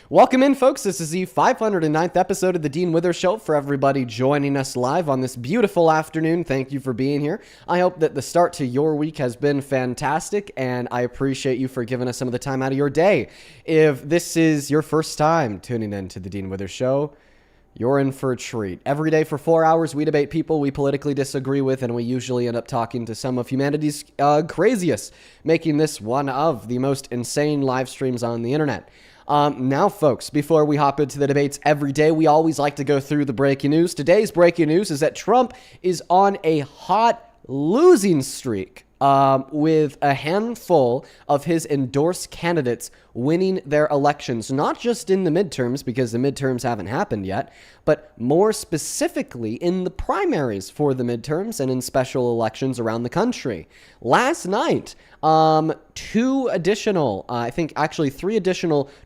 Welcome in, folks. This is the 509th episode of the Dean Withers Show. For everybody joining us live on this beautiful afternoon, thank you for being here. I hope that the start to your week has been fantastic, and I appreciate you for giving us some of the time out of your day. If this is your first time tuning in to the Dean Withers Show, you're in for a treat. Every day for 4 hours, we debate people we politically disagree with, and we usually end up talking to some of humanity's craziest, making this one of the most insane live streams on the internet. Now, folks, before we hop into the debates every day, we always like to go through the breaking news. Today's breaking news is that Trump is on a hot losing streak, with a handful of his endorsed candidates winning their elections, not just in the midterms, because the midterms haven't happened yet, but more specifically in the primaries for the midterms and in special elections around the country. Last night, three additional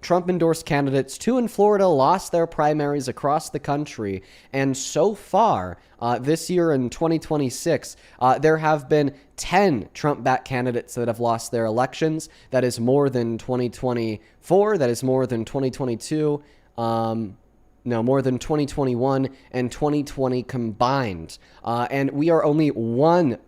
Trump-endorsed candidates, two in Florida, lost their primaries across the country. And so far, this year in 2026, there have been 10 Trump-backed candidates that have lost their elections. That is more than 2024. That is more than 2022. More than 2021 and 2020 combined. And we are only one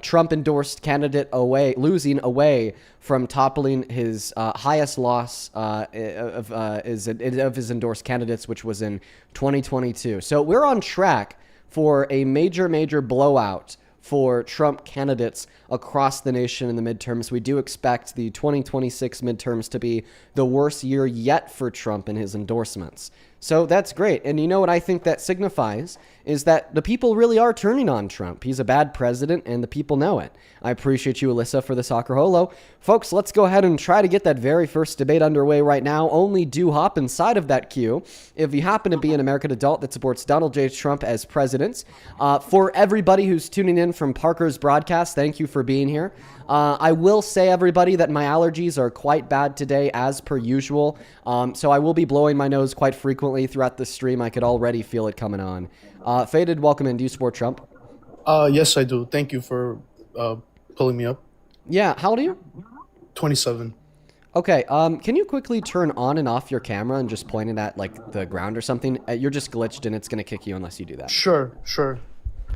Trump-endorsed candidate losing away from toppling his highest loss of his endorsed candidates, which was in 2022. So we're on track for a major blowout for Trump candidates across the nation in the midterms. We do expect the 2026 midterms to be the worst year yet for Trump and his endorsements. So that's great. And you know what I think that signifies is that the people really are turning on Trump. He's a bad president, and the people know it. I appreciate you, Alyssa, for the soccer holo. Folks, let's go ahead and try to get that very first debate underway right now. Only do hop inside of that queue if you happen to be an American adult that supports Donald J. Trump as president. For everybody who's tuning in from Parker's broadcast, thank you for being here. I will say, everybody, that my allergies are quite bad today, as per usual. So I will be blowing my nose quite frequently throughout the stream. I could already feel it coming on. Faded, welcome in. Do you support Trump? Yes, I do. Thank you for pulling me up. Yeah. How old are you? 27. Okay. Can you quickly turn on and off your camera and just point it at like the ground or something? You're just glitched and it's going to kick you unless you do that. Sure.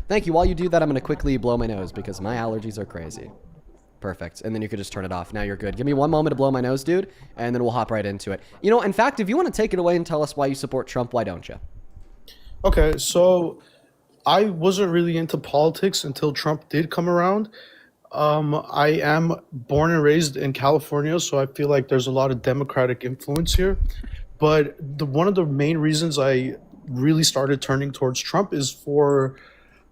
Thank you. While you do that, I'm going to quickly blow my nose because my allergies are crazy. Perfect. And then you could just turn it off. Now you're good. Give me one moment to blow my nose, dude, and then we'll hop right into it. You know, in fact, if you want to take it away and tell us why you support Trump, why don't you? Okay, so I wasn't really into politics until Trump did come around. I am born and raised in California, so I feel like there's a lot of Democratic influence here. But one of the main reasons I really started turning towards Trump is for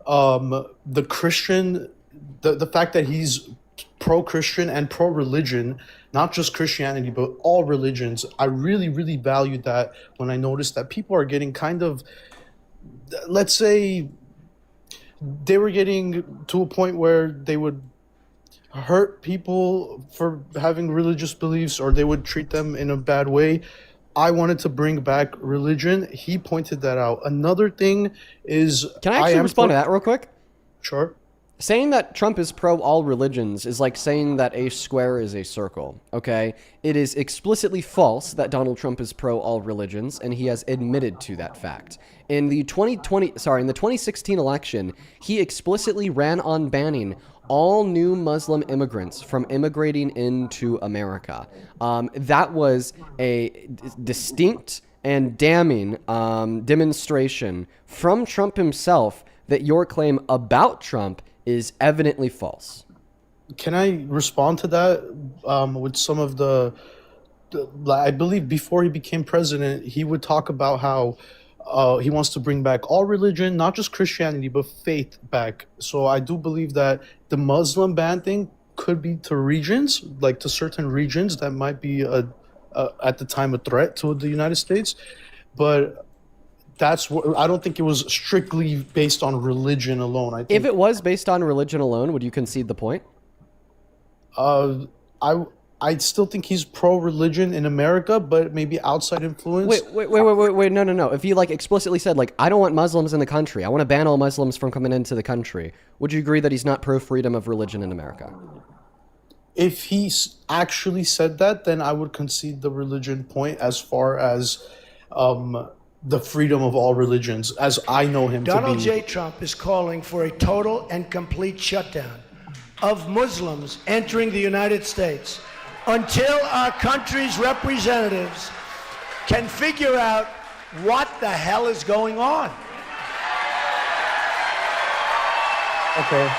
the fact that he's pro-Christian and pro-religion, not just Christianity, but all religions. I really valued that when I noticed that people are getting kind of, let's say, they were getting to a point where they would hurt people for having religious beliefs, or they would treat them in a bad way. I wanted to bring back religion. He pointed that out. Another thing is... Can I actually respond to that real quick? Sure. Saying that Trump is pro all religions is like saying that a square is a circle, okay? It is explicitly false that Donald Trump is pro all religions, and he has admitted to that fact. In the 2016 election, he explicitly ran on banning all new Muslim immigrants from immigrating into America. That was a distinct and damning demonstration from Trump himself that your claim about Trump is evidently false. Can I respond to that with some of I believe before he became president, he would talk about how he wants to bring back all religion, not just Christianity, but faith back. So I do believe that the Muslim ban thing could be to regions, like to certain regions that might be at the time a threat to the United States. But that's what I don't think it was strictly based on religion alone. I think if it was based on religion alone, would you concede the point? I still think he's pro-religion in America, but maybe outside influence. Wait, no. If he like explicitly said like, I don't want Muslims in the country, I want to ban all Muslims from coming into the country, would you agree that he's not pro-freedom of religion in America? If he actually said that, then I would concede the religion point as far as the freedom of all religions, as I know him to Donald be. J. Trump is calling for a total and complete shutdown of Muslims entering the United States until our country's representatives can figure out what the hell is going on. Okay.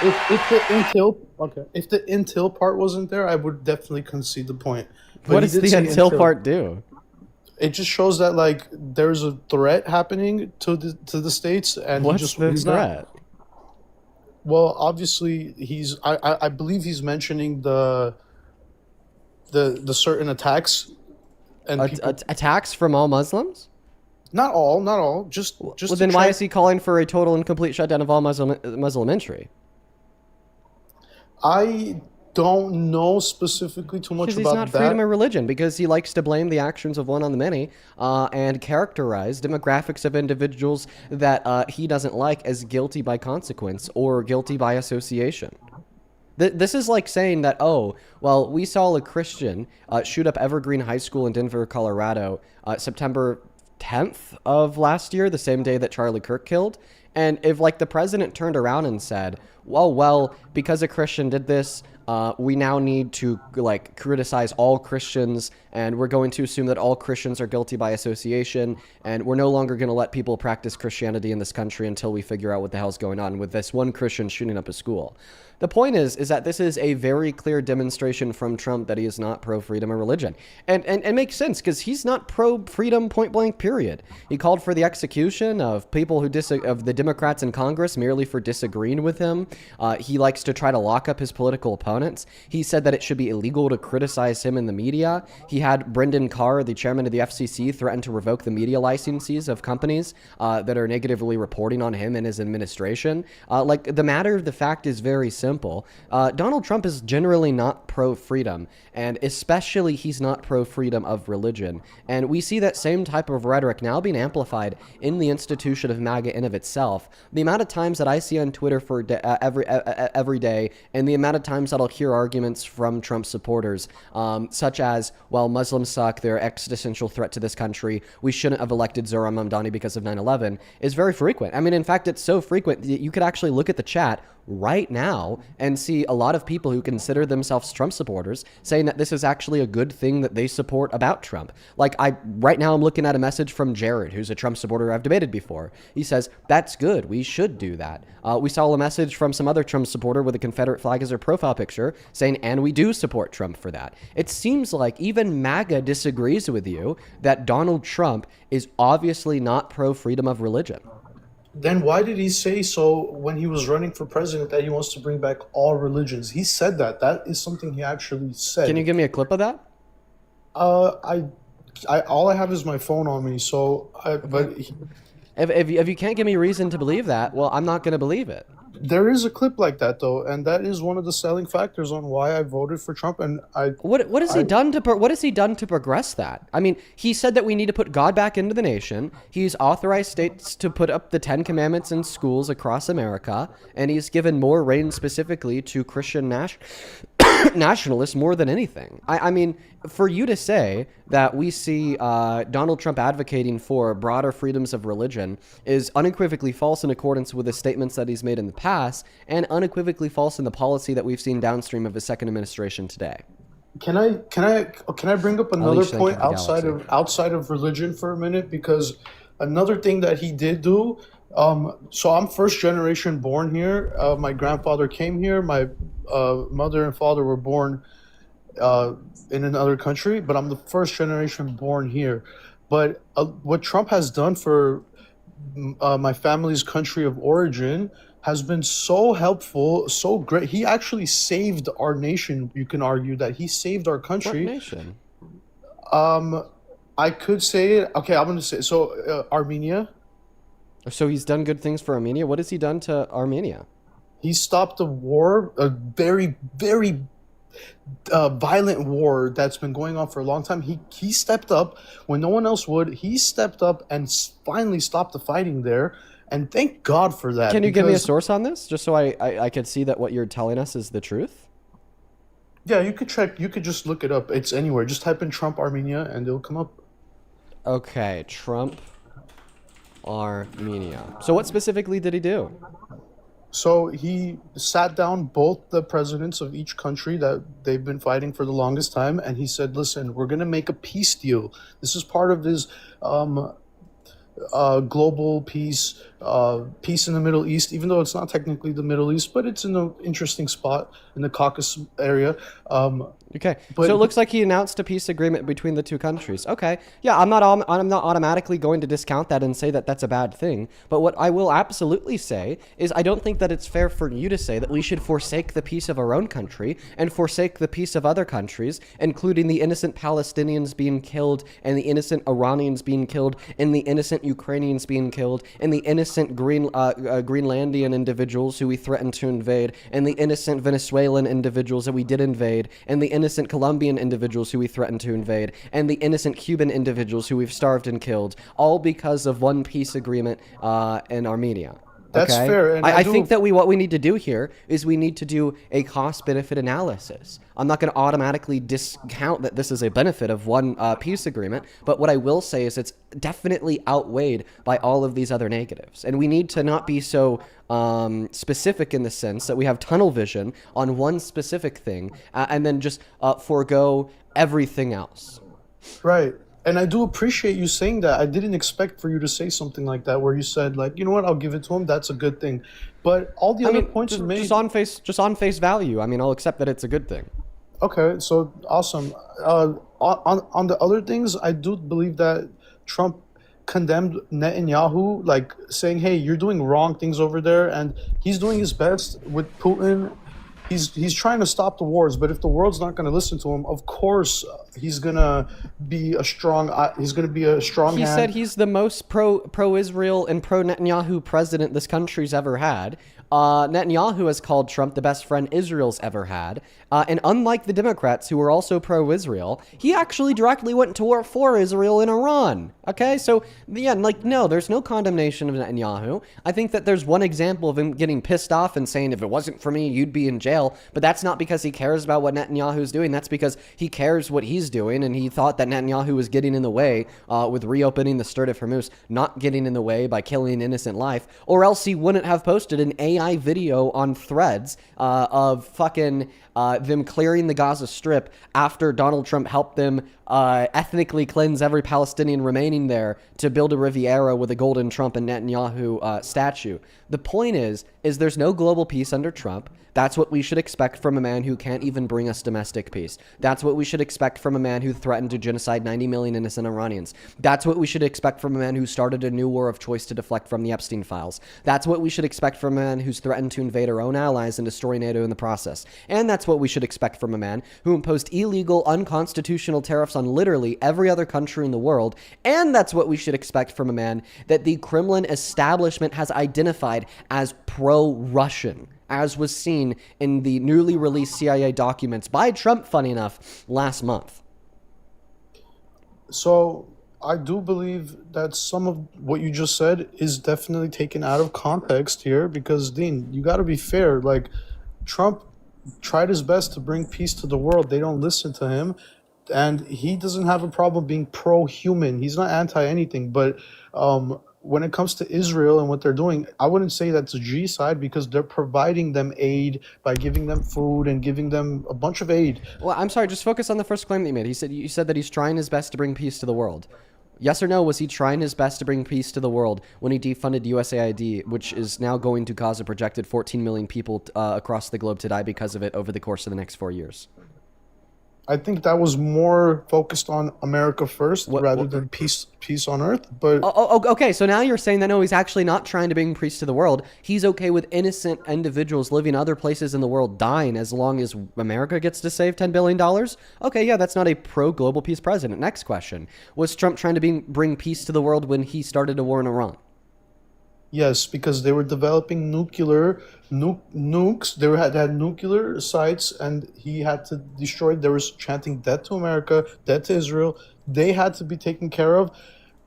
If the until part wasn't there, I would definitely concede the point. But What he does did the say until part do? It just shows that like there's a threat happening to the states, and What's the he's not. threat? Well, obviously I believe he's mentioning the certain attacks and people. Attacks from all Muslims? Not all, just Well, to then why try. is he calling for a total and complete shutdown of all Muslim entry? I don't know specifically too much Because he's about not that. freedom of religion, because he likes to blame the actions of one on the many and characterize demographics of individuals that he doesn't like as guilty by consequence or guilty by association. This is like saying that, oh, well, we saw a Christian shoot up Evergreen High School in Denver, Colorado, September 10th of last year, the same day that Charlie Kirk killed. And if like the president turned around and said, well, because a Christian did this, we now need to like criticize all Christians, and we're going to assume that all Christians are guilty by association, and we're no longer going to let people practice Christianity in this country until we figure out what the hell's going on with this one Christian shooting up a school. The point is that this is a very clear demonstration from Trump that he is not pro-freedom of religion. And it makes sense, because he's not pro-freedom point blank, period. He called for the execution of people who of the Democrats in Congress merely for disagreeing with him. He likes to try to lock up his political opponents. He said that it should be illegal to criticize him in the media. He had Brendan Carr, the chairman of the FCC, threaten to revoke the media licenses of companies that are negatively reporting on him and his administration. Like, the matter of the fact is very simple. Donald Trump is generally not pro-freedom, and especially he's not pro-freedom of religion. And we see that same type of rhetoric now being amplified in the institution of MAGA in of itself. The amount of times that I see on Twitter for every day, and the amount of times that I'll hear arguments from Trump supporters, such as, well, Muslims suck, they're an existential threat to this country, we shouldn't have elected Zohran Mamdani because of 9/11, is very frequent. I mean, in fact, it's so frequent that you could actually look at the chat right now and see a lot of people who consider themselves Trump supporters saying that this is actually a good thing that they support about Trump. Like, right now I'm looking at a message from Jared, who's a Trump supporter I've debated before. He says, that's good, we should do that. We saw a message from some other Trump supporter with a Confederate flag as their profile picture saying, and we do support Trump for that. It seems like even MAGA disagrees with you that Donald Trump is obviously not pro-freedom of religion. Then why did he say so when he was running for president that he wants to bring back all religions? He said that. That is something he actually said. Can you give me a clip of that? I all I have is my phone on me, so If you can't give me reason to believe that, well, I'm not going to believe it. there is a clip like that though, and that is one of the selling factors on why I voted for Trump. And What has he done to progress that? I mean, he said that we need to put God back into the nation. He's authorized states to put up the 10 Commandments in schools across America, and he's given more reign specifically to Christian nationalists more than anything. I mean, for you to say that we see Donald Trump advocating for broader freedoms of religion is unequivocally false in accordance with the statements that he's made in the past, and unequivocally false in the policy that we've seen downstream of his second administration today. Can I bring up another Unleash the point Galaxy. outside of religion for a minute? Because another thing that he did do. So I'm first generation born here. My grandfather came here. My mother and father were born in another country, but I'm the first generation born here. But what Trump has done for my family's country of origin has been so helpful, so great. He actually saved our nation. You can argue that he saved our What country. nation? I could say it. Okay, I'm gonna say so. Armenia. So he's done good things for Armenia. What has he done to Armenia? He stopped a war, a very, very violent war that's been going on for a long time. He stepped up when no one else would. He stepped up and finally stopped the fighting there. And thank God for that. Can you give me a because source on this, just so I can see that what you're telling us is the truth? Yeah, you could check. You could just look it up. It's anywhere. Just type in Trump Armenia and it'll come up. Okay, Trump Armenia. So what specifically did he do? So he sat down both the presidents of each country that they've been fighting for the longest time, and he said, "Listen, we're gonna make a peace deal. This is part of his um, global peace, peace in the Middle East. Even though it's not technically the Middle East, but it's in an interesting spot in the Caucasus area. Okay, But so it looks like he announced a peace agreement between the two countries. Okay, yeah, I'm not automatically going to discount that and say that that's a bad thing. But what I will absolutely say is I don't think that it's fair for you to say that we should forsake the peace of our own country and forsake the peace of other countries, including the innocent Palestinians being killed and the innocent Iranians being killed and the innocent Ukrainians being killed and the innocent Greenlandian individuals who we threatened to invade and the innocent Venezuelan individuals that we did invade and the innocent Colombian individuals who we threatened to invade, and the innocent Cuban individuals who we've starved and killed, all because of one peace agreement in Armenia. that's Okay? fair, and I do. think that what we need to do here is we need to do a cost-benefit analysis. I'm not going to automatically discount that this is a benefit of one peace agreement, but what I will say is it's definitely outweighed by all of these other negatives. And we need to not be so specific in the sense that we have tunnel vision on one specific thing and then just forego everything else. Right. And I do appreciate you saying that. I didn't expect for you to say something like that, where you said, like, you know what, I'll give it to him. That's a good thing. But all the I other mean, points you made. just on face value. I mean, I'll accept that it's a good thing. Okay, so awesome. On the other things, I do believe that Trump condemned Netanyahu, like saying, "Hey, you're doing wrong things over there," and he's doing his best with Putin. He's trying to stop the wars, but if the world's not going to listen to him, of course he's gonna be a strong. He's gonna be a strong He hand. said he's the most pro Israel and pro Netanyahu president this country's ever had. Netanyahu has called Trump the best friend Israel's ever had. And unlike the Democrats, who were also pro Israel, he actually directly went to war for Israel in Iran. Okay, so yeah, like, no, there's no condemnation of Netanyahu. I think that there's one example of him getting pissed off and saying, if it wasn't for me, you'd be in jail. But that's not because he cares about what Netanyahu's doing. That's because he cares what he's doing. And he thought that Netanyahu was getting in the way with reopening the Strait of Hormuz, not getting in the way by killing an innocent life, or else he wouldn't have posted an AI video on Threads of fucking them clearing the Gaza Strip after Donald Trump helped them ethnically cleanse every Palestinian remaining there to build a Riviera with a golden Trump and Netanyahu statue. The point is there's no global peace under Trump. That's what we should expect from a man who can't even bring us domestic peace. That's what we should expect from a man who threatened to genocide 90 million innocent Iranians. That's what we should expect from a man who started a new war of choice to deflect from the Epstein files. That's what we should expect from a man who's threatened to invade our own allies and destroy NATO in the process. And that's what we should expect from a man who imposed illegal, unconstitutional tariffs on literally every other country in the world. And that's what we should expect from a man that the Kremlin establishment has identified as pro-Russian, as was seen in the newly released CIA documents by Trump, funny enough, last month. So I do believe that some of what you just said is definitely taken out of context here because, Dean, you got to be fair. Like, Trump tried his best to bring peace to the world. They don't listen to him. And he doesn't have a problem being pro-human. He's not anti-anything. But when it comes to Israel and what they're doing, I wouldn't say that's a G side because they're providing them aid by giving them food and giving them a bunch of aid. Well, I'm sorry, just focus on the first claim that you made. You said that he's trying his best to bring peace to the world. Yes or no, was he trying his best to bring peace to the world when he defunded USAID, which is now going to cause a projected 14 million people across the globe to die because of it over the course of the next 4 years? I think that was more focused on America first rather than peace on earth. But Okay, so now you're saying that no, he's actually not trying to bring peace to the world. He's okay with innocent individuals living other places in the world dying as long as America gets to save $10 billion? Okay, yeah, that's not a pro-global peace president. Next question. Was Trump trying to bring peace to the world when he started a war in Iran? yes, because they were developing nukes. They had nuclear sites, and he had to destroy. They were chanting "Death to America," "Death to Israel." They had to be taken care of.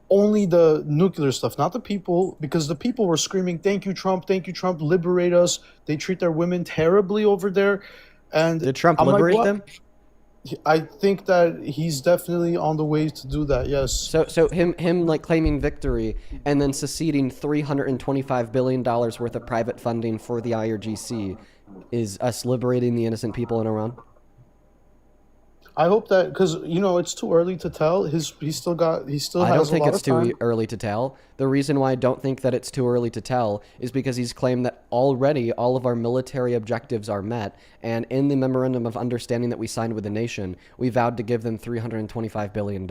Only the nuclear stuff, not the people, because the people were screaming, "Thank you, Trump! Thank you, Trump! Liberate us!" They treat their women terribly over there, And Did Trump I'm like, liberate what? them? I think that he's definitely on the way to do that. Yes. So him like claiming victory and then seceding $325 billion worth of private funding for the IRGC is us liberating the innocent people in Iran? I hope that, because it's too early to tell. He still I don't has a think lot it's of time. too early to tell. The reason why I don't think that it's too early to tell is because he's claimed that already all of our military objectives are met, and in the memorandum of understanding that we signed with the nation, we vowed to give them $325 billion.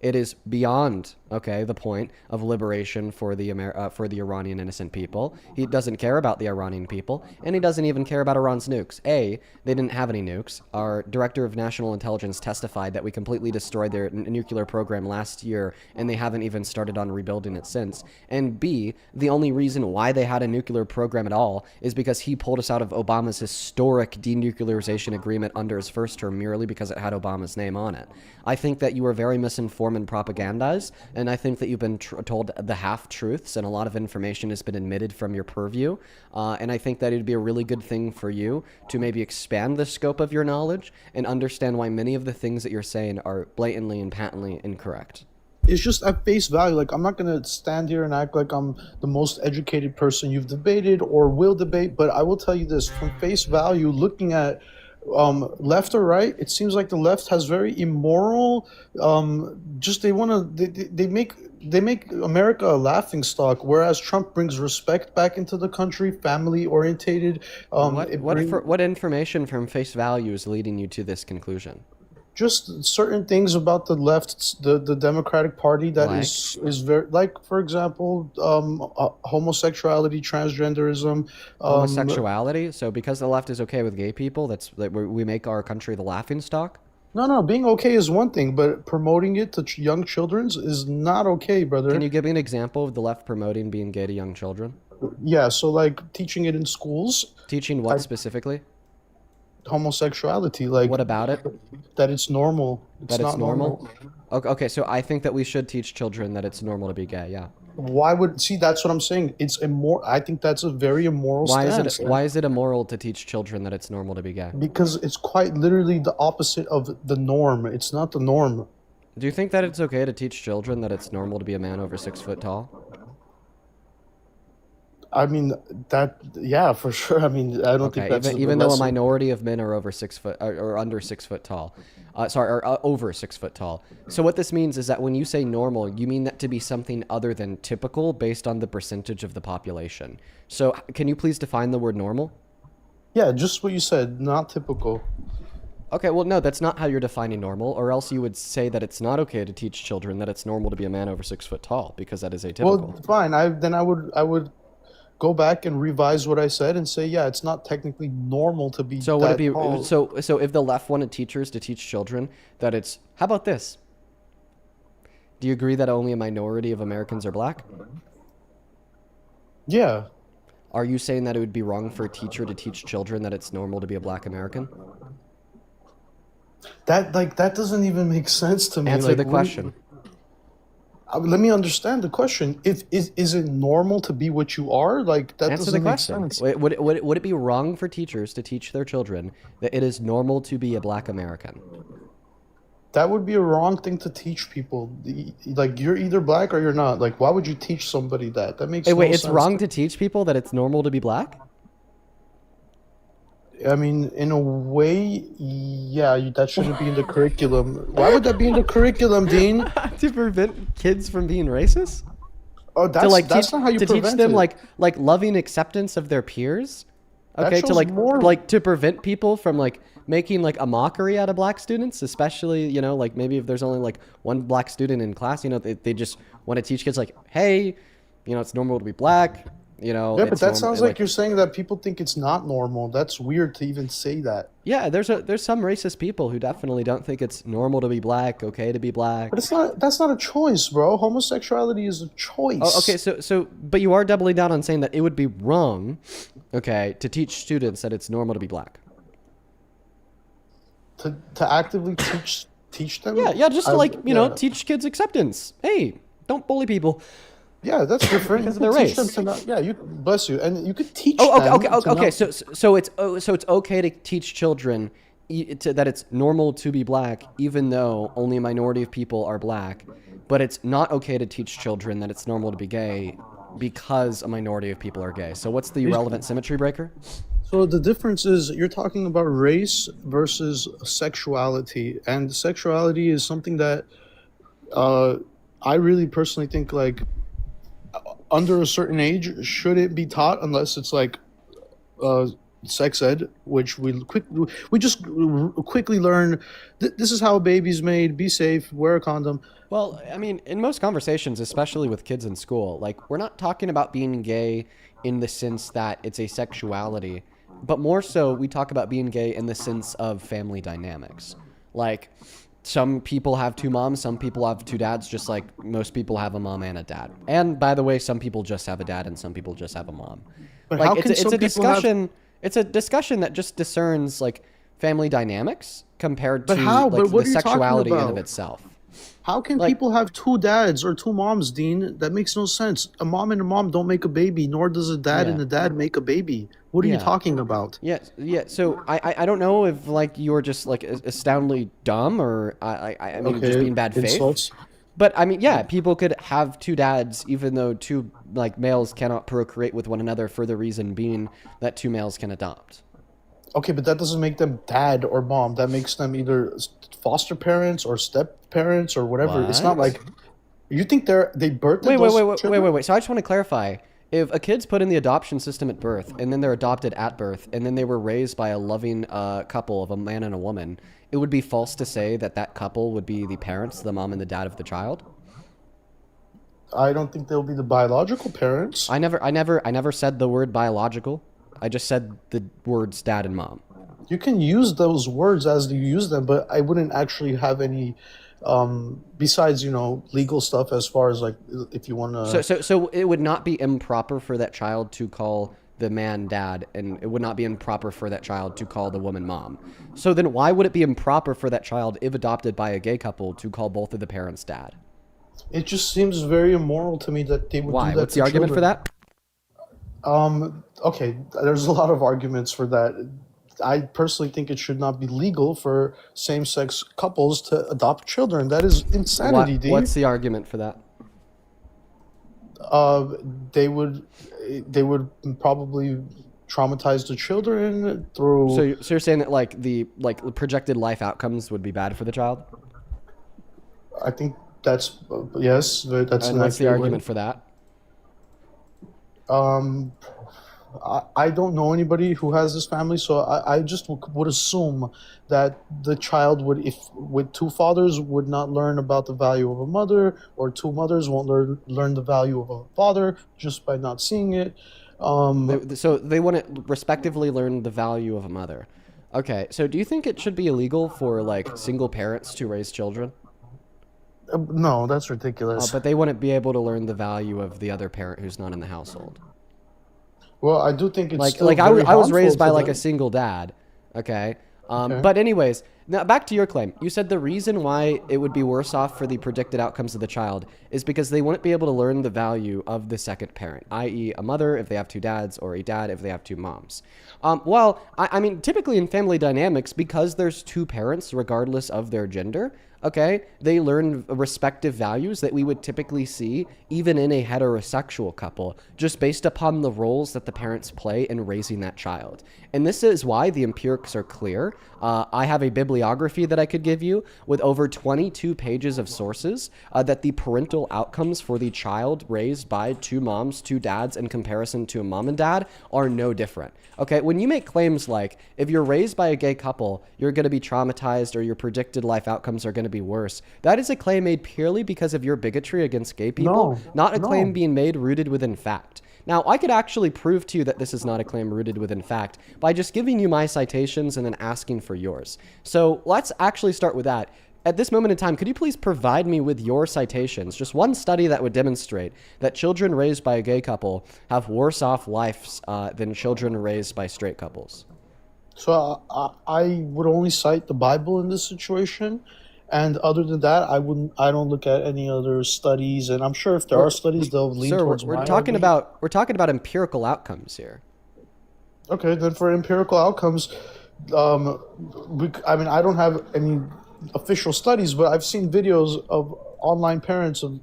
It is beyond, okay, the point of liberation for the Iranian innocent people. He doesn't care about the Iranian people, and he doesn't even care about Iran's nukes. A, they didn't have any nukes. Our director of national intelligence testified that we completely destroyed their nuclear program last year, and they haven't even started on rebuilding it since. And B, the only reason why they had a nuclear program at all is because he pulled us out of Obama's historic denuclearization agreement under his first term merely because it had Obama's name on it. I think that you were very misinformed and propagandized, and I think that you've been told the half-truths, and a lot of information has been admitted from your purview, and I think that it'd be a really good thing for you to maybe expand the scope of your knowledge and understand why many of the things that you're saying are blatantly and patently incorrect. It's just at face value. Like, I'm not gonna stand here and act like I'm the most educated person you've debated or will debate, but I will tell you this: from face value, looking at left or right, it seems like the left has very immoral. Just they want to they make America a laughing stock, whereas Trump brings respect back into the country, family orientated. What information from face value is leading you to this conclusion? Just certain things about the left, the Democratic Party that is very, like, for example, homosexuality, transgenderism, Homosexuality? So because the left is okay with gay people, that's like we make our country the laughing stock? No, being okay is one thing, but promoting it to young children is not okay, brother. Can you give me an example of the left promoting being gay to young children? Yeah, so like teaching it in schools. Teaching what specifically? Homosexuality, like, what about it? That it's normal. That it's normal? Okay, so I think that we should teach children that it's normal to be gay, yeah. That's what I'm saying. It's immoral. I think that's a very immoral stance. Why is it immoral to teach children that it's normal to be gay? Because it's quite literally the opposite of the norm. It's not the norm. Do you think that it's okay to teach children that it's normal to be a man over 6 foot tall? I mean, yeah, for sure. I mean, I don't think that's even though a minority of men are over 6 foot or under 6 foot tall, over 6 foot tall. So what this means is that when you say normal, you mean that to be something other than typical based on the percentage of the population. So can you please define the word normal? Yeah, just what you said, not typical. Okay, well, no, that's not how you're defining normal, or else you would say that it's not okay to teach children that it's normal to be a man over 6 foot tall, because that is atypical. Well, fine. I would go back and revise what I said and say, yeah, it's not technically normal to be so that would it be tall. So if the left wanted teachers to teach children that it's, how about this? Do you agree that only a minority of Americans are black? Yeah. Are you saying that it would be wrong for a teacher to teach children that it's normal to be a black American? That doesn't even make sense to me. Answer the question. Let me understand the question. Is it normal to be what you are? Like, that Answer the doesn't make question. sense. Would it be wrong for teachers to teach their children that it is normal to be a black American? That would be a wrong thing to teach people. Like, you're either black or you're not. Like, why would you teach somebody that? That makes no sense. It's wrong to teach people that it's normal to be black? I mean, in a way, yeah, that shouldn't be in the curriculum. Why would that be in the curriculum, Dean? To prevent kids from being racist? Oh, that's not how you to prevent teach them it. like loving acceptance of their peers? Okay, That to shows more- to prevent people from like making like a mockery out of black students, especially, like maybe if there's only like one black student in class, they just want to teach kids like, hey, it's normal to be black. Yeah, but that sounds like you're saying that people think it's not normal. That's weird to even say that. Yeah, there's some racist people who definitely don't think it's normal to be black, okay to be black. But that's not a choice, bro. Homosexuality is a choice. Oh, okay, but you are doubling down on saying that it would be wrong, okay, to teach students that it's normal to be black. To actively teach them? Yeah, just to teach kids acceptance. Hey, don't bully people. Yeah, that's different. because You of could their teach them race. to not. Yeah, you bless you, and you could teach Oh, okay, them okay, to okay, okay. not. So it's okay to teach children that it's normal to be black, even though only a minority of people are black. But it's not okay to teach children that it's normal to be gay because a minority of people are gay. So what's the relevant symmetry breaker? So the difference is you're talking about race versus sexuality, and sexuality is something that uh, I really personally think like under a certain age shouldn't be taught unless it's like uh, sex ed, which we just quickly learn. This is how a baby's made. Be safe. Wear a condom. Well, I mean, in most conversations, especially with kids in school, like we're not talking about being gay in the sense that it's a sexuality, but more so we talk about being gay in the sense of family dynamics. Like some people have two moms, some people have two dads, just like most people have a mom and a dad. And by the way, some people just have a dad and some people just have a mom. But Like how can it's some a people have? discussion. It's a discussion that just discerns like family dynamics compared But to how? like But the what are you talking sexuality in of about? itself. How can Like people have two dads or two moms, Dean? That makes no sense. A mom and a mom don't make a baby, nor does a dad yeah, and a dad make a baby. What are you yeah. talking about? Yeah, yeah. So I don't know if like you're just like astoundingly dumb or I mean just Okay, being bad faith. insults. But I mean, yeah, people could have two dads even though two like males cannot procreate with one another for the reason being that two males can adopt. Okay, but that doesn't make them dad or mom. That makes them either foster parents or step parents or whatever. It's not What? like you think they birthed Wait, wait, those wait, wait, wait, children. wait, wait. So I just want to clarify. If a kid's put in the adoption system at birth, and then they're adopted at birth, and then they were raised by a loving couple of a man and a woman, it would be false to say that that couple would be the parents, the mom and the dad of the child. I don't think they'll be the biological parents. I never said the word biological. I just said the words dad and mom. You can use those words as you use them, but I wouldn't actually have any besides, legal stuff as far as like if you want So, to. so, so it would not be improper for that child to call the man dad, and it would not be improper for that child to call the woman mom. So then, why would it be improper for that child, if adopted by a gay couple, to call both of the parents dad? It just seems very immoral to me that they would Why? do that What's to the argument for children. that? Okay, there's a lot of arguments for that. I personally think it should not be legal for same-sex couples to adopt children. That is insanity, What? Dean. What's the argument for that? Uh, they would they would probably traumatize the children So, through. so you're saying that like the projected life outcomes would be bad for the child? I think that's yes, that's And an what's the accurate way. argument for that? Um, I don't know anybody who has this family, so I just would assume that the child would, if with two fathers, would not learn about the value of a mother, or two mothers won't learn the value of a father just by not seeing it. Um, So they wouldn't respectively learn the value of a mother. Okay, so do you think it should be illegal for like single parents to raise children? no, that's ridiculous. But they wouldn't be able to learn the value of the other parent who's not in the household. Well, I do think it's Like still I was very I was harmful raised by to like a them. single dad. Okay. Okay. But anyways, now back to your claim. You said the reason why it would be worse off for the predicted outcomes of the child is because they wouldn't be able to learn the value of the second parent, i.e., a mother if they have two dads, or a dad if they have two moms. Well, I mean, typically in family dynamics, because there's two parents, regardless of their gender, okay, they learn respective values that we would typically see even in a heterosexual couple, just based upon the roles that the parents play in raising that child. And this is why the empirics are clear. I have a bibliography that I could give you with over 22 pages of sources that the parental outcomes for the child raised by two moms, two dads, in comparison to a mom and dad are no different. Okay, when you make claims like, if you're raised by a gay couple, you're going to be traumatized or your predicted life outcomes are going to be worse, that is a claim made purely because of your bigotry against gay people, No, not a claim no. being made rooted within fact. Now, I could actually prove to you that this is not a claim rooted within fact by just giving you my citations and then asking for yours. So let's actually start with that. At this moment in time, could you please provide me with your citations? Just one study that would demonstrate that children raised by a gay couple have worse off lives than children raised by straight couples. So I would only cite the Bible in this situation, And other than that, I don't look at any other studies, and I'm sure if there are studies, they'll lean Sir, towards we're my talking argument. about empirical outcomes here. Okay, then for empirical outcomes, I mean, I don't have any official studies, but I've seen videos of online parents of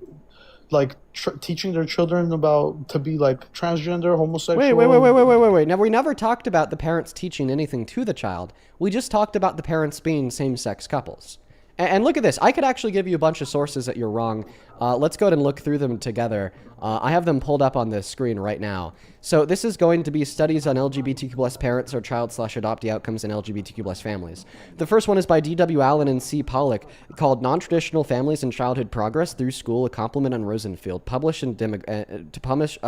like teaching their children about to be like transgender, homosexual. Wait. Now, we never talked about the parents teaching anything to the child. We just talked about the parents being same-sex couples. And look at this. I could actually give you a bunch of sources that you're wrong. Let's go ahead and look through them together. I have them pulled up on the screen right now. So this is going to be studies on LGBTQ plus parents or child/adoptee outcomes in LGBTQ plus families. The first one is by D.W. Allen and C. Pollock, called Non-Traditional Families and Childhood Progress Through School, a Compliment on Rosenfield, published in Demography.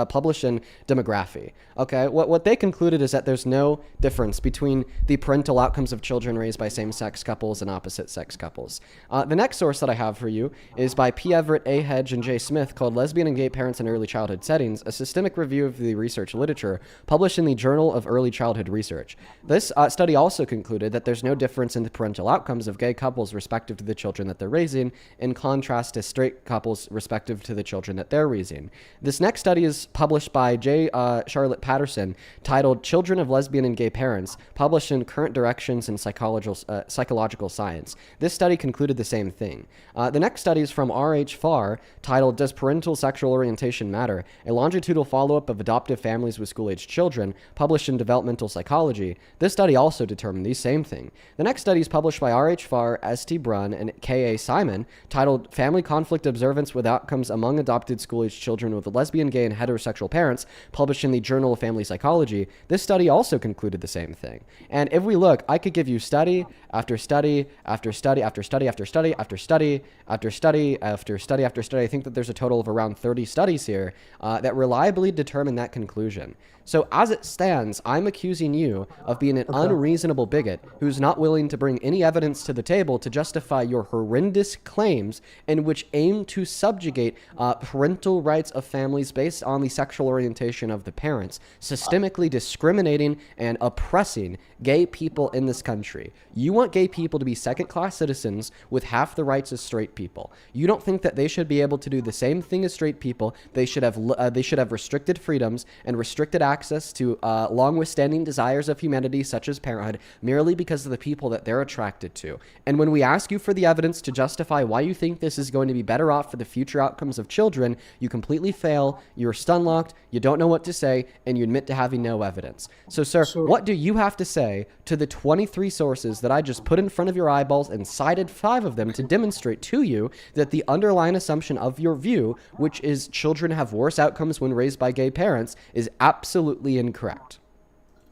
Okay, what they concluded is that there's no difference between the parental outcomes of children raised by same-sex couples and opposite-sex couples. The next source that I have for you is by P. Everett, A. Hedge, and J. Smith, called Lesbian and Gay Parents in Early Childhood Settings, a systemic review of the research literature, published in the Journal of Early Childhood Research. This study also concluded that there's no difference in the parental outcomes of gay couples respective to the children that they're raising, in contrast to straight couples respective to the children that they're raising. This next study is published by J. Charlotte Patterson, titled Children of Lesbian and Gay Parents, published in Current Directions in Psychological Science. This study concluded the same thing. The next study is from R.H. Farr, titled Does Parental Sexual Orientation Matter? A longitudinal follow-up of adoptive families with school-aged children, published in Developmental Psychology. This study also determined the same thing. The next study is published by R.H. Farr, S.T. Brunn, and K.A. Simon, titled Family Conflict Observance with Outcomes Among Adopted School-Aged Children with Lesbian, Gay, and Heterosexual Parents, published in the Journal of Family Psychology. This study also concluded the same thing. And if we look, I could give you study after study after study after study after study after study after study after study after study. I think that there's a total of around 30 studies here that reliably determine that conclusion. So as it stands, I'm accusing you of being an unreasonable bigot who's not willing to bring any evidence to the table to justify your horrendous claims in which aim to subjugate parental rights of families based on the sexual orientation of the parents, systemically discriminating and oppressing gay people in this country. You want gay people to be second-class citizens with half the rights as straight people. You don't think that they should be able to do the same thing as straight people. They should have restricted freedoms and restricted access to long-withstanding desires of humanity, such as parenthood, merely because of the people that they're attracted to. And when we ask you for the evidence to justify why you think this is going to be better off for the future outcomes of children, you completely fail, you're stun-locked, you don't know what to say, and you admit to having no evidence. So, sir, what do you have to say to the 23 sources that I just put in front of your eyeballs and cited 5 of them to demonstrate to you that the underlying assumption of your view, which is children have worse outcomes when raised by gay parents, is absolutely incorrect?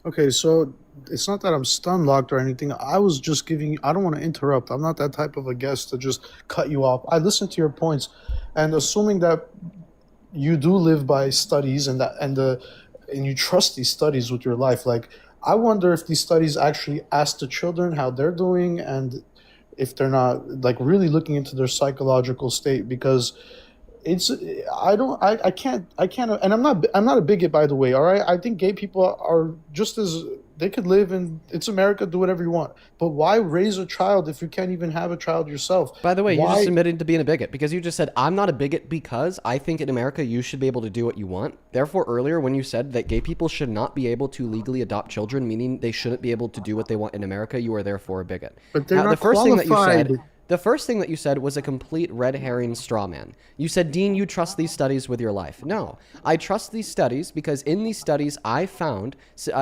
Okay, so it's not that I'm stun locked or anything. I was just giving. I don't want to interrupt. I'm not that type of a guest to just cut you off. I listened to your points, and assuming that you do live by studies and you trust these studies with your life, like I wonder if these studies actually ask the children how they're doing and if they're not like really looking into their psychological state, because it's I can't, and I'm not a bigot, by the way. All right, I think gay people are just as they could live in, it's America, do whatever you want, but why raise a child if you can't even have a child yourself? By the way, you Why? just admitted to being a bigot because you just said, I'm not a bigot because I think in America you should be able to do what you want. Therefore, earlier when you said that gay people should not be able to legally adopt children, meaning they shouldn't be able to do what they want in America, you are therefore a bigot. But they're Now, not the first thing that you qualified. said The first thing that you said was a complete red herring straw man. You said, Dean, you trust these studies with your life. No, I trust these studies because in these studies I found,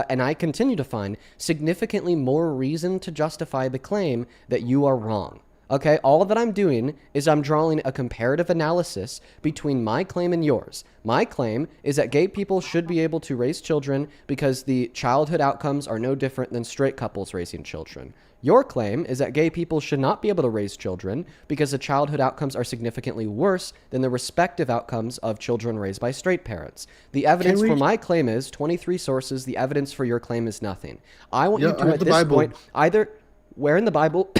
and I continue to find, significantly more reason to justify the claim that you are wrong. Okay, all that I'm doing is I'm drawing a comparative analysis between my claim and yours. My claim is that gay people should be able to raise children because the childhood outcomes are no different than straight couples raising children. Your claim is that gay people should not be able to raise children because the childhood outcomes are significantly worse than the respective outcomes of children raised by straight parents. The evidence for my claim is 23 sources. The evidence for your claim is nothing. I want you to, at this point, either where in the Bible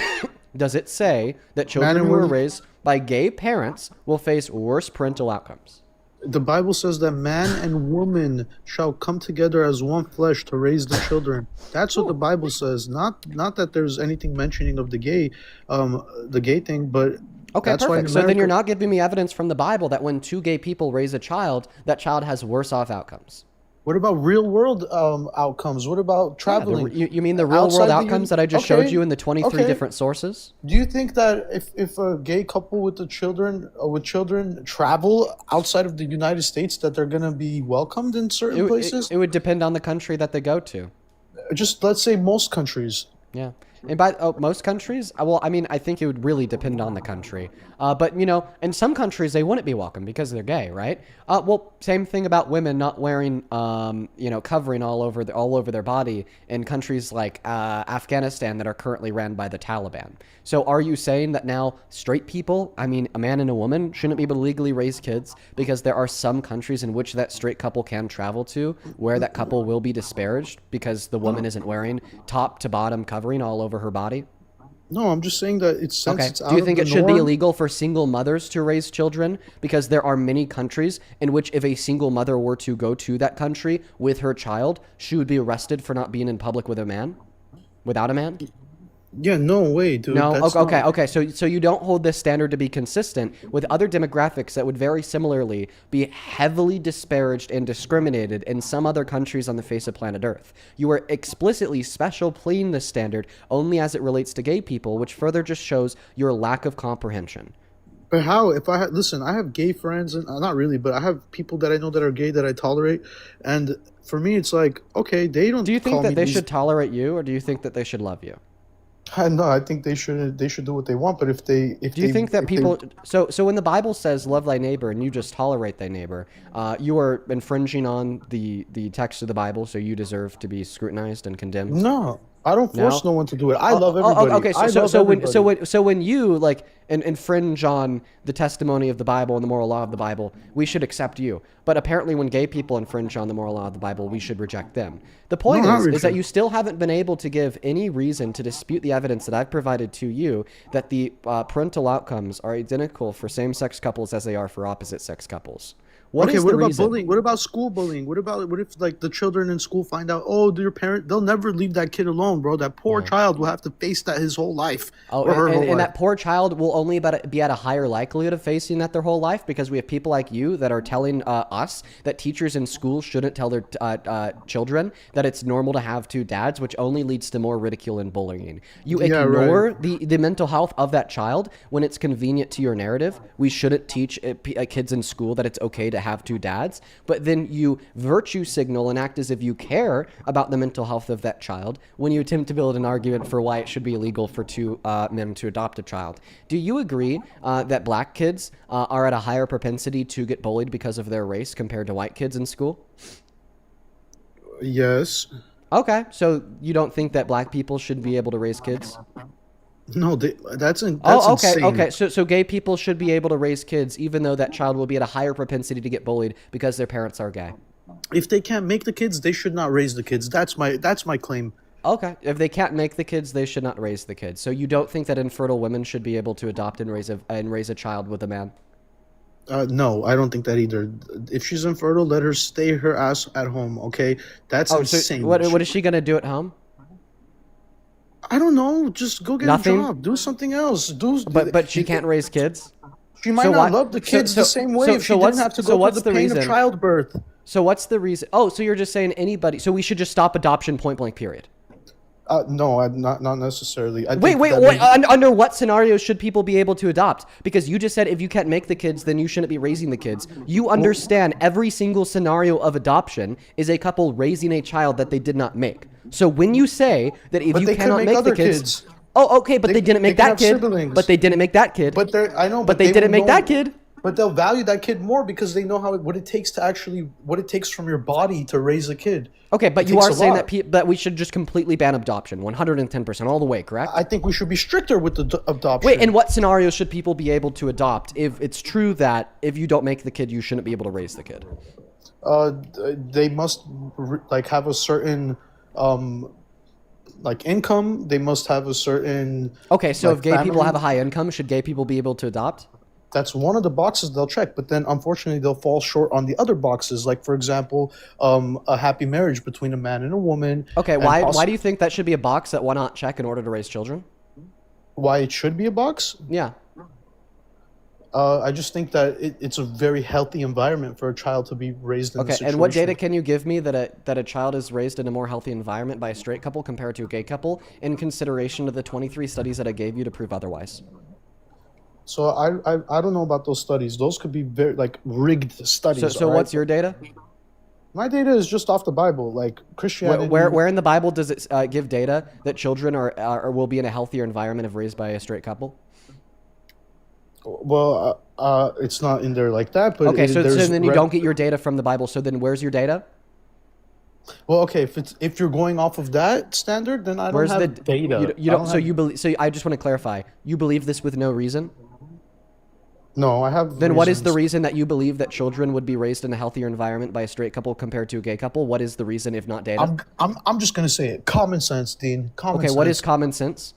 does it say that children who are raised by gay parents will face worse parental outcomes? The Bible says that man and woman shall come together as one flesh to raise the children. That's what the Bible says. Not that there's anything mentioning of the gay thing, but Okay, that's why in perfect. So then you're America. not giving me evidence from the Bible that when two gay people raise a child, that child has worse off outcomes. What about real world outcomes? What about Yeah, traveling you mean the real world outside the outcomes that I just showed Okay, you in the 23 okay. different sources? Do you think that if a gay couple with the children with children travel outside of the United States that they're gonna be welcomed in certain places? It would depend on the country that they go to. Just let's say most countries. Yeah. And by most countries, well, I mean, I think it would really depend on the country. But, you know, in some countries, they wouldn't be welcome because they're gay, right? Well, same thing about women not wearing, you know, covering all over their body in countries like Afghanistan that are currently ran by the Taliban. So are you saying that now straight people, I mean, a man and a woman, shouldn't be able to legally raise kids because there are some countries in which that straight couple can travel to where that couple will be disparaged because the woman isn't wearing top to bottom covering all over her body? No, I'm just saying that since Okay. it's Do out you of think the it should be norm. illegal for single mothers to raise children? Because there are many countries in which if a single mother were to go to that country with her child, she would be arrested for not being in public with a man, without a man? Yeah, no way, dude. No, That's okay, not. okay. So you don't hold this standard to be consistent with other demographics that would very similarly be heavily disparaged and discriminated in some other countries on the face of planet Earth. You are explicitly special pleading this standard only as it relates to gay people, which further just shows your lack of comprehension. But how? If listen, I have gay friends, and not really, but I have people that I know that are gay that I tolerate, and for me, it's like, okay, they Do don't you think call that me they these. should tolerate you, or do you think that they should love you? No, I think they should do what they want. But Do you think that people so when the Bible says love thy neighbor and you just tolerate thy neighbor, you are infringing on the text of the Bible, so you deserve to be scrutinized and condemned? no, I don't force No? no one to do it. I love everybody. Okay. I So love so everybody. when you like infringe on the testimony of the Bible and the moral law of the Bible, we should accept you. But apparently, when gay people infringe on the moral law of the Bible, we should reject them. The point not is that reject. you still haven't been able to give any reason to dispute the evidence that I've provided to you that the parental outcomes are identical for same-sex couples as they are for opposite-sex couples. What Okay, is what the about reason? bullying? What about school bullying? What if like the children in school find out, oh, your parent, they'll never leave that kid alone, bro. That poor child will have to face that his whole life Oh, or her whole and life. that poor child will only be at a higher likelihood of facing that their whole life because we have people like you that are telling us that teachers in schools shouldn't tell their children that it's normal to have two dads, which only leads to more ridicule and bullying. You Yeah, ignore right. the mental health of that child when it's convenient to your narrative. We shouldn't teach kids in school that it's okay to have two dads, but then you virtue signal and act as if you care about the mental health of that child when you attempt to build an argument for why it should be illegal for two men to adopt a child. Do you agree that black kids are at a higher propensity to get bullied because of their race compared to white kids in school? Yes. Okay, so you don't think that black people should be able to raise kids? No, that's Oh, okay, insane. okay. So gay people should be able to raise kids, even though that child will be at a higher propensity to get bullied because their parents are gay. If they can't make the kids, they should not raise the kids. That's my claim. Okay, if they can't make the kids, they should not raise the kids. So you don't think that infertile women should be able to adopt and raise a child with a man? No, I don't think that either. If she's infertile, let her stay her ass at home. Okay, that's Oh, so insane. what is she gonna do at home? I don't know. Just go get Nothing? a job. Do something else. But she can't raise kids. She might So not why- love the kids so- the same way so- if she so didn't what's- have to so go what's through the the pain reason? of childbirth. So what's the reason? Oh, so you're just saying anybody? So we should just stop adoption, point blank, period. No, not necessarily. I Wait, think wait, that wait. Under what scenarios should people be able to adopt? Because you just said if you can't make the kids, then you shouldn't be raising the kids. You understand every single scenario of adoption is a couple raising a child that they did not make. So when you say that if But you they could cannot make make the other kids, kids. oh, okay, but they didn't make can that have kid. siblings. But they didn't make that kid. But I know. But they didn't will make that know- kid. But they'll value that kid more because they know what it takes to actually what it takes from your body to raise a kid. Okay, but It you takes are a saying lot. that we should just completely ban adoption, 110% all the way, correct? I think we should be stricter with the adoption. Wait, in what scenarios should people be able to adopt if it's true that if you don't make the kid, you shouldn't be able to raise the kid? They must like have a certain like income. They must have a certain. Okay, so like, if gay people family. have a high income, should gay people be able to adopt? That's one of the boxes they'll check, but then unfortunately they'll fall short on the other boxes. Like for example, a happy marriage between a man and a woman. Okay, and why do you think that should be a box that why not check in order to raise children? why it should be a box? Yeah. I just think that it's a very healthy environment for a child to be raised in. Okay, and what data can you give me that a child is raised in a more healthy environment by a straight couple compared to a gay couple, in consideration of the 23 studies that I gave you to prove otherwise? So I don't know about those studies. Those could be very like rigged studies. So all what's right? your data? My data is just off the Bible, like Christianity. Where in the Bible does it give data that children are will be in a healthier environment if raised by a straight couple? Well, it's not in there like that. But Okay, so there's then you don't get your data from the Bible. So then where's your data? Well, okay, if you're going off of that standard, then I don't Where's have the data. You don't. So you believe? So I just want to clarify. You believe this with no reason? No, I have. Then what is the reasons. reason that you believe that children would be raised in a healthier environment by a straight couple compared to a gay couple? What is the reason, if not data? I'm just gonna say it. Common sense, Dean. Common sense. Okay, what is common sense?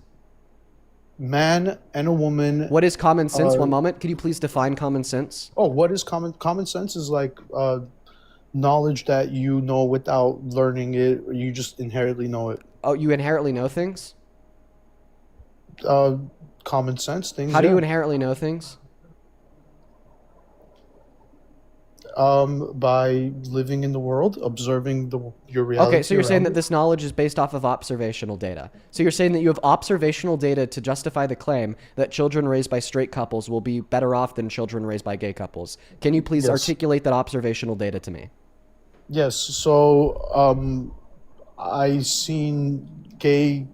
Man and a woman. What is common sense? One moment. Could you please define common sense? Oh, what is common sense is like knowledge that you know without learning it, or you just inherently know it. Oh, you inherently know things? Common sense things. How do you yeah. inherently know things? By living in the world, observing your reality. Okay, so you're saying around that this knowledge is based off of observational data. So you're saying that you have observational data to justify the claim that children raised by straight couples will be better off than children raised by gay couples. Can you please Yes. articulate that observational data to me? Yes. So, I seen gay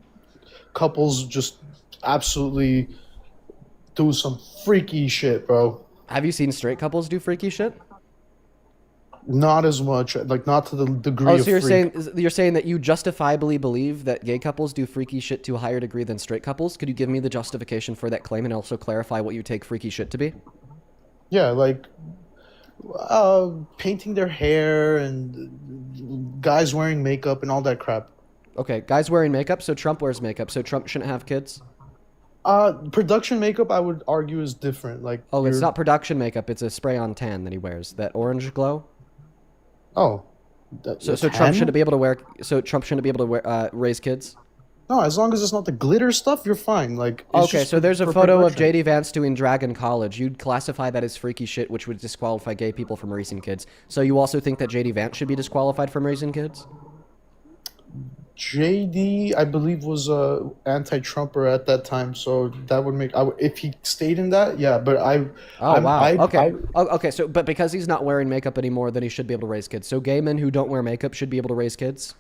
couples just absolutely do some freaky shit, bro. Have you seen straight couples do freaky shit? Not as much, like not to the degree Oh, of so you're freak. saying that you justifiably believe that gay couples do freaky shit to a higher degree than straight couples? Could you give me the justification for that claim and also clarify what you take freaky shit to be? Yeah, like painting their hair and guys wearing makeup and all that crap. Okay, guys wearing makeup, so Trump wears makeup, so Trump shouldn't have kids? Production makeup, I would argue, is different. Like, Oh, it's not production makeup, it's a spray-on tan that he wears, that orange glow. Oh, So Trump shouldn't be able to wear. So Trump shouldn't be able to wear, raise kids. No, as long as it's not the glitter stuff, you're fine. Like, it's Okay, just so there's a for photo of production. JD Vance doing drag in college. You'd classify that as freaky shit, which would disqualify gay people from raising kids. So you also think that JD Vance should be disqualified from raising kids? JD, I believe, was a anti-Trumper at that time, so that would make if he stayed in that, yeah. But Oh wow. Okay. Okay. So, but because he's not wearing makeup anymore, then he should be able to raise kids. So gay men who don't wear makeup should be able to raise kids.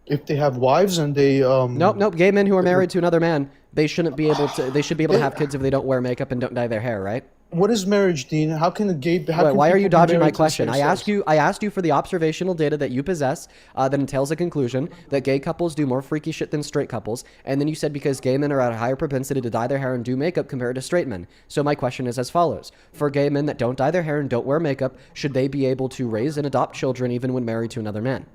if they have wives and they Nope. Gay men who are married to another man, they shouldn't be able to. They should be able to have kids if they don't wear makeup and don't dye their hair, right? What is marriage, Dean? How can a gay? How Wait, can why are people you be dodging my married to the question? same I asked sex? you. I asked you for the observational data that you possess that entails a conclusion that gay couples do more freaky shit than straight couples, and then you said because gay men are at a higher propensity to dye their hair and do makeup compared to straight men. So my question is as follows: for gay men that don't dye their hair and don't wear makeup, should they be able to raise and adopt children even when married to another man?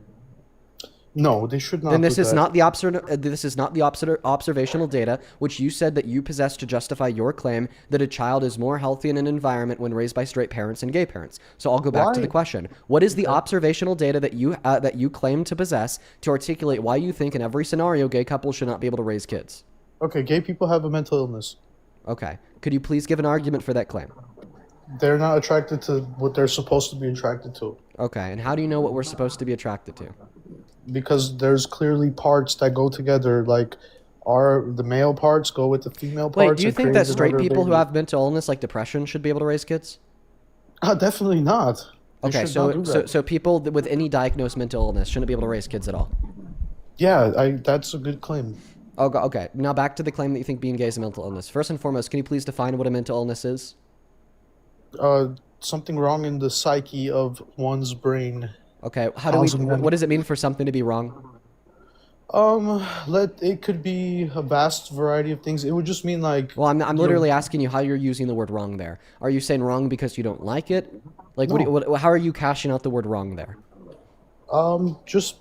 No, they should not. Then this do is that. not the observational data which you said that you possess to justify your claim that a child is more healthy in an environment when raised by straight parents and gay parents. So I'll go back to the Why? question: what is the observational data that you claim to possess to articulate why you think in every scenario gay couples should not be able to raise kids? Okay, gay people have a mental illness. Okay, could you please give an argument for that claim? They're not attracted to what they're supposed to be attracted to. Okay, and how do you know what we're supposed to be attracted to? Because there's clearly parts that go together, like the male parts go with the female parts. Wait, do you and think that create straight another people who baby. have mental illness like depression should be able to raise kids? Definitely not. They Okay, should not do that. so people with any diagnosed mental illness shouldn't be able to raise kids at all. Yeah, that's a good claim. Oh, okay. Now back to the claim that you think being gay is a mental illness. First and foremost, can you please define what a mental illness is? Something wrong in the psyche of one's brain. Okay, Causing them- what does it mean for something to be wrong? It could be a vast variety of things. It would just mean like. Well, I'm literally asking you how you're using the word wrong there. Are you saying wrong because you don't like it? Like, No. how are you cashing out the word wrong there? Just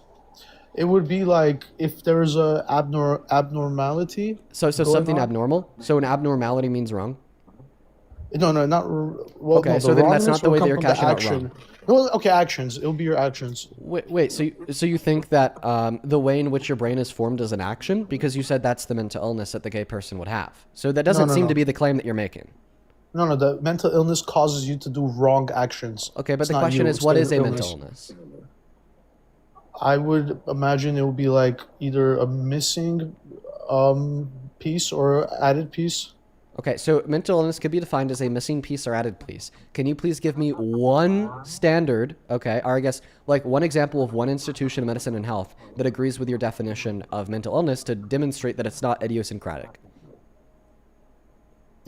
it would be like if there is a abnormality. So going something on. abnormal? So an abnormality means wrong? No, no, not well. Okay, No, so the then that's wrongness not the will way that come you're from the cashing out action. wrong. No, okay, actions. It'll be your actions. Wait, so you think that the way in which your brain is formed is an action? Because you said that's the mental illness that the gay person would have. So that No, doesn't no, seem to no, be the claim that you're making. no, no. The mental illness causes you to do wrong actions. Okay, but It's the not question you. is, It's what the is a mental illness. illness? I would imagine it would be like either a missing piece or added piece. Okay, so mental illness could be defined as a missing piece or added piece. Can you please give me one standard, okay, or I guess like one example of one institution of medicine and health that agrees with your definition of mental illness to demonstrate that it's not idiosyncratic?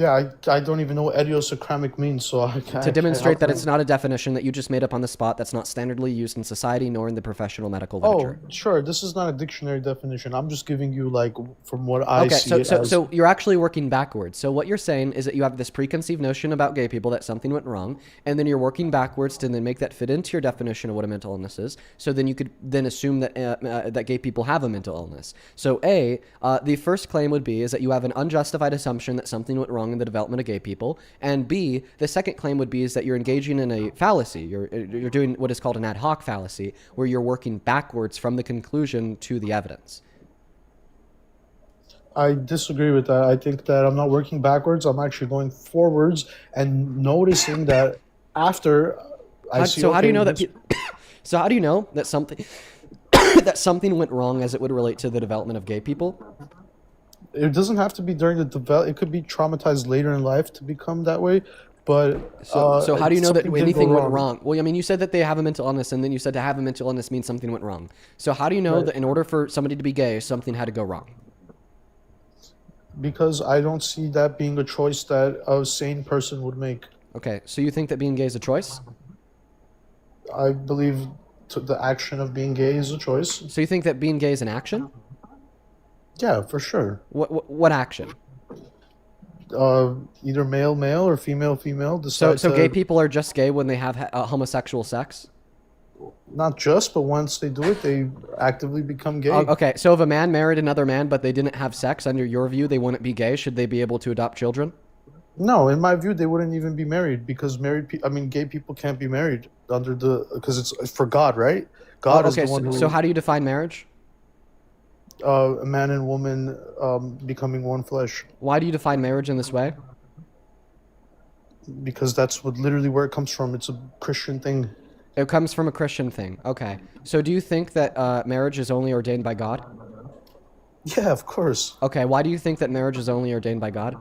Yeah, I don't even know what idiosyncratic means, so To how demonstrate that can it's not a definition that you just made up on the spot, that's not standardly used in society nor in the professional medical Oh, literature. sure. This is not a dictionary definition. I'm just giving you like from what I Okay, see it as. so you're actually working backwards. So what you're saying is that you have this preconceived notion about gay people that something went wrong, and then you're working backwards to then make that fit into your definition of what a mental illness is. So then you could then assume that that gay people have a mental illness. So the first claim would be is that you have an unjustified assumption that something went wrong in the development of gay people, and B, the second claim would be is that you're engaging in a fallacy. You're doing what is called an ad hoc fallacy, where you're working backwards from the conclusion to the evidence. I disagree with that. I think that I'm not working backwards. I'm actually going forwards and noticing that after I see. So how do you Okay, know that? this, So how do you know that something that something went wrong as it would relate to the development of gay people? it doesn't have to be during the develop. It could be traumatized later in life to become that way. But So how do you know that something did go anything went wrong? Well, I mean, you said that they have a mental illness, and then you said to have a mental illness means something went wrong. So how do you know Right. that in order for somebody to be gay, something had to go wrong? Because I don't see that being a choice that a sane person would make. Okay, so you think that being gay is a choice? I believe the action of being gay is a choice. So you think that being gay is an action? Yeah, for sure. What action? Either male male or female female So decide gay to people are just gay when they have homosexual sex? not just, but once they do it, they actively become gay. Okay, so if a man married another man but they didn't have sex, under your view, they wouldn't be gay. Should they be able to adopt children? No, in my view, they wouldn't even be married because gay people can't be married because it's for God, right? God is Okay, the one who so how do you define marriage? a man and woman becoming one flesh Why do you define marriage in this way? because that's what literally where it comes from. It's a Christian thing. It comes from a Christian thing. Okay. So do you think that marriage is only ordained by God? Yeah, of course. Okay. Why do you think that marriage is only ordained by God?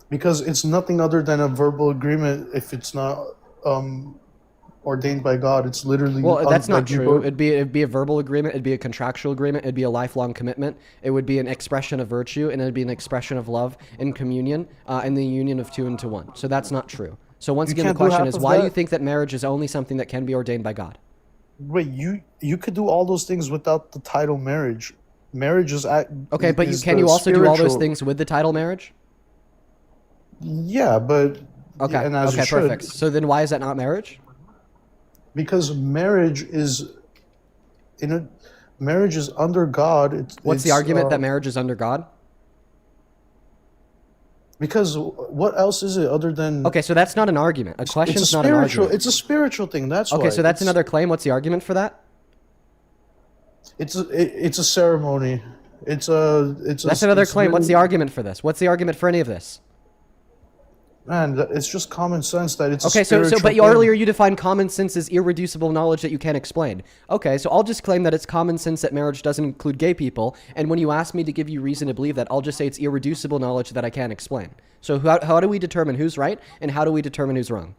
Because it's nothing other than a verbal agreement. If it's not ordained by God, it's literally Well, that's not like you true. both- It'd be a verbal agreement. It'd be a contractual agreement. It'd be a lifelong commitment. It would be an expression of virtue, and it'd be an expression of love in communion, and the union of two into one. So that's not true. So once again, the can't do question half is, of why do you that. think that marriage is only something that can be ordained by God? Wait, you could do all those things without the title marriage. Marriage is Okay, but can the you also do all those spiritual- things with the title marriage? Yeah, but Okay. and as you Okay. should, Perfect. So then, why is that not marriage? because marriage is under God. What's the argument that marriage is under God? Because what else is it other than Okay, so that's not an argument. A question it's is a not an spiritual? argument. It's a spiritual thing. That's Okay, why. so that's It's- another claim. What's the argument for that? It's a ceremony. That's another it's claim. What's the really- argument for this? What's the argument for any of this? Man, it's just common sense that it's Okay, a so spiritual but thing. earlier you defined common sense as irreducible knowledge that you can't explain. Okay, so I'll just claim that it's common sense that marriage doesn't include gay people, and when you ask me to give you reason to believe that, I'll just say it's irreducible knowledge that I can't explain. So how do we determine who's right, and how do we determine who's wrong?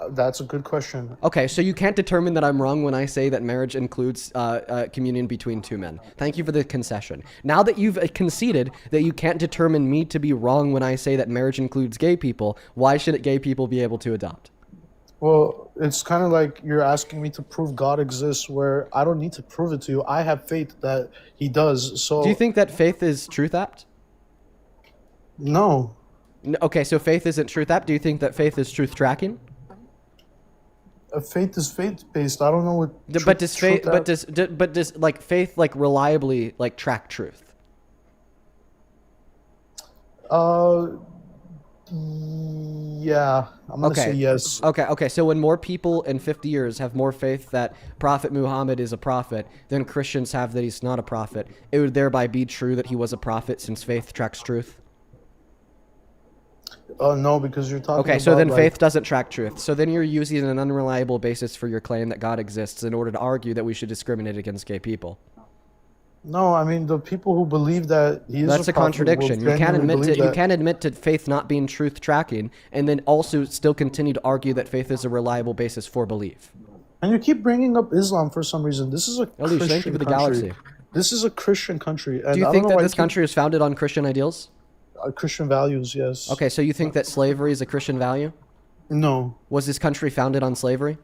That's a good question. Okay, so you can't determine that I'm wrong when I say that marriage includes communion between two men. Thank you for the concession. Now that you've conceded that you can't determine me to be wrong when I say that marriage includes gay people, why should gay people be able to adopt? Well, it's kind of like you're asking me to prove God exists, where I don't need to prove it to you. I have faith that He does. So Do you think that faith is truth apt? no, Okay, so faith isn't truth apt. Do you think that faith is truth tracking? faith is faith based. I don't know what. But does faith? truth that- But does like faith like reliably like track truth? Uh, yeah, I'm gonna say Okay. yes. Okay. So when more people in 50 years have more faith that Prophet Muhammad is a prophet than Christians have that he's not a prophet, it would thereby be true that he was a prophet since faith tracks truth. No, because you're talking Okay, so about then like faith doesn't track truth. So then you're using an unreliable basis for your claim that God exists in order to argue that we should discriminate against gay people. no. I mean, the people who believe that he is That's a prophet will contradiction. You can't genuinely believe that. admit to faith not being truth tracking and then also still continue to argue that faith is a reliable basis for belief. And you keep bringing up Islam for some reason. This is a Elise, thank you Christian for the country. galaxy. This is a Christian country, and Do you I think don't know that why this you keep- country is founded on Christian ideals? Christian values. Yes. Okay, so you think that slavery is a Christian value? No, Was this country founded on slavery?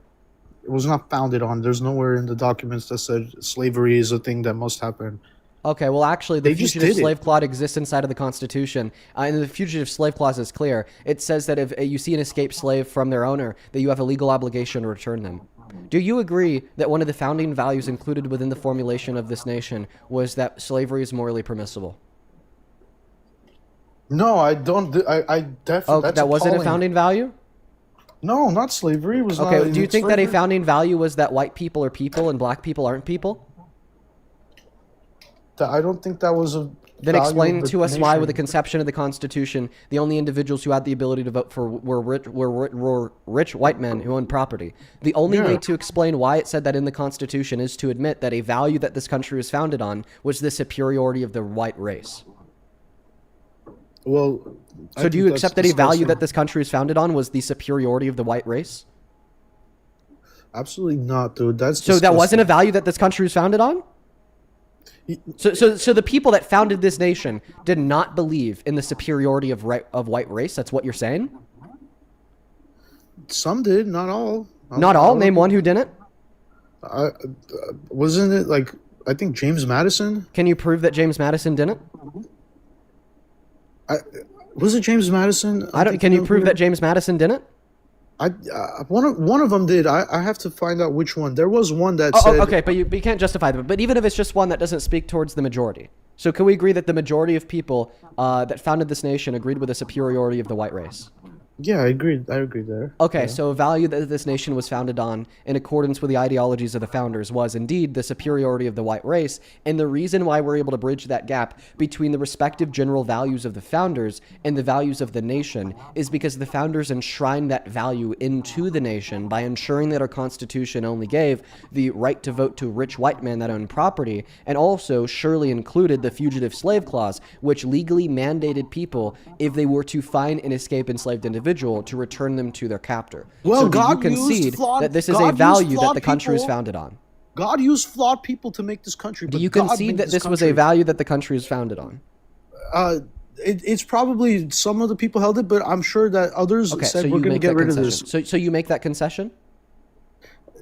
it was not founded on. There's nowhere in the documents that said slavery is a thing that must happen. Okay, well, actually, the They just Fugitive did it. Slave Clause exists inside of the Constitution, and the Fugitive Slave Clause is clear. It says that if you see an escaped slave from their owner, that you have a legal obligation to return them. Do you agree that one of the founding values included within the formulation of this nation was that slavery is morally permissible? No, I don't. I definitely. Oh, that's that wasn't a appalling. founding value? No, not slavery. It was Okay, not. do you think that a slavery- founding value was that white people are people and black people aren't people? I don't think that was a. Then value explain of the to us why, with the nation. conception of the Constitution, the only individuals who had the ability to vote for were rich white men who owned property. The only Yeah. way to explain why it said that in the Constitution is to admit that a value that this country was founded on was the superiority of the white race. Well. I So do think you that's accept that a value disgusting. that this country is founded on was the superiority of the white race? Absolutely not, dude. That's So that disgusting. wasn't a value that this country was founded on? So the people that founded this nation did not believe in the superiority of white race. That's what you're saying? Some did, not all. Not all. Name one who didn't. Wasn't it like I think James Madison? Can you prove that James Madison didn't? Was it James Madison? Can you prove that James Madison didn't? One of them did. I have to find out which one. There was one that Oh, said. okay, but you can't justify them. But even if it's just one that doesn't speak towards the majority. So can we agree that the majority of people that founded this nation agreed with the superiority of the white race? Yeah, I agreed. I agree there. Okay, so a value that this nation was founded on, in accordance with the ideologies of the founders, was indeed the superiority of the white race. And the reason why we're able to bridge that gap between the respective general values of the founders and the values of the nation is because the founders enshrined that value into the nation by ensuring that our Constitution only gave the right to vote to rich white men that own property, and also surely included the Fugitive Slave Clause, which legally mandated people, if they were to find and escape enslaved individuals, to return them to their captor. Well, So do you God used concede flawed- that this is God a used value that flawed the country is people. founded on? God used flawed people to make this country. Do But you God concede made that this was a country. value that the country is founded on? It's probably some of the people held it, but I'm sure that others Okay, said so we're you going to make get that rid of concession. this. So you make that concession?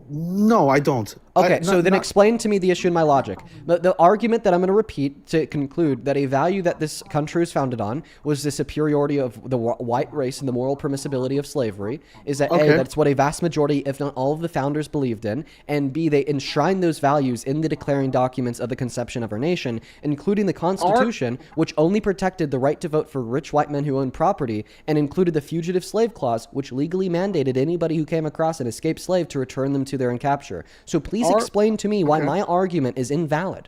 No, I don't. Okay, so then explain to me the issue in my logic. The argument that I'm going to repeat to conclude that a value that this country is founded on was the superiority of the white race and the moral permissibility of slavery is that Okay. A, that's what a vast majority, if not all of the founders believed in, and B, they enshrined those values in the declaring documents of the conception of our nation, including the Constitution, which only protected the right to vote for rich white men who owned property, and included the Fugitive Slave Clause, which legally mandated anybody who came across an escaped slave to return them to their capture. So please explain to me why my argument is invalid.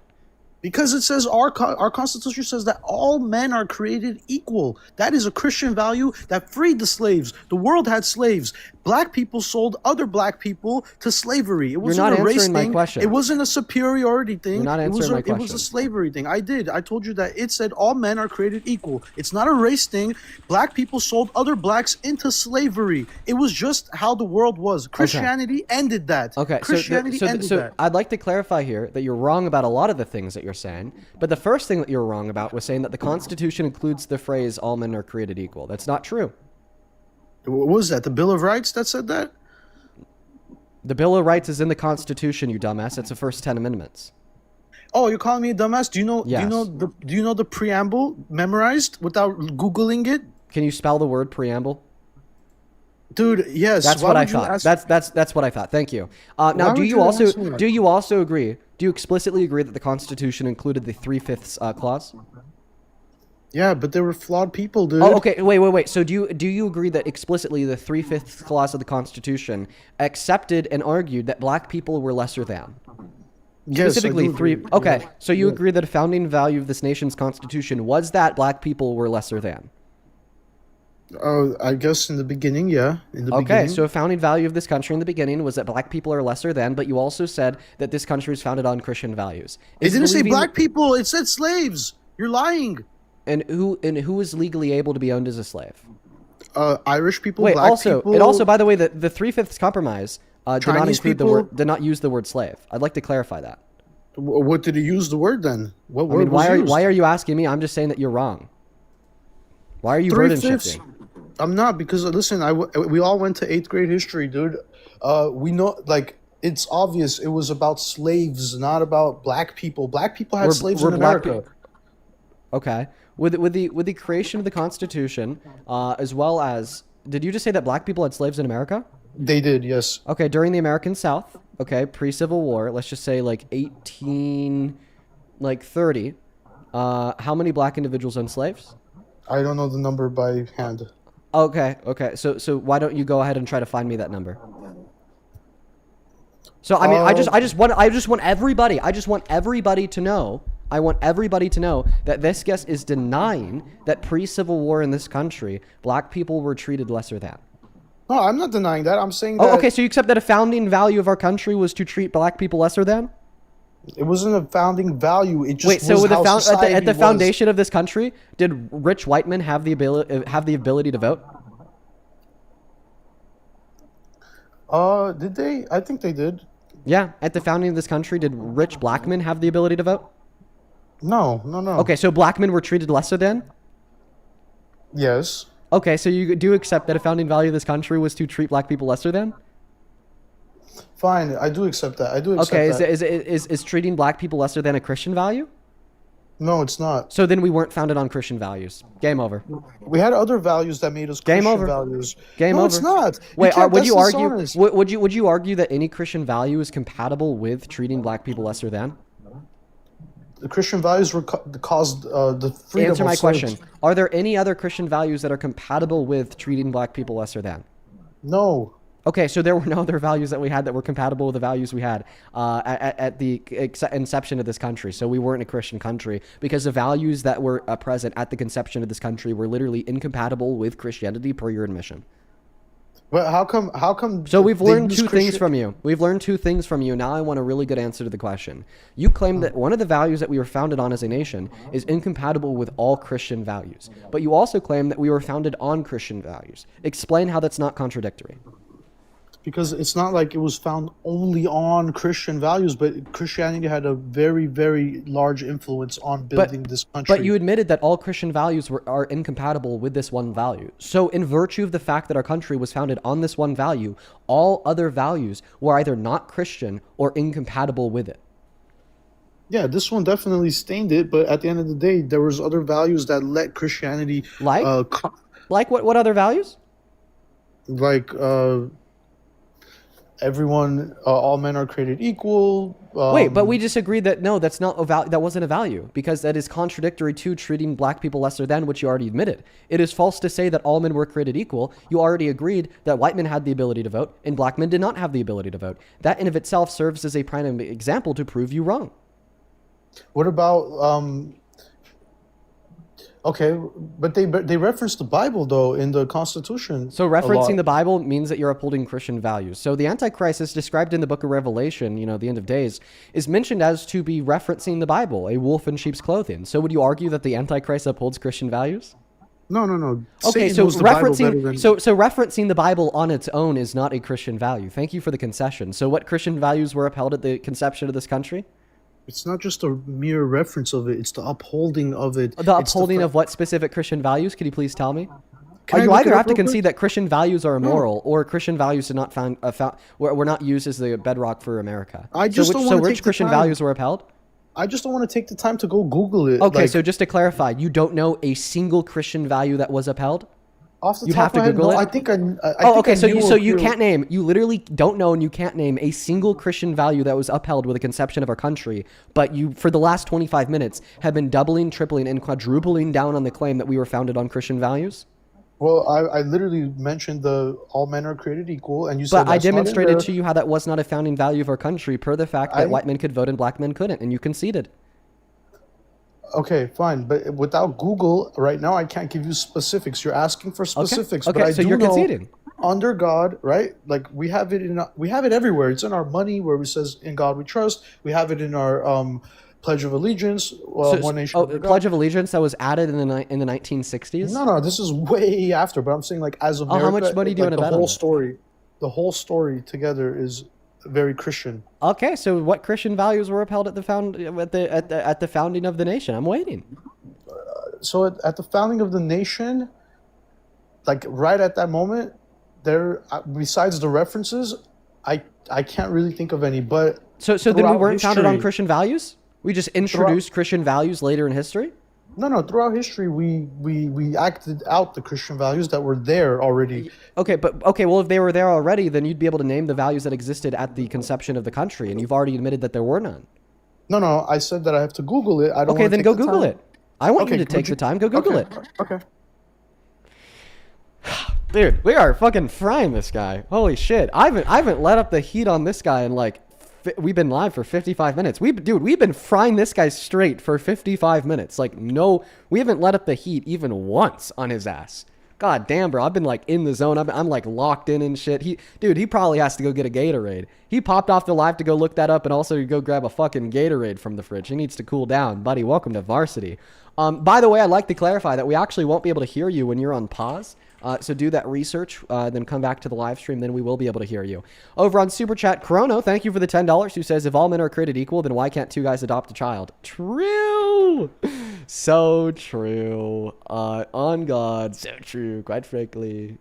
Because it says our Constitution says that all men are created equal. That is a Christian value that freed the slaves. The world had slaves. Black people sold other black people to slavery. It wasn't not a race answering my thing. question. It wasn't a superiority thing. You're not answering my It was question. a slavery thing. I did. I told you that it said all men are created equal. It's not a race thing. Black people sold other blacks into slavery. It was just how the world was. Christianity ended that. Okay, Christianity ended so that. I'd like to clarify here that you're wrong about a lot of the things that you're saying, but the first thing that you're wrong about was saying that the Constitution includes the phrase "all men are created equal." That's not true. What was that? The Bill of Rights that said that? The Bill of Rights is in the Constitution, you dumbass. It's the first 10 amendments. Oh, you're calling me a dumbass? Do you know? Yes. Do you know the preamble memorized without googling it, Can you spell the word preamble? dude? Yes. That's why what I would you thought. ask- That's what I thought. Thank you. Now, Why do would you you also ask me that? do you also agree? Do you explicitly agree that the Constitution included the 3/5 clause? Yeah, but they were flawed people, dude. Oh, okay. Wait. So do you agree that explicitly the 3/5 clause of the Constitution accepted and argued that black people were lesser than? Yes, I Specifically, do three. agree. Okay, so you Yeah. agree that a founding value of this nation's constitution was that black people were lesser than. I guess in the beginning, yeah. In the Okay, beginning. so a founding value of this country in the beginning was that black people are lesser than, but you also said that this country is founded on Christian values. It didn't say believing- black people. It said slaves. You're lying. And who is legally able to be owned as a slave? Irish people, Wait, black also, people. it also, by the way, the 3/5 compromise did not Chinese include people? did not use the word slave. I'd like to clarify that. What did he use the word then? What I word mean, was used? why are you asking me? I'm just saying that you're wrong. Why are you burden 3/5. shifting? I'm not, because listen, we all went to 8th grade history, dude. We know, like, it's obvious it was about slaves, not about black people. Black people had slaves in black America. Okay. With the creation of the Constitution, as well as, did you just say that black people had slaves in America? They did, yes. Okay, during the American South, okay, pre-Civil War, let's just say like 1830, how many black individuals owned slaves? I don't know the number by hand. Okay. So why don't you go ahead and try to find me that number? So I mean, I just want everybody to know. I want everybody to know that this guest is denying that pre-Civil War in this country, black people were treated lesser than. No, I'm not denying that. I'm saying that Oh, okay. So you accept that a founding value of our country was to treat black people lesser than? it wasn't a founding value. It just Wait, so was with how at society the was. foundation of this country, did rich white men have the ability to vote? Did they? I think they did. Yeah, at the founding of this country, did rich black men have the ability to vote? No. Okay, so black men were treated lesser than? Yes. Okay, so you do accept that a founding value of this country was to treat black people lesser than? Fine, I do accept that. I do accept Okay, that. is treating black people lesser than a Christian value? No, it's not. So then we weren't founded on Christian values. Game over. We had other values that made us Game Christian over. values. Game no, over. it's not. Wait, can't- would that's you argue? dishonest. Would you argue that any Christian value is compatible with treating black people lesser than? The Christian values were caused the freedom Answer of my slaves. question. Are there any other Christian values that are compatible with treating black people lesser than? No. Okay, so there were no other values that we had that were compatible with the values we had at the inception of this country. So we weren't a Christian country because the values that were present at the conception of this country were literally incompatible with Christianity per your admission. But how come? How come? So we've they learned use two things Christian- from you. We've learned two things from you. Now I want a really good answer to the question. You claim that one of the values that we were founded on as a nation is incompatible with all Christian values. But you also claim that we were founded on Christian values. Explain how that's not contradictory. Because it's not like it was found only on Christian values, but Christianity had a very, very large influence on building this country. But you admitted that all Christian values are incompatible with this one value. So in virtue of the fact that our country was founded on this one value, all other values were either not Christian or incompatible with it. Yeah, this one definitely stained it, but at the end of the day, there was other values that let Christianity Like? Like what other values? like everyone, all men are created equal. Wait, but we just agreed that no, that's not that wasn't a value because that is contradictory to treating black people lesser than, which you already admitted. It is false to say that all men were created equal. You already agreed that white men had the ability to vote and black men did not have the ability to vote. That in of itself serves as a prime example to prove you wrong. What about okay, but they reference the Bible though in the Constitution. So a lot. referencing the Bible means that you're upholding Christian values. So the Antichrist is described in the book of Revelation, the end of days, is mentioned as to be referencing the Bible, a wolf in sheep's clothing. So would you argue that the Antichrist upholds Christian values? No. Okay, Satan so knows the Bible better referencing than- so referencing the Bible on its own is not a Christian value. Thank you for the concession. So what Christian values were upheld at the conception of this country? It's not just a mere reference of it; it's the upholding of it. The It's upholding fa- of what specific Christian values? Could you please tell me? Can I You look either it up have to real quick? concede that Christian values are immoral, or Christian values did not were not used as the bedrock for America. I just don't so wanna which take the Christian time. values were upheld? I just don't want to take the time to go Google it. Okay, like, so just to clarify, you don't know a single Christian value that was upheld? Off the You top have of my to head, Google no, it? I think I Oh, think okay. I So knew you a few. can't name. You literally don't know, and you can't name a single Christian value that was upheld with the conception of our country. But you, for the last 25 minutes, have been doubling, tripling, and quadrupling down on the claim that we were founded on Christian values. Well, I literally mentioned the all men are created equal, and you But said I that's not in demonstrated there. to you how that was not a founding value of our country, per the fact that I white men could vote and black men couldn't, and you conceded. Okay, fine, but without Google right now, I can't give you specifics. You're asking for Okay. specifics, but Okay. I So do you're know conceding. under God, right? Like we have it everywhere. It's in our money where it says "In God We Trust." We have it in our Pledge of Allegiance, one nation under God. Pledge of Allegiance that was added in the 1960s. No, this is way after. But I'm saying like as Oh, how much America, money do you like want to bet on that? the whole story together is very Christian. Okay, so what Christian values were upheld at the founding of the nation? I'm waiting. So at the founding of the nation, like right at that moment, there besides the references, I can't really think of any. But So then we throughout weren't founded on history- Christian values? We just introduced Christian values later in history? No. Throughout history, we acted out the Christian values that were there already. Okay, well, if they were there already, then you'd be able to name the values that existed at the conception of the country, and you've already admitted that there were none. No. I said that I have to Google it. I don't. Okay, wanna then take go the Google time. it. I want Okay, you to take would you- the time. Go Google okay, it. Okay. Dude, we are fucking frying this guy. Holy shit. I haven't let up the heat on this guy in like we've been live for 55 minutes. We've been frying this guy straight for 55 minutes. Like no, we haven't let up the heat even once on his ass. God damn, bro. I've been like in the zone. I'm like locked in and shit. He probably has to go get a Gatorade. He popped off the live to go look that up and also go grab a fucking Gatorade from the fridge. He needs to cool down. Buddy, welcome to varsity. By the way, I'd like to clarify that we actually won't be able to hear you when you're on pause. So do that research, then come back to the live stream, then we will be able to hear you. Over on Super Chat, Chrono, thank you for the $10, who says, if all men are created equal, then why can't two guys adopt a child? True! So true. On God, so true. Quite frankly.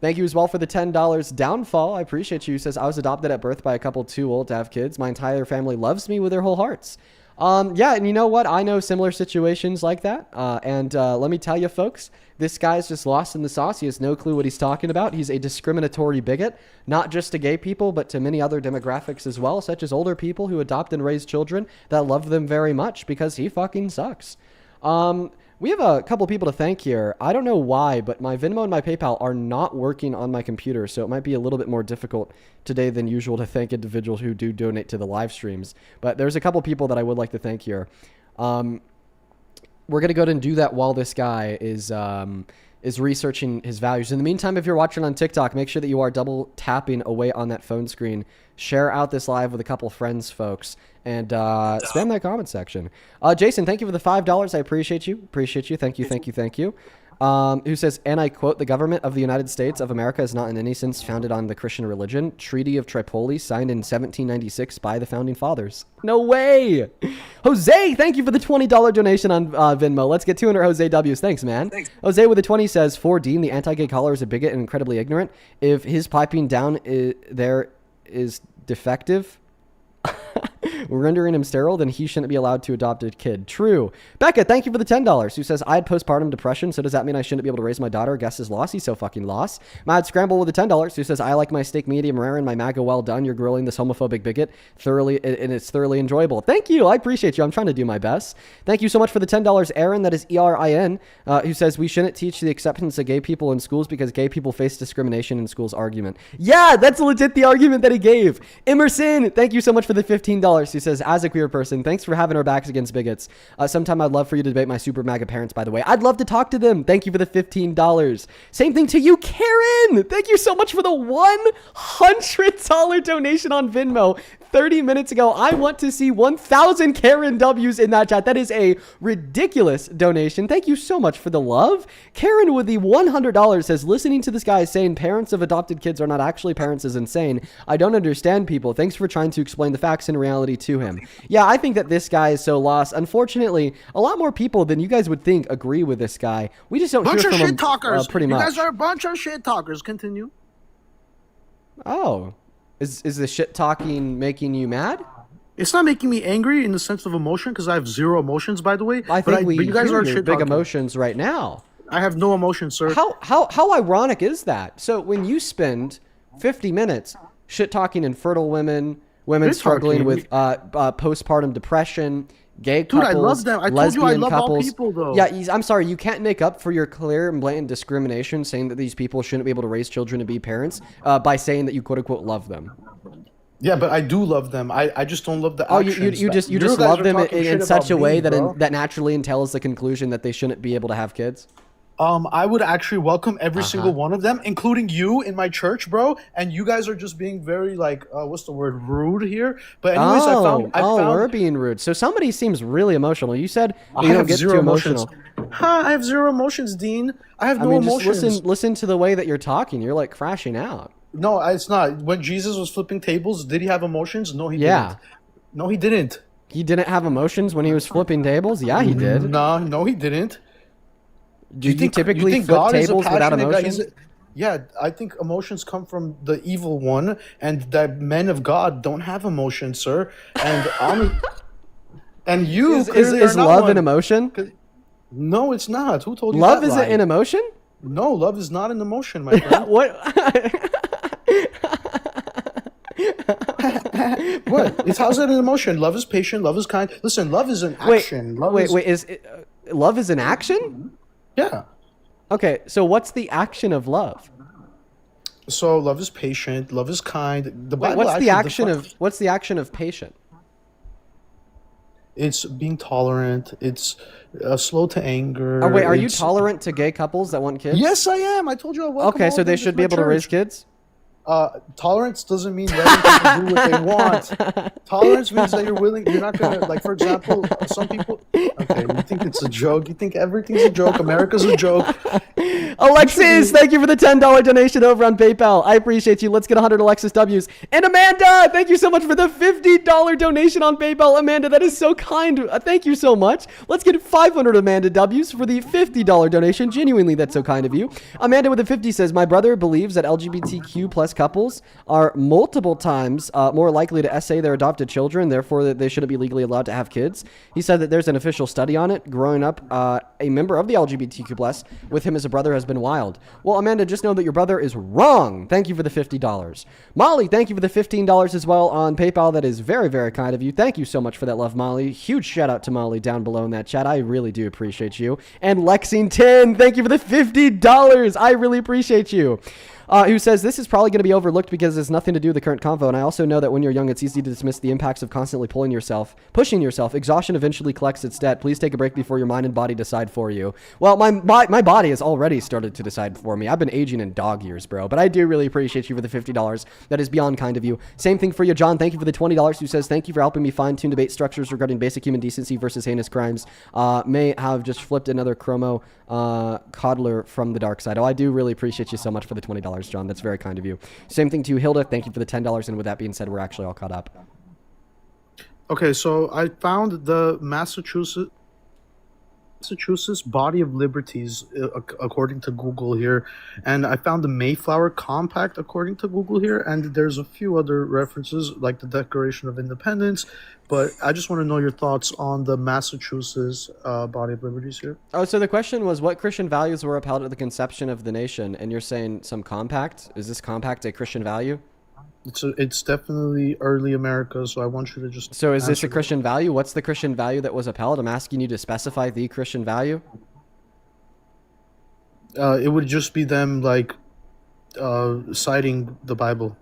Thank you as well for the $10. Downfall, I appreciate you, says, I was adopted at birth by a couple too old to have kids. My entire family loves me with their whole hearts. Yeah, and you know what? I know similar situations like that. And let me tell you, folks, this guy's just lost in the sauce. He has no clue what he's talking about. He's a discriminatory bigot, not just to gay people, but to many other demographics as well, such as older people who adopt and raise children that love them very much because he fucking sucks. We have a couple people to thank here. I don't know why, but my Venmo and my PayPal are not working on my computer, so it might be a little bit more difficult today than usual to thank individuals who do donate to the live streams. But there's a couple people that I would like to thank here. We're going to go ahead and do that while this guy is researching his values. In the meantime, if you're watching on TikTok, make sure that you are double tapping away on that phone screen. Share out this live with a couple friends, folks, and spam that comment section. Jason, thank you for the $5. I appreciate you. Thank you. Who says, and I quote, the government of the United States of America is not in any sense founded on the Christian religion. Treaty of Tripoli signed in 1796 by the founding fathers. No way. Jose, thank you for the $20 donation on Venmo. Let's get 200 Jose W's. Thanks, man. Thanks. Jose with the 20 says, for Dean, the anti-gay caller is a bigot and incredibly ignorant. If his piping down there is defective, rendering him sterile, then he shouldn't be allowed to adopt a kid. True. Becca, thank you for the $10. Who says, I had postpartum depression, so does that mean I shouldn't be able to raise my daughter? Guess is lost. He's so fucking lost. Mad Scramble with the $10. Who says, I like my steak medium rare and my MAGA well done. You're grilling this homophobic bigot thoroughly, and it's thoroughly enjoyable. Thank you. I appreciate you. I'm trying to do my best. Thank you so much for the $10. Aaron, that is ERIN, who says, we shouldn't teach the acceptance of gay people in schools because gay people face discrimination in schools argument. Yeah, that's legit the argument that he gave. Emerson, thank you so much for the $15. Who says, as a queer person, thanks for having our backs against bigots. Sometime I'd love for you to debate my super MAGA parents, by the way. I'd love to talk to them. Thank you for the $15. Same thing to you, Karen. Thank you so much for the $100 donation on Venmo 30 minutes ago. I want to see 1,000 Karen W's in that chat. That is a ridiculous donation. Thank you so much for the love. Karen with the $100 says, listening to this guy saying parents of adopted kids are not actually parents is insane. I don't understand people. Thanks for trying to explain the facts and reality to him. Yeah, I think that this guy is so lost. Unfortunately, a lot more people than you guys would think agree with this guy. We just don't Bunch hear of from shit him talkers. pretty You much. guys are a bunch of shit talkers. Continue. Oh, is the shit talking making you mad? It's not making me angry in the sense of emotion because I have zero emotions, by the way. I think but we you guys hear are your shit big talking. emotions right now. I have no emotion, sir. How ironic is that? So when you spend 50 minutes shit talking infertile women, women Shit struggling talking? with postpartum depression, gay Dude, couples, I love them. I told lesbian you I love all couples. people, though. Yeah, I'm sorry, you can't make up for your clear and blatant discrimination saying that these people shouldn't be able to raise children and be parents by saying that you quote unquote love them. Yeah, but I do love them. I just don't love the Oh, actions. you just You guys love are them talking in shit such a about way me, that bro. that naturally entails the conclusion that they shouldn't be able to have kids. I would actually welcome every Uh-huh. single one of them, including you in my church, bro. And you guys are just being very like, what's the word, rude here. But anyways, I found we're being rude. So somebody seems really emotional. You said I you don't have get zero too emotions. emotional. Huh? I have zero emotions, Dean. I have I no mean, just emotions. listen to the way that you're talking. You're like crashing out. No, it's not. When Jesus was flipping tables, did he have emotions? No, he Yeah. didn't. No, he didn't. He didn't have emotions when he was flipping tables. Yeah, he did. No, he didn't. Do you typically flip tables without emotions? Yeah, I think emotions come from the evil one, and that men of God don't have emotions, sir. And and you Is clearly are not love one. an emotion? No, it's not. Who told you Love that isn't lie? an emotion? No, love is not an emotion, my friend. What? What? How's that an emotion? Love is patient. Love is kind. Listen, love is an Wait, action. Love wait, is, wait. Love is an action? Yeah. Okay, so what's the action of love? So love is patient. Love is kind. The Wait, Bible what's the actually action what's the action of patient? It's being tolerant. It's slow to anger. Oh, wait, are you it's- tolerant to gay couples that want kids? Yes, I am. I told you I welcome Okay, all so of they them should to be my able to raise church. kids? Tolerance doesn't mean letting people do what they want. Tolerance means that you're not gonna, like, for example, some people. Okay, you think it's a joke. You think everything's a joke. America's a joke. Alexis, thank you for the $10 donation over on PayPal. I appreciate you. Let's get 100 Alexis W's. And Amanda, thank you so much for the $50 donation on PayPal. Amanda, that is so kind. Thank you so much. Let's get 500 Amanda W's for the $50 donation. Genuinely, that's so kind of you. Amanda with the 50 says, my brother believes that LGBTQ plus couples are multiple times more likely to essay their adopted children, therefore that they shouldn't be legally allowed to have kids. He said that there's an official study on it. Growing up a member of the LGBTQ plus with him as a brother has been wild. Well, Amanda, just know that your brother is wrong. Thank you for the $50. Molly, thank you for the $15 as well on PayPal. That is very, very kind of you. Thank you so much for that love, Molly. Huge shout out to Molly down below in that chat. I really do appreciate you. And Lexington, thank you for the $50. I really appreciate you. Who says this is probably going to be overlooked because it has nothing to do with the current convo. And I also know that when you're young, it's easy to dismiss the impacts of constantly pushing yourself. Exhaustion eventually collects its debt. Please take a break before your mind and body decide for you. Well, my body has already started to decide for me. I've been aging in dog years, bro. But I do really appreciate you for the $50. That is beyond kind of you. Same thing for you, John. Thank you for the $20. Who says thank you for helping me fine-tune debate structures regarding basic human decency versus heinous crimes. May have just flipped another chromo coddler from the dark side. Oh, I do really appreciate you so much for the $20, John. That's very kind of you. Same thing to you, Hilda. Thank you for the $10. And with that being said, we're actually all caught up. Okay, so I found the Massachusetts Body of Liberties according to Google here, and I found the Mayflower Compact according to Google here, and there's a few other references like the Declaration of Independence, but I just want to know your thoughts on the Massachusetts Body of Liberties here. Oh, so the question was what Christian values were upheld at the conception of the nation, and you're saying some compact? Is this compact a Christian value? It's definitely early America, so I want you to just. So is this answer a Christian value? What's the Christian value that was upheld? I'm asking you to specify the Christian value. It would just be them like citing the Bible.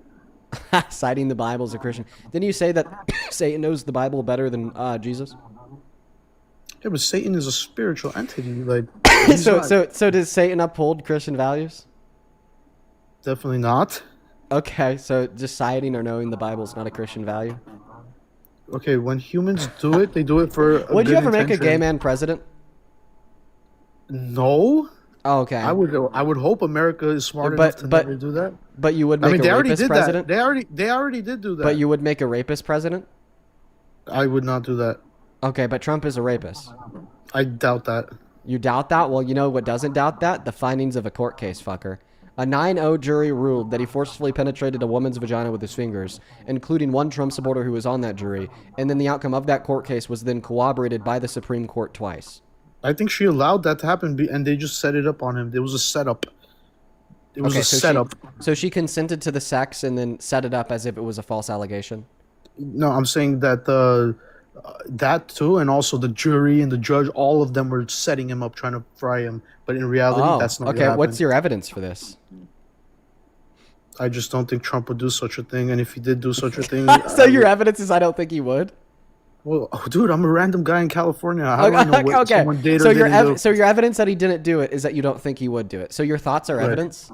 Citing the Bible as a Christian. Didn't you say that Satan knows the Bible better than Jesus? Yeah, but Satan is a spiritual entity. Like, he's not- So does Satan uphold Christian values? definitely not. Okay, so just citing or knowing the Bible is not a Christian value. Okay, when humans do it, they do it for. Would you good ever make a intention. gay man president? No. Oh, okay. I would hope America is smart But- enough to but- never do that. But you would I make mean, they a already rapist did president? that. They already did do that. But you would make a rapist president? I would not do that. Okay, but Trump is a rapist. I doubt that. You doubt that? Well, you know what doesn't doubt that? The findings of a court case, fucker. A 9-0 jury ruled that he forcefully penetrated a woman's vagina with his fingers, including one Trump supporter who was on that jury, and then the outcome of that court case was then corroborated by the Supreme Court twice. I think she allowed that to happen, and they just set it up on him. It was a setup. It was Okay, a setup. so she consented to the sex and then set it up as if it was a false allegation. No, I'm saying that that too, and also the jury and the judge, all of them were setting him up, trying to fry him. But in reality, Oh, that's not what okay. happened. What's your evidence for this? I just don't think Trump would do such a thing, and if he did do such a thing, So your evidence is I don't think he would. well, oh, dude, I'm a random guy in California. How do I know what Okay. someone did or So your didn't do? so your evidence that he didn't do it is that you don't think he would do it. So your thoughts are Right. evidence.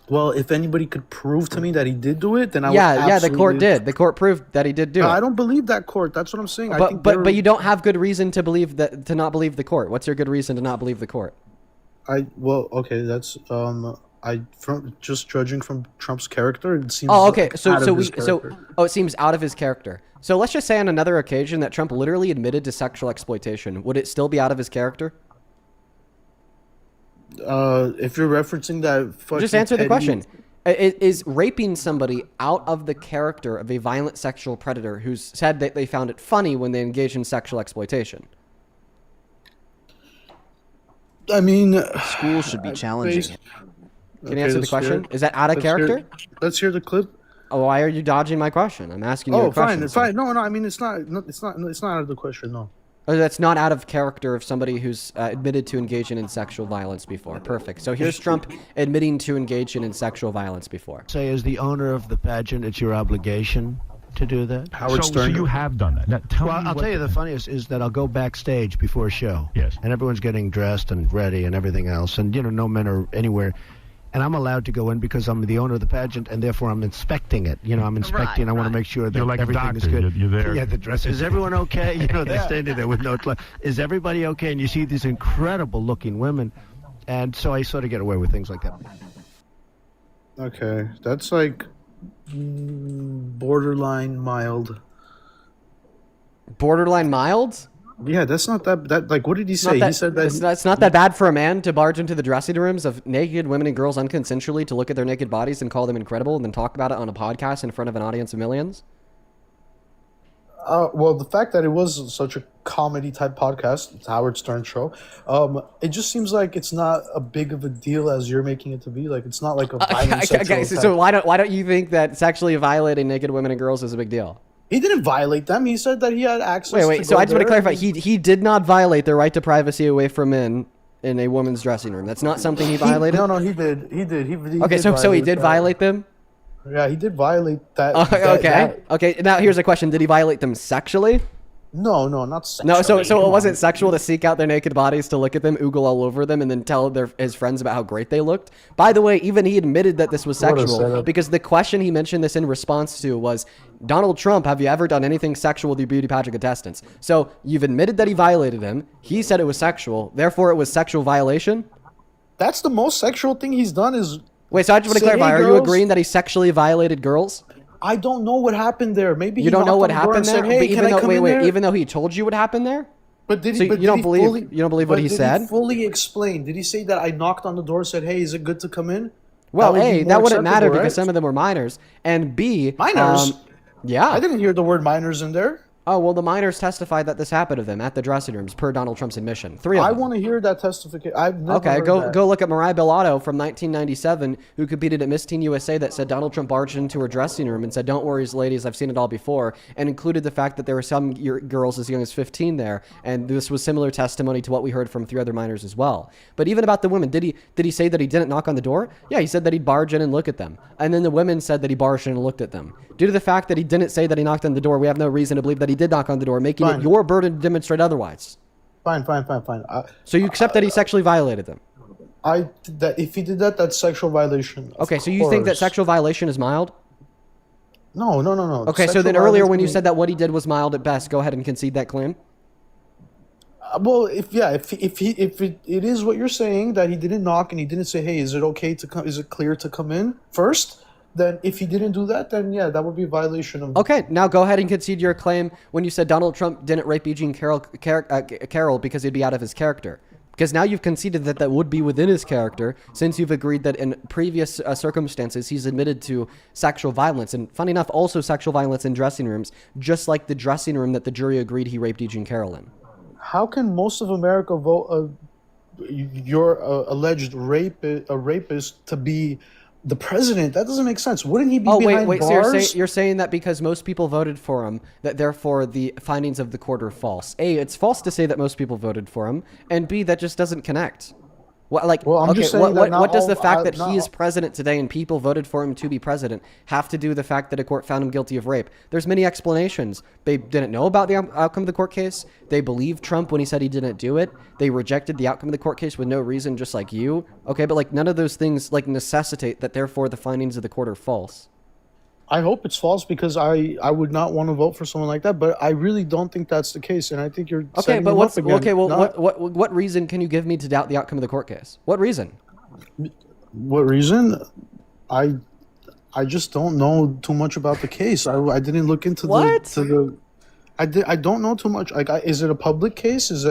Well, if anybody could prove to me that he did do it, then I would Yeah, the court absolutely- did. The court proved that he did do I it. don't believe that court. That's what I'm saying. I But think but you don't have good reason to believe that to not believe the court. What's your good reason to not believe the court? okay, that's from just judging from Trump's character, it seems. Oh, okay. out of his So character. it seems out of his character. So let's just say on another occasion that Trump literally admitted to sexual exploitation. Would it still be out of his character? If you're referencing that, fucking Just answer the petty- question. Is raping somebody out of the character of a violent sexual predator who's said that they found it funny when they engage in sexual exploitation? I mean, Schools should be challenging based- it. Can you answer the let's hear question? it. Is that out of Let's hear- character? Let's hear the clip. Oh, why are you dodging my question? I'm asking you Oh, a question. fine, sir. fine. No, I mean, it's not out of the question. No. Oh, that's not out of character of somebody who's admitted to engaging in sexual violence before. Perfect. So here's Trump admitting to engaging in sexual violence before. Say, as the owner of the pageant, it's your obligation to do that? Howard So Stern. you have done that. Now, tell Well, me I'll what- tell you the funniest is that I'll go backstage before a show. Yes. And everyone's getting dressed and ready and everything else. And, no men are anywhere. And I'm allowed to go in because I'm the owner of the pageant, and therefore I'm inspecting it. I'm inspecting. I want to make sure that You're like a everything is doctor. good. You're there. Yeah, the dress. Is everyone okay? They're standing there with no clothes. Is everybody okay? And you see these incredible-looking women. And so I sort of get away with things like that. Okay, that's like borderline mild. Borderline mild? Yeah, that's not that. Like, what did he say? Not that, He said that. it's not that bad for a man to barge into the dressing rooms of naked women and girls unconsensually to look at their naked bodies and call them incredible and then talk about it on a podcast in front of an audience of millions. Well, the fact that it was such a comedy type podcast, it's Howard Stern show, it just seems like it's not a big of a deal as you're making it to be. Like, it's not like a violent sexual So attack. why don't you think that sexually violating naked women and girls is a big deal? He didn't violate them. He said that he had access. Wait. To So go I just want to there. clarify. He did not violate their right to privacy away from men in a woman's dressing room. That's not something he violated. No, he did. He Okay, did so he did that. violate them. Yeah, he did violate that. Okay. Now here's a question: did he violate them sexually? No, not sexually. No. So Come it on. wasn't sexual to seek out their naked bodies, to look at them, oogle all over them, and then tell his friends about how great they looked. By the way, even he admitted that this was What a sexual setup. because the question he mentioned this in response to was, Donald Trump, have you ever done anything sexual with your beauty pageant contestants? So you've admitted that he violated them. He said it was sexual. Therefore, it was sexual violation. That's the most sexual thing he's done. Is Wait, so I just want to Say, clarify. hey, Are you girls. agreeing that he sexually violated girls? I don't know what happened there. Maybe You he don't know knocked what on the door happened and there? Said, hey, But can even I though, come in there? even though he told you what happened there? But did So he? But you don't did he believe- fully, you don't believe what but he did said? He fully explain. Did he say that I knocked on the door, said, "Hey, is it good to come in"? Well, would be A, more that wouldn't matter acceptable, because right? some of them were minors. And B, Minors? yeah. I didn't hear the word minors in there. Oh, well, the minors testified that this happened to them at the dressing rooms per Donald Trump's admission. 3 of I them. want to hear that testification. I've never Okay, heard go that. look at Mariah Bellato from 1997, who competed at Miss Teen USA, that said Donald Trump barged into her dressing room and said, "Don't worry, ladies, I've seen it all before," and included the fact that there were some girls as young as 15 there, and this was similar testimony to what we heard from 3 other minors as well. But even about the women, did he say that he didn't knock on the door? Yeah, he said that he'd barge in and look at them, and then the women said that he barged in and looked at them. Due to the fact that he didn't say that he knocked on the door, we have no reason to believe that he did knock on the door, making Fine. it your burden to demonstrate otherwise. Fine. So you accept that he sexually violated them? That if he did that, that's sexual violation. of Okay, so you think that course. sexual violation is mild? No. Okay, so Sexual then earlier when you violation- said that what he did was mild at best, go ahead and concede that claim. Well, if it is what you're saying, that he didn't knock and he didn't say, "Hey, is it okay to come? Is it clear to come in first?" Then if he didn't do that, then yeah, that would be a violation of. Okay, now go ahead and concede your claim when you said Donald Trump didn't rape E. Jean Carroll because he'd be out of his character. Because now you've conceded that that would be within his character, since you've agreed that in previous circumstances he's admitted to sexual violence. And funny enough, also sexual violence in dressing rooms, just like the dressing room that the jury agreed he raped E. Jean Carroll in. how can most of America vote your alleged rapist to be the president? That doesn't make sense. Wouldn't he be Oh, wait, behind wait. So bars? you're saying that because most people voted for him, that therefore the findings of the court are false. A, it's false to say that most people voted for him, and B, that just doesn't connect. What, like, Well, I'm okay, just saying that not what does the all- fact that not he is all- president today and people voted for him to be president have to do with the fact that a court found him guilty of rape? There's many explanations. They didn't know about the outcome of the court case. They believed Trump when he said he didn't do it. They rejected the outcome of the court case with no reason, just like you. Okay, but like none of those things like necessitate that therefore the findings of the court are false. I hope it's false because I would not want to vote for someone like that, but I really don't think that's the case, and I think you're Okay, setting but him what's up again. okay? Well, Not- what reason can you give me to doubt the outcome of the court case? What reason? what reason? I I just don't know too much about the case. I didn't look into What? the I don't know too much. Like, is it a public case? Has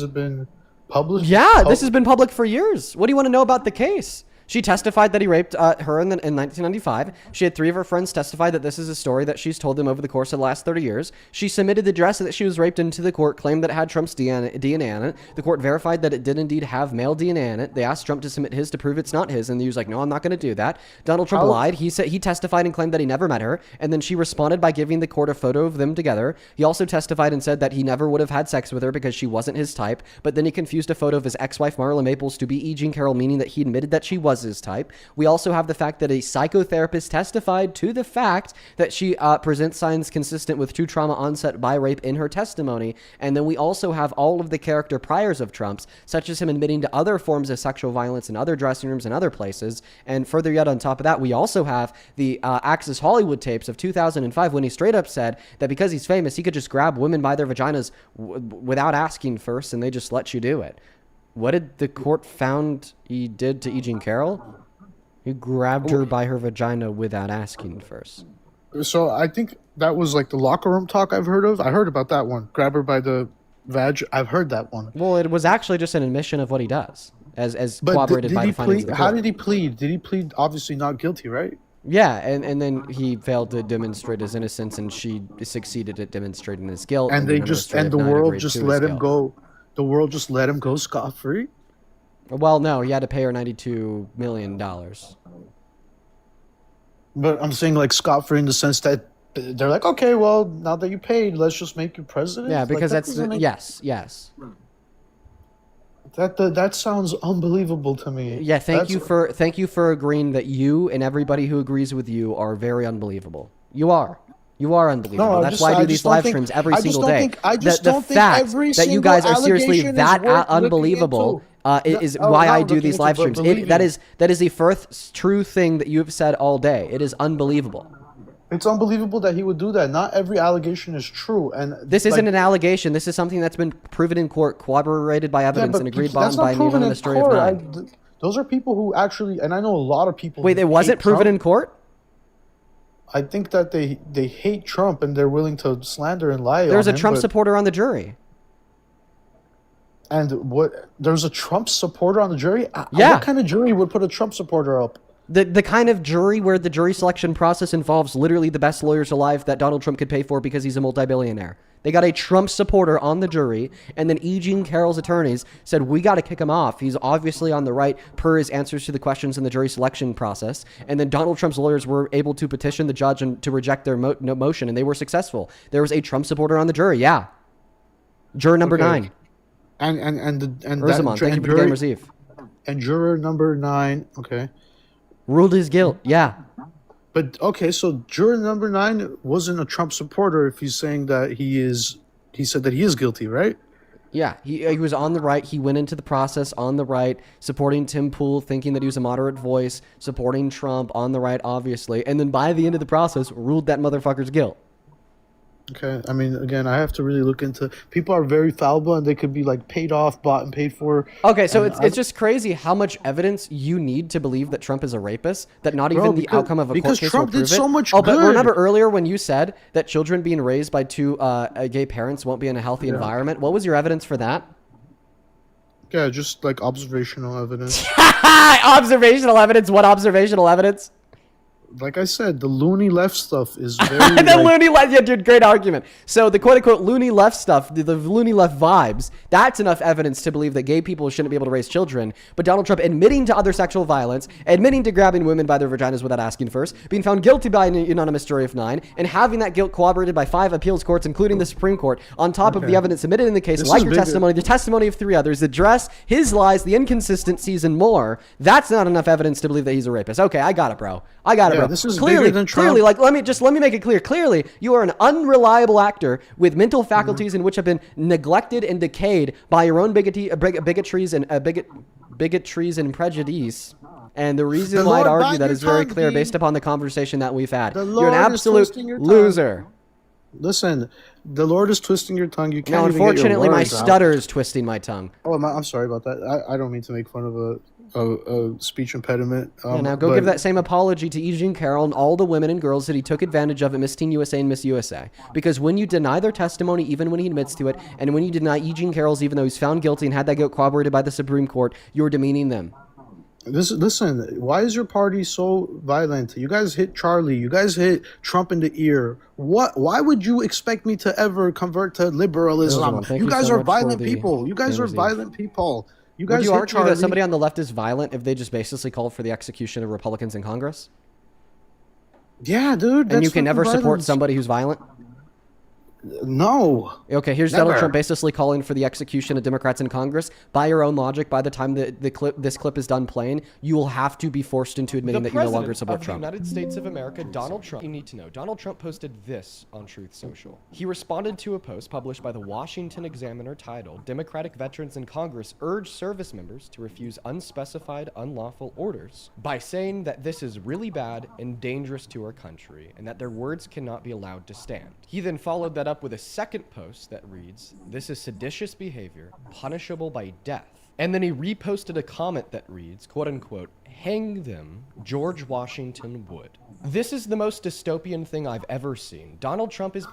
it been published? Yeah, this has been public for years. What do you want to know about the case? She testified that he raped her in 1995. She had 3 of her friends testify that this is a story that she's told them over the course of the last 30 years. She submitted the dress that she was raped into the court, claimed that it had Trump's DNA in it. The court verified that it did indeed have male DNA in it. They asked Trump to submit his to prove it's not his, and he was like, no, I'm not going to do that. Donald Trump lied. He said he testified and claimed that he never met her, and then she responded by giving the court a photo of them together. He also testified and said that he never would have had sex with her because she wasn't his type, but then he confused a photo of his ex-wife Marla Maples to be E. Jean Carroll, meaning that he admitted that she was his type. We also have the fact that a psychotherapist testified to the fact that she presents signs consistent with true trauma onset by rape in her testimony. And then we also have all of the character priors of Trump's, such as him admitting to other forms of sexual violence in other dressing rooms and other places. And further yet, on top of that, we also have the Access Hollywood tapes of 2005 when he straight up said that because he's famous, he could just grab women by their vaginas without asking first, and they just let you do it. What did the court found he did to E. Jean Carroll? He grabbed her by her vagina without asking first. So I think that was like the locker room talk I've heard of. I heard about that one. Grab her by the vag. I've heard that one. Well, it was actually just an admission of what he does, as But corroborated did by he the findings plead? of the How court. did he plead? Did he plead obviously not guilty, right? Yeah, and then he failed to demonstrate his innocence, and she succeeded at demonstrating his guilt. And they then just Administrative and the Nine world agreed just to let his him guilt. go. The world just let him go scot-free. Well, no, he had to pay her $92 million. But I'm saying like scot-free in the sense that they're like, okay, well, now that you paid, let's just make you president. Yeah, Like, because that that's doesn't make- yes. That sounds unbelievable to me. Yeah, thank That's- you for agreeing that you and everybody who agrees with you are very unbelievable. You are. You are unbelievable. No, I That's just- why I do I these just don't live think- streams every I just single don't day. think- I just the don't think fact every that you single guys are seriously allegation is that worth looking unbelievable into. is Oh, why not I do looking these into, live but streams. believing. That is the first true thing that you have said all day. It is unbelievable. It's unbelievable that he would do that. Not every allegation is true, and This isn't like, an allegation. This is something that's been proven in court, corroborated by evidence, and agreed that's upon by not anyone proven on in the story of court. nine. Those are people who actually, and I know a lot of people. Wait, who it wasn't hate proven Trump. in court? I think that they hate Trump and they're willing to slander and lie. There's on a him, Trump but- supporter on the jury. And what? There's a Trump supporter on the jury. Yeah. What kind of jury would put a Trump supporter up? The kind of jury where the jury selection process involves literally the best lawyers alive that Donald Trump could pay for because he's a multi-billionaire. They got a Trump supporter on the jury, and then E. Jean Carroll's attorneys said, we got to kick him off. He's obviously on the right per his answers to the questions in the jury selection process. And then Donald Trump's lawyers were able to petition the judge and to reject their motion, and they were successful. There was a Trump supporter on the jury, yeah. Juror number Okay. 9. And Urzamon, thank you for the Gamers Eve. And juror number 9. Okay. Ruled his guilt, yeah. But okay, so juror number 9 wasn't a Trump supporter if he's saying that he said that he is guilty, right? Yeah, he was on the right. He went into the process on the right, supporting Tim Pool, thinking that he was a moderate voice, supporting Trump on the right, obviously. And then by the end of the process, ruled that motherfucker's guilt. Okay. I mean, again, I have to really look into. People are very fallible, and they could be like paid off, bought and paid for. Okay, so And it's just crazy how much evidence you need to believe that Trump is a rapist, that not even the because- outcome of a court because case Trump will prove did so it. much Oh, but good. remember earlier when you said that children being raised by two gay parents won't be in a healthy environment? What was your evidence for that? Yeah, just like observational evidence. Observational evidence? What observational evidence? like I said, the loony left stuff is very. The loony left, yeah, dude, great argument. So the quote unquote loony left stuff, the loony left vibes, that's enough evidence to believe that gay people shouldn't be able to raise children. But Donald Trump admitting to other sexual violence, admitting to grabbing women by their vaginas without asking first, being found guilty by an unanimous jury of 9, and having that guilt corroborated by 5 appeals courts, including the Supreme Court, on top of the evidence submitted in the case, like your testimony, the testimony of 3 others, the dress, his lies, the inconsistencies, and more. That's not enough evidence to believe that he's a rapist. Okay, I got it, bro. I got it, bro. This is clearly, than Trump. clearly, like let me make it clear. Clearly, you are an unreliable actor with mental faculties in which have been neglected and decayed by your own bigotries and prejudice. And the reason why I'd argue that is very clear based upon the conversation that we've had. You're an absolute loser. Listen, the Lord is twisting your tongue. You can't. Now, even get your unfortunately, my words out. stutter is twisting my tongue. Oh, I'm sorry about that. I don't mean to make fun of a speech impediment. Now go give that same apology to E. Jean Carroll and all the women and girls that he took advantage of at Miss Teen USA and Miss USA. Because when you deny their testimony, even when he admits to it, and when you deny E. Jean Carroll's, even though he's found guilty and had that guilt corroborated by the Supreme Court, you're demeaning them. Listen, why is your party so violent? You guys hit Charlie. You guys hit Trump in the ear. Why would you expect me to ever convert to liberalism? You guys are violent people. You guys are violent people. You guys Would you hit argue Charlie. that somebody on the left is violent if they just basically called for the execution of Republicans in Congress? Yeah, dude. And you can never support violence. somebody who's violent? No. Okay, here's Never. Donald Trump basically calling for the execution of Democrats in Congress. By your own logic, by the time this clip is done playing, you will have to be forced into admitting that you no longer support Trump. The United States of America, Donald Trump. You need to know. Donald Trump posted this on Truth Social. He responded to a post published by the Washington Examiner titled, "Democratic Veterans in Congress urge service members to refuse unspecified unlawful orders," by saying that this is really bad and dangerous to our country and that their words cannot be allowed to stand. He then followed that up with a second post that reads, "This is seditious behavior, punishable by death." And then he reposted a comment that reads, quote unquote, "Hang them, George Washington would." This is the most dystopian thing I've ever seen. Donald Trump is...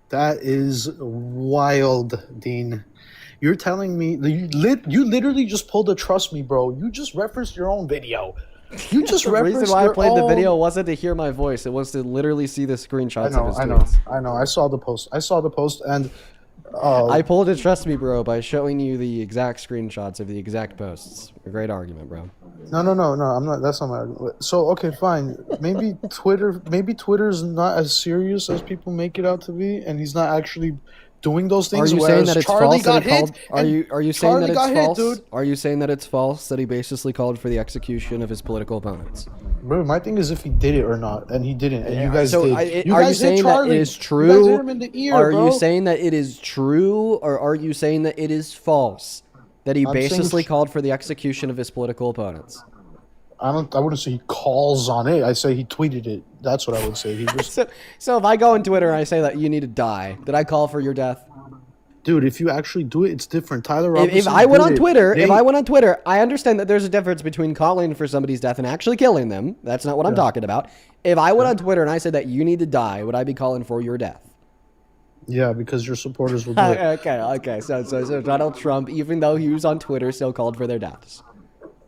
That is wild, Dean. You're telling me you literally just pulled a trust me, bro. You just referenced your own video. You just The reason why I played the video wasn't to hear my voice. It was to literally see the screenshots of his tweets. I know. I saw the post, and I pulled it, trust me, bro, by showing you the exact screenshots of the exact posts. A great argument, bro. No. I'm not. That's not my argument. So okay, fine. Maybe Twitter's not as serious as people make it out to be, and he's not actually doing those things. Are you saying that it's false? Got hit, are you saying that it's false? Dude. Are you saying that it's false that he basically called for the execution of his political opponents? Bro, my thing is if he did it or not, and he didn't, and you guys did. Are you saying that it is true? You guys hit him in the ear, are bro. you saying that it is true, or are you saying that it is false that he basically called for the execution of his political opponents? I wouldn't say he calls on it. I say he tweeted it. That's what I would say. He just So if I go on Twitter and I say that you need to die, did I call for your death? Dude, if you actually do it, it's different. Tyler Robinson. If I went on Twitter, I understand that there's a difference between calling for somebody's death and actually killing them. That's not what I'm talking about. If I went on Twitter and I said that you need to die, would I be calling for your death? Yeah, because your supporters will do it. Okay. So Donald Trump, even though he was on Twitter, still called for their deaths.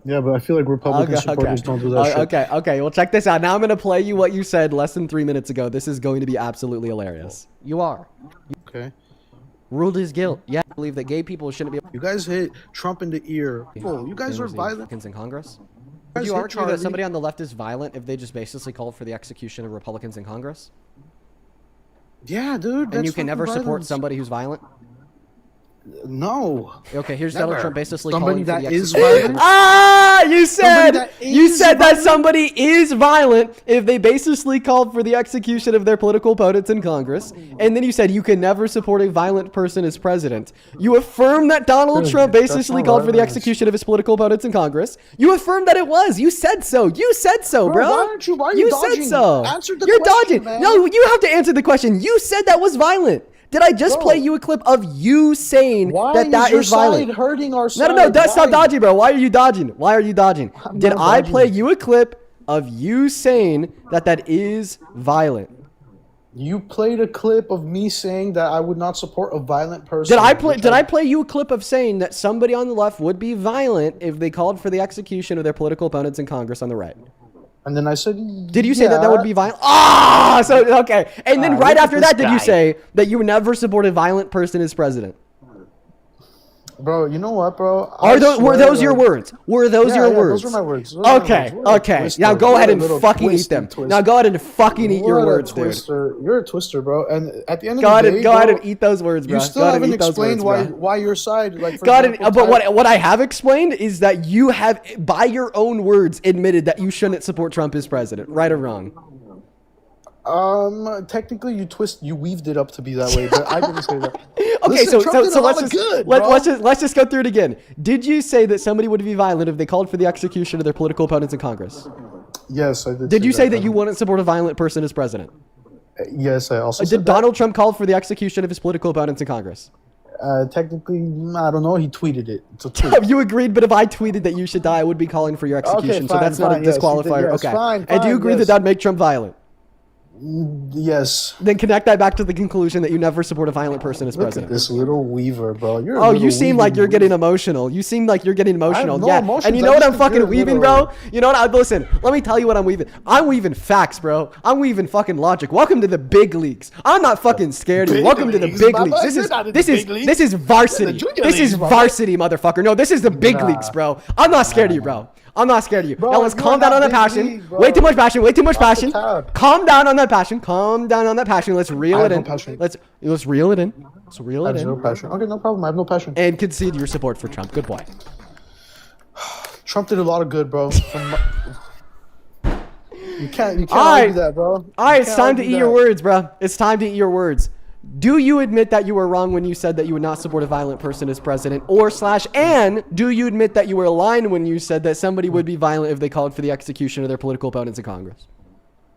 Yeah, but I feel like Republican supporters don't do that shit. Okay. Well, check this out. Now I'm going to play you what you said less than 3 minutes ago. This is going to be absolutely hilarious. You are. Okay. Ruled his guilt. Yeah, I believe that gay people shouldn't be able You guys hit Trump in the ear. Oh, you guys are violent. in Congress. Would you argue that somebody on the left is violent if they just basically called for the execution of Republicans in Congress? Yeah, dude. And you can never support somebody who's violent? No. Okay, here's Never. Donald Trump basically Somebody calling for that the is execution. violent? You said that violent? somebody is violent if they basically called for the execution of their political opponents in Congress, and then you said you can never support a violent person as president. You affirmed that Donald Trump basically called for the execution of his political opponents in Congress. You affirmed that it was. You said so. You said so, bro. Why are you dodging? said so. Answer the You're question, dodging. man. No, you have to answer the question. You said that was violent. Did I just play you a clip of you saying that your is violent? side hurting our side? No, that's not dodgy, bro. Why are you dodging? Did I dodging. play you a clip of you saying that is violent? You played a clip of me saying that I would not support a violent person. Did I play you a clip of saying that somebody on the left would be violent if they called for the execution of their political opponents in Congress on the right? And then I said, Did you say that would be violent? Ah, so okay. And then right look at after this that, did you guy. say that you would never support a violent person as president? Bro, you know what, bro? Were those your words? Were those your words? Those are my words. Those are my Okay, words. What a okay. twister. Now go What ahead a and little fucking eat twisty them. twist. Now go ahead and fucking eat your What a words, dude. twister. You're a twister, bro. And at the end of Go the ahead day, and go ahead and eat those words, bro. you still Go ahead and haven't eat those explained words, bro. why your side, like, for Got it. example, But what I have explained is that you have, by your own words, admitted that you shouldn't support Trump as president. Right or wrong? Technically, you weaved it up to be that way, but I didn't say that. Okay, Listen, Trump did a lot of good, bro. let's just go through it again. Did you say that somebody would be violent if they called for the execution of their political opponents in Congress? Yes, I did. Did you say that you wouldn't support a violent person as president? Yes, I also said Did Donald Trump call for the execution of his political opponents in Congress? Technically, I don't know. He tweeted it. It's a tweet. You agreed, but if I tweeted that you should die, I would be calling for your execution. So fine, that's not a fine, yes, you did, disqualifier. yes, Okay. fine, And do you fine, agree that yes. that'd make Trump violent? Yes. Then connect that back to the conclusion that you never support a violent person as Look president. at this little weaver, bro. You're a Oh, little you seem like weaving you're getting weaver. emotional. You seem like you're getting emotional. no Yeah. emotions. And you I know what just I'm think fucking you're a weaving, little- bro? You know what? Listen, let me tell you what I'm weaving. I'm weaving facts, bro. I'm weaving fucking logic. Welcome to the big leagues. I'm not fucking scared of you. Big Welcome to the leagues, big Bubba. leagues. This You're is not in this the is big leagues. this is varsity. You're in the This junior is leagues, Bubba. varsity, motherfucker. No, this is the big leagues, bro. I'm not scared of you, bro. I'm not scared of you. Bro, Now let's you're calm down not on that big passion. league, bro. Way too much passion. Way too much Off the passion. tab. Calm down on that passion. Calm down on that passion. Let's reel I it have no in. passion. Let's reel it in. Let's reel I it have no in. passion. Okay, no problem. I have no passion. And concede your support for Trump. Good boy. Trump did a lot of good, bro. You can't All right. argue that, bro. All right, You it's can't time to argue eat your that. words, bro. It's time to eat your words. Do you admit that you were wrong when you said that you would not support a violent person as president? And do you admit that you were aligned when you said that somebody would be violent if they called for the execution of their political opponents in Congress?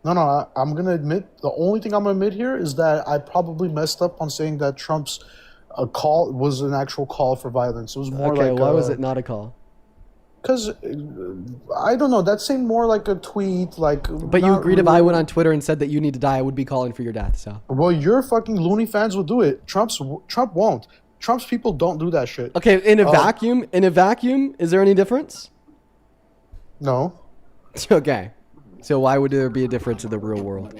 No, I'm going to admit, the only thing I'm going to admit here is that I probably messed up on saying that Trump's call was an actual call for violence. It was more Okay, like why was it not a call? Because, I don't know, that seemed more like a tweet, like... But you agreed if I went on Twitter and said that you need to die, I would be calling for your death, so. Well, your fucking loony fans will do it. Trump won't. Trump's people don't do that shit. Okay, in a vacuum, is there any difference? No. Okay. So why would there be a difference in the real world?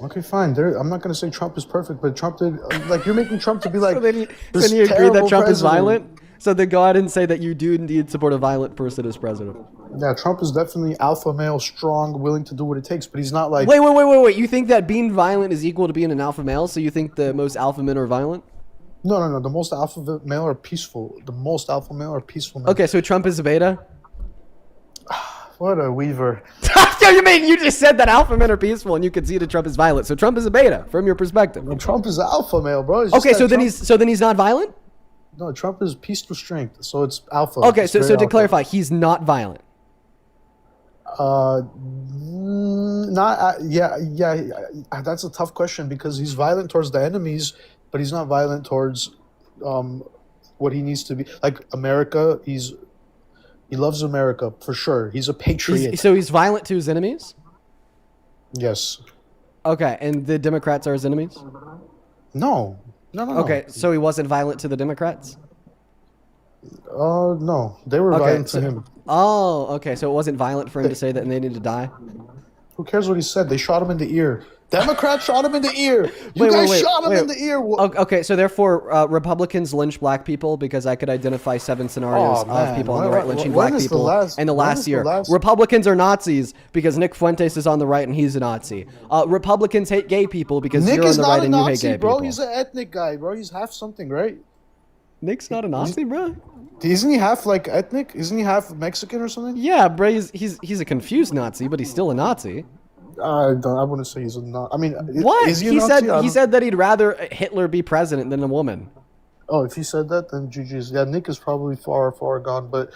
Okay, fine. I'm not going to say Trump is perfect, but Trump did... Like, you're making Trump to be like... So then you this agree that terrible Trump is president. violent? So then go ahead and say that you do indeed support a violent person as president. Yeah, Trump is definitely alpha male, strong, willing to do what it takes, but he's not like... Wait. You think that being violent is equal to being an alpha male? So you think the most alpha men are violent? No. The most alpha male are peaceful. The most alpha male are peaceful men. Okay, so Trump is a beta? What a weaver. You just said that alpha men are peaceful and you conceded Trump is violent. So Trump is a beta from your perspective. Trump is alpha male, bro. It's just Okay, that so then Trump- he's not violent? No, Trump is peace through strength, so it's alpha. Okay, It's so very to alpha. clarify, he's not violent. That's a tough question because he's violent towards the enemies, but he's not violent towards what he needs to be. Like America, he loves America for sure. He's a patriot. So he's violent to his enemies? Yes. Okay, and the Democrats are his enemies? No. Okay, so he wasn't violent to the Democrats? No. They were violent to him. Oh, okay, so it wasn't violent for him to say that they need to die? Who cares what he said? They shot him in the ear. Democrats shot him in the ear. You guys shot him in the ear. Okay, so therefore, Republicans lynch black people because I could identify 7 scenarios of man. people on the right lynching When black is the people last- in the when last is the year. last- Republicans are Nazis because Nick Fuentes is on the right and he's a Nazi. Republicans hate gay people because Nick you're on is the not right a and you hate Nazi, gay bro. people. He's an ethnic guy, bro. He's half something, right? Nick's not a Nazi, bro? Isn't he half like ethnic? Isn't he half Mexican or something? Yeah, bro, he's a confused Nazi, but he's still a Nazi. I wouldn't say he's a Nazi. I mean, What? Is he, a He Nazi? I said don't- he said that he'd rather Hitler be president than a woman. Oh, if he said that, then GG's. Yeah, Nick is probably far gone. But,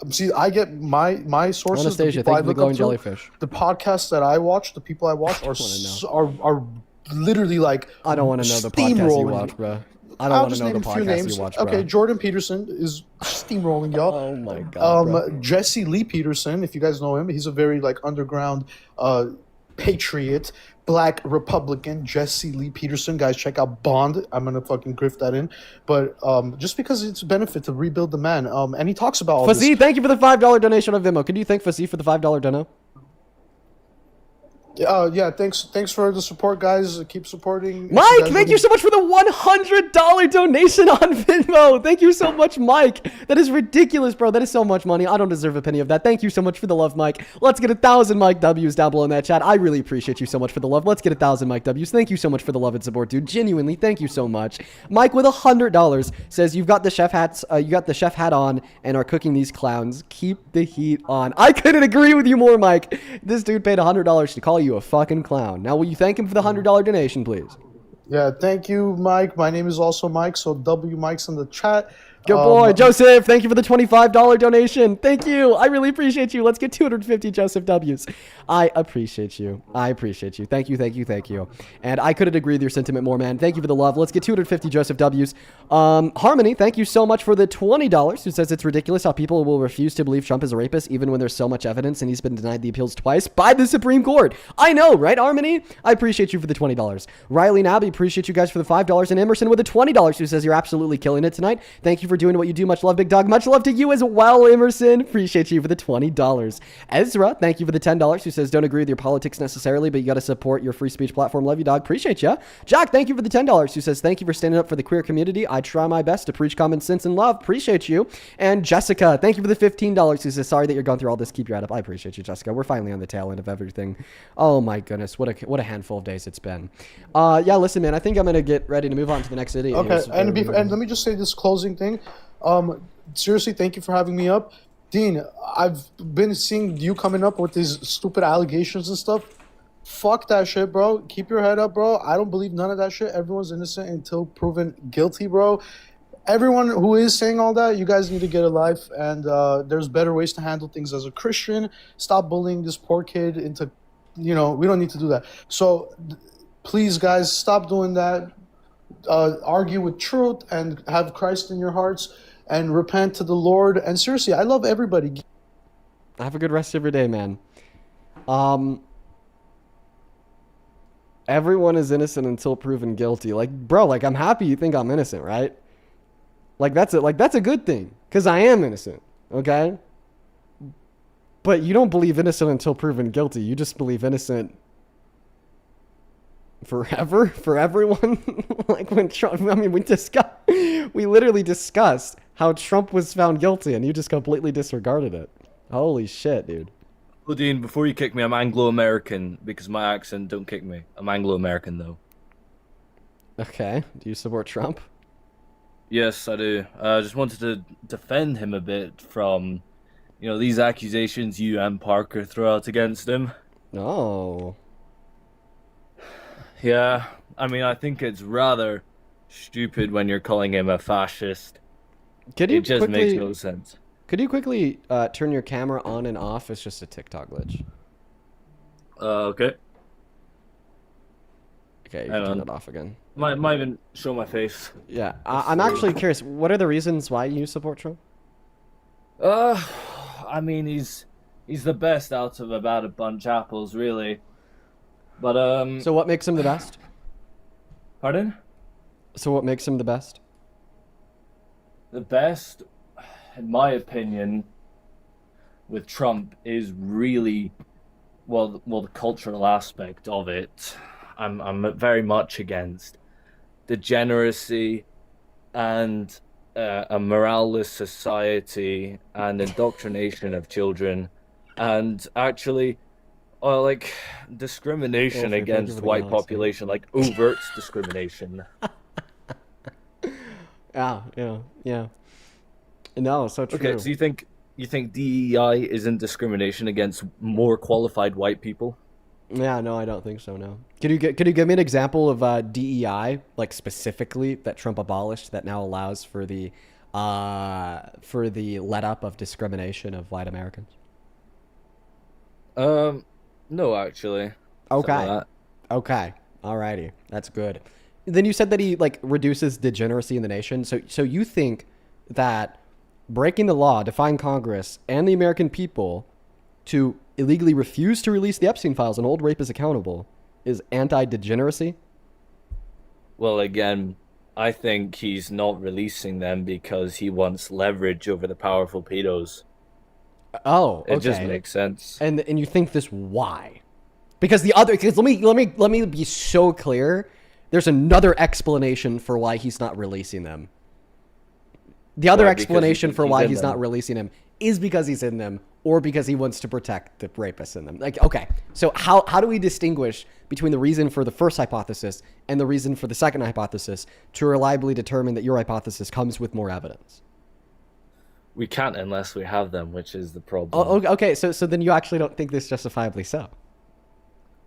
see, I get my sources. the Anastasia, people thank I you for look glowing up to, jellyfish. The podcasts that I watch, the people I watch are literally like. I don't want to know the podcast you steamrolling. watch, bro. I don't I'll want to just know the name a few podcast names. you watch, bro. Okay, Jordan Peterson is steamrolling, y'all. Oh my god. bro. Jesse Lee Peterson, if you guys know him, he's a very like underground patriot, black Republican, Jesse Lee Peterson. Guys, check out Bond. I'm gonna fucking grift that in. But just because it's a benefit to rebuild the man. And he talks about all this. Fuzzy, thank you for the $5 donation on Venmo. Could you thank Fuzzy for the $5 dono? Yeah, thanks for the support, guys. Keep supporting. Mike, thank you so much for the $100 donation on Venmo. Thank you so much, Mike. That is ridiculous, bro. That is so much money. I don't deserve a penny of that. Thank you so much for the love, Mike. Let's get 1,000 Mike W's down below in that chat. I really appreciate you so much for the love. Let's get 1,000 Mike W's. Thank you so much for the love and support, dude. Genuinely, thank you so much. Mike with $100 says you've got the chef hats. You got the chef hat on and are cooking these clowns. Keep the heat on. I couldn't agree with you more, Mike. This dude paid $100 to call you a fucking clown. Now, will you thank him for the $100 donation, please? Yeah, thank you, Mike. My name is also Mike, so W Mike's in the chat. Good boy. Joseph, thank you for the $25 donation. Thank you. I really appreciate you. Let's get 250 Joseph W's. I appreciate you. I appreciate you. Thank you, thank you, thank you. And I couldn't agree with your sentiment more, man. Thank you for the love. Let's get 250 Joseph W's. Harmony, thank you so much for the $20, who says it's ridiculous how people will refuse to believe Trump is a rapist even when there's so much evidence and he's been denied the appeals twice by the Supreme Court. I know, right, Harmony? I appreciate you for the $20. Riley Nabby, appreciate you guys for the $5. And Emerson with the $20, who says you're absolutely killing it tonight. Thank you for doing what you do. Much love, big dog. Much love to you as well, Emerson. Appreciate you for the $20. Ezra, thank you for the $10, who says don't agree with your politics necessarily, but you got to support your free speech platform. Love you, dog. Appreciate you. Jack, thank you for the $10, who says thank you for standing up for the queer community. I try my best to preach common sense and love. Appreciate you. And Jessica, thank you for the $15, who says sorry that you're going through all this. Keep your head up. I appreciate you, Jessica. We're finally on the tail end of everything. Oh my goodness, what a handful of days it's been. Yeah, listen, man. I think I'm gonna get ready to move on to the next city. Okay, and let me just say this closing thing. Seriously, thank you for having me up. Dean, I've been seeing you coming up with these stupid allegations and stuff. Fuck that shit, bro. Keep your head up, bro. I don't believe none of that shit. Everyone's innocent until proven guilty, bro. Everyone who is saying all that, you guys need to get a life, and there's better ways to handle things as a Christian. Stop bullying this poor kid into, we don't need to do that. So please, guys, stop doing that. Argue with truth and have Christ in your hearts and repent to the Lord. And seriously, I love everybody. Have a good rest of your day, man. Everyone is innocent until proven guilty. Like, bro, like, I'm happy you think I'm innocent, right? Like, that's a good thing, because I am innocent, okay? But you don't believe innocent until proven guilty. You just believe innocent forever for everyone. Like when Trump, I mean, we literally discussed how Trump was found guilty and you just completely disregarded it. Holy shit, dude. Well, Dean, before you kick me, I'm Anglo-American because my accent don't kick me. I'm Anglo-American though. Okay. Do you support Trump? Yes, I do. I just wanted to defend him a bit from, these accusations you and Parker throw out against him. No. Yeah, I mean, I think it's rather stupid when you're calling him a fascist. It just makes no sense. Could you quickly turn your camera on and off? It's just a TikTok glitch. Okay. Okay, you can turn it off again. Might even show my face. Yeah, I'm actually curious. What are the reasons why you support Trump? I mean, he's the best out of about a bunch of apples, really. But So what makes him the best? Pardon? So what makes him the best? The best, in my opinion, with Trump is really, well, the cultural aspect of it. I'm very much against degeneracy and a moralless society and indoctrination of children, and actually, like discrimination against white population, like overt discrimination. Yeah. No, so true. Okay, so you think DEI isn't discrimination against more qualified white people? Yeah, no, I don't think so. No. Could you give me an example of DEI, like specifically that Trump abolished, that now allows for the let up of discrimination of white Americans? No, actually. Okay. Okay. Alrighty. That's good. Then you said that he like reduces degeneracy in the nation. So you think that breaking the law, defying Congress and the American people to illegally refused to release the Epstein files and hold rapists accountable is anti-degeneracy? Well, again, I think he's not releasing them because he wants leverage over the powerful pedos. Oh, okay. It just makes sense. And you think this why? Because let me be so clear. There's another explanation for why he's not releasing them. The other Why? explanation Because for he's why in he's them. not releasing them is because he's in them, or because he wants to protect the rapists in them. Like, okay, so how do we distinguish between the reason for the first hypothesis and the reason for the second hypothesis to reliably determine that your hypothesis comes with more evidence? We can't unless we have them, which is the problem. Oh, okay, so then you actually don't think this justifiably so?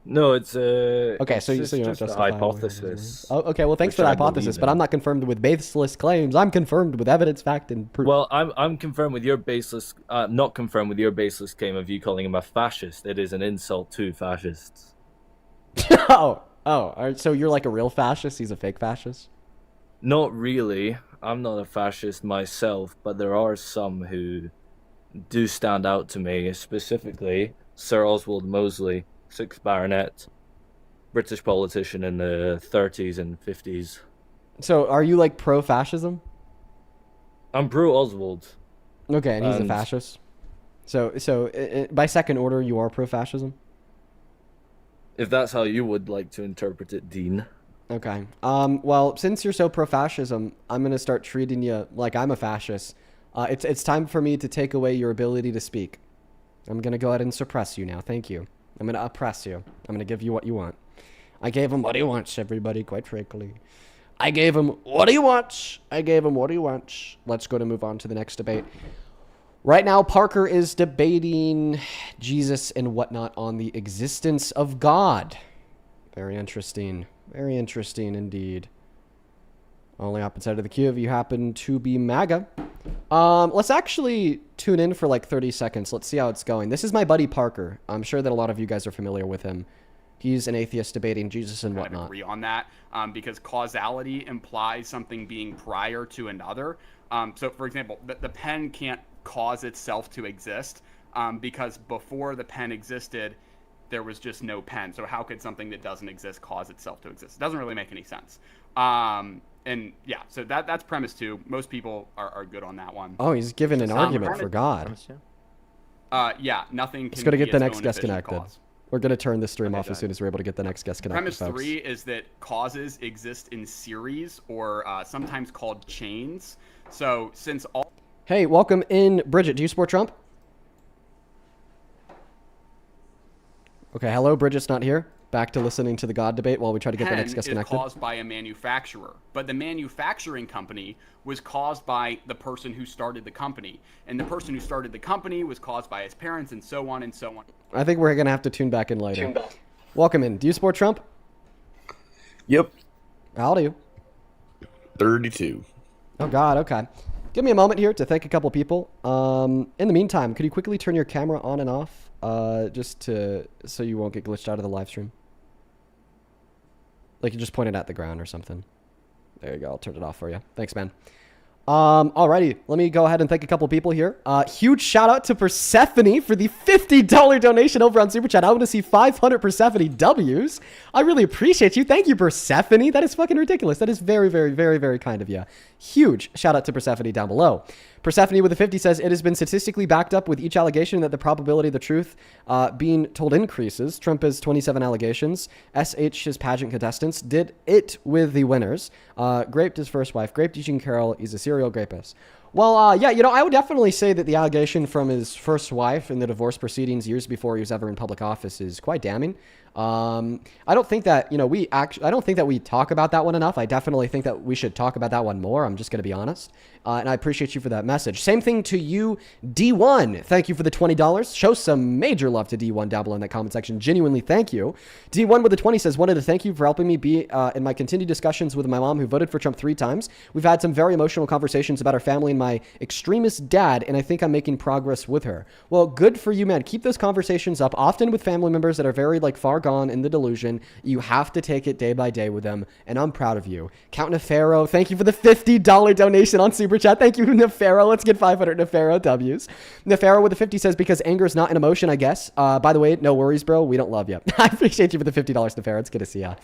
No, it's Okay, it's so you're just not a justifying. hypothesis. Oh, okay, well, thanks which for the I hypothesis, believe but in. I'm not confirmed with baseless claims. I'm confirmed with evidence, fact, and proof. Well, I'm confirmed with your baseless, not confirmed with your baseless claim of you calling him a fascist. It is an insult to fascists. all right, so you're like a real fascist? He's a fake fascist? Not really. I'm not a fascist myself, but there are some who do stand out to me, specifically Sir Oswald Mosley, 6th Baronet, British politician in the 30s and 50s. So are you like pro-fascism? I'm pro Oswald. Okay, and he's a And- fascist. So by second order, you are pro-fascism? If that's how you would like to interpret it, Dean. Okay. Well, since you're so pro-fascism, I'm gonna start treating you like I'm a fascist. It's time for me to take away your ability to speak. I'm gonna go ahead and suppress you now. Thank you. I'm gonna oppress you. I'm gonna give you what you want. I gave him what he wants, everybody, quite frankly. I gave him what he wants. Let's go to move on to the next debate. Right now, Parker is debating Jesus and whatnot on the existence of God. Very interesting. Very interesting indeed. Only opposite side of the queue if you happen to be MAGA. Let's actually tune in for like 30 seconds. Let's see how it's going. This is my buddy Parker. I'm sure that a lot of you guys are familiar with him. He's an atheist debating Jesus and kind of whatnot. agree on that because causality implies something being prior to another. So, for example, the pen can't cause itself to exist because before the pen existed, there was just no pen. So how could something that doesn't exist cause itself to exist? It doesn't really make any sense. And yeah, so that's premise two. Most people are good on that one. Oh, he's giving an argument for God. Yeah, nothing can Let's go to be get the its next own guest efficient connected. cause. We're going to turn this stream off go as soon as we're able to get the next guest connected, Premise folks. 3 is that causes exist in series or sometimes called chains. So since all Hey, welcome in, Bridget. Do you support Trump? Okay, hello, Bridget's not here. Back to listening to the God debate while we try to get the next pen guest is connected. caused by a manufacturer, but the manufacturing company was caused by the person who started the company, and the person who started the company was caused by his parents, and so on and so on. I think we're going to have to tune back in later. Welcome in. Do you support Trump? Yep. How old are you? 32. Oh, God, okay. Give me a moment here to thank a couple people. In the meantime, could you quickly turn your camera on and off so you won't get glitched out of the live stream? Like you just pointed at the ground or something. There you go. I'll turn it off for you. Thanks, man. Alrighty. Let me go ahead and thank a couple people here. Huge shout out to Persephone for the $50 donation over on Super Chat. I want to see 500 Persephone W's. I really appreciate you. Thank you, Persephone. That is fucking ridiculous. That is very, very, very, very kind of you. Huge shout out to Persephone down below. Persephone with a 50 says, it has been statistically backed up with each allegation that the probability of the truth being told increases. Trump has 27 allegations. SH, his pageant contestants, did it with the winners. Raped his first wife. Raped Eugene Carroll. He's a serial rapist. Well, yeah, you know, I would definitely say that the allegation from his first wife in the divorce proceedings years before he was ever in public office is quite damning. I don't think that, you know, I don't think that we talk about that one enough. I definitely think that we should talk about that one more. I'm just going to be honest. And I appreciate you for that message. Same thing to you, D1. Thank you for the $20. Show some major love to D1 down below in that comment section. Genuinely, thank you. D1 with the 20 says, wanted to thank you for helping me be in my continued discussions with my mom who voted for Trump 3 times. We've had some very emotional conversations about our family and my extremist dad, and I think I'm making progress with her. Well, good for you, man. Keep those conversations up, often with family members that are very, like, far gone in the delusion. You have to take it day by day with them, and I'm proud of you. Count Nefaro, thank you for the $50 donation on Super Chat. Thank you, Nefaro. Let's get 500 Nefaro W's. Nefaro with the 50 says, because anger is not an emotion, I guess. By the way, no worries, bro. We don't love you. I appreciate you for the $50, Nefaro. It's good to see ya.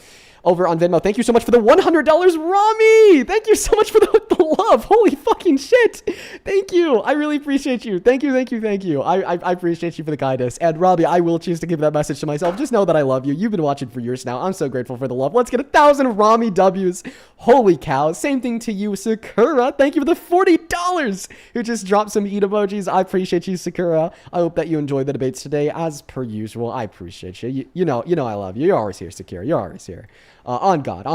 Over on Venmo, thank you so much for the $100, Rami. Thank you so much for the love. Holy fucking shit. Thank you. I really appreciate you. Thank you. I appreciate you for the kindness. And Robbie, I will choose to give that message to myself. Just know that I love you. You've been watching for years now. I'm so grateful for the love. Let's get 1,000 Rami W's. Holy cow. Same thing to you, Sakura. Thank you for the $40 who just dropped some eat emojis. I appreciate you, Sakura. I hope that you enjoyed the debates today as per usual. I appreciate you. You know I love you. You're always here, Sakura. You're always here. On God.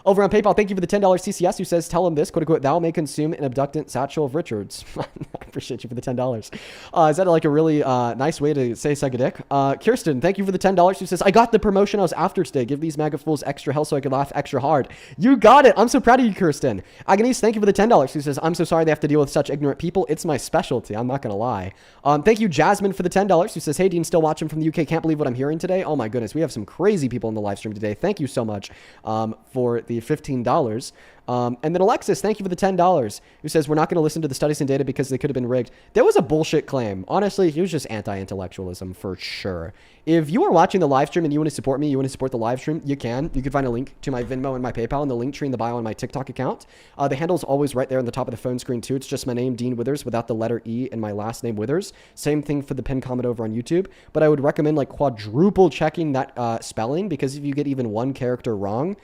Over on PayPal, thank you for the $10 CCS who says, tell him this, quote unquote, thou may consume an abductant satchel of Richards. I appreciate you for the $10. Is that like a really nice way to say suck a dick? Kirsten, thank you for the $10 who says, I got the promotion I was after today. Give these MAGA fools extra hell so I can laugh extra hard. You got it. I'm so proud of you, Kirsten. Agnes, thank you for the $10 who says, I'm so sorry they have to deal with such ignorant people. It's my specialty. I'm not going to lie. Thank you, Jasmine, for the $10 who says, hey, Dean, still watching from the UK. Can't believe what I'm hearing today. Oh my goodness. We have some crazy people in the live stream today. Thank you so much for the $15. And then Alexis, thank you for the $10, who says, we're not going to listen to the studies and data because they could have been rigged. That was a bullshit claim. Honestly, he was just anti-intellectualism for sure. If you are watching the live stream and you want to support me, you want to support the live stream, you can. You can find a link to my Venmo and my PayPal in the link tree in the bio on my TikTok account. The handle is always right there on the top of the phone screen too. It's just my name, Dean Withers, without the letter E and my last name, Withers. Same thing for the pinned comment over on YouTube. But I would recommend like quadruple checking that spelling, because if you get even one character wrong,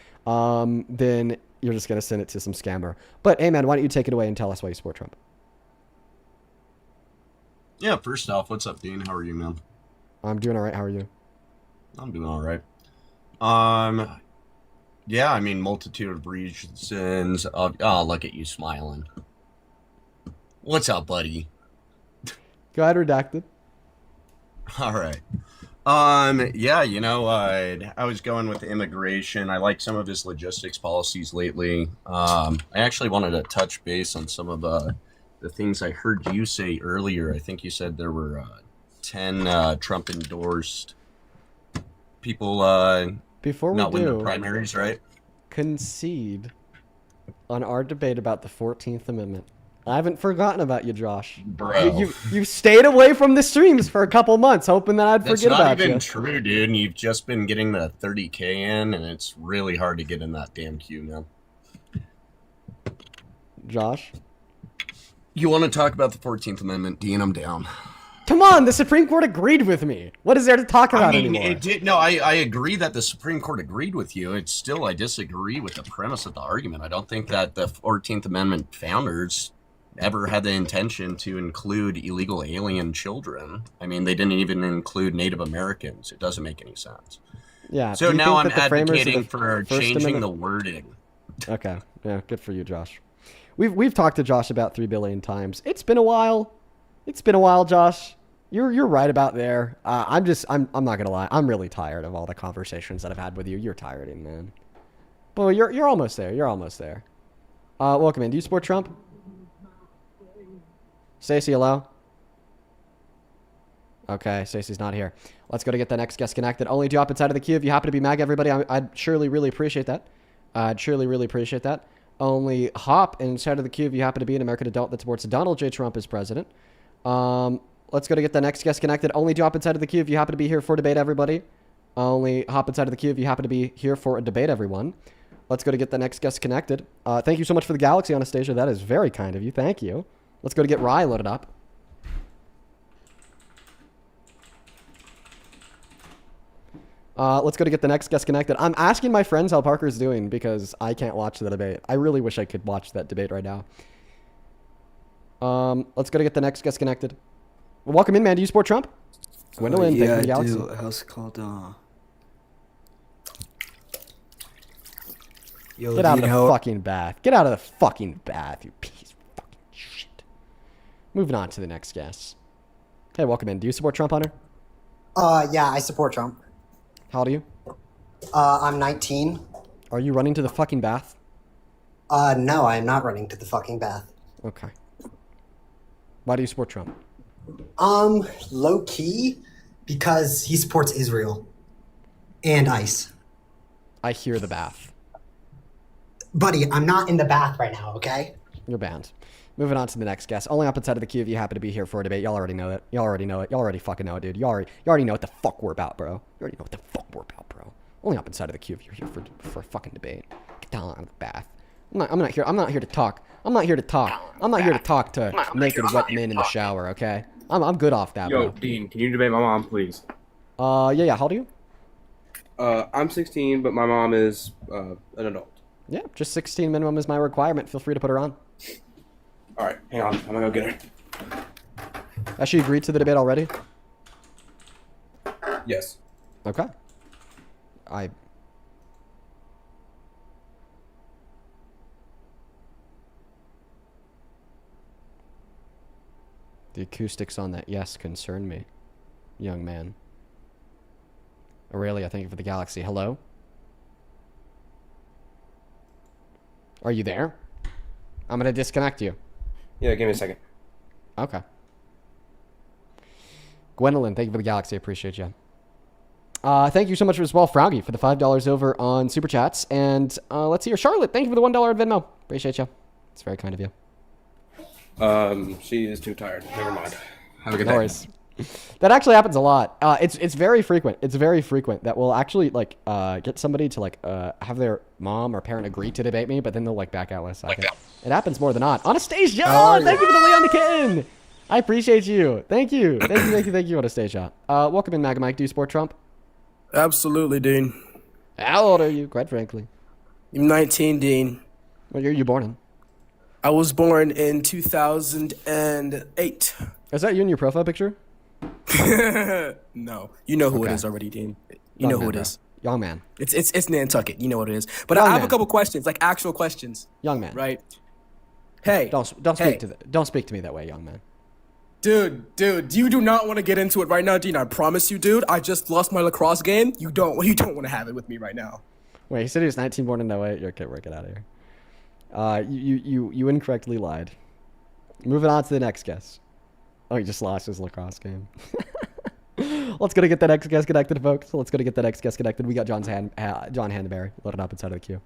then you're just going to send it to some scammer. But hey, man, why don't you take it away and tell us why you support Trump? Yeah, first off, what's up, Dean? How are you, man? I'm doing all right. How are you? I'm doing all right. Yeah, I mean, multitude of reasons. Oh, look at you smiling. What's up, buddy? Go ahead, redacted. All right. Yeah, you know, I was going with immigration. I like some of his logistics policies lately. I actually wanted to touch base on some of the things I heard you say earlier. I think you said there were 10 Trump-endorsed people Before we not win the primaries, right? Concede on our debate about the 14th Amendment. I haven't forgotten about you, Josh. Bro. You stayed away from the streams for a couple months, hoping that I'd forget about you. That's not even true, dude. And you've just been getting the 30K in, and it's really hard to get in that damn queue now. Josh? You want to talk about the 14th Amendment, Dean? I'm down. Come on, the Supreme Court agreed with me. What is there to talk about anymore? It did, no, I agree that the Supreme Court agreed with you. It's still, I disagree with the premise of the argument. I don't think that the 14th Amendment founders ever had the intention to include illegal alien children. I mean, they didn't even include Native Americans. It doesn't make any sense. Yeah. So now I'm advocating for changing the wording. Okay. Yeah, good for you, Josh. We've talked to Josh about 3 billion times. It's been a while. It's been a while, Josh. You're right about there. I'm not gonna lie. I'm really tired of all the conversations that I've had with you. You're tiring, man. But you're almost there. You're almost there. Welcome in. Do you support Trump? Stacey, hello? Okay, Stacey's not here. Let's go to get the next guest connected. Only do up inside of the queue if you happen to be MAGA, everybody. I'd surely really appreciate that. Only hop inside of the queue if you happen to be an American adult that supports Donald J. Trump as president. Let's go to get the next guest connected. Only do hop inside of the queue if you happen to be here for debate, everybody. Only hop inside of the queue if you happen to be here for a debate, everyone. Let's go to get the next guest connected. Thank you so much for the galaxy, Anastasia. That is very kind of you. Thank you. Let's go to get Rye loaded up. Let's go to get the next guest connected. I'm asking my friends how Parker's doing because I can't watch the debate. I really wish I could watch that debate right now. Let's go to get the next guest connected. Welcome in, man. Do you support Trump? Gwendolyn, yeah, thank you for the galaxy. I do. How's it called? Yo, Get out of the fucking bath. Get out of the fucking bath, you piece of fucking shit. Moving on to the next guest. Hey, welcome in. Do you support Trump, Hunter? Yeah, I support Trump. How old are you? I'm 19. Are you running to the fucking bath? No, I am not running to the fucking bath. Okay. Why do you support Trump? Low key, because he supports Israel. And ice. I hear the bath. Buddy, I'm not in the bath right now, okay? You're banned. Moving on to the next guest. Only up inside of the queue if you happen to be here for a debate. Y'all already know it. Y'all already know it. Y'all already fucking know it, dude. You already know what the fuck we're about, bro. You already know what the fuck we're about, bro. Only up inside of the queue if you're here for a fucking debate. Get down out of the bath. I'm not here to talk. I'm not here to talk to naked wet men in the shower, okay? I'm good off that, Yo, bro. Dean, can you debate my mom, please? Yeah. How old are you? I'm 16, but my mom is an adult. Yeah, just 16 minimum is my requirement. Feel free to put her on. All right, hang on. I'm gonna go get her. Has she agreed to the debate already? Yes. Okay. The acoustics on that yes concern me, young man. Aurelia, thank you for the galaxy. Hello? Are you there? I'm gonna disconnect you. Yeah, give me a second. Okay. Gwendolyn, thank you for the galaxy. I appreciate you. Thank you so much as well, Froggy, for the $5 over on Super Chats. And let's see here. Charlotte, thank you for the $1 at Venmo. Appreciate you. It's very kind of you. She is too tired. Never mind. Have a good No day. worries. That actually happens a lot. It's very frequent. It's very frequent that we'll actually get somebody to have their mom or parent agree to debate me, but then they'll back out last second. It happens more than not. Anastasia, thank you for the Leon the Kitten. I appreciate you. Thank you, Anastasia. Welcome in, MAGA Mike. Do you support Trump? Absolutely, Dean. How old are you? Quite frankly, I'm 19, Dean. what year are you born in? I was born in 2008. Is that you in your profile picture? No, you know who Okay. it is already, Dean. You Young know man, who it bro. is. Young man. It's Nantucket. You know what it is. But Young I have man. a couple questions, like actual questions, Young man. right? Hey, Don't hey. don't speak to me that way, young man. dude, you do not want to get into it right now, Dean. I promise you, dude. I just lost my lacrosse game. You don't want to have it with me right now. Wait, he said he was 19, born in 08. You're okay, work it out of here. You incorrectly lied. Moving on to the next guest. Oh, he just lost his lacrosse game. Let's go to get that next guest connected, folks. We got John Handenberry loaded up inside of the queue.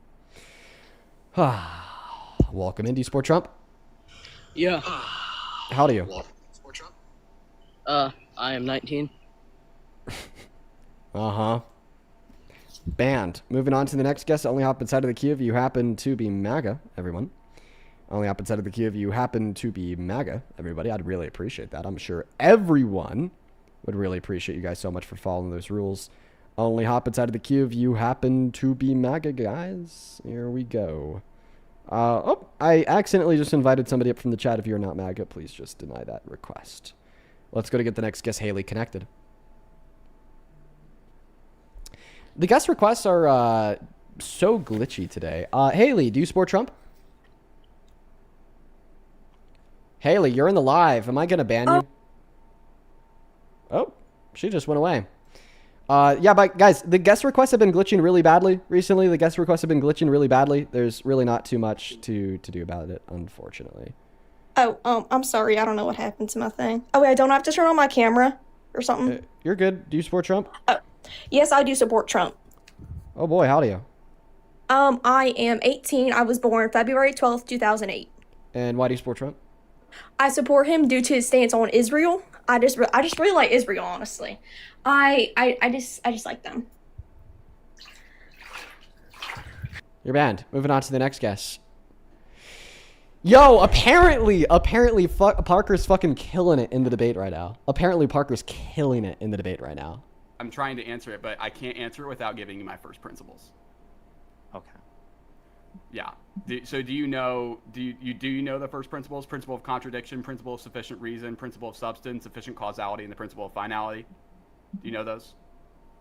Welcome in. Do you support Trump? Yeah. How old are you? I am 19. Uh-huh. Banned. Moving on to the next guest. Only hop inside of the queue if you happen to be MAGA, everyone. Only hop inside of the queue if you happen to be MAGA, everybody. I'd really appreciate that. I'm sure everyone would really appreciate you guys so much for following those rules. Only hop inside of the queue if you happen to be MAGA, guys. Here we go. I accidentally just invited somebody up from the chat. If you're not MAGA, please just deny that request. Let's go to get the next guest, Haley, connected. The guest requests are so glitchy today. Haley, do you support Trump? Haley, you're in the live. Am I going to ban you? Oh, she just went away. Yeah, but guys, the guest requests have been glitching really badly recently. There's really not too much to do about it, unfortunately. Oh, I'm sorry. I don't know what happened to my thing. Oh, wait, I don't have to turn on my camera or something. You're good. Do you support Trump? Yes, I do support Trump. Oh boy, how do you? I am 18. I was born February 12th, 2008. And why do you support Trump? I support him due to his stance on Israel. I just really like Israel, honestly. I just like them. You're banned. Moving on to the next guest. Yo, apparently, Parker's fucking killing it in the debate right now. I'm trying to answer it, but I can't answer it without giving you my first principles. Okay. Yeah. So do you know the first principles? Principle of contradiction, principle of sufficient reason, principle of substance, sufficient causality, and the principle of finality. Do you know those?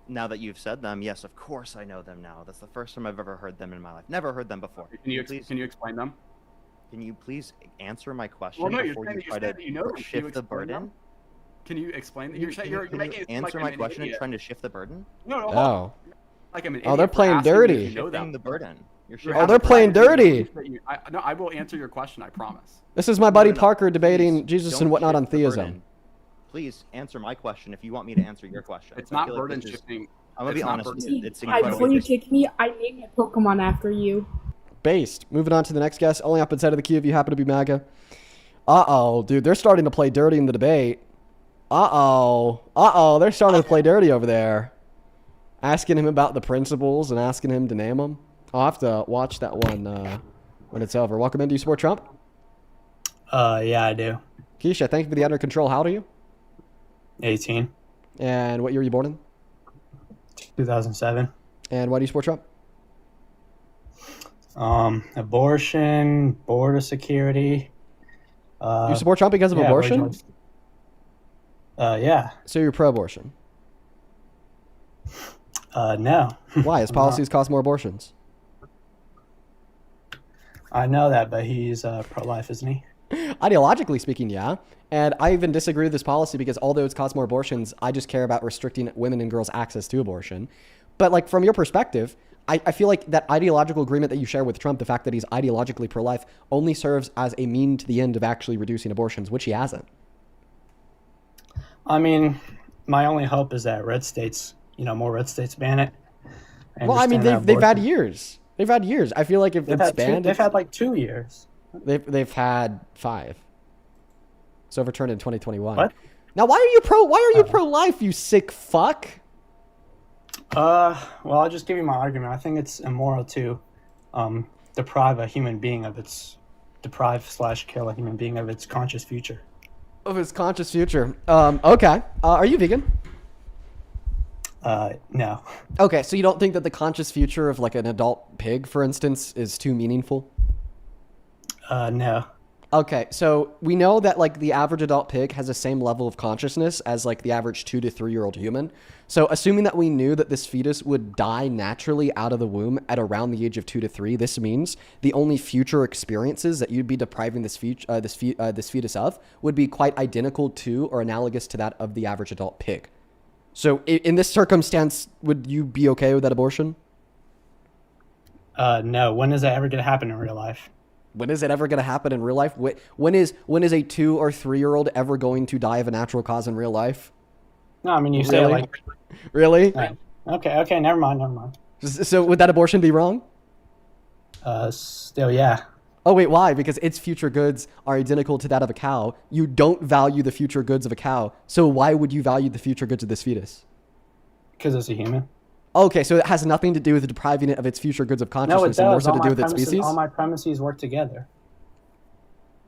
Now that you've said them, yes, of course I know them now. That's the first time I've ever heard them in my life. Never heard them before. Can you explain them? Can you please answer my question Well, no, before you try to shift the burden? Can you explain that? Can you answer my question and trying to shift the burden? No. Oh. Like I'm an Oh, they're idiot for playing asking dirty. you to know Shifting them. the burden. Oh, they're playing dirty. No, I will answer your question. I promise. This is my buddy No, Parker debating please Jesus don't and whatnot on shift the theism. burden. Please answer my question if you want me to answer your question. It's I not feel like burden this is- shifting. I'm gonna be honest with you. It's Hi, before incredibly you kick me, I named my Pokemon after you. Based. Moving on to the next guest. Only up inside of the queue if you happen to be MAGA. Uh-oh, dude. They're starting to play dirty in the debate. Uh-oh. They're starting to play dirty over there. Asking him about the principles and asking him to name them. I'll have to watch that one when it's over. Welcome in. Do you support Trump? Yeah, I do. Keisha, thank you for the under control. How old are you? 18. And what year were you born in? 2007. And why do you support Trump? Abortion, border security. You support Trump because of abortion? Yeah. So you're pro-abortion? No. Why? His policies cause more abortions. I know that, but he's pro-life, isn't he? Ideologically speaking, yeah. And I even disagree with this policy because although it's caused more abortions, I just care about restricting women and girls' access to abortion. But like from your perspective, I feel like that ideological agreement that you share with Trump, the fact that he's ideologically pro-life, only serves as a mean to the end of actually reducing abortions, which he hasn't. I mean, my only hope is that red states, more red states ban it. Well, I mean, they've had years. They've had years. I feel like if it's banned... They've had like 2 years. They've had 5. It's overturned in 2021. What? Now, why are you pro-life, you sick fuck? Well, I'll just give you my argument. I think it's immoral to deprive a human being of its kill a human being of its conscious future. Of its conscious future. Okay. Are you vegan? No. Okay, so you don't think that the conscious future of like an adult pig, for instance, is too meaningful? No. Okay, so we know that like the average adult pig has the same level of consciousness as like the average 2 to 3 year old human. So assuming that we knew that this fetus would die naturally out of the womb at around the age of 2 to 3, this means the only future experiences that you'd be depriving this fetus of would be quite identical to or analogous to that of the average adult pig. So in this circumstance, would you be okay with that abortion? No. When is that ever going to happen in real life? When is it ever going to happen in real life? When is a 2 or 3 year old ever going to die of a natural cause in real life? No, I mean, you say like... Really? Right. Okay, never mind. So would that abortion be wrong? Still, yeah. Oh, wait, why? Because its future goods are identical to that of a cow. You don't value the future goods of a cow. So why would you value the future goods of this fetus? Because it's a human. Okay, so it has nothing to do with depriving it of its future goods of consciousness and more so to do with its species? All my premises work together.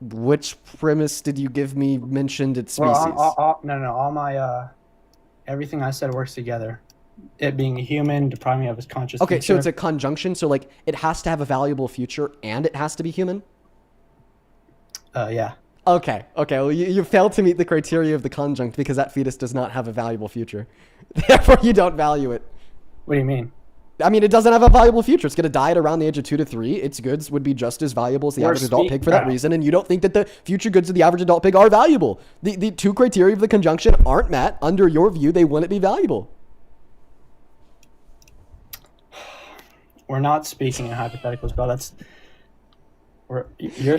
Which premise did you give me mentioned its species? No. All my, everything I said works together. It being a human, depriving me of its conscious Okay, future. so it's a conjunction. So like it has to have a valuable future and it has to be human? Yeah. Okay. Well, you failed to meet the criteria of the conjunct because that fetus does not have a valuable future. Therefore, you don't value it. What do you mean? I mean, it doesn't have a valuable future. It's going to die at around the age of 2 to 3. Its goods would be just as valuable as the average adult pig for that reason. And you don't think that the future goods of the average adult pig are valuable. The 2 criteria of the conjunction aren't met. Under your view, they wouldn't be valuable. We're not speaking in hypotheticals, bro.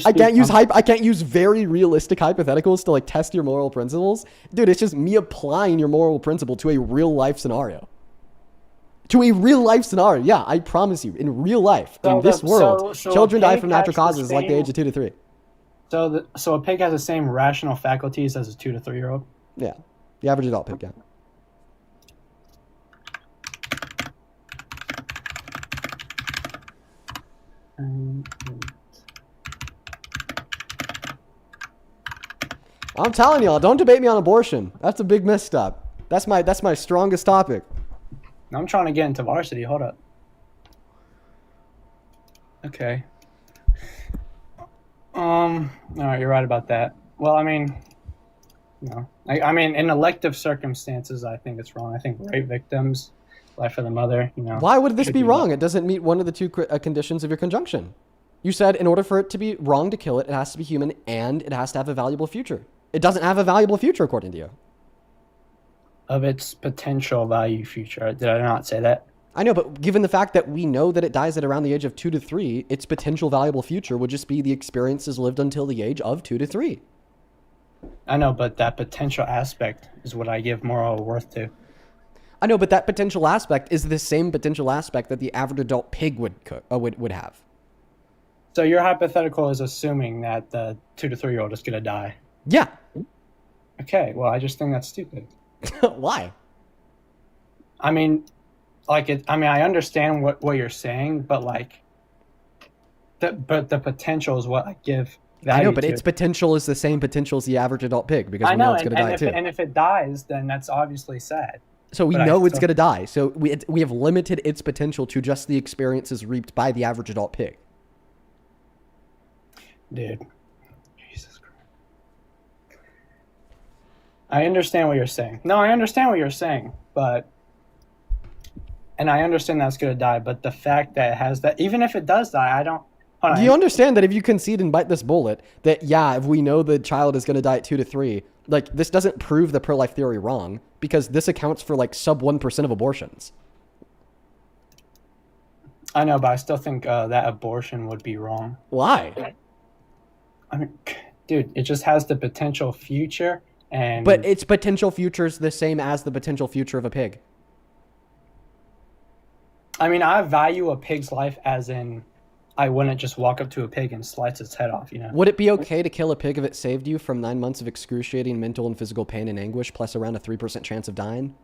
I can't use very realistic hypotheticals to like test your moral principles. Dude, it's just me applying your moral principle to a real life scenario. Yeah, I promise you, in real life, in this world, children die from natural causes like the age of 2 to 3. So a pig has the same rational faculties as a 2 to 3 year old? Yeah, the average adult pig, yeah. I'm telling y'all, don't debate me on abortion. That's a big misstep. That's my strongest topic. I'm trying to get into varsity. Hold up. Okay. All right, you're right about that. Well, I mean, I mean, in elective circumstances, I think it's wrong. I think rape victims, life of the mother, Why would this be wrong? It doesn't meet one of the 2 conditions of your conjunction. You said in order for it to be wrong to kill it, it has to be human and it has to have a valuable future. It doesn't have a valuable future, according to you. Of its potential value future. Did I not say that? I know, but given the fact that we know that it dies at around the age of 2 to 3, its potential valuable future would just be the experiences lived until the age of 2 to 3. I know, but that potential aspect is what I give moral worth to. I know, but that potential aspect is the same potential aspect that the average adult pig would have. So your hypothetical is assuming that the 2 to 3 year old is gonna die. Yeah. Okay. Well, I just think that's stupid. Why? I mean, I understand what you're saying, but the potential is what I give value I know, but to. its potential is the same potential as the average adult pig because I we know know, it's going to die too. and if it dies, then that's obviously sad. So we But know it's going to die. So we have limited its potential to just the experiences reaped by the average adult pig. Dude, Jesus Christ. I understand what you're saying. No, I understand what you're saying, and I understand that's going to die, but the fact that it has that, even if it does die, I don't. Do you understand that if you concede and bite this bullet, that if we know the child is going to die at 2 to 3, like this doesn't prove the pro-life theory wrong because this accounts for like sub 1% of abortions. I know, but I still think that abortion would be wrong. Why? I mean, dude, it just has the potential future, and but its potential future is the same as the potential future of a pig. I mean, I value a pig's life as in I wouldn't just walk up to a pig and slice its head off, you know? Would it be okay to kill a pig if it saved you from 9 months of excruciating mental and physical pain and anguish, plus around a 3% chance of dying?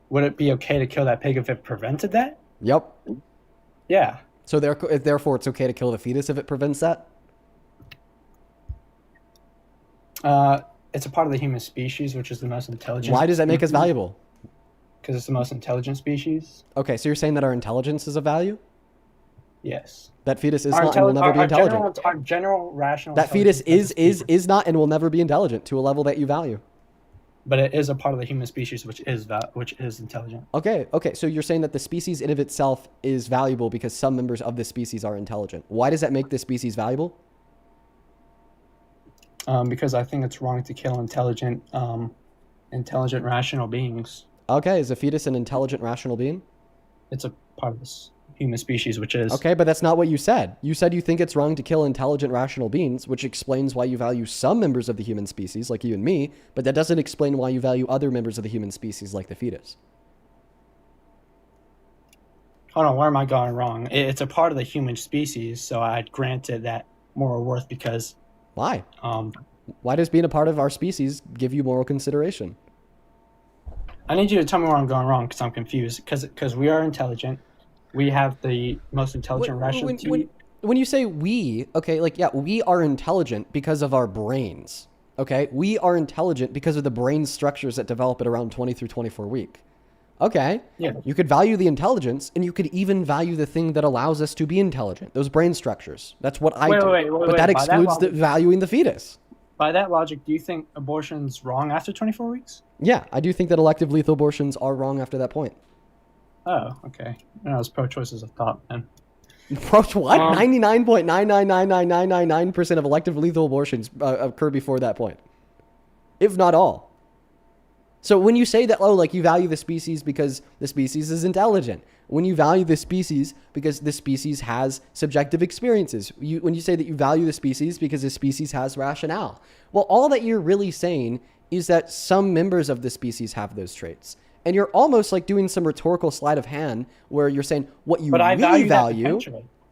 Would it be okay to kill that pig if it prevented that? Yep. Yeah. So therefore, it's okay to kill the fetus if it prevents that? It's a part of the human species, which is the most intelligent. Why does that make us valuable? Because it's the most intelligent species. Okay, so you're saying that our intelligence is of value? Yes. That fetus is not and will never be intelligent. Our general rational. That fetus is not and will never be intelligent to a level that you value. But it is a part of the human species which is intelligent. Okay. So you're saying that the species in of itself is valuable because some members of the species are intelligent. Why does that make this species valuable? Because I think it's wrong to kill intelligent, rational beings. Okay, is a fetus an intelligent, rational being? It's a part of this human species, which is... Okay, but that's not what you said. You said you think it's wrong to kill intelligent, rational beings, which explains why you value some members of the human species, like you and me, but that doesn't explain why you value other members of the human species, like the fetus. Hold on, where am I going wrong? It's a part of the human species, so I'd grant it that moral worth because... Why? Why does being a part of our species give you moral consideration? I need you to tell me where I'm going wrong because I'm confused. Because we are intelligent. We have the most intelligent rational... When you say we, okay, we are intelligent because of our brains, okay? We are intelligent because of the brain structures that develop at around 20 through 24 week. Okay, yeah. You could value the intelligence, and you could even value the thing that allows us to be intelligent, those brain structures. That's what I do. But that excludes valuing the fetus. By that logic, do you think abortion's wrong after 24 weeks? Yeah, I do think that elective lethal abortions are wrong after that point. Oh, okay. No, it's pro-choice as a thought, then. What? 99.9999999% of elective lethal abortions occur before that point, if not all. So when you say that, you value the species because the species is intelligent, when you value the species because the species has subjective experiences, when you say that you value the species because the species has rationale, well, all that you're really saying is that some members of the species have those traits. And you're almost like doing some rhetorical sleight of hand where you're saying what you really value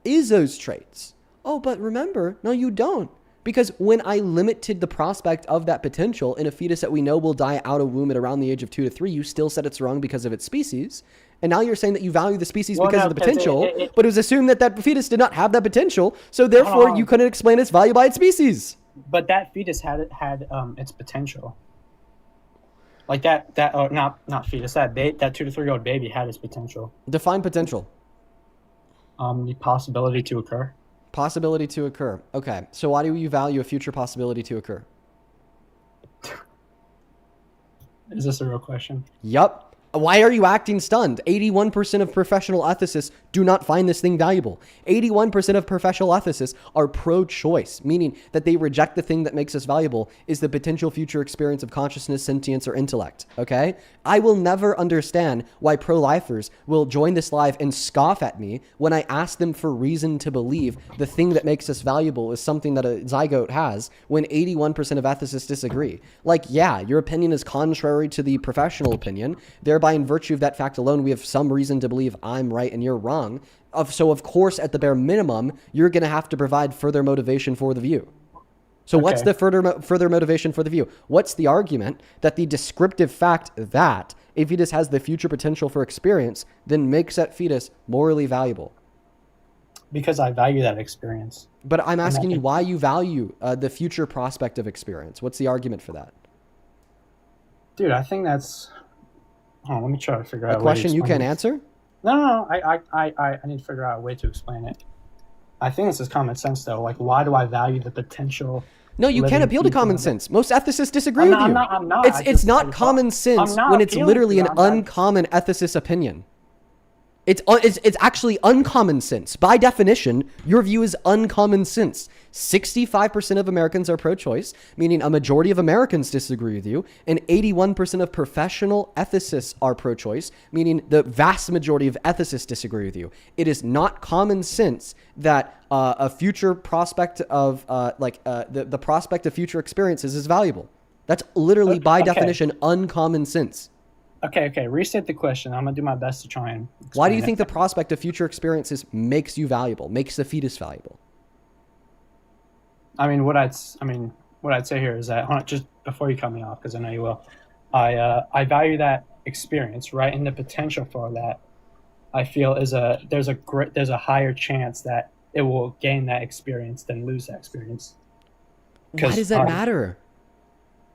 is those traits. Oh, but remember, no, you don't. Because when I limited the prospect of that potential in a fetus that we know will die out of womb at around the age of 2 to 3, you still said it's wrong because of its species. And now you're saying that you value the species because of the potential, but it was assumed that fetus did not have that potential, so therefore you couldn't explain its value by its species. But that fetus had its potential. Like not fetus, that 2 to 3 year old baby had its potential. Define potential. The possibility to occur. Possibility to occur. Okay, so why do you value a future possibility to occur? Is this a real question? Yup. Why are you acting stunned? 81% of professional ethicists do not find this thing valuable. 81% of professional ethicists are pro-choice, meaning that they reject the thing that makes us valuable is the potential future experience of consciousness, sentience, or intellect, okay? I will never understand why pro-lifers will join this live and scoff at me when I ask them for reason to believe the thing that makes us valuable is something that a zygote has when 81% of ethicists disagree. Like, yeah, your opinion is contrary to the professional opinion. Thereby, in virtue of that fact alone, we have some reason to believe I'm right and you're wrong. So, of course, at the bare minimum, you're going to have to provide further motivation for the view. So what's the further motivation for the view? What's the argument that the descriptive fact that a fetus has the future potential for experience then makes that fetus morally valuable? Because I value that experience. But I'm asking you why you value the future prospect of experience. What's the argument for that? Dude, I think that's... Hold on, let me try to figure out a question you can't answer? No. I need to figure out a way to explain it. I think this is common sense, though. Like, why do I value the potential? No, you can't appeal to common sense. Most ethicists disagree with you. I'm not. It's not common sense when it's literally an uncommon ethicist opinion. It's actually uncommon sense. By definition, your view is uncommon sense. 65% of Americans are pro-choice, meaning a majority of Americans disagree with you, and 81% of professional ethicists are pro-choice, meaning the vast majority of ethicists disagree with you. It is not common sense that a future prospect of the prospect of future experiences is valuable. That's literally by definition uncommon sense. Okay. Restate the question. I'm going to do my best to try and explain Why do you think the prospect of future experiences makes you valuable, makes the fetus valuable? I mean, what I'd say here is that, just before you cut me off, because I know you will, I value that experience, right? And the potential for that, I feel there's a higher chance that it will gain that experience than lose that experience. Why does that matter?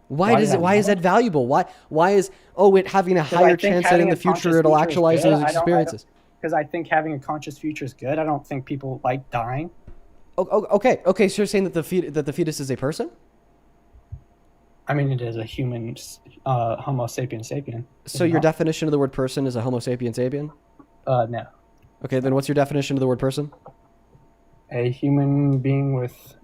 Why is that valuable? Why is it having a higher chance that in the future it'll actualize those experiences? Because I think having a conscious future is good. I don't think people like dying. Okay. So you're saying that the fetus is a person? I mean, it is a human, Homo sapiens sapien. So your definition of the word person is a Homo sapiens sapien? No. Okay, then what's your definition of the word person? A human being with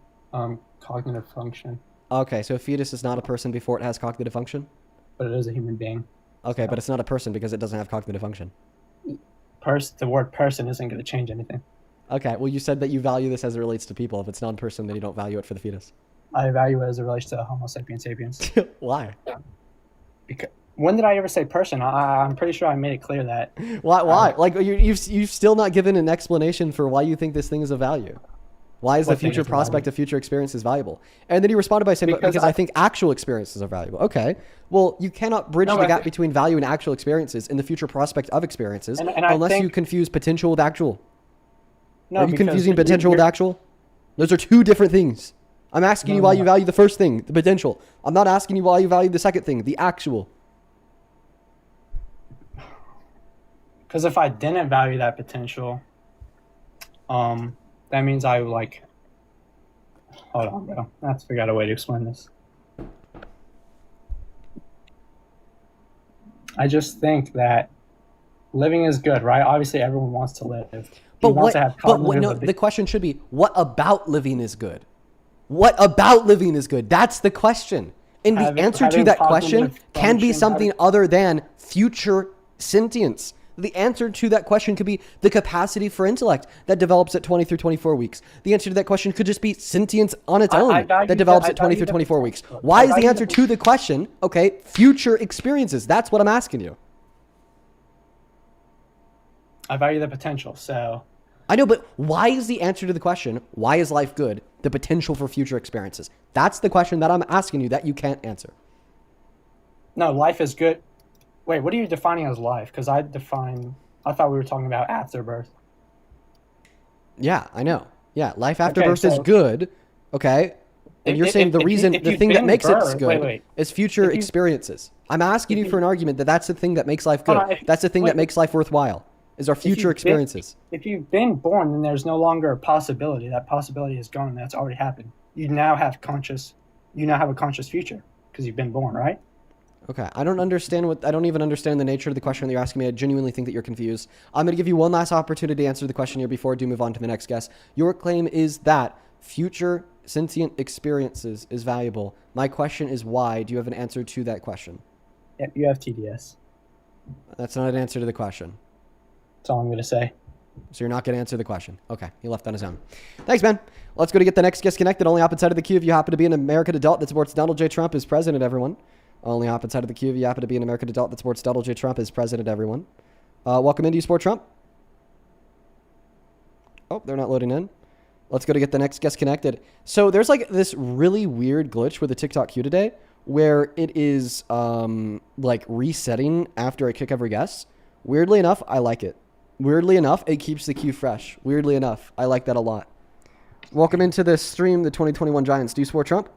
cognitive function. Okay, so a fetus is not a person before it has cognitive function? But it is a human being. Okay, but it's not a person because it doesn't have cognitive function. The word person isn't going to change anything. Okay, well, you said that you value this as it relates to people. If it's non-person, then you don't value it for the fetus. I value it as it relates to Homo sapiens sapiens. Why? Because when did I ever say person? I'm pretty sure I made it clear that. Why? Like you've still not given an explanation for why you think this thing is of value. Why is the future prospect of future experiences valuable? And then you responded by saying, because I think actual experiences are valuable. Okay. Well, you cannot bridge the gap between value and actual experiences in the future prospect of experiences unless you confuse potential with actual. Are you confusing potential with actual? Those are two different things. I'm asking you why you value the first thing, the potential. I'm not asking you why you value the second thing, the actual. Because if I didn't value that potential, that means I hold on, bro. I have to figure out a way to explain this. I just think that living is good, right? Obviously, everyone wants to live. The question should be, what about living is good? What about living is good? That's the question. And the answer to that question can be something other than future sentience. The answer to that question could be the capacity for intellect that develops at 20 through 24 weeks. The answer to that question could just be sentience on its own that develops at 20 through 24 weeks. Why is the answer to the question, future experiences? That's what I'm asking you. I value the potential, so... I know, but why is the answer to the question, why is life good, the potential for future experiences? That's the question that I'm asking you that you can't answer. No, life is good. Wait, what are you defining as life? Because I thought we were talking about after birth. Yeah, I know. Yeah, life after birth is good, okay? And you're saying the thing that makes it good is future experiences. I'm asking you for an argument that's the thing that makes life good. That's the thing that makes life worthwhile, is our future experiences. If you've been born, then there's no longer a possibility. That possibility is gone. That's already happened. You now have a conscious future because you've been born, right? Okay, I don't even understand the nature of the question that you're asking me. I genuinely think that you're confused. I'm going to give you one last opportunity to answer the question here before I do move on to the next guest. Your claim is that future sentient experiences is valuable. My question is why? Do you have an answer to that question? Yeah, you have TDS. That's not an answer to the question. That's all I'm going to say. So you're not going to answer the question. Okay, he left on his own. Thanks, man. Let's go to get the next guest connected. Only opposite side of the queue if you happen to be an American adult that supports Donald J. Trump as president, everyone. Only opposite side of the queue if you happen to be an American adult that supports Donald J. Trump as president, everyone. Welcome in. Do you support Trump? Oh, they're not loading in. Let's go to get the next guest connected. So there's like this really weird glitch with the TikTok queue today where it is like resetting after I kick every guest. Weirdly enough, I like it. Weirdly enough, it keeps the queue fresh. Weirdly enough, I like that a lot. Welcome into the stream, the 2021 Giants. Do you support Trump?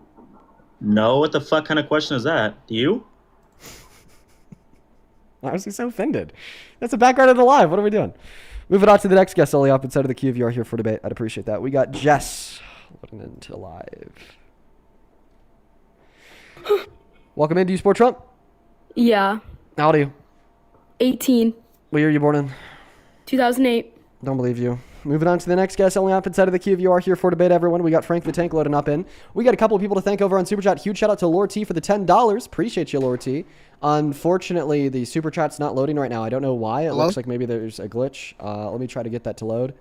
No, what the fuck kind of question is that? Do you? Why was he so offended? That's the background of the live. What are we doing? Moving on to the next guest, only opposite side of the queue if you are here for debate. I'd appreciate that. We got Jess looking into live. Welcome in. Do you support Trump? Yeah. How old are you? 18. What year are you born in? 2008. Don't believe you. Moving on to the next guest, only opposite side of the queue if you are here for debate, everyone. We got Frank the Tank loading up in. We got a couple of people to thank over on Super Chat. Huge shout out to Lord T for the $10. Appreciate you, Lord T. Unfortunately, the Super Chat's not loading right now. I don't know why. It looks like maybe there's a glitch. Let me try to get that to load.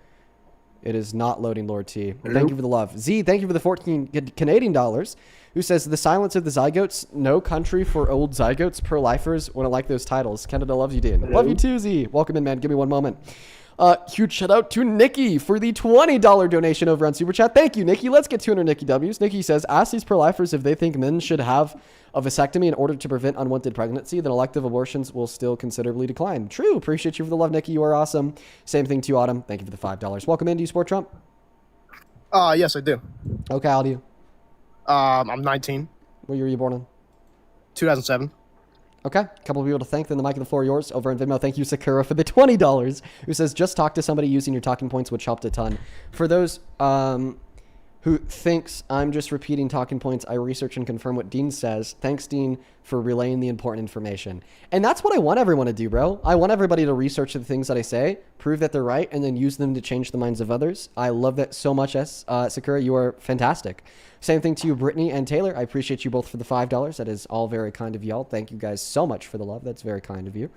It is not loading, Lord T. Thank you for the love. Z, thank you for the 14 Canadian dollars. Who says, the silence of the zygotes, no country for old zygotes, pro-lifers, wouldn't like those titles. Canada loves you, Dean. Love you too, Z. Welcome in, man. Give me one moment. Huge shout out to Nikki for the $20 donation over on Super Chat. Thank you, Nikki. Let's get 200 Nikki W's. Nikki says, ask these pro-lifers if they think men should have a vasectomy in order to prevent unwanted pregnancy, then elective abortions will still considerably decline. True. Appreciate you for the love, Nikki. You are awesome. Same thing to you, Autumn. Thank you for the $5. Welcome in. Do you support Trump? Yes, I do. Okay, how old are you? I'm 19. What year were you born in? 2007. Okay, a couple of people to thank. Then the mic and the floor yours. Over on Venmo, thank you, Sakura, for the $20. Who says, just talk to somebody using your talking points, which helped a ton. For those who thinks I'm just repeating talking points, I research and confirm what Dean says. Thanks, Dean, for relaying the important information. And that's what I want everyone to do, bro. I want everybody to research the things that I say, prove that they're right, and then use them to change the minds of others. I love that so much, Sakura. You are fantastic. Same thing to you, Brittany and Taylor. I appreciate you both for the $5. That is all very kind of y'all. Thank you guys so much for the love. That's very kind of you.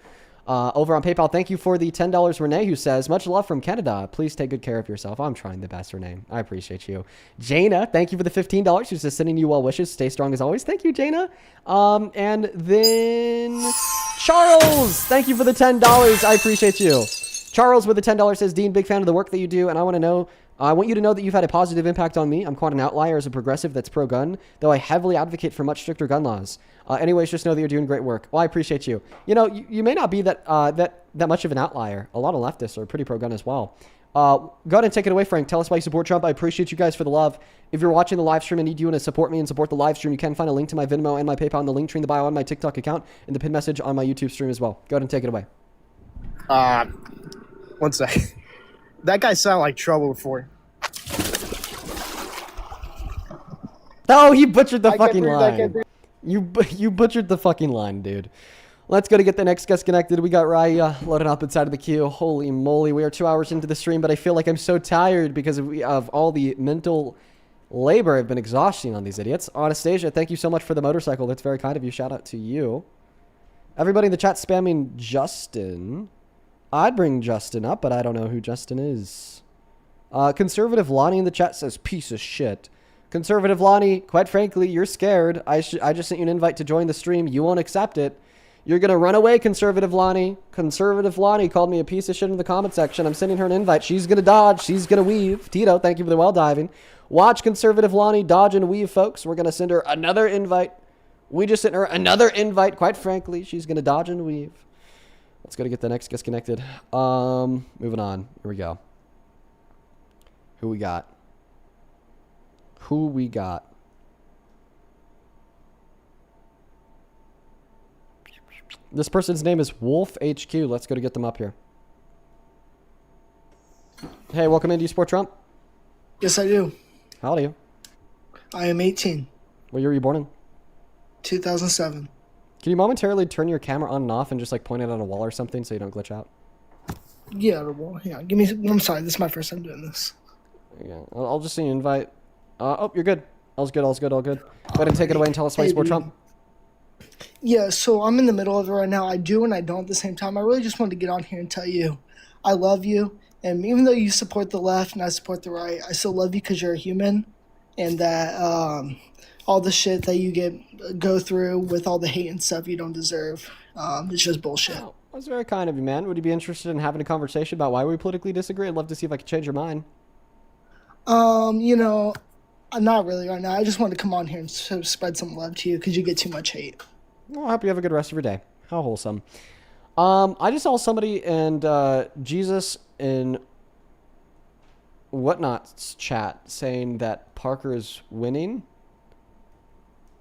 Over on PayPal, thank you for the $10, Renee, who says, much love from Canada. Please take good care of yourself. I'm trying the best, Renee. I appreciate you. Jaina, thank you for the $15, who says, sending you well wishes. Stay strong as always. Thank you, Jaina. And then Charles, thank you for the $10. I appreciate you. Charles with the $10 says, Dean, big fan of the work that you do, and I want you to know that you've had a positive impact on me. I'm quite an outlier as a progressive that's pro-gun, though I heavily advocate for much stricter gun laws. Anyways, just know that you're doing great work. Well, I appreciate you. You know, you may not be that much of an outlier. A lot of leftists are pretty pro-gun as well. Go ahead and take it away, Frank. Tell us why you support Trump. I appreciate you guys for the love. If you're watching the live stream and you want to support me and support the live stream, you can find a link to my Venmo and my PayPal in the link tree in the bio on my TikTok account and the pinned message on my YouTube stream as well. Go ahead and take it away. 1 second. That guy sounded like trouble before. Oh, he butchered the fucking line. You butchered the fucking line, dude. Let's go to get the next guest connected. We got Raya loaded up inside of the queue. Holy moly, we are 2 hours into the stream, but I feel like I'm so tired because of all the mental labor I've been exhausting on these idiots. Anastasia, thank you so much for the motorcycle. That's very kind of you. Shout out to you. Everybody in the chat spamming Justin. I'd bring Justin up, but I don't know who Justin is. Conservative Lonnie in the chat says, piece of shit. Conservative Lonnie, quite frankly, you're scared. I just sent you an invite to join the stream. You won't accept it. You're going to run away, Conservative Lonnie. Conservative Lonnie called me a piece of shit in the comment section. I'm sending her an invite. She's going to dodge. She's going to weave. Tito, thank you for the well diving. Watch Conservative Lonnie dodge and weave, folks. We're going to send her another invite. We just sent her another invite. Quite frankly, she's going to dodge and weave. Let's go to get the next guest connected. Moving on. Here we go. Who we got? This person's name is Wolf HQ. Let's go to get them up here. Hey, welcome in. Do you support Trump? Yes, I do. How old are you? I am 18. What year were you born in? 2007. Can you momentarily turn your camera on and off and just like point it at a wall or something so you don't glitch out? Yeah, well, yeah. Give me. I'm sorry. This is my first time doing this. Yeah, I'll just send you an invite. Oh, you're good. All's good. All's good. All good. Go ahead and take it away and tell us why you support Trump. Yeah, so I'm in the middle of it right now. I do and I don't at the same time. I really just wanted to get on here and tell you I love you. And even though you support the left and I support the right, I still love you because you're a human. And that all the shit that you go through with all the hate and stuff you don't deserve, it's just bullshit. Oh, that's very kind of you, man. Would you be interested in having a conversation about why we politically disagree? I'd love to see if I could change your mind. You know, not really right now. I just wanted to come on here and spread some love to you because you get too much hate. Well, I hope you have a good rest of your day. How wholesome. I just saw somebody and Jesus in Whatnot's chat saying that Parker is winning.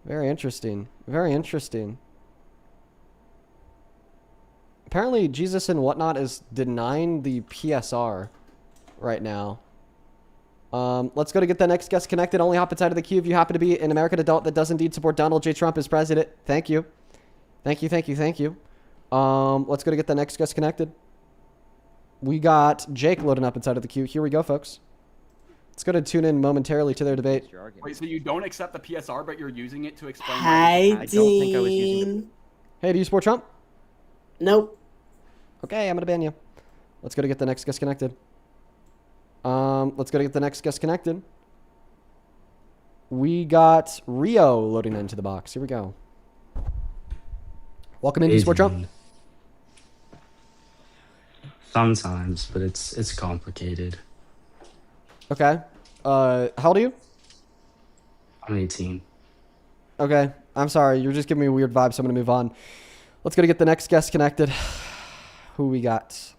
Very interesting. Very interesting. Apparently, Jesus and Whatnot is denying the PSR right now. Let's go to get the next guest connected. Only hop inside of the queue if you happen to be an American adult that does indeed support Donald J. Trump as president. Thank you. Thank you, thank you, thank you. Let's go to get the next guest connected. We got Jake loading up inside of the queue. Here we go, folks. Let's go to tune in momentarily to their debate. Wait, so you don't accept the PSR, but you're using it to explain Hi, why? I don't think I was using it. Hey, do you support Trump? Nope. Okay, I'm gonna ban you. Let's go to get the next guest connected. Let's go to get the next guest connected. We got Rio loading into the box. Here we go. Welcome into Sport Trump. Sometimes, but it's complicated. Okay. How old are you? I'm 18. Okay. I'm sorry. You're just giving me weird vibes, so I'm gonna move on. Let's go to get the next guest connected. Who we got?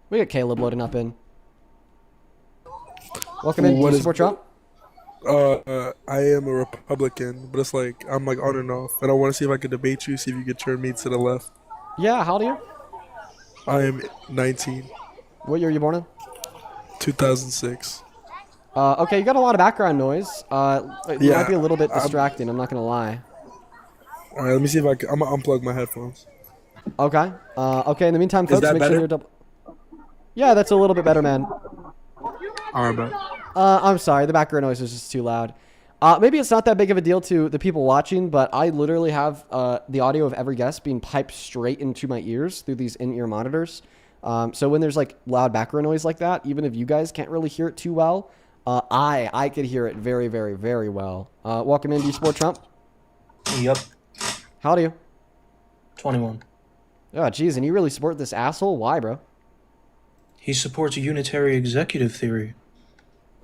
We got Caleb loading up in. Welcome in. Do you support Trump? I am a Republican, but it's like I'm like on and off, and I want to see if I could debate you, see if you could turn me to the left. Yeah, how old are you? I am 19. What year were you born in? 2006. Okay, you got a lot of background noise. It Yeah, might be a little bit distracting. I'm not gonna lie. All right, let me see if I can. I'm gonna unplug my headphones. Okay. Okay. In the meantime, Is folks, that make better? sure you're double. Yeah, that's a little bit better, man. All right, bet. I'm sorry, the background noise is just too loud. Maybe it's not that big of a deal to the people watching, but I literally have the audio of every guest being piped straight into my ears through these in-ear monitors. So when there's like loud background noise like that, even if you guys can't really hear it too well, I could hear it very, very, very well. Welcome in. Do you support Trump? Yep. How old are you? 21. Oh, geez, and you really support this asshole? Why, bro? He supports a unitary executive theory.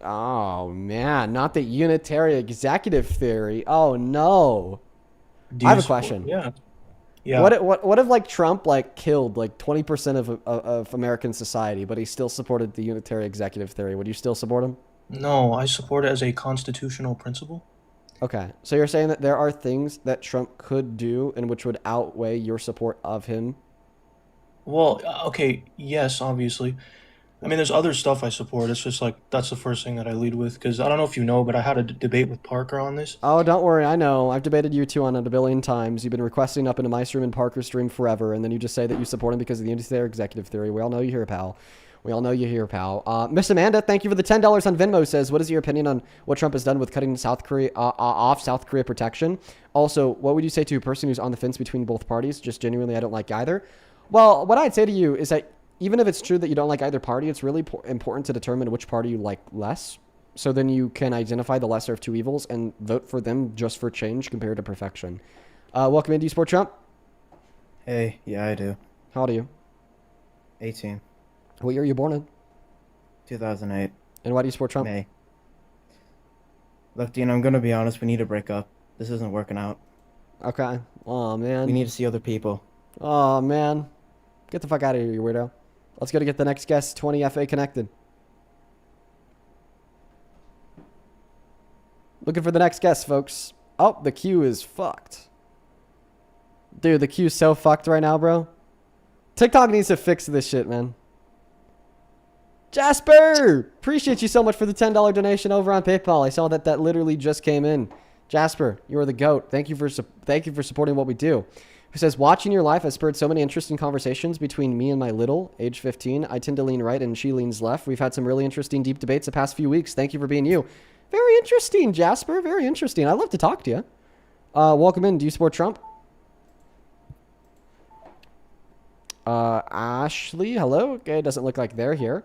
Oh, man, not the unitary executive theory. Oh, no. I have a question. Yeah. Yeah. What if like Trump like killed like 20% of American society, but he still supported the unitary executive theory? Would you still support him? No, I support it as a constitutional principle. Okay, so you're saying that there are things that Trump could do and which would outweigh your support of him? Well, okay, yes, obviously. I mean, there's other stuff I support. It's just like that's the first thing that I lead with because I don't know if you know, but I had a debate with Parker on this. Oh, don't worry, I know. I've debated you two on it a billion times. You've been requesting up into my stream and Parker's stream forever, and then you just say that you support him because of the unitary executive theory. We all know you here, pal. We all know you here, pal. Miss Amanda, thank you for the $10 on Venmo. Says, what is your opinion on what Trump has done with cutting South Korea off South Korea protection? Also, what would you say to a person who's on the fence between both parties? Just genuinely, I don't like either. Well, what I'd say to you is that even if it's true that you don't like either party, it's really important to determine which party you like less. So then you can identify the lesser of two evils and vote for them just for change compared to perfection. Welcome in. Do you support Trump? Hey, yeah, I do. How old are you? 18. What year are you born in? 2008. And why do you support Trump? May. Look, Dean, I'm gonna be honest, we need to break up. This isn't working out. Okay. Oh, man. We need to see other people. Oh, man. Get the fuck out of here, you weirdo. Let's go to get the next guest, 20FA connected. Looking for the next guest, folks. Oh, the queue is fucked. Dude, the queue's so fucked right now, bro. TikTok needs to fix this shit, man. Jasper! Appreciate you so much for the $10 donation over on PayPal. I saw that literally just came in. Jasper, you are the GOAT. Thank you for supporting what we do. Who says, watching your life has spurred so many interesting conversations between me and my little, age 15. I tend to lean right and she leans left. We've had some really interesting deep debates the past few weeks. Thank you for being you. Very interesting, Jasper. Very interesting. I'd love to talk to you. Welcome in. Do you support Trump? Ashley, hello. Okay, doesn't look like they're here.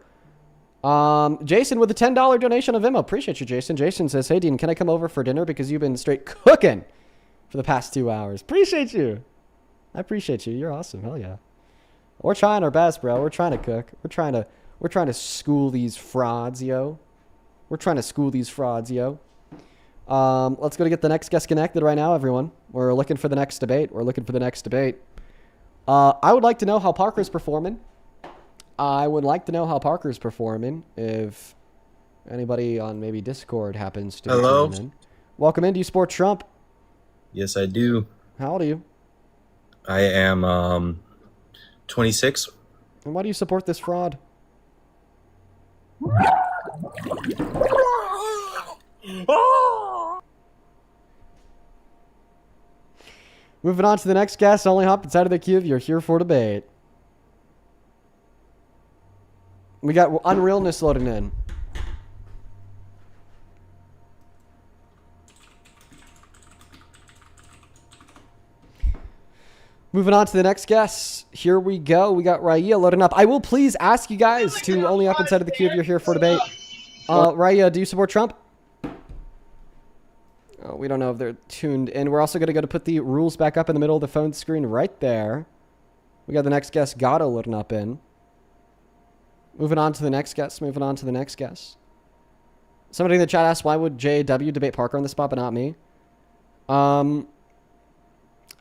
Jason with a $10 donation of Venmo. Appreciate you, Jason. Jason says, hey, Dean, can I come over for dinner because you've been straight cooking for the past 2 hours? Appreciate you. I appreciate you. You're awesome. Hell yeah. We're trying our best, bro. We're trying to cook. We're trying to school these frauds, yo. We're trying to school these frauds, yo. Let's go to get the next guest connected right now, everyone. We're looking for the next debate. I would like to know how Parker's performing. If anybody on maybe Discord happens to be tuning in. Welcome in. Do you support Trump? Yes, I do. How old are you? I am 26. And why do you support this fraud? Moving on to the next guest. Only hop inside of the queue if you're here for debate. We got Unrealness loading in. Moving on to the next guest. Here we go. We got Raya loading up. I will please ask you guys to only hop inside of the queue if you're here for debate. Raya, do you support Trump? Oh, we don't know if they're tuned in. We're also going to go to put the rules back up in the middle of the phone screen right there. We got the next guest, Gato, loading up in. Moving on to the next guest. Somebody in the chat asked, why would JW debate Parker on the spot, but not me?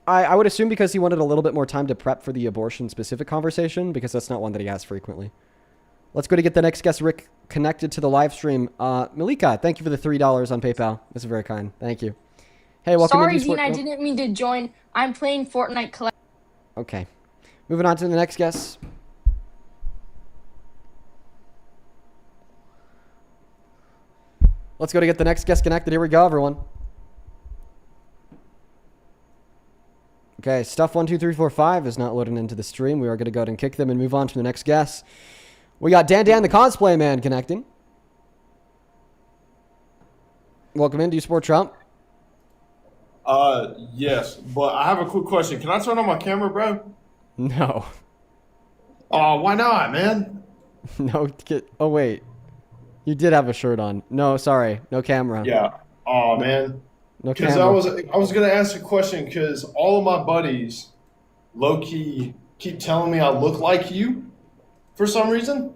I would assume because he wanted a little bit more time to prep for the abortion-specific conversation, because that's not one that he has frequently. Let's go to get the next guest, Rick, connected to the live stream. Malika, thank you for the $3 on PayPal. That's very kind. Thank you. Hey, welcome. Sorry, Dean, I didn't mean to join. I'm playing Fortnite Collect. Okay. Moving on to the next guest. Let's go to get the next guest connected. Here we go, everyone. Okay, Stuff 12345 is not loading into the stream. We are going to go ahead and kick them and move on to the next guest. We got Dan the Cosplay Man connecting. Welcome in. Do you support Trump? Yes, but I have a quick question. Can I turn on my camera, bro? No. Oh, why not, man? No. Oh, wait. You did have a shirt on. No, sorry. No camera. Yeah. Oh, man. No Because camera. I was gonna ask a question because all of my buddies, low key, keep telling me I look like you, for some reason.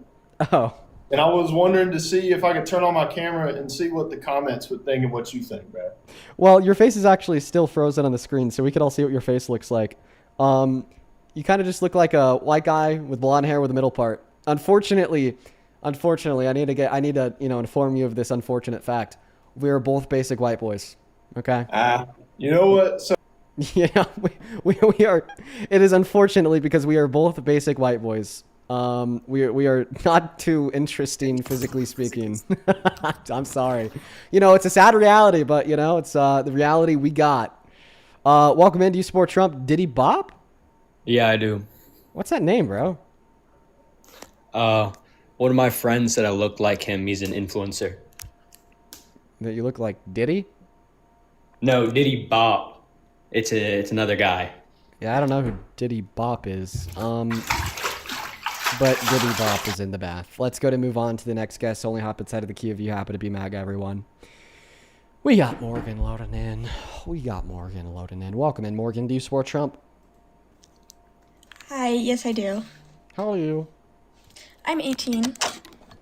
Oh. And I was wondering to see if I could turn on my camera and see what the comments would think and what you think, bro. Well, your face is actually still frozen on the screen, so we could all see what your face looks like. You kind of just look like a white guy with blonde hair with a middle part. Unfortunately, I need to inform you of this unfortunate fact. We are both basic white boys. Okay. You know what? So yeah, we are. It is unfortunately because we are both basic white boys. We are not too interesting physically speaking. I'm sorry. It's a sad reality, but it's the reality we got. Welcome in. Do you support Trump? Diddy Bop? Yeah, I do. What's that name, bro? One of my friends said I looked like him. He's an influencer. That you look like Diddy? No, Diddy Bop. It's another guy. Yeah, I don't know who Diddy Bop is. But Diddy Bop is in the bath. Let's go to move on to the next guest. Only hop inside of the queue if you happen to be MAGA, everyone. We got Morgan loading in. Welcome in, Morgan. Do you support Trump? Hi, yes I do. How old are you? I'm 18.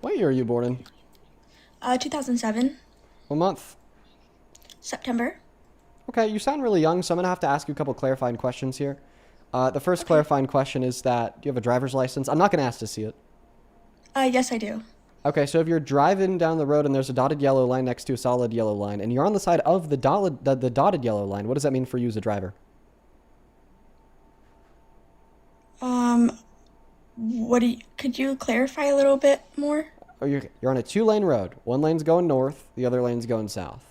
What year are you born in? 2007. What month? September. Okay, you sound really young, so I'm going to have to ask you a couple clarifying questions here. The first clarifying question is that, do you have a driver's license? I'm not going to ask to see it. Yes, I do. Okay, so if you're driving down the road and there's a dotted yellow line next to a solid yellow line, and you're on the side of the dotted yellow line, what does that mean for you as a driver? Could you clarify a little bit more? Oh, you're on a 2-lane road. One lane's going north, the other lane's going south.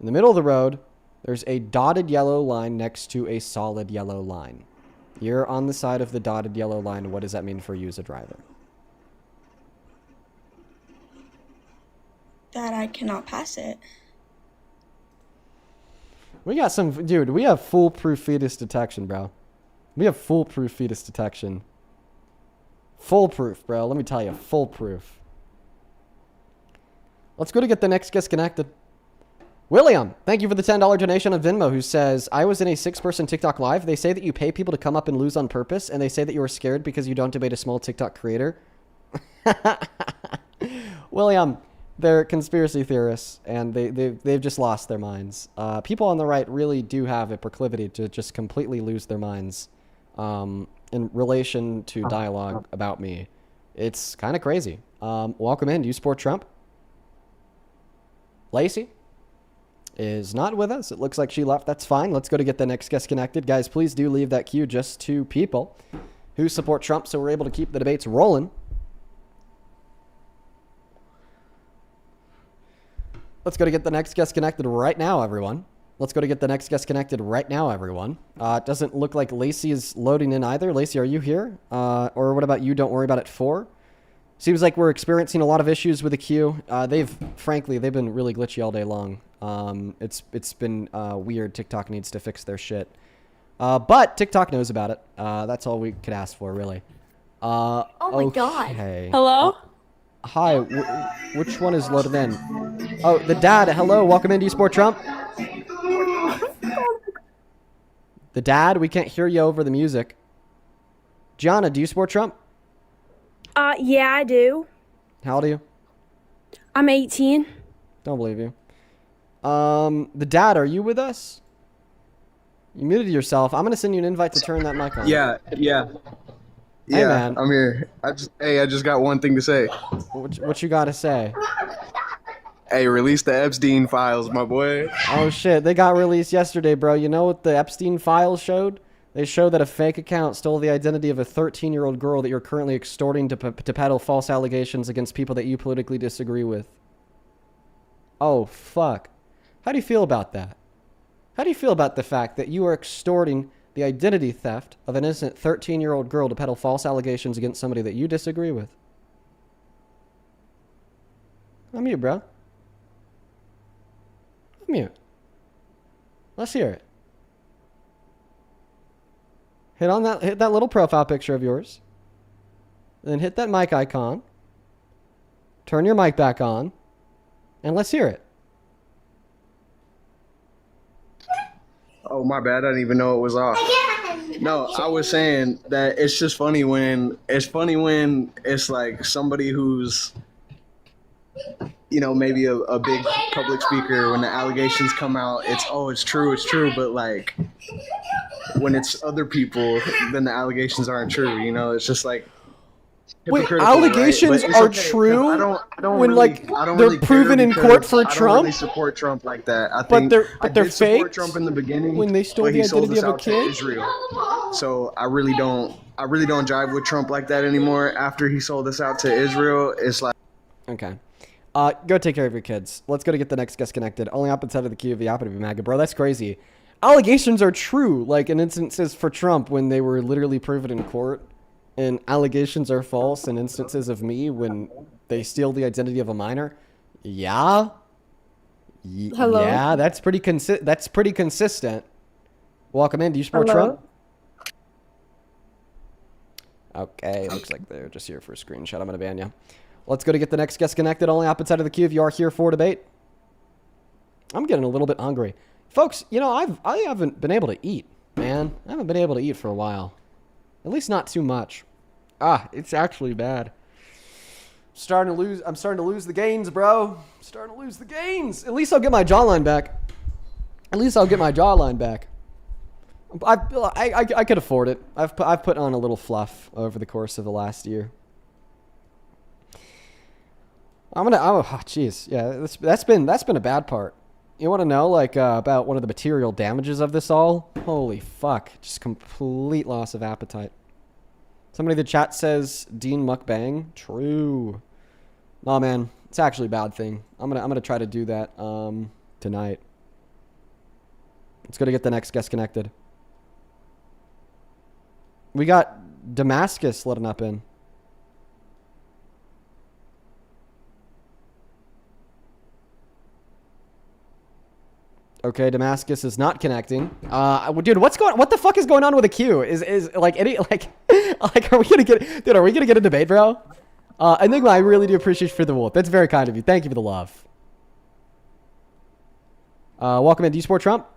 In the middle of the road, there's a dotted yellow line next to a solid yellow line. You're on the side of the dotted yellow line. What does that mean for you as a driver? That I cannot pass it. We got some, dude, we have foolproof fetus detection, bro. We have foolproof fetus detection. Foolproof, bro. Let me tell you, foolproof. Let's go to get the next guest connected. William, thank you for the $10 donation on Venmo, who says, I was in a 6-person TikTok live. They say that you pay people to come up and lose on purpose, and they say that you are scared because you don't debate a small TikTok creator. William, they're conspiracy theorists, and they've just lost their minds. People on the right really do have a proclivity to just completely lose their minds in relation to dialogue about me. It's kind of crazy. Welcome in. Do you support Trump? Lacey is not with us. It looks like she left. That's fine. Let's go to get the next guest connected. Guys, please do leave that queue just to people who support Trump so we're able to keep the debates rolling. Let's go to get the next guest connected right now, everyone. Let's go to get the next guest connected right now, everyone. It doesn't look like Lacey is loading in either. Lacey, are you here? Or what about you? Don't worry about it 4. Seems like we're experiencing a lot of issues with the queue. Frankly, they've been really glitchy all day long. It's been weird. TikTok needs to fix their shit. But TikTok knows about it. That's all we could ask for, really. Oh my god. Hello? Hi, which one is loaded in? Oh, the dad. Hello, welcome in. Do you support Trump? The dad, we can't hear you over the music. Gianna, do you support Trump? Yeah, I do. How old are you? I'm 18. Don't believe you. The dad, are you with us? You muted yourself. I'm gonna send you an invite to turn that mic on. Yeah. Hey, man. I'm here. I just got one thing to say. What you gotta say? Hey, release the Epstein files, my boy. Oh shit, they got released yesterday, bro. You know what the Epstein files showed? They showed that a fake account stole the identity of a 13-year-old girl that you're currently extorting to peddle false allegations against people that you politically disagree with. Oh, fuck. How do you feel about that? How do you feel about the fact that you are extorting the identity theft of an innocent 13-year-old girl to peddle false allegations against somebody that you disagree with? I'm you, bro. I'm you. Let's hear it. Hit that little profile picture of yours. Then hit that mic icon. Turn your mic back on. And let's hear it. Oh, my bad. I didn't even know it was off. No, I was saying that it's just funny when it's like somebody who's, you know, maybe a big public speaker, when the allegations come out, it's true. But like when it's other people, then the allegations aren't true. You know, it's just like wait, allegations right? are okay, true I don't when really, like I don't they're really proven in court for I don't Trump. really support Trump like that. I But think they're I did fake support Trump in the beginning when they stole but the he sold identity us of a out to kid. Israel. So I really don't jive with Trump like that anymore. After he sold us out to Israel, it's like Okay. Go take care of your kids. Let's go to get the next guest connected. Only opposite side of the queue, the opposite of MAGA. Bro, that's crazy. Allegations are true, like in instances for Trump when they were literally proven in court. And allegations are false in instances of me when they steal the identity of a minor. Yeah. Hello? Yeah, that's pretty consistent. Welcome in. Do you support Hello? Trump? Okay, looks like they're just here for a screenshot. I'm going to ban you. Let's go to get the next guest connected. Only opposite side of the queue if you are here for debate. I'm getting a little bit hungry. Folks, you know, I haven't been able to eat, man. I haven't been able to eat for a while. At least not too much. It's actually bad. I'm starting to lose the gains, bro. Starting to lose the gains. At least I'll get my jawline back. I could afford it. I've put on a little fluff over the course of the last year. Jeez. Yeah, that's been a bad part. You want to know, like, about one of the material damages of this all? Holy fuck. Just complete loss of appetite. Somebody in the chat says, Dean mukbang. True. Nah, man. It's actually a bad thing. I'm gonna try to do that, tonight. Let's go to get the next guest connected. We got Damascus letting up in. Okay, Damascus is not connecting. Dude, what the fuck is going on with the queue? Is like any like are we gonna get dude? Are we gonna get a debate, bro? Enigma, I really do appreciate you for the wolf. That's very kind of you. Thank you for the love. Welcome in. Do you support Trump?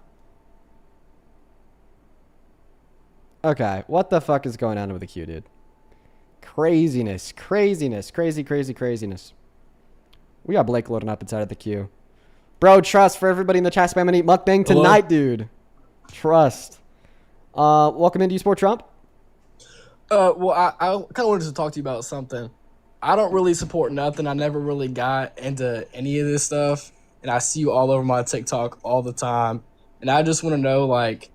Okay, what the fuck is going on with the queue, dude? Craziness, craziness, craziness. We got Blake loading up inside of the queue. Bro, trust for everybody in the chat. Spam and eat mukbang tonight, dude. Trust. Welcome in. Do you support Trump? Well, I kind of wanted to talk to you about something. I don't really support nothing. I never really got into any of this stuff, and I see you all over my TikTok all the time. And I just want to know, like,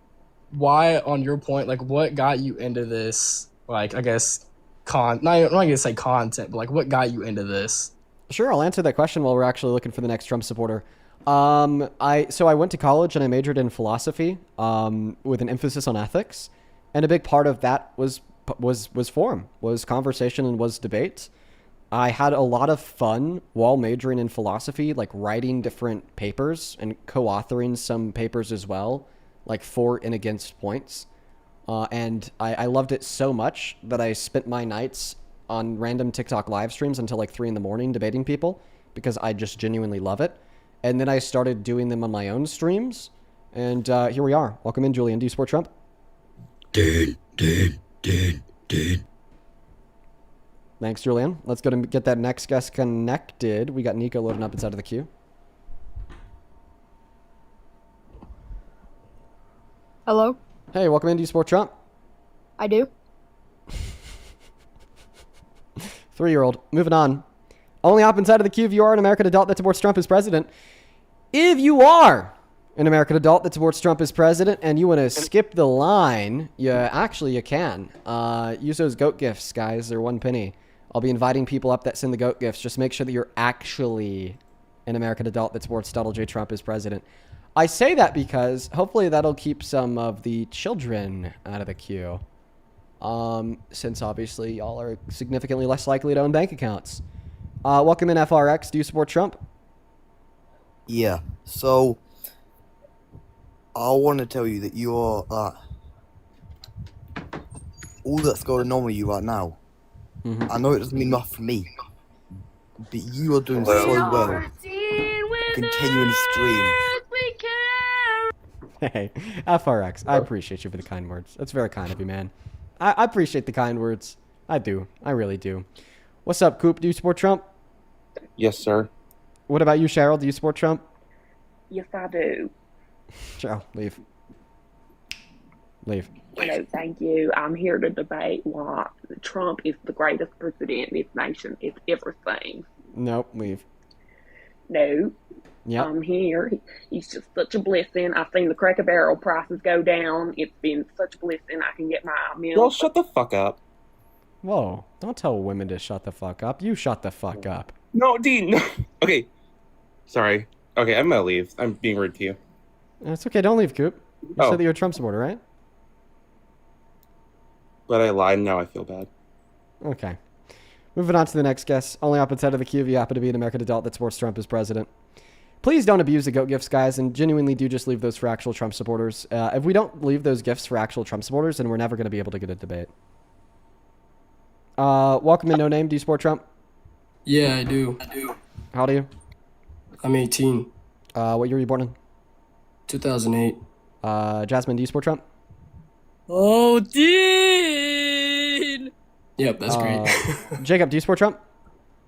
why, on your point, like, what got you into this? Like, I guess I'm not gonna say content, but like, what got you into this? Sure, I'll answer that question while we're actually looking for the next Trump supporter. I went to college and I majored in philosophy, with an emphasis on ethics, and a big part of that was forum, was conversation, and was debate. I had a lot of fun while majoring in philosophy, like writing different papers and co-authoring some papers as well, like for and against points. And I loved it so much that I spent my nights on random TikTok live streams until like 3 a.m. debating people, because I just genuinely love it. And then I started doing them on my own streams. And here we are. Welcome in, Julian. Do you support Trump? Dude. Thanks, Julian. Let's go to get that next guest connected. We got Nico loading up inside of the queue. Hello? Hey, welcome in. Do you support Trump? I do. 3-year-old. Moving on. Only hop inside of the queue if you are an American adult that supports Trump as president. If you are an American adult that supports Trump as president and you want to skip the line, you can. Use those goat gifts, guys. They're 1 penny. I'll be inviting people up that send the goat gifts. Just make sure that you're actually an American adult that supports Donald J. Trump as president. I say that because hopefully that'll keep some of the children out of the queue. Since obviously y'all are significantly less likely to own bank accounts. Welcome in, FRX. Do you support Trump? Yeah. So, I want to tell you that you're all that's going on with you right now. I know it doesn't mean much for me, but you are doing so well. Continuing to stream. Hey, FRX, I appreciate you for the kind words. That's very kind of you, man. I appreciate the kind words. I do. I really do. What's up, Coop? Do you support Trump? Yes, sir. What about you, Cheryl? Do you support Trump? Yes, I do. Cheryl, leave. Leave. No, thank you. I'm here to debate why Trump is the greatest president this nation has ever seen. Nope, leave. No. Yep. I'm here. He's just such a blessing. I've seen the Cracker Barrel prices go down. It's been such a blessing. I can get my meal. Girl, shut the fuck up. Whoa, don't tell women to shut the fuck up. You shut the fuck up. No, Dean. No. Okay. Sorry. Okay, I'm gonna leave. I'm being rude to you. It's okay. Don't leave, Coop. You said that you're a Trump supporter, right? But I lied, and now I feel bad. Okay. Moving on to the next guest. Only up inside of the queue if you happen to be an American adult that supports Trump as president. Please don't abuse the goat gifts, guys, and genuinely do just leave those for actual Trump supporters. If we don't leave those gifts for actual Trump supporters, then we're never going to be able to get a debate. Welcome in, No Name. Do you support Trump? Yeah, I do. How old are you? I'm 18. What year were you born in? 2008. Jasmine, do you support Trump? Oh, Dean! Yep, that's great. Jacob, do you support Trump?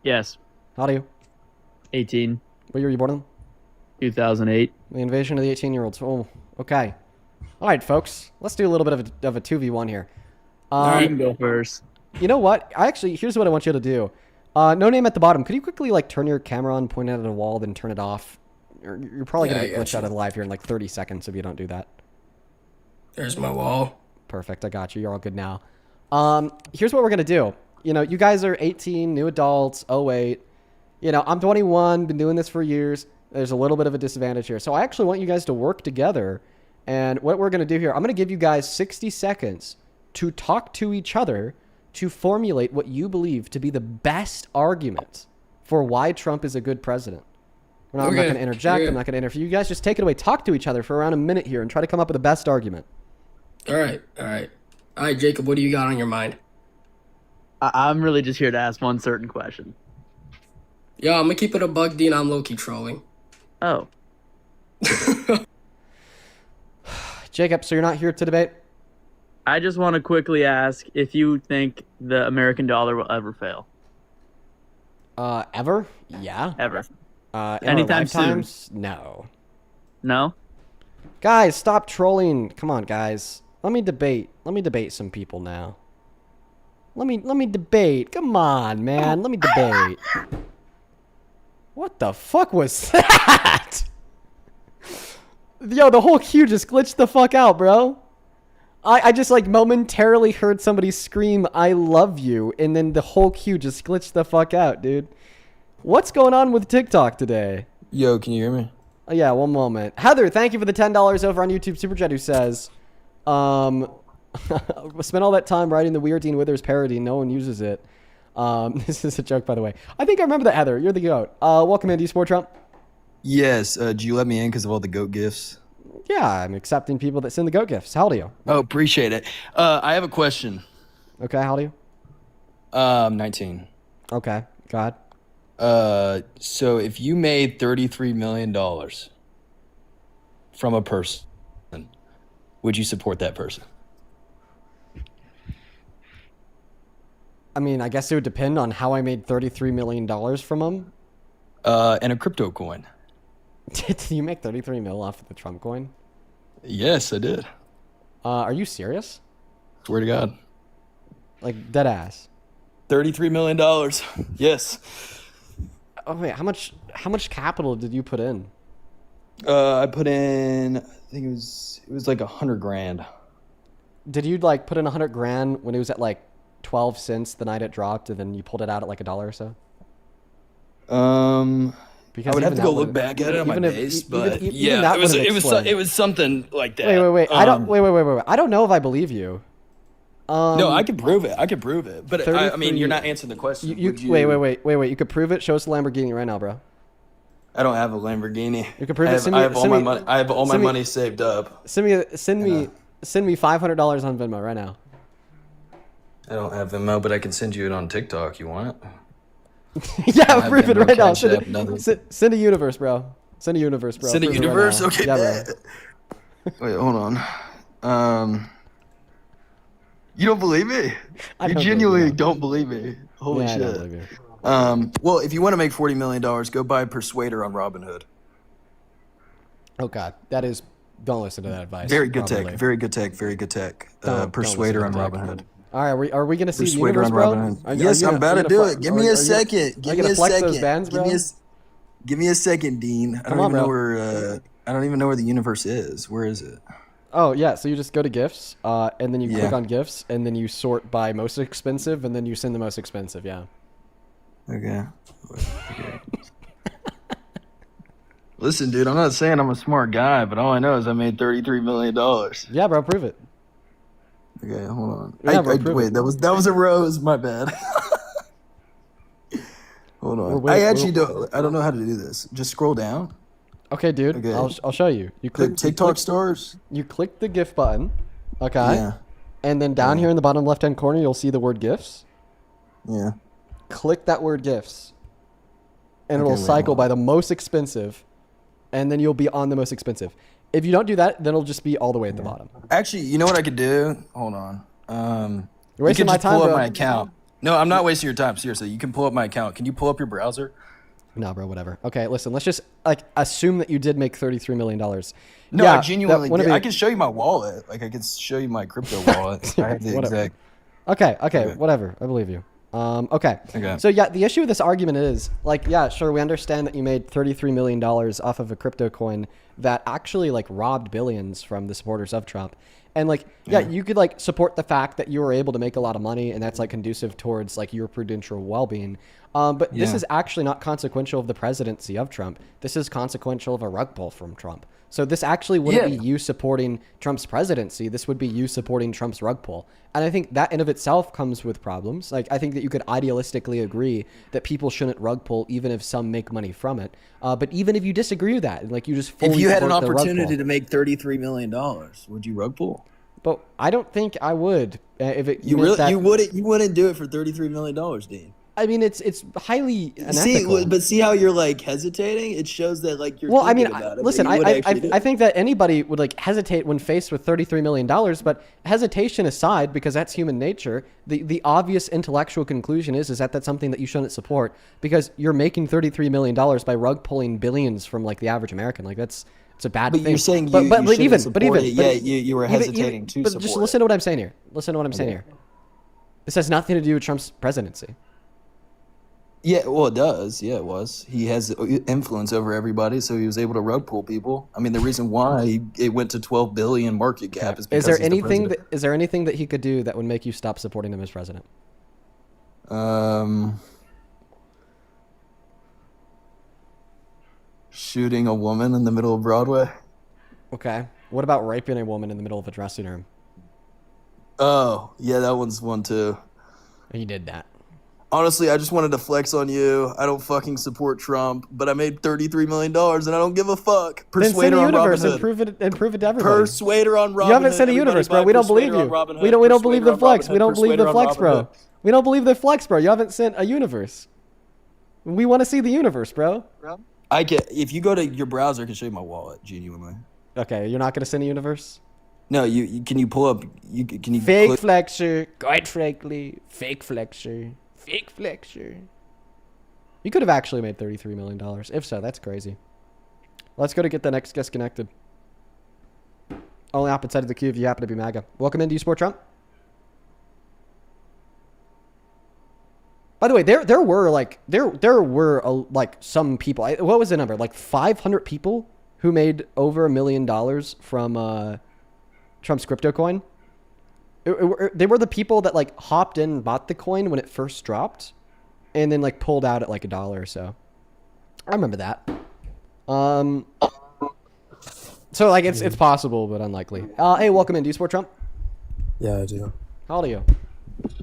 Yes. How old are you? 18. What year were you born in? 2008. The invasion of the 18-year-olds. Oh, okay. All right, folks. Let's do a little bit of a 2v1 here. You can go first. You know what? Here's what I want you to do. No Name at the bottom. Could you quickly turn your camera on, point it at a wall, then turn it off? You're probably going to get glitched out of the live here in 30 seconds if you don't do that. There's my wall. Perfect. I got you. You're all good now. Here's what we're going to do. You guys are 18, new adults, 08. I'm 21, been doing this for years. There's a little bit of a disadvantage here. So I actually want you guys to work together And what we're going to do here, I'm going to give you guys 60 seconds to talk to each other to formulate what you believe to be the best argument for why Trump is a good president. I'm not going to interject. I'm not going to interfere. You guys just take it away. Talk to each other for around a minute here and try to come up with the best argument. All right, Jacob, what do you got on your mind? I'm really just here to ask one certain question. Yeah, I'm gonna keep it a buck, Dean. I'm low-key trolling. Oh. Jacob, so you're not here to debate? I just want to quickly ask if you think the American dollar will ever fail. Ever? Yeah. Ever. Anytime soon? No. No? Guys, stop trolling. Come on, guys. Let me debate. Let me debate some people now. Let me debate. Come on, man. Let me debate. What the fuck was that? Yo, the whole queue just glitched the fuck out, bro. I just like momentarily heard somebody scream, "I love you," and then the whole queue just glitched the fuck out, dude. What's going on with TikTok today? Yo, can you hear me? Oh, yeah, one moment. Heather, thank you for the $10 over on YouTube Super Chat, who says, spent all that time writing the Weird Dean Withers parody. No one uses it. This is a joke, by the way. I think I remember that, Heather. You're the GOAT. Welcome in. Do you support Trump? Yes. Do you let me in because of all the goat gifts? Yeah, I'm accepting people that send the goat gifts. How old are you? Oh, appreciate it. I have a question. Okay, how old are you? 19. Okay, go ahead. So if you made $33 million from a person, would you support that person? I mean, I guess it would depend on how I made $33 million from them. And a crypto coin. Did you make 33 mil off of the Trump coin? Yes, I did. Are you serious? Swear to God. Like, dead ass. $33 million. Yes. Oh wait, how much capital did you put in? I put in, I think it was like 100 grand. Did you like put in 100 grand when it was at like 12 cents the night it dropped, and then you pulled it out at like $1 or so? Because I would have to go look back at it on my base, but yeah, it was something like that. Wait. I don't wait. I don't know if I believe you. No, I can prove it. But I mean, you're not answering the question. Wait. You could prove it. Show us the Lamborghini right now, bro. I don't have a Lamborghini. You can prove it. I have all my money. I have all my money saved up. Send me $500 on Venmo right now. I don't have Venmo, but I can send you it on TikTok. You want it? Yeah, prove it right now. Send a universe, bro. Send a universe, bro. Send a universe? Right okay. Yeah, bro. Wait, hold on. You don't believe me? You genuinely don't believe me. Holy shit. I don't believe you. Well, if you want to make $40 million, go buy Persuader on Robinhood. Oh God, that is. Don't listen to that advice. Very good tech. Very good tech. Persuader on Robinhood. All right, are we gonna see the Persuader universe, on bro? Yes, I'm about to do it. Give me a second. Give me a second. Give me a second, Dean. I don't even know where the universe is. Where is it? Oh yeah, so you just go to gifts, and then you click on gifts, and then you sort by most expensive, and then you send the most expensive. Yeah. Okay. Listen, dude, I'm not saying I'm a smart guy, but all I know is I made $33 million. Yeah, bro, prove it. Okay, hold on. Yeah, wait, that was a rose. My bad. Hold on. I don't know how to do this. Just scroll down. Okay, dude. Okay. I'll show you. You click TikTok stars. You click the gift button. Okay. Yeah. And then down here in the bottom left-hand corner, you'll see the word gifts. Yeah. Click that word gifts, and it'll cycle by the most expensive, and then you'll be on the most expensive. If you don't do that, then it'll just be all the way at the bottom. Actually, you know what I could do? Hold on. You're wasting my time, pull bro. up my account. No, I'm not wasting your time. Seriously, you can pull up my account. Can you pull up your browser? No, bro. Whatever. Okay, listen. Let's just assume that you did make $33 million. No, I genuinely did. I can show you my wallet. Like I can show you my crypto wallet. I have the exact. Okay. Whatever. I believe you. Okay. So yeah, the issue with this argument is sure, we understand that you made $33 million off of a crypto coin that actually robbed billions from the supporters of Trump. And you could support the fact that you were able to make a lot of money and that's conducive towards your prudential well-being. But this Yeah. is actually not consequential of the presidency of Trump. This is consequential of a rug pull from Trump. So this actually wouldn't be you supporting Trump's presidency. This would be you supporting Trump's rug pull. And I think that in of itself comes with problems. Like, I think that you could idealistically agree that people shouldn't rug pull even if some make money from it. But even if you disagree with that, like you just fully If you had an support the rug opportunity pull. to make $33 million, would you rug pull? But I don't think I would. If it You meant really, that, you wouldn't do it for $33 million, Dean. I mean, it's highly unethical. See how you're like hesitating? It shows that like you're Well, I thinking mean, about it. listen, but you would actually do I it. think that anybody would like hesitate when faced with $33 million, but hesitation aside, because that's human nature, the obvious intellectual conclusion is that that's something that you shouldn't support because you're making $33 million by rug pulling billions from like the average American. Like it's a bad But thing. you're saying but, you but shouldn't even, support but even, it, but yet you were hesitating to but support just it. listen to what I'm saying here. Listen to what I'm saying here. This has nothing to do with Trump's presidency. Yeah, well, it does. Yeah, it was. He has influence over everybody, so he was able to rug pull people. I mean, the reason why it went to 12 billion market cap is because Is there he's the anything president. is there anything that he could do that would make you stop supporting him as president? Shooting a woman in the middle of Broadway. Okay. What about raping a woman in the middle of a dressing room? Oh, yeah, that one's one too. He did that. Honestly, I just wanted to flex on you. I don't fucking support Trump, but I made $33 million and I don't give a fuck. Then send Persuader a on universe Robin and Hood. prove it to everybody. Persuader on Robin You haven't Hood. sent a Everybody universe, bro. buy We don't believe Persuader on you. Robin Hood. We don't believe Persuader the on flex. Robin We don't Hood. believe the Persuader on flex, Robin bro. Hood. We don't believe the flex, bro. You haven't sent a universe. We want to see the universe, bro. I can. If you go to your browser, I can show you my wallet. Genuinely. Okay, you're not gonna send a universe. No, can you pull up? Can you Fake click- flexer, quite frankly, fake flexer, fake flexer. You could have actually made $33 million. If so, that's crazy. Let's go to get the next guest connected. Only opposite side of the queue if you happen to be MAGA. Welcome in. Do you support Trump? By the way, there were some people. What was the number? Like 500 people who made over $1 million from Trump's crypto coin. They were the people that like hopped in and bought the coin when it first dropped, and then like pulled out at like $1 or so. I remember that. So like it's possible but unlikely. Hey, welcome in. Do you support Trump? Yeah, I do. How old are you?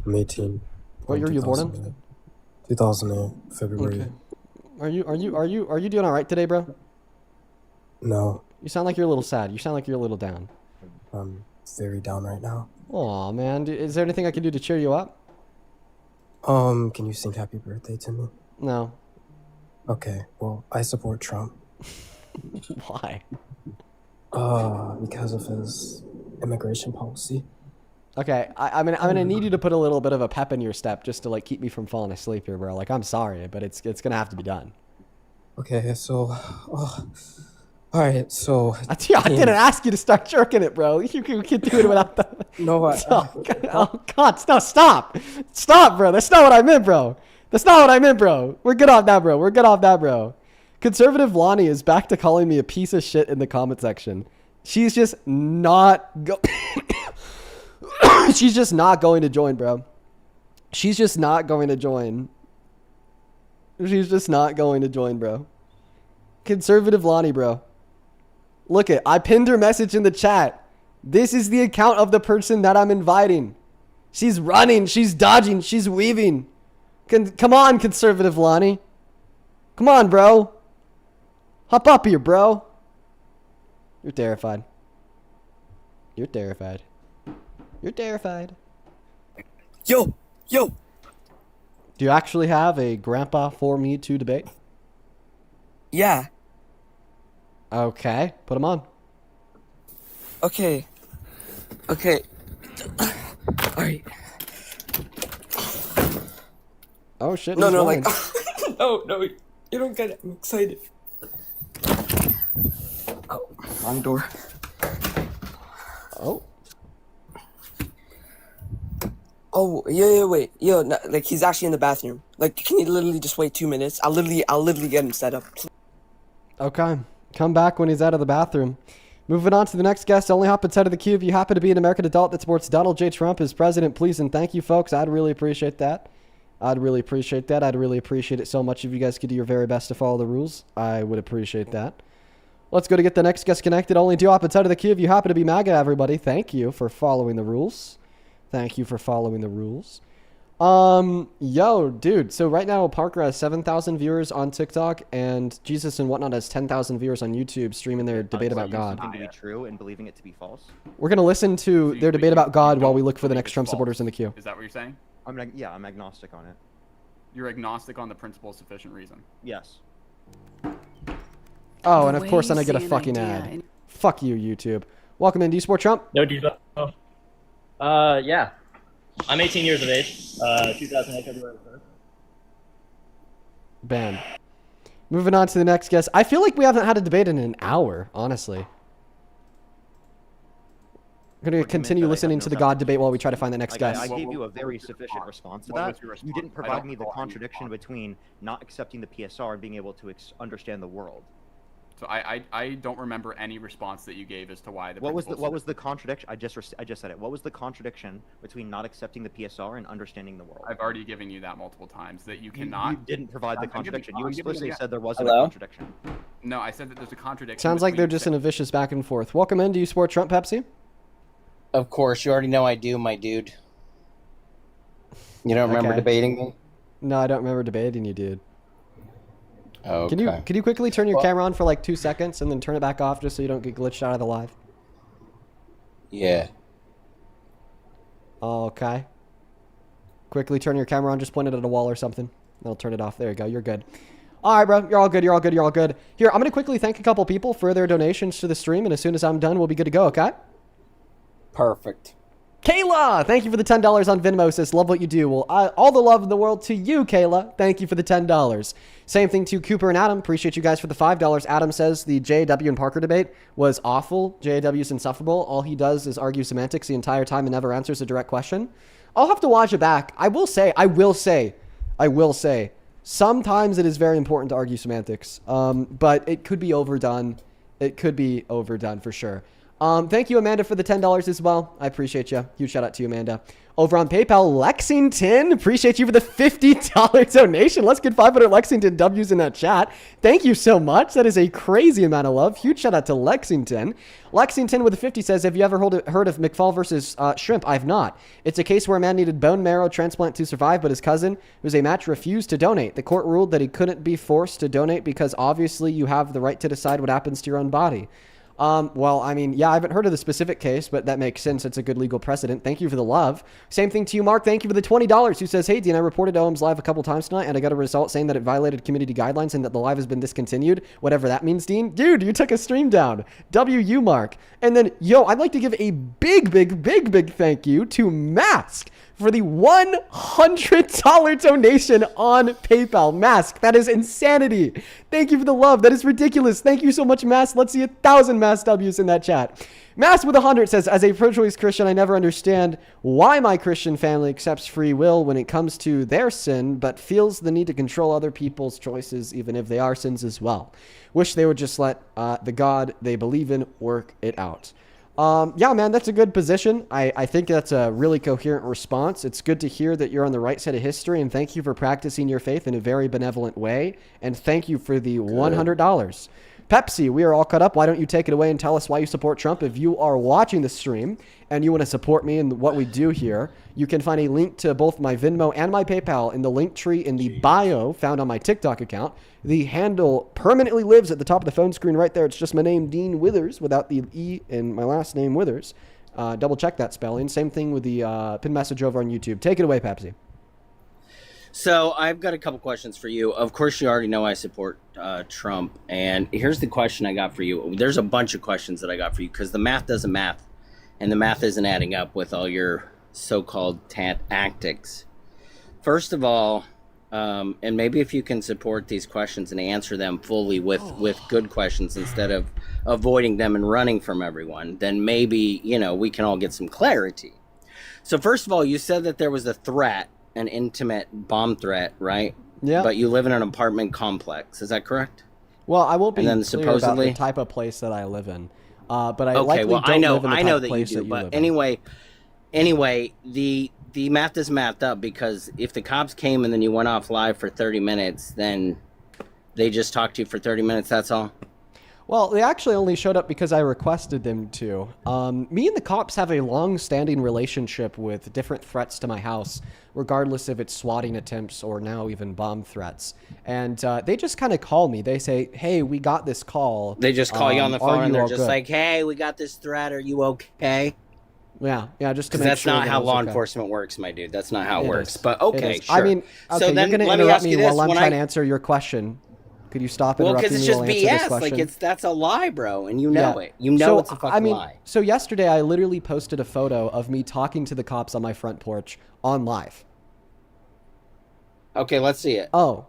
I'm 18. What year were you born in? 2008, February. Okay. Are you doing all right today, bro? No, You sound like you're a little sad. You sound like you're a little down. I'm very down right now. Aw, man. Is there anything I can do to cheer you up? Can you sing happy birthday to me? No. Okay, well, I support Trump. Why? Because of his immigration policy. Okay, I'm gonna need you to put a little bit of a pep in your step just to like keep me from falling asleep here, bro. Like I'm sorry, but it's gonna have to be done. Okay, so, alright, so. I didn't ask you to start jerking it, bro. You can do it without the. No, Oh God! No, stop! Stop, bro. That's not what I meant, bro. That's not what I meant, bro. We're good off that, bro. Conservative Lonnie is back to calling me a piece of shit in the comment section. She's just not She's just not going to join, bro. She's just not going to join, bro. Conservative Lonnie, bro. Look it. I pinned her message in the chat. This is the account of the person that I'm inviting. She's running. She's dodging. She's weaving. Come on, Conservative Lonnie. Come on, bro. Hop up here, bro. You're terrified. You're terrified. Yo. Do you actually have a grandpa for me to debate? Yeah. Okay, put him on. Okay. Alright. Oh shit. No, he's no, rolling. like, no, you don't get it. I'm excited. Oh, wrong door. Oh. Oh, yeah, wait. Yo, no, like, he's actually in the bathroom. Like, can you literally just wait 2 minutes? I'll literally get him set up. Okay. Come back when he's out of the bathroom. Moving on to the next guest. Only hop inside of the queue if you happen to be an American adult that supports Donald J. Trump as president, please and thank you, folks. I'd really appreciate that. I'd really appreciate that. I'd really appreciate it so much if you guys could do your very best to follow the rules. I would appreciate that. Let's go to get the next guest connected. Only 2 opposite side of the queue if you happen to be MAGA, everybody. Thank you for following the rules. Thank you for following the rules. Yo, dude. So right now Parker has 7,000 viewers on TikTok, and Jesus and Whatnot has 10,000 viewers on YouTube streaming their debate about God. Something to be true and believing it to be false. We're gonna listen to their debate about God while we look for the next Trump supporters in the queue. Is that what you're saying? I'm agnostic on it. You're agnostic on the principle of sufficient reason. Yes. Oh, and of course then I get a fucking ad. Fuck you, YouTube. Welcome in. Do you support Trump? No, yeah. I'm 18 years of age. 2008 February 1st. Bam. Moving on to the next guest. I feel like we haven't had a debate in an hour, honestly. We're going to continue listening to the God debate while we try to find the next guest. I gave you a very sufficient response to that. You didn't provide me the contradiction between not accepting the PSR and being able to understand the world. So I don't remember any response that you gave as to why the. What was the contradiction? I just said it. What was the contradiction between not accepting the PSR and understanding the world? I've already given you that multiple times that you cannot. You didn't provide the contradiction. You explicitly said there wasn't a contradiction. No, I said that there's a contradiction. Sounds like they're just in a vicious back and forth. Welcome in. Do you support Trump, Pepsi? Of course, you already know I do, my dude. You don't remember debating me? No, I don't remember debating you, dude. Okay. Can you quickly turn your camera on for like 2 seconds and then turn it back off just so you don't get glitched out of the live? Yeah. Okay. Quickly turn your camera on, just point it at a wall or something. I'll turn it off. There you go. You're good. All right, bro. You're all good. You're all good. You're all good. Here, I'm going to quickly thank a couple people for their donations to the stream, and as soon as I'm done, we'll be good to go, okay? Perfect. Kayla, thank you for the $10 on Venmo, sis. Love what you do. Well, all the love in the world to you, Kayla. Thank you for the $10. Same thing to Cooper and Adam. Appreciate you guys for the $5. Adam says the JW and Parker debate was awful. JW's insufferable. All he does is argue semantics the entire time and never answers a direct question. I'll have to watch it back. I will say, sometimes it is very important to argue semantics, but it could be overdone. It could be overdone for sure. Thank you, Amanda, for the $10 as well. I appreciate you. Huge shout out to you, Amanda. Over on PayPal, Lexington, appreciate you for the $50 donation. Let's get 500 Lexington W's in that chat. Thank you so much. That is a crazy amount of love. Huge shout out to Lexington. Lexington with the 50 says, have you ever heard of McFall versus Shrimp? I've not. It's a case where a man needed bone marrow transplant to survive, but his cousin, who was a match, refused to donate. The court ruled that he couldn't be forced to donate because obviously you have the right to decide what happens to your own body. Well, I mean, yeah, I haven't heard of the specific case, but that makes sense. It's a good legal precedent. Thank you for the love. Same thing to you, Mark. Thank you for the $20. Who says, hey, Dean, I reported OM's live a couple times tonight, and I got a result saying that it violated community guidelines and that the live has been discontinued. Whatever that means, Dean. Dude, you took a stream down. WU, Mark. And then, yo, I'd like to give a big thank you to Mask for the $100 donation on PayPal. Mask, that is insanity. Thank you for the love. That is ridiculous. Thank you so much, Mask. Let's see 1,000 Mask W's in that chat. Mask with 100 says, as a pro-choice Christian, I never understand why my Christian family accepts free will when it comes to their sin, but feels the need to control other people's choices, even if they are sins as well. Wish they would just let the God they believe in work it out. Yeah, man, that's a good position. I think that's a really coherent response. It's good to hear that you're on the right side of history, and thank you for practicing your faith in a very benevolent way. And thank you for the $100. Pepsi, we are all caught up. Why don't you take it away and tell us why you support Trump? If you are watching the stream and you want to support me and what we do here, you can find a link to both my Venmo and my PayPal in the link tree in the bio found on my TikTok account. The handle permanently lives at the top of the phone screen right there. It's just my name, Dean Withers, without the E in my last name, Withers. Double check that spelling. Same thing with the pinned message over on YouTube. Take it away, Pepsi. So I've got a couple questions for you. Of course, you already know I support Trump. And here's the question I got for you. There's a bunch of questions that I got for you because the math doesn't math. And the math isn't adding up with all your so-called tactics. First of all, and maybe if you can support these questions and answer them fully with good questions instead of avoiding them and running from everyone, then maybe, we can all get some clarity. So first of all, you said that there was a threat, an intimate bomb threat, right? Yeah. But you live in an apartment complex. Is that correct? Well, I won't be and then clear supposedly about the type of place that I live in. But I okay, likely well, don't live in the I type know of that place you do. that you But live in. anyway, the math is mathed up because if the cops came and then you went off live for 30 minutes, then they just talked to you for 30 minutes. That's all. Well, they actually only showed up because I requested them to. Me and the cops have a long-standing relationship with different threats to my house, regardless if it's swatting attempts or now even bomb threats. And they just kind of call me. They say, hey, we got this call. They just call you on the phone and they're just good? like, hey, we got this threat. Are you okay? Yeah, just to Because make that's sure not that how I was law okay. enforcement works, my dude. That's not how it works. is. But okay, It is. sure. I mean, okay, so you're then going to let me interrupt ask me you this. while I'm When trying to answer your question. Could you stop Well, interrupting because me it's while just I answer this BS. question? Like that's a lie, bro, and you know it. You know it's a fucking lie. So yesterday I literally posted a photo of me talking to the cops on my front porch on live. Okay, let's see it. Oh,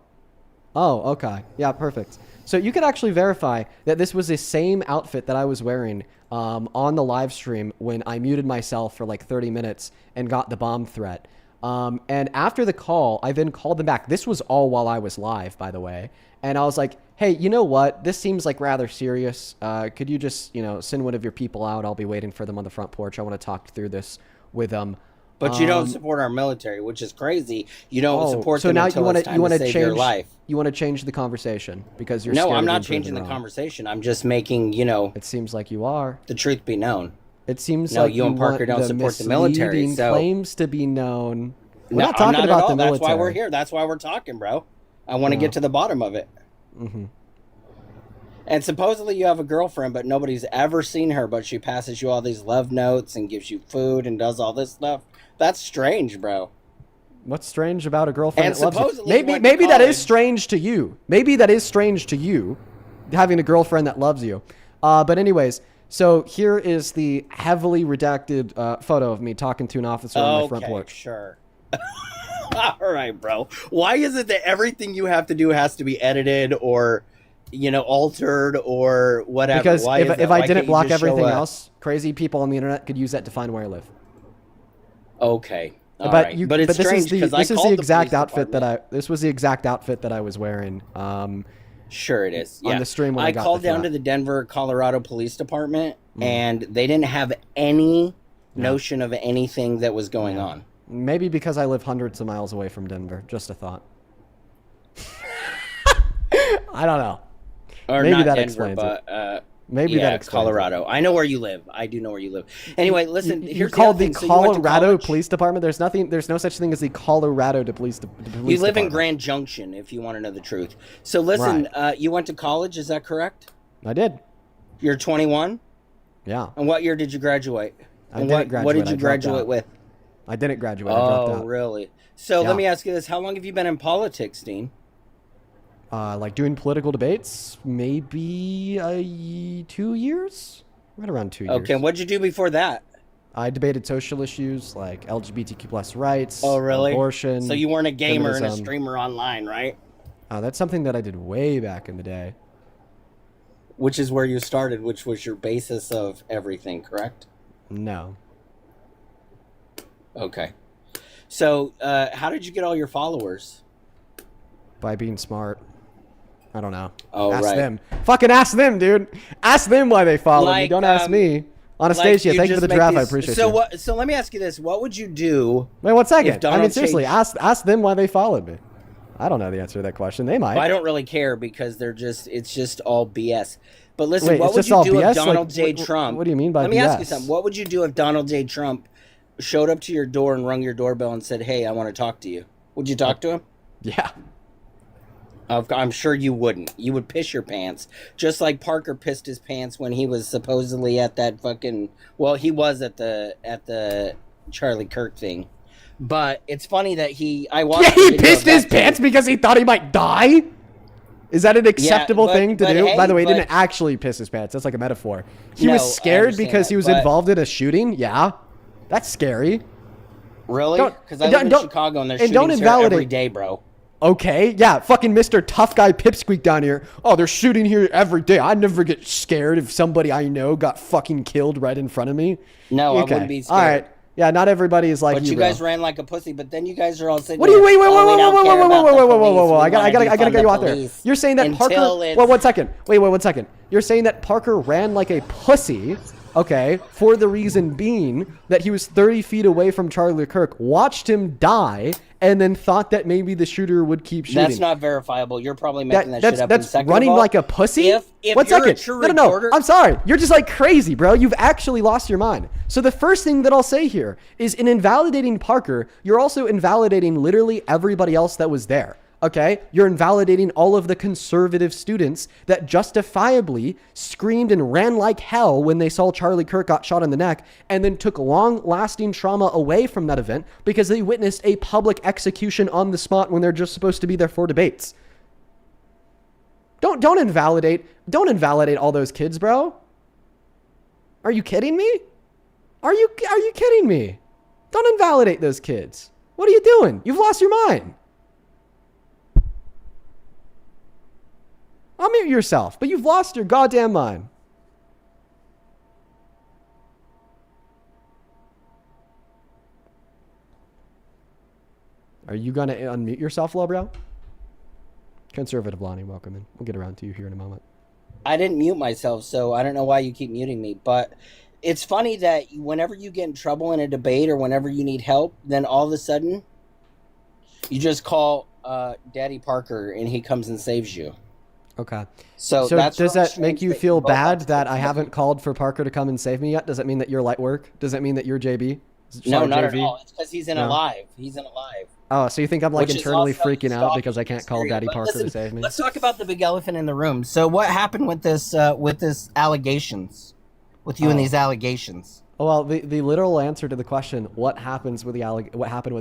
okay. Yeah, perfect. So you could actually verify that this was the same outfit that I was wearing on the live stream when I muted myself for like 30 minutes and got the bomb threat. And after the call, I then called them back. This was all while I was live, by the way. And I was like, hey, you know what? This seems like rather serious. Could you just, send one of your people out? I'll be waiting for them on the front porch. I want to talk through this with them. But you don't support our military, which is crazy. You don't support them now until it's time to save your life. You want to change the conversation because you're No, scared I'm of not being proven changing the wrong. conversation. I'm just making, It seems like you are. The truth be known. It seems No, like you and Parker want don't support the military, misleading so claims to be known. We're No, not talking I'm not about at all. the military. That's why we're here. That's why we're talking, bro. I want to Yeah. get to the bottom of it. Mm-hmm. And supposedly you have a girlfriend, but nobody's ever seen her, but she passes you all these love notes and gives you food and does all this stuff. That's strange, bro. What's strange about a girlfriend And that loves you? supposedly you went to Maybe that is college. strange to you. Maybe that is strange to you, having a girlfriend that loves you. But anyways, so here is the heavily redacted photo of me talking to an officer on my front porch. Sure. All right, bro. Why is it that everything you have to do has to be edited or, altered or whatever? Because Why is that? if Why I can't didn't you block just show everything up? else, crazy people on the internet could use that to find where I live. Okay. All but right. it's this strange is because this is the exact outfit that this was the exact outfit that I was wearing. Sure it is. Yeah. On the stream when I got called the down threat. to the Denver, Colorado Police Department, and they didn't have any notion of anything that was going on. Maybe because I live hundreds of miles away from Denver. Just a thought. I don't know. Or Maybe not that Denver, explains but, it. Maybe that explains Colorado. I know where you live. I do know where you live. Anyway, listen. You Here's called the, the other thing. So you went to Colorado college? Police Department. There's no such thing as the Colorado Police You Police live in Department. Grand Junction, if you want to know the truth. So listen, you went to college. Is that correct? I did. You're 21. Yeah. And what year did you graduate? I And didn't graduate. What did I you dropped graduate out. with? I didn't graduate. I dropped Oh, out. really? So Yeah. let me ask you this: how long have you been in politics, Dean? Like doing political debates, maybe 2 years, right around 2 years. Okay, and what'd you do before that? I debated social issues like LGBTQ plus rights. Oh, really? Abortion. So you weren't a gamer and a feminism. streamer online, right? That's something that I did way back in the day. Which is where you started, which was your basis of everything, correct? No. Okay. So, how did you get all your followers? By being smart. I don't know. Oh, ask right. them. Fucking ask them, dude. Ask them why they follow me. Like, Don't ask me. Anastasia, thank you for the draft. I appreciate so you. What? So let me ask you this: what would you do? Wait, 1 if second. I Donald mean, seriously, changed- ask them why they followed me. I don't know the answer to that question. They might. I don't really care because it's just all BS. But listen, Wait, what it's would just you all do BS? if Donald Like, J. what- Trump? what do you mean by Let me ask you BS? something. What would you do if Donald J. Trump showed up to your door and rung your doorbell and said, "Hey, I want to talk to you"? Would you talk to him? Yeah. I'm sure you wouldn't. You would piss your pants, just like Parker pissed his pants when he was supposedly at that fucking. Well, he was at the Charlie Kirk thing, but it's funny that I watched. Yeah, the he video pissed of that his too. pants because he thought he might die? Is that an acceptable but- thing to but do? hey, By the way, he but- didn't actually piss his pants. That's like a metaphor. He No, was I scared understand because he that, was but- involved in a shooting? Yeah. That's scary. Really? Don't- Because I live in don't- Chicago and there's and don't shootings here every invalidate- day, bro. Okay, yeah, fucking Mr. Tough Guy Pipsqueak down here. Oh, they're shooting here every day. I never get scared if somebody I know got fucking killed right in front of me. No, I Okay. wouldn't be scared. All right. Yeah, not everybody is like But you bro. guys ran like a pussy. But then you guys are all sitting. What do you there, wait? Wait, wait, "Oh, wait, we wait, don't wait, care wait, about wait, the wait, wait, police. whoa, whoa! We I gotta wanna get defund you the out there. police You're saying that Parker. until it's- Well, 1 second. Wait, 1 second. You're saying that Parker ran like a pussy okay, for the reason being that he was 30 feet away from Charlie Kirk, watched him die, and then thought that maybe the shooter would keep shooting. That's not verifiable. You're probably making that shit up. That's second running of all, like a pussy? If 1 you're second. a true No, reporter, I'm sorry. You're just like crazy, bro. You've actually lost your mind. So the first thing that I'll say here is in invalidating Parker, you're also invalidating literally everybody else that was there. Okay, you're invalidating all of the conservative students that justifiably screamed and ran like hell when they saw Charlie Kirk got shot in the neck, and then took long-lasting trauma away from that event because they witnessed a public execution on the spot when they're just supposed to be there for debates. Don't invalidate all those kids, bro. Are you kidding me? Are you kidding me? Don't invalidate those kids. What are you doing? You've lost your mind. Unmute yourself, but you've lost your goddamn mind. Are you gonna unmute yourself, lowbrow? Conservative Lonnie, welcome in. We'll get around to you here in a moment. I didn't mute myself, so I don't know why you keep muting me. But it's funny that whenever you get in trouble in a debate or whenever you need help, then all of a sudden you just call Daddy Parker and he comes and saves you. Okay. So does really that strange make you that feel both have bad to that go I haven't called for Parker to come and save me yet? Does that mean that you're light work? Does that mean that you're JB? No, not JV? at all. It's because he's in No? a live. He's in a live. Oh, so you think I'm like Which is internally also freaking out because I can't call hysteria. Daddy But Parker listen, to save me? Let's talk about the big elephant in the room. So what happened with this allegations? With you and these allegations? Well, the literal answer to the question, what happened with the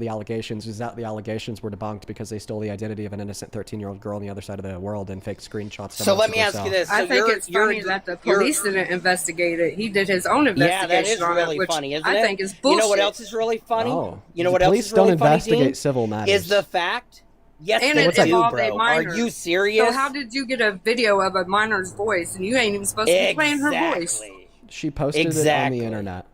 allegations, is that the allegations were debunked because they stole the identity of an innocent 13-year-old girl on the other side of the world and fake screenshots. So let me ask you this. So I think it's funny that the police didn't investigate it. He did his own investigation. Yeah, that is on really it, which funny, isn't I it? think is bullshit. You know what else is really funny? Oh, You know the what else police is really don't funny, investigate Dean? civil matters. Is the fact? Yes, and they it do, involved a bro. minor. Are you serious? So how did you get a video of a minor's voice and you ain't even supposed to be playing her voice? She posted it on the internet.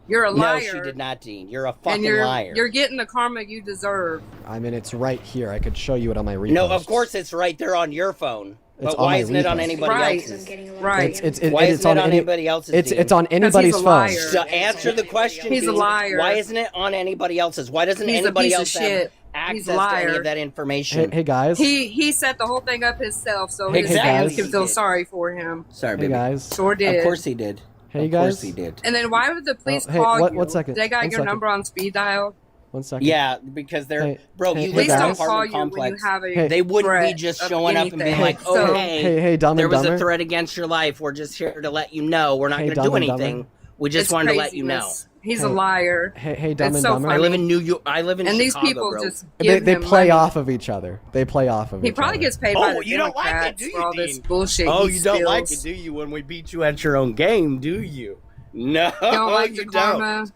You're a liar. No, she did not, Dean. You're a fucking and liar. You're getting the karma you deserve. I mean, it's right here. I could show you it on my reposts. No, of course it's right there on your phone. It's But on why my isn't it on reposts. anybody else's? Right. Why isn't it on anybody else's? It's on anybody's phone. So answer the question. He's a Dean. liar. Why isn't it on anybody else's? Why doesn't He's a anybody piece of else shit. have access He's a to any liar. of that information? Hey guys. He set the whole thing up himself, so Hey, his hey, fans guys. can feel sorry for him. Sorry, Hey baby. guys. Sure did. Of course he did. Hey of guys. course he did. And then why would the police hey, call you? 1 second. They got 1 your second. number on speed dial. 1 second. Yeah, because they're Hey, bro. hey, You hey, live in an guys. Call apartment you when you complex. have a Hey. They wouldn't be threat just of showing up and being anything. like, "Oh, So- hey, Dumb there and was a Dumber. threat against your life. We're just here to let you know. We're not Hey, going to Dumb do and Dumber. anything. We just It's wanted to let you know." craziness. He's Hey. a liar. Hey, Dumb It's and so Dumber. I live funny. in New York. I live in And these Chicago, people bro. just They give him play money. off of each other. They play off of He each probably other. gets paid by Oh, the you don't like it, Democrats do you, for all this Dean? bullshit. Oh, he you don't like spills. it, do you? When we beat you at your own game, do you? No, You don't like you the don't. karma.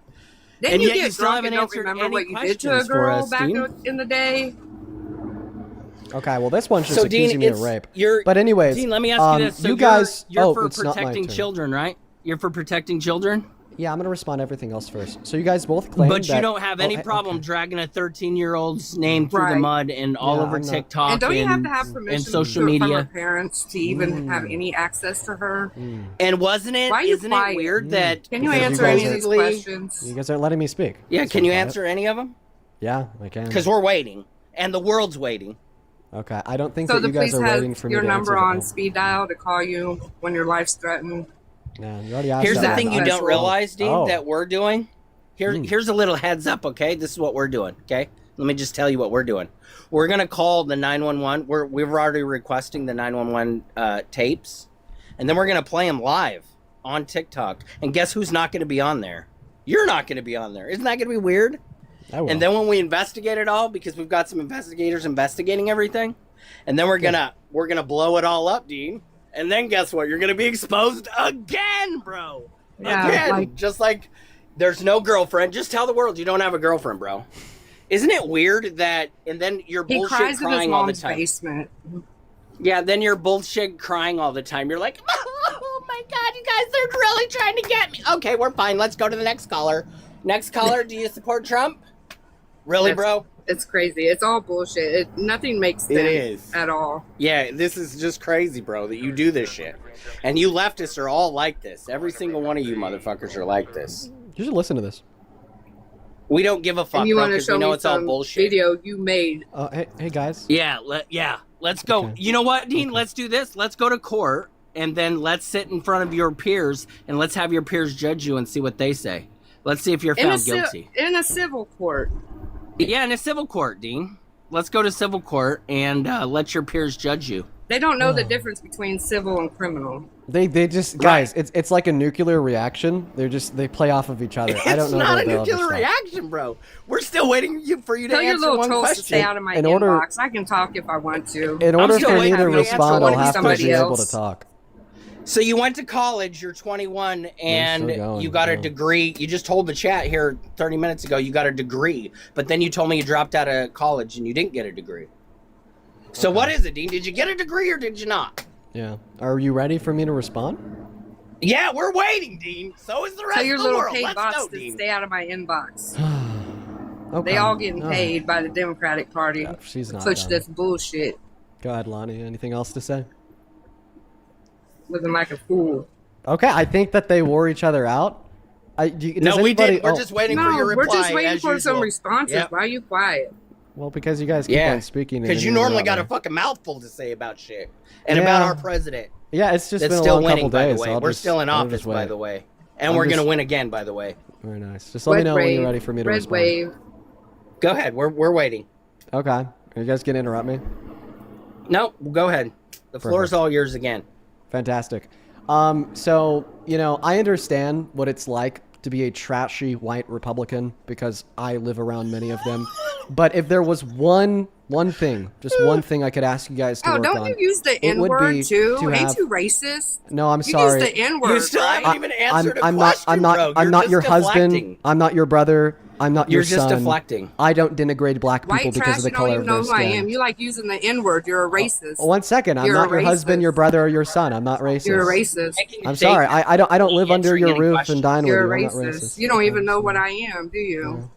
Didn't And you yet you get still drunk haven't and don't answered remember any what you did to a questions for girl us, back Dean. in the day? Okay, well, this one's just So, accusing Dean, me of rape. You're, But anyways, Dean, let me ask you this. So you guys, you're for it's not my protecting turn. children, right? You're for protecting children? Yeah, I'm gonna respond to everything else first. So you guys both claim But that, you don't have any hey, problem okay. dragging a 13-year-old's name through the Right. mud and all Yeah, over I'm not- TikTok And don't you have to and have permission social from her media? parents to even have any access to her? And wasn't it? Why are you Isn't quiet? it weird that Can you Because you answer guys any of are- these basically- questions? You guys aren't letting me speak. Yeah, So can you quiet. answer any of them? Yeah, I can. Because we're waiting, and the world's waiting. Okay, I don't think So that the you guys police are waiting has for me your to number answer on the- speed dial to call you when your life's threatened. Yeah, you already asked Here's the that. thing you don't realize, Dean, Oh. that we're doing. Here's a little heads up, okay? This is what we're doing, okay? Let me just tell you what we're doing. We're gonna call the 911. We're already requesting the 911 tapes, and then we're gonna play them live on TikTok. And guess who's not gonna be on there? You're not gonna be on there. Isn't that gonna be weird? I will. And then when we investigate it all, because we've got some investigators investigating everything, and then we're gonna blow it all up, Dean. And then guess what? You're gonna be exposed again, bro. Yeah, Again, like- just like there's no girlfriend. Just tell the world you don't have a girlfriend, bro. Isn't it weird that? And then you're He bullshit cries in his crying all the mom's time. basement. Yeah, then you're bullshit crying all the time. You're like, oh my god, you guys are really trying to get me. Okay, we're fine. Let's go to the next caller. Next caller, do you support Trump? Really, Yes. bro? It's crazy. It's all bullshit. Nothing makes sense. It is. At all. Yeah, this is just crazy, bro, that you do this shit. And you leftists are all like this. Every single one of you motherfuckers are like this. You should listen to this. We don't give a fuck, And you bro, want to because show we know me it's all some bullshit. video you made? Hey guys. Yeah, let's go. Okay. You know what, Dean? Let's do this. Let's go to court, and then let's sit in front of your peers, and let's have your peers judge you and see what they say. Let's see if you're found guilty. In a civil court. Yeah, in a civil court, Dean. Let's go to civil court and let your peers judge you. They don't know the difference between civil and criminal. They just guys, it's like a nuclear reaction. They play off of each other. I don't know. It's not that a they'll ever nuclear stop. reaction, bro. We're still waiting for you to Tell your answer little one trolls to question. stay out of my In order- inbox. I can talk if I want to. In order still for me waiting to for you to answer respond, one I'll of have to somebody be able else. to talk. So you went to college, you're 21, and still going, you got a yeah. degree. You just told the chat here 30 minutes ago you got a degree, but then you told me you dropped out of college and you didn't get a degree. So what is it, Dean? Did you get a degree or did you not? Yeah. Are you ready for me to respond? Yeah, we're waiting, Dean. So is the rest Tell your of the little world. paid Let's bots go, to Dean. stay out of my inbox. Okay. They all getting All right. paid by the Democratic Party she's to not push done. this bullshit. Go ahead, Lonnie. Anything else to say? Looking like a fool. Okay, I think that they wore each other out. No, we didn't. We're just waiting for your reply. We're just waiting as for some usual. responses. Yep. Why are you quiet? Well, because you guys keep on speaking. Because you normally got a fucking mouthful to say about shit and about our president. Yeah, it's just That's been a still long winning, couple by days. the way. so I'll We're just- still in I'll office, just by wait. the way, and I'm we're just- gonna win again, by the way. Very nice. Just let me Red know when wave, you're ready for me to red respond. wave. Go ahead. We're waiting. Okay. Are you guys gonna interrupt me? No, go ahead. The floor is Perfect. all yours again. Fantastic. So, I understand what it's like to be a trashy white Republican because I live around many of them. But if there was one thing, just one thing I could ask you guys to Oh, work don't on, you use the it would N-word be too? to have- Ain't you racist? No, I'm You sorry. use the N-word, You still right? haven't even answered I'm a not. question, I'm not. bro. I'm You're not just your husband. deflecting. I'm not your brother. I'm not You're your just son. deflecting. I don't denigrate black people White because trash, of the you don't color even of know their who I skin. am. You like using the N-word. You're a racist. One second. I'm You're not a your husband, racist. your brother, or your son. I'm not racist. You're a racist. I'm sorry. I don't live under answering your any roof questions. and dine You're a with you. I'm not racist. racist. You don't Okay, even know so- what I am, do you?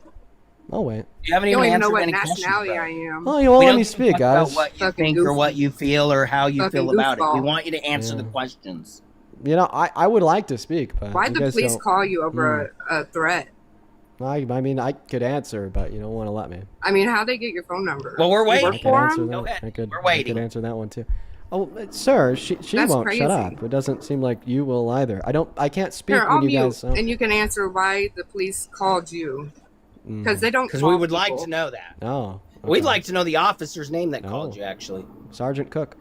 Oh wait. You haven't You even don't even know answered what any questions, nationality bro. I am. Oh, you won't We let don't me give a speak, fuck about guys. what you Fucking think or goofy. what you feel or how you Fucking feel about it. We goofball. want you to answer Yeah. the questions. I would like to speak, but Why'd you the guys police don't. call you over a threat? I mean, I could answer, but you don't want to let me. I mean, how'd they get your phone number? Well, we're You waiting. work I could for answer 'em? that. Go ahead. I could. We're I waiting. could answer that one too. Oh, sir, she That's won't crazy. shut up. It doesn't seem like you will either. I can't speak Here, I'll when you mute, guys. and you can answer why the police called you. Because they don't. Because we call would like people. to know that. Oh. We'd okay. like to know the officer's name that No. called you, actually. Sergeant Cook.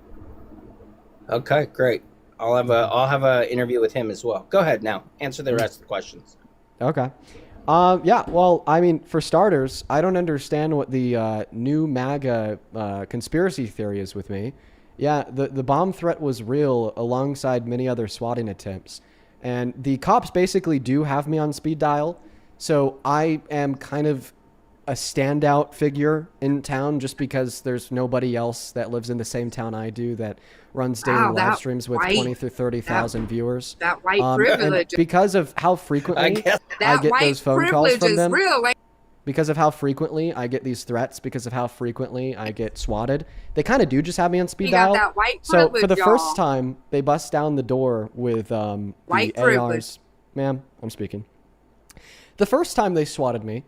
Okay, great. I'll have a interview with him as well. Go ahead now. Answer the rest of the questions. Okay. Yeah, well, I mean, for starters, I don't understand what the new MAGA conspiracy theory is with me. Yeah, the bomb threat was real alongside many other swatting attempts. And the cops basically do have me on speed dial. So I am kind of a standout figure in town just because there's nobody else that lives in the same town I do that runs daily Wow, live that streams with white- 20 through 30,000 viewers. That white And privilege. because of how frequently I That get white those phone calls privilege from is them, real. Like, because of how frequently I get these threats, because of how frequently I get swatted, they kind of do just have me on speed You got dial. that white So for privilege, the first y'all. time, they bust down the door with the White ARs. privilege. Ma'am, I'm speaking. The first time they swatted me,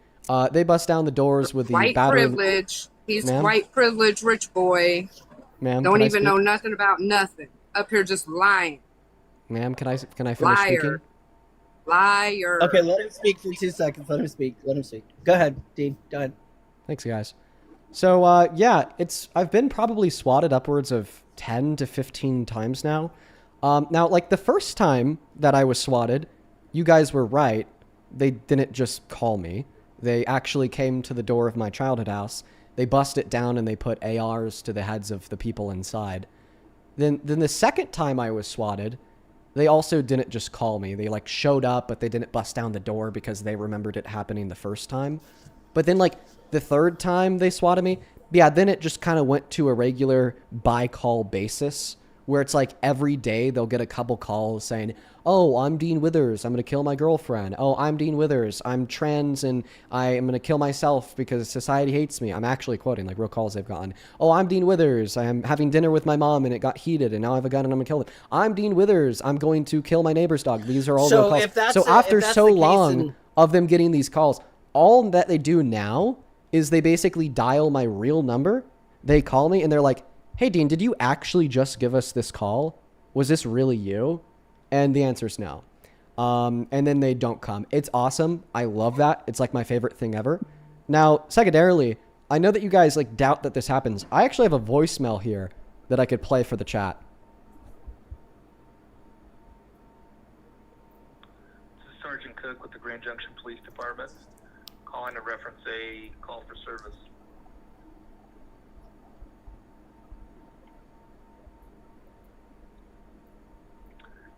they bust down the doors with the white battery. privilege. He's Ma'am? white privilege, rich boy. Ma'am, Don't can I even speak? know nothing about nothing. Up here just lying. Ma'am, can I finish Liar. speaking? Liar. Okay, let him speak for 2 seconds. Let him speak. Go ahead, Dean. Go ahead. Thanks, guys. So, yeah, I've been probably swatted upwards of 10 to 15 times now. Now, like the first time that I was swatted, you guys were right. They didn't just call me. They actually came to the door of my childhood house. They bust it down and they put ARs to the heads of the people inside. Then the second time I was swatted, they also didn't just call me. They like showed up, but they didn't bust down the door because they remembered it happening the first time. But then like the third time they swatted me, yeah, then it just kind of went to a regular by call basis where it's like every day they'll get a couple calls saying, oh, I'm Dean Withers, I'm going to kill my girlfriend. Oh, I'm Dean Withers, I'm trans and I am going to kill myself because society hates me. I'm actually quoting like real calls they've gotten. Oh, I'm Dean Withers, I am having dinner with my mom and it got heated and now I have a gun and I'm going to kill them. I'm Dean Withers, I'm going to kill my neighbor's dog. These are all real calls. So after so long of them getting these calls, all that they do now is they basically dial my real number. They call me and they're like, hey, Dean, did you actually just give us this call? Was this really you? And the answer is no. And then they don't come. It's awesome. I love that. It's like my favorite thing ever. Now, secondarily, I know that you guys like doubt that this happens. I actually have a voicemail here that I could play for the chat. This is Sergeant Cook with the Grand Junction Police Department, calling to reference a call for service.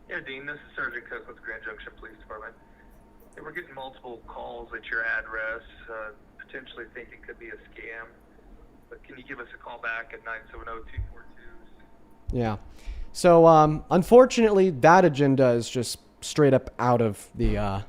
Yeah, Dean, this is Sergeant Cook with the Grand Junction Police Department. Yeah, we're getting multiple calls at your address, potentially think it could be a scam. But can you give us a call back at 970-242? Yeah. So, unfortunately, that agenda is just straight up out of the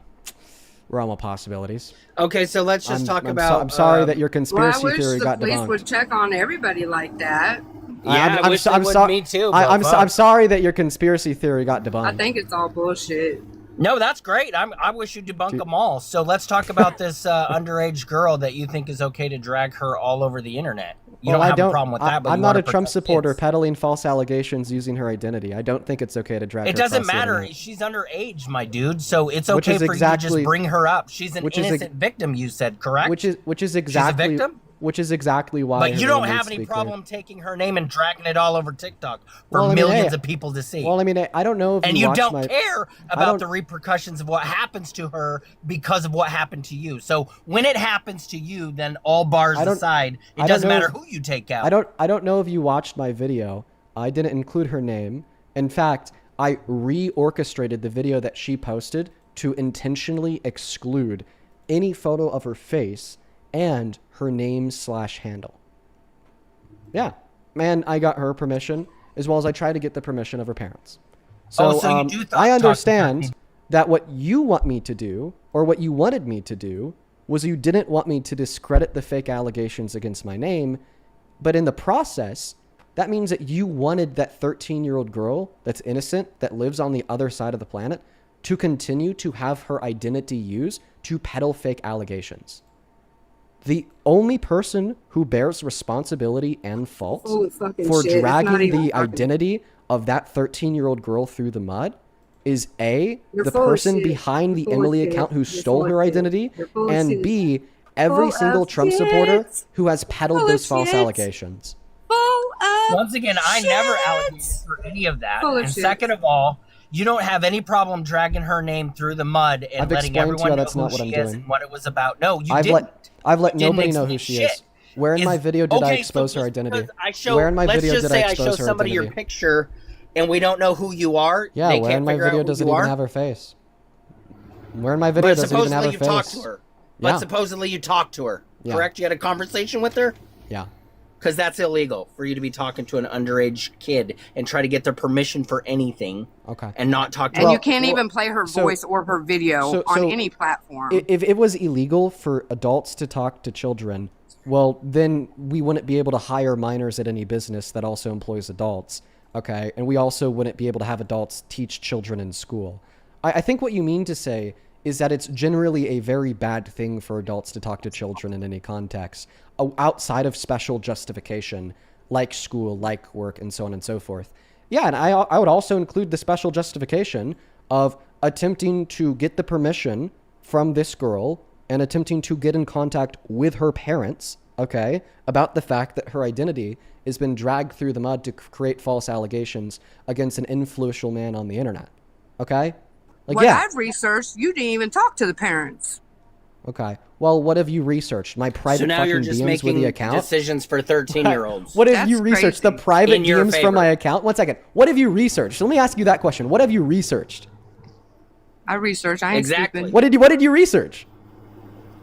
realm of possibilities. Okay, so let's just talk about... I'm sorry that your conspiracy well, theory got debunked. I wish the police would check on everybody like that. Yeah, I wish they would, me too. I'm sorry that your conspiracy theory got debunked. I think it's all bullshit. No, that's great. I wish you'd debunk them all. So let's talk about this underage girl that you think is okay to drag her all over the internet. You don't have a problem with that, but I'm not a Trump supporter peddling false allegations using her identity. I don't think it's okay to drag her. It doesn't matter. She's underage, my dude. So it's okay for you to just bring her up. She's an innocent victim, you said, correct? Which is exactly... She's a victim? Which is exactly why... But you don't have any problem taking her name and dragging it all over TikTok for millions of people to see. Well, I mean, I don't know if and you don't care about the repercussions of what happens to her because of what happened to you. So when it happens to you, then all bars aside, it doesn't matter who you take out. I don't know if you watched my video. I didn't include her name. In fact, I reorchestrated the video that she posted to intentionally exclude any photo of her face and her name/handle. Yeah. And I got her permission, as well as I tried to get the permission of her parents. So, you do I understand that what you want me to do, or what you wanted me to do, was you didn't want me to discredit the fake allegations against my name, but in the process, that means that you wanted that 13-year-old girl that's innocent, that lives on the other side of the planet, to continue to have her identity used to peddle fake allegations. The only person who bears responsibility and fault for dragging the identity of that 13-year-old girl through the mud is A, the person behind the Emily account who stole her identity, and B, every single Trump supporter who has peddled those false allegations. Once again, I never allocated for any of that. And second of all, you don't have any problem dragging her name through the mud and letting everyone know who she is and what it was about. No, you didn't. I've let nobody know who she is. Where in my video did I expose her identity? Where in my video did I expose her identity? Let's just say I show somebody your picture and we don't know who you are. Yeah, where in my video does it even have her face? Where in my video does it even have her face? But supposedly you talked to her. But supposedly you talked to her. Correct? You had a conversation with her? Yeah. Because that's illegal for you to be talking to an underage kid and try to get their permission for anything. Okay. And not talk to her. And you can't even play her voice or her video on any platform. If it was illegal for adults to talk to children, well, then we wouldn't be able to hire minors at any business that also employs adults. Okay. And we also wouldn't be able to have adults teach children in school. I think what you mean to say is that it's generally a very bad thing for adults to talk to children in any context, outside of special justification, like school, like work, and so on and so forth. Yeah, and I would also include the special justification of attempting to get the permission from this girl and attempting to get in contact with her parents, okay, about the fact that her identity has been dragged through the mud to create false allegations against an influential man on the internet, okay? Like, what I've researched, you didn't even talk to the parents. Okay. Well, what have you researched? My private so now fucking you're just DMs making with the account? decisions for 13-year-olds. What have you researched? The private DMs from my account? 1 second. What have you researched? Let me ask you that question. What have you researched? I researched. I ain't stupid. What did you research?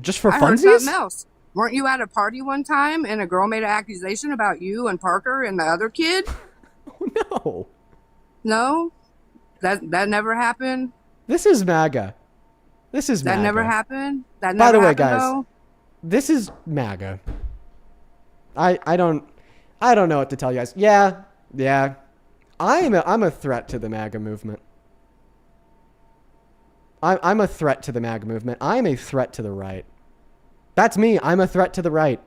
Just for I heard funsies? something else. Weren't you at a party one time and a girl made an accusation about you and Parker and the other kid? No. No? That never happened? This is MAGA. That never happened? That By never the way, happened, guys, though? this is MAGA. I don't know what to tell you guys. Yeah. I'm a threat to the MAGA movement. I'm a threat to the MAGA movement. I'm a threat to the right. That's me. I'm a threat to the right.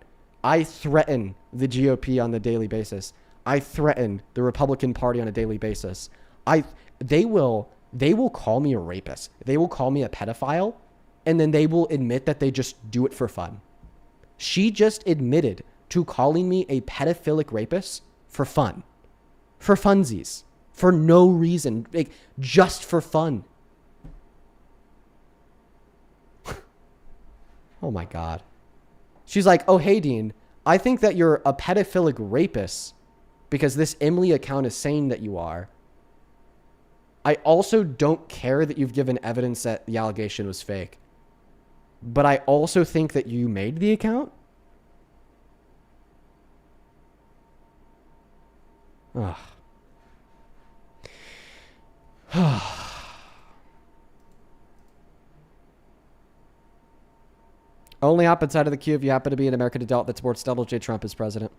I threaten the GOP on a daily basis. I threaten the Republican Party on a daily basis. They will call me a rapist. They will call me a pedophile, and then they will admit that they just do it for fun. She just admitted to calling me a pedophilic rapist for fun. For funsies. For no reason. Like, just for fun. Oh my God. She's like, oh, hey, Dean, I think that you're a pedophilic rapist because this Emily account is saying that you are. I also don't care that you've given evidence that the allegation was fake. But I also think that you made the account. Ugh. Only hop inside of the queue if you happen to be an American adult that supports Donald J. Trump as president.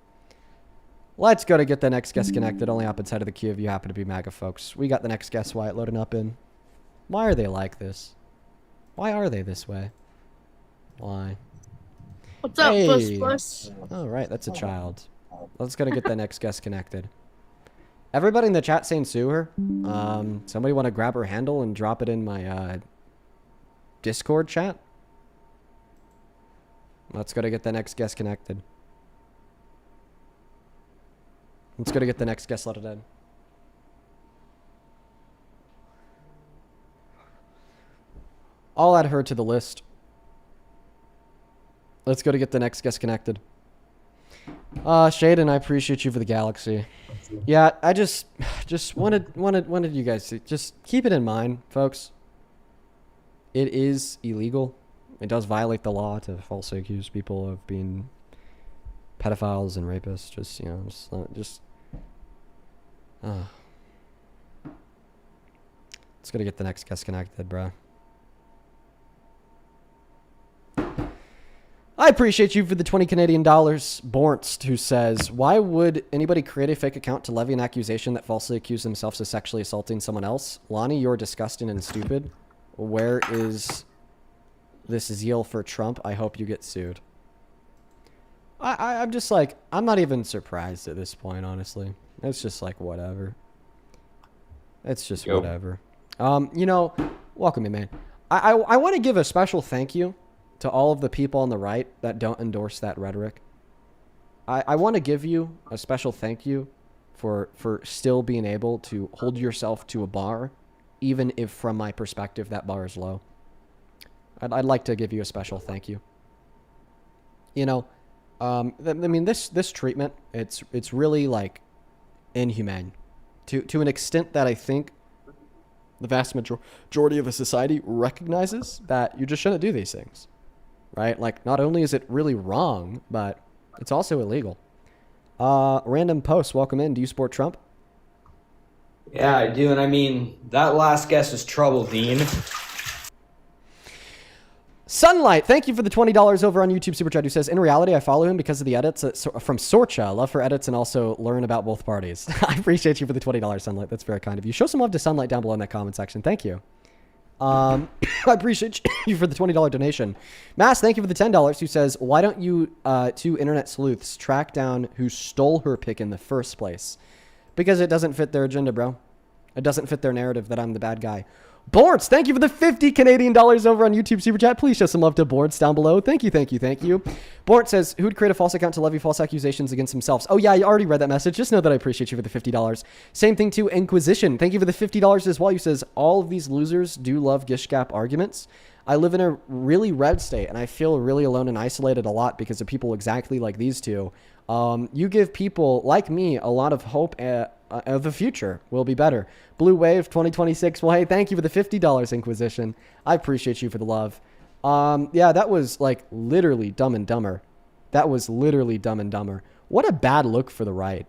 Let's go to get the next guest connected. Only hop inside of the queue if you happen to be MAGA, folks. We got the next guest, Wyatt, loading up in. Why are they like this? Why are they this way? Why? What's up, Puss? All right, that's a child. Let's go to get the next guest connected. Everybody in the chat saying sue her. Somebody want to grab her handle and drop it in my Discord chat? Let's go to get the next guest connected. Let's go to get the next guest slotted in. I'll add her to the list. Let's go to get the next guest connected. Shaden, I appreciate you for the galaxy. Yeah, I just wanted you guys to just keep it in mind, folks. It is illegal. It does violate the law to falsely accuse people of being pedophiles and rapists. Just, you know, Let's go to get the next guest connected, bro. I appreciate you for the 20 Canadian dollars. Bornst, who says, why would anybody create a fake account to levy an accusation that falsely accuse themselves of sexually assaulting someone else? Lonnie, you're disgusting and stupid. Where is this zeal for Trump? I hope you get sued. I'm just like, I'm not even surprised at this point, honestly. It's just like, whatever. It's just whatever. You know, welcome in, man. I want to give a special thank you to all of the people on the right that don't endorse that rhetoric. I want to give you a special thank you for still being able to hold yourself to a bar, even if from my perspective that bar is low. I'd like to give you a special thank you. You know, I mean, this treatment, it's really like inhumane to an extent that I think the vast majority of a society recognizes that you just shouldn't do these things, right? Like, not only is it really wrong, but it's also illegal. Random post, welcome in. Do you support Trump? Yeah, I do. And I mean, that last guess was trouble, Dean. Sunlight, thank you for the $20 over on YouTube Super Chat, who says, in reality, I follow him because of the edits from Sorcha. Love for edits and also learn about both parties. I appreciate you for the $20, Sunlight. That's very kind of you. Show some love to Sunlight down below in that comment section. Thank you. I appreciate you for the $20 donation. Mass, thank you for the $10, who says, why don't you two internet sleuths track down who stole her pick in the first place? Because it doesn't fit their agenda, bro. It doesn't fit their narrative that I'm the bad guy. Bortz, thank you for the 50 Canadian dollars over on YouTube Super Chat. Please show some love to Bortz down below. Thank you, thank you, thank you. Bortz says, who would create a false account to levy false accusations against themselves? Oh, yeah, I already read that message. Just know that I appreciate you for the $50. Same thing to Inquisition. Thank you for the $50 as well. You says, all of these losers do love Gish Gap arguments. I live in a really red state, and I feel really alone and isolated a lot because of people exactly like these two. You give people like me a lot of hope of the future will be better. Blue Wave 2026. Well, hey, thank you for the $50, Inquisition. I appreciate you for the love. Yeah, that was like literally Dumb and Dumber. That was literally Dumb and Dumber. What a bad look for the right.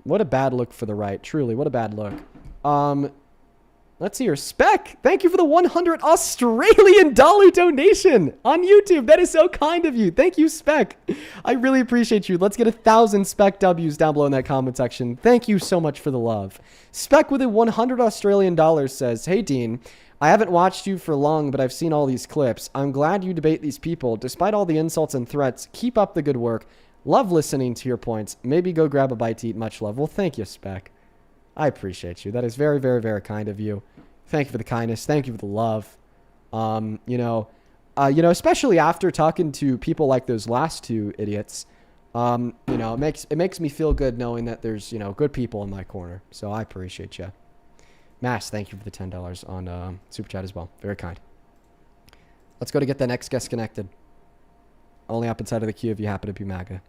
What a bad look for the right. Truly, what a bad look. Let's see here. Spec, thank you for the 100 Australian dollar donation on YouTube. That is so kind of you. Thank you, Spec. I really appreciate you. Let's get 1,000 Spec W's down below in that comment section. Thank you so much for the love. Spec with a 100 Australian dollars says, hey, Dean, I haven't watched you for long, but I've seen all these clips. I'm glad you debate these people. Despite all the insults and threats, keep up the good work. Love listening to your points. Maybe go grab a bite to eat. Much love. Well, thank you, Spec. I appreciate you. That is very, very, very kind of you. Thank you for the kindness. Thank you for the love. Especially after talking to people like those last two idiots, it makes me feel good knowing that there's, good people in my corner. So I appreciate you. Mass, thank you for the $10 on Super Chat as well. Very kind. Let's go to get the next guest connected. Only up inside of the queue if you happen to be MAGA.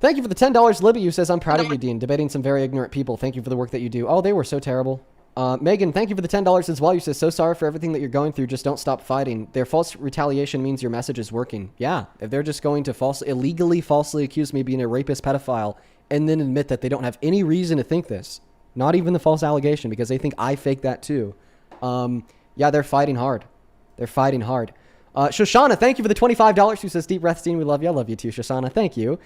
Thank you for the $10. Libby, who says, I'm proud of you, Dean. Debating some very ignorant people. Thank you for the work that you do. Oh, they were so terrible. Megan, thank you for the $10 as well. You says, so sorry for everything that you're going through. Just don't stop fighting. Their false retaliation means your message is working. Yeah, if they're just going to illegally falsely accuse me of being a rapist pedophile and then admit that they don't have any reason to think this, not even the false allegation, because they think I faked that too. Yeah, they're fighting hard. They're fighting hard. Shoshana, thank you for the $25. Who says, Deep Breath, Dean, we love you. I love you too, Shoshana. Thank you.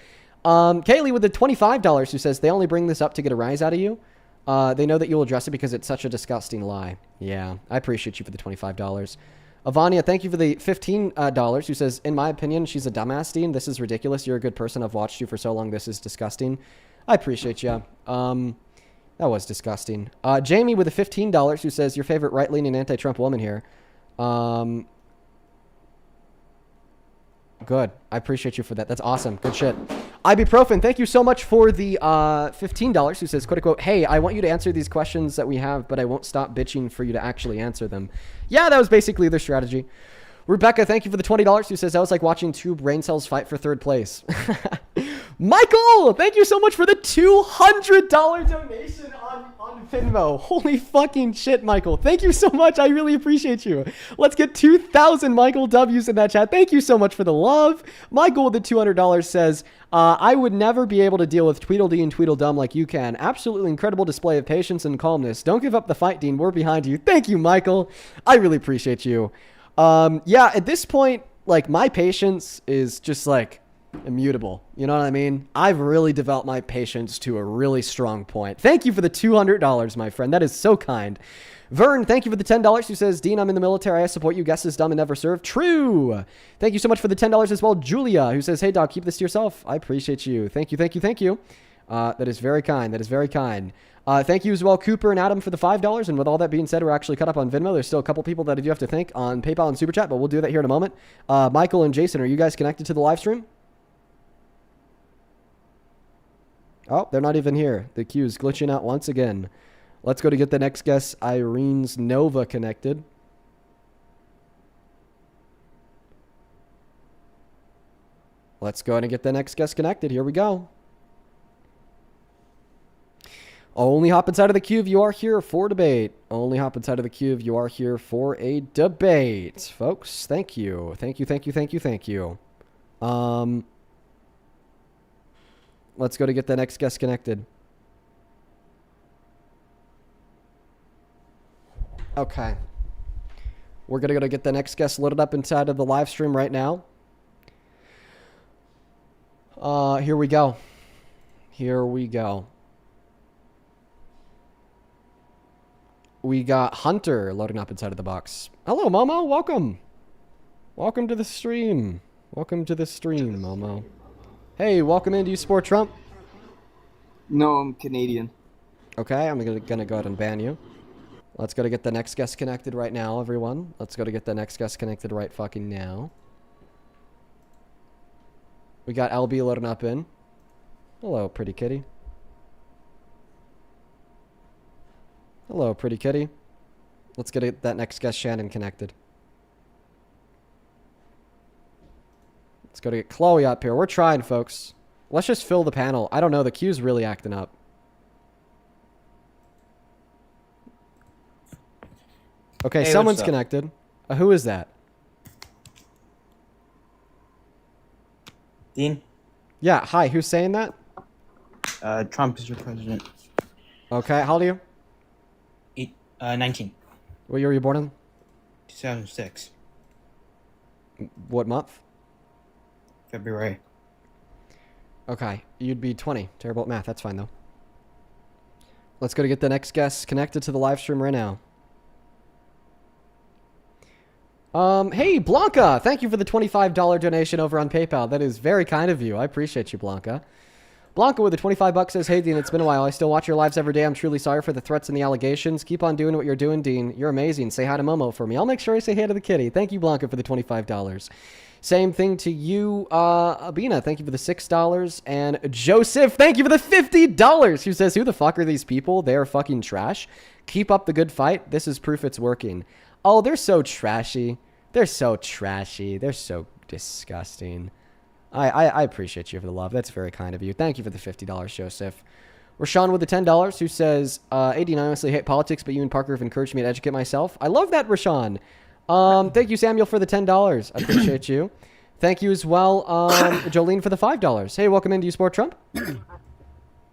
Kaylee with the $25 who says, they only bring this up to get a rise out of you. They know that you will address it because it's such a disgusting lie. Yeah, I appreciate you for the $25. Avania, thank you for the $15 who says, in my opinion, she's a dumbass, Dean. This is ridiculous. You're a good person. I've watched you for so long. This is disgusting. I appreciate you. That was disgusting. Jamie with the $15 who says, your favorite right-leaning anti-Trump woman here. Good. I appreciate you for that. That's awesome. Good shit. Ibuprofen, thank you so much for the $15 who says, quote unquote, hey, I want you to answer these questions that we have, but I won't stop bitching for you to actually answer them. Yeah, that was basically their strategy. Rebecca, thank you for the $20 who says, that was like watching two brain cells fight for third place. Michael, thank you so much for the $200 donation on Venmo. Holy fucking shit, Michael. Thank you so much. I really appreciate you. Let's get 2,000 Michael W's in that chat. Thank you so much for the love. Michael with the $200 says, I would never be able to deal with Tweedledee and Tweedledum like you can. Absolutely incredible display of patience and calmness. Don't give up the fight, Dean. We're behind you. Thank you, Michael. I really appreciate you. Yeah, at this point, like, my patience is just like immutable. You know what I mean? I've really developed my patience to a really strong point. Thank you for the $200, my friend. That is so kind. Vern, thank you for the $10 who says, Dean, I'm in the military. I support you. Guess is dumb and never served. True. Thank you so much for the $10 as well. Julia, who says, hey, dog, keep this to yourself. I appreciate you. Thank you, thank you, thank you. That is very kind. That is very kind. Thank you as well, Cooper and Adam, for the $5. And with all that being said, we're actually cut up on Venmo. There's still a couple people that I do have to thank on PayPal and Super Chat, but we'll do that here in a moment. Michael and Jason, are you guys connected to the live stream? Oh, they're not even here. The queue is glitching out once again. Let's go to get the next guest, Irene's Nova, connected. Let's go ahead and get the next guest connected. Here we go. Only hop inside of the queue if you are here for debate. Only hop inside of the queue if you are here for a debate. Folks, thank you. Thank you, thank you, thank you, thank you. Let's go to get the next guest connected. Okay. We're going to go to get the next guest loaded up inside of the live stream right now. Here we go. Here we go. We got Hunter loading up inside of the box. Hello, Momo. Welcome. Welcome to the stream. Welcome to the stream, Momo. Hey, welcome in. Do you support Trump? No, I'm Canadian. Okay, I'm gonna go ahead and ban you. Let's go to get the next guest connected right now, everyone. Let's go to get the next guest connected right fucking now. We got LB loading up in. Hello, pretty kitty. Hello, pretty kitty. Let's get that next guest, Shannon, connected. Let's go to get Chloe up here. We're trying, folks. Let's just fill the panel. I don't know. The queue's really acting up. Okay, Hey, someone's what's up? connected. Who is that? Dean? Yeah, hi, who's saying that? Trump is your president. Okay, how old are you? 19. What year were you born in? 2006. What month? February. Okay, you'd be 20. Terrible at math, that's fine though. Let's go to get the next guest connected to the live stream right now. Hey, Blanca, thank you for the $25 donation over on PayPal. That is very kind of you. I appreciate you, Blanca. Blanca with the 25 bucks says, hey, Dean, it's been a while. I still watch your lives every day. I'm truly sorry for the threats and the allegations. Keep on doing what you're doing, Dean. You're amazing. Say hi to Momo for me. I'll make sure I say hi to the kitty. Thank you, Blanca, for the $25. Same thing to you, Abina. Thank you for the $6. And Joseph, thank you for the $50. Who says, who the fuck are these people? They are fucking trash. Keep up the good fight. This is proof it's working. Oh, they're so trashy. They're so trashy. They're so disgusting. I appreciate you for the love. That's very kind of you. Thank you for the $50, Joseph. Rashawn with the $10 who says, AD, I honestly hate politics, but you and Parker have encouraged me to educate myself. I love that, Rashawn. Thank you, Samuel, for the $10. I appreciate you. Thank you as well, Jolene, for the $5. Hey, welcome in. Do you support Trump?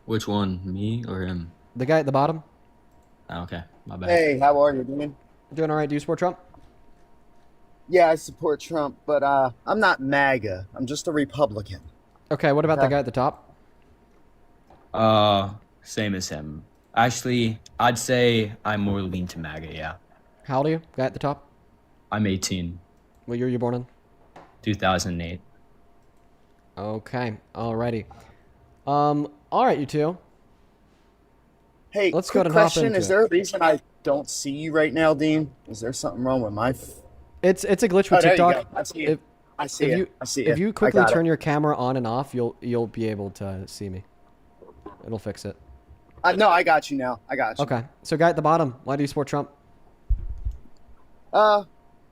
Which one, me or him? The guy at the bottom. Oh, okay, my bad. Hey, how are you doing? Doing all right. Do you support Trump? Yeah, I support Trump, but I'm not MAGA. I'm just a Republican. Okay, what about the guy at the top? Same as him. Actually, I'd say I'm more lean to MAGA, yeah. How old are you? Guy at the top? I'm 18. What year are you born in? 2008. Okay, alrighty. All right, you two. Hey, let's quick go to question. hop into Is there a reason I don't see you right now, Dean? Is there something wrong with my... It's a glitch with there you TikTok. go. I see it. I see it. I see If it. you I quickly got turn it. your camera on and off, you'll be able to see me. It'll fix it. No, I got you now. I got you. Okay. So guy at the bottom, why do you support Trump?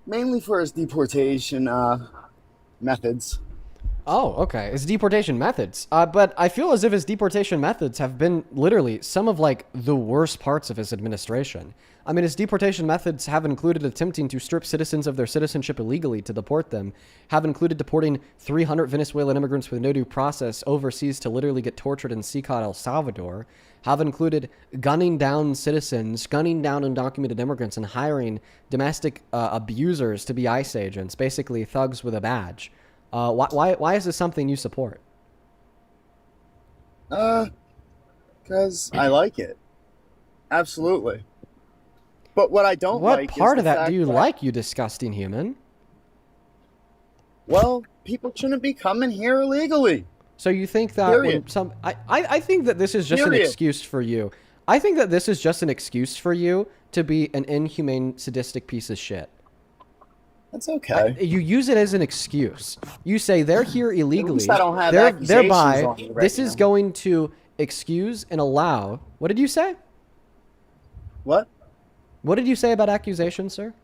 Mainly for his deportation methods. Oh, okay. His deportation methods. But I feel as if his deportation methods have been literally some of like the worst parts of his administration. I mean, his deportation methods have included attempting to strip citizens of their citizenship illegally to deport them, have included deporting 300 Venezuelan immigrants with no due process overseas to literally get tortured in Secot, El Salvador, have included gunning down citizens, gunning down undocumented immigrants, and hiring domestic abusers to be ICE agents, basically thugs with a badge. Why is this something you support? Because I like it. Absolutely. But what I don't What like part is of the that fact do you that- like, you disgusting human? Well, people shouldn't be coming here illegally. So you think that when Period. some... I think that this is just an Period. excuse for you. I think that this is just an excuse for you to be an inhumane, sadistic piece of shit. That's okay. You use it as an excuse. You say they're here illegally. least I don't have Thereby, accusations on me right this is now. going to excuse and allow... What did you say? What? What did you say about accusations, sir?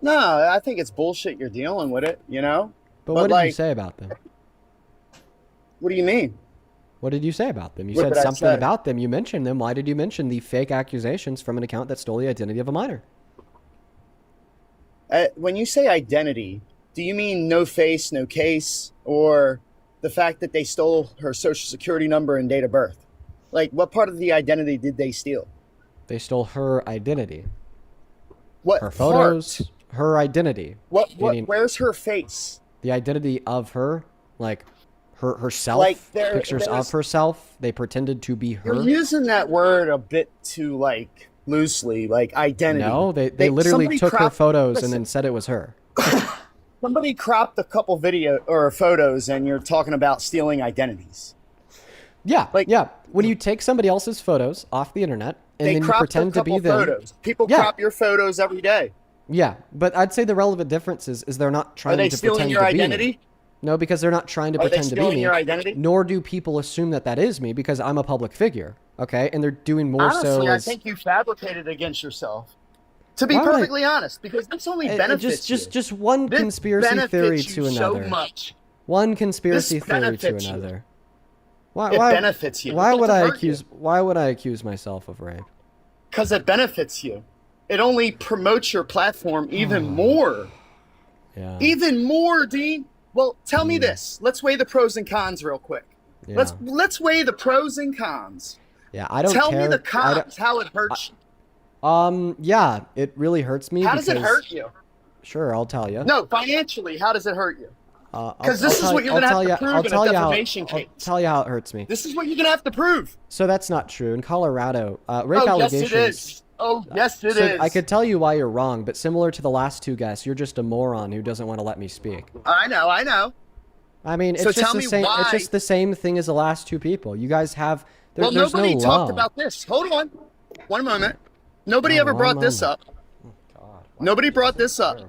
No, I think it's bullshit you're dealing with it, you know? But what did you say about them? What do you mean? What did you say about them? You What said did I something say? about them. You mentioned them. Why did you mention the fake accusations from an account that stole the identity of a minor? When you say identity, do you mean no face, no case, or the fact that they stole her social security number and date of birth? Like, what part of the identity did they steal? They stole her identity. What Her photos, her identity. Meaning Where's her face? the identity of her, like herself, Like, pictures of herself. They pretended to be her. You're using that word a bit too, like, loosely, like identity. No, they literally somebody took her cropped- photos listen, and then said it was her. Somebody cropped a couple video or photos, and you're talking about stealing identities. Yeah, yeah. When you take somebody else's photos off the internet and They then you cropped a pretend to be couple them. photos. People Yeah. crop your photos every day. Yeah, but I'd say the relevant difference is they're not trying they to stealing pretend your to be me. identity? No, because they're not trying to Are they pretend to be stealing me. your identity? Nor do people assume that that is me because I'm a public figure. Okay, and they're doing more Honestly, so I as think you fabricated against yourself. To be Why would I- perfectly honest, because this only benefits just one This conspiracy benefits theory you to so another. much. One conspiracy This theory to benefits you. another. It benefits you. Why It would doesn't I hurt accuse? Why would I accuse myself of rape? Because it benefits you. It only promotes your platform even more. Yeah. Even more, Dean. Well, tell me this. Let's weigh the pros and cons real quick. Yeah. Let's weigh the pros and cons. Yeah, I don't Tell care. me the cons, how it hurts you. Yeah, it really hurts me. How does it hurt you? Sure, I'll tell you. No, financially, how does it hurt you? Because this is what you're going to have to prove in a defamation case. I'll tell you how it hurts me. This is what you're going to have to prove. So that's not true. In Colorado, rape allegations... yes, it is. Oh, yes, it is. I could tell you why you're wrong, but similar to the last two guests, you're just a moron who doesn't want to let me speak. I know. I mean, it's just the same. It's just the same thing as the last two people. You guys have. There's nobody no talked law. about this. Hold on, one moment. Nobody ever brought this up. Nobody brought this up.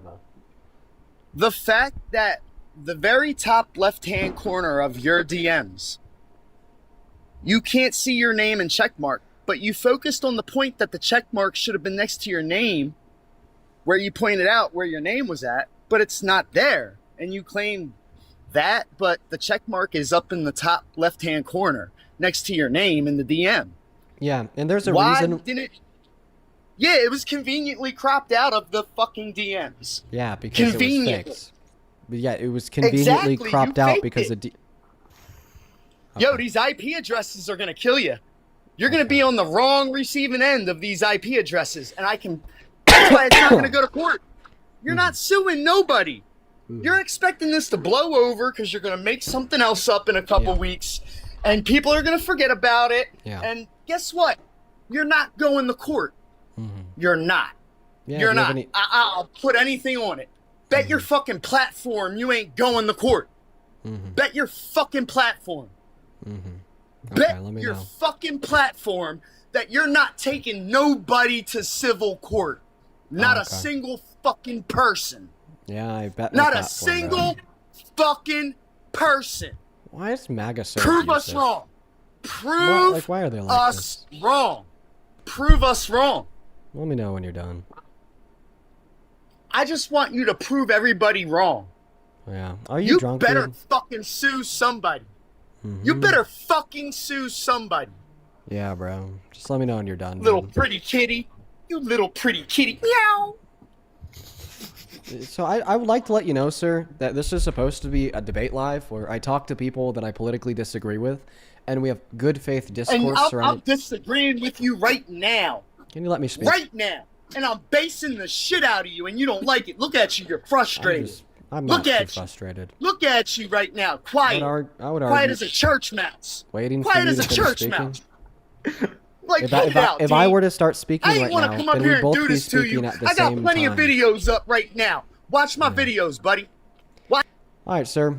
The fact that the very top left-hand corner of your DMs, you can't see your name and check mark, but you focused on the point that the check mark should have been next to your name, where you pointed out where your name was at, but it's not there, and you claim that, but the check mark is up in the top left-hand corner next to your name in the DM. Yeah, and there's a reason. Yeah, it was conveniently cropped out of the fucking DMs. Yeah, because it was fixed. But yeah, it was conveniently cropped out because of. Yo, these IP addresses are gonna kill you. You're gonna be on the wrong receiving end of these IP addresses, and I can. That's why it's not gonna go to court. You're not suing nobody. You're expecting this to blow over because you're going to make something else up in a couple weeks, and people are going to forget about it. Yeah. And guess what? You're not going to court. You're not. Yeah, you're not. I'll put anything on it. Bet your fucking platform you ain't going to court. Bet your fucking platform. Bet your fucking platform that you're not taking nobody to civil court. Not a single fucking person. Yeah, I bet. Not a single fucking person. Why is MAGA so Prove abusive? us wrong. Prove why are they like us wrong. Prove us wrong. Let me know when you're done. I just want you to prove everybody wrong. Yeah. Are you drunk? You better dude? fucking sue somebody. You better fucking sue somebody. Yeah, bro. Just let me know when you're done. Little man. pretty kitty. You little pretty kitty. Meow. So I would like to let you know, sir, that this is supposed to be a debate live where I talk to people that I politically disagree with, and we have good faith discourse And I'm disagreeing with you right now. Can you let me speak? Right now. And I'm basing the shit out of you, and you don't like it. Look at you. You're frustrated. I'm Look not too at you. frustrated. Look at you right now. Quiet. I would Quiet argue- as a church mouse. Waiting for Quiet you as to a finish church speaking. mouse. Like, cut it out, if I Dean. were to start speaking I ain't right want now, to come up then here we'd and both do be this to speaking you. at the I got same plenty of time. videos up right now. Watch my videos, buddy. Watch. All right, sir.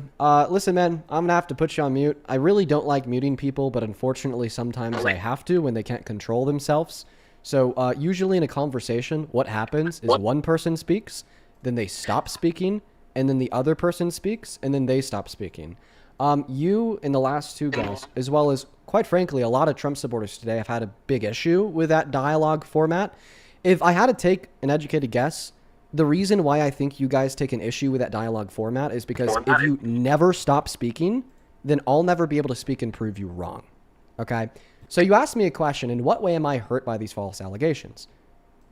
Listen, man, I'm going to have to put you on mute. I really don't like muting people, but unfortunately sometimes I have to when they can't control themselves. So usually in a conversation, what happens is one person speaks, then they stop speaking, and then the other person speaks, and then they stop speaking. You and the last two guys, as well as, quite frankly, a lot of Trump supporters today have had a big issue with that dialogue format. If I had to take an educated guess, the reason why I think you guys take an issue with that dialogue format is because if you never stop speaking, then I'll never be able to speak and prove you wrong. Okay? So you asked me a question, in what way am I hurt by these false allegations?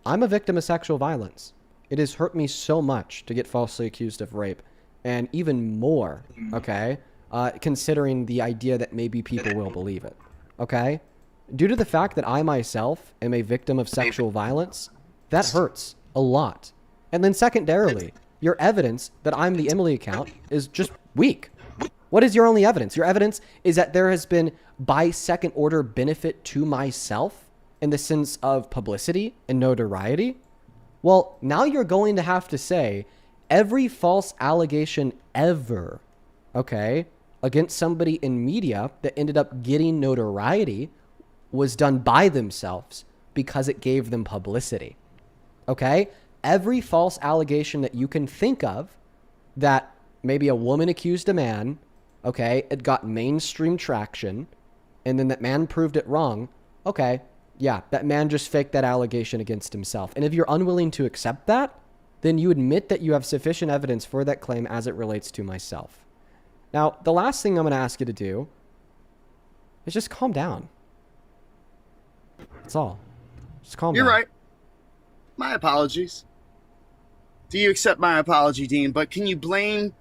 I'm a victim of sexual violence. It has hurt me so much to get falsely accused of rape, and even more, okay, considering the idea that maybe people will believe it, okay? Due to the fact that I myself am a victim of sexual violence, that hurts a lot. And then secondarily, your evidence that I'm the Emily account is just weak. What is your only evidence? Your evidence is that there has been by second order benefit to myself in the sense of publicity and notoriety. Well, now you're going to have to say every false allegation ever, okay, against somebody in media that ended up getting notoriety was done by themselves because it gave them publicity, okay? Every false allegation that you can think of that maybe a woman accused a man, okay, it got mainstream traction, and then that man proved it wrong, okay, yeah, that man just faked that allegation against himself. And if you're unwilling to accept that, then you admit that you have sufficient evidence for that claim as it relates to myself. Now, the last thing I'm going to ask you to do is just calm down. That's all. Just calm down. You're right. My apologies. Do you accept my apology, Dean? But can you blame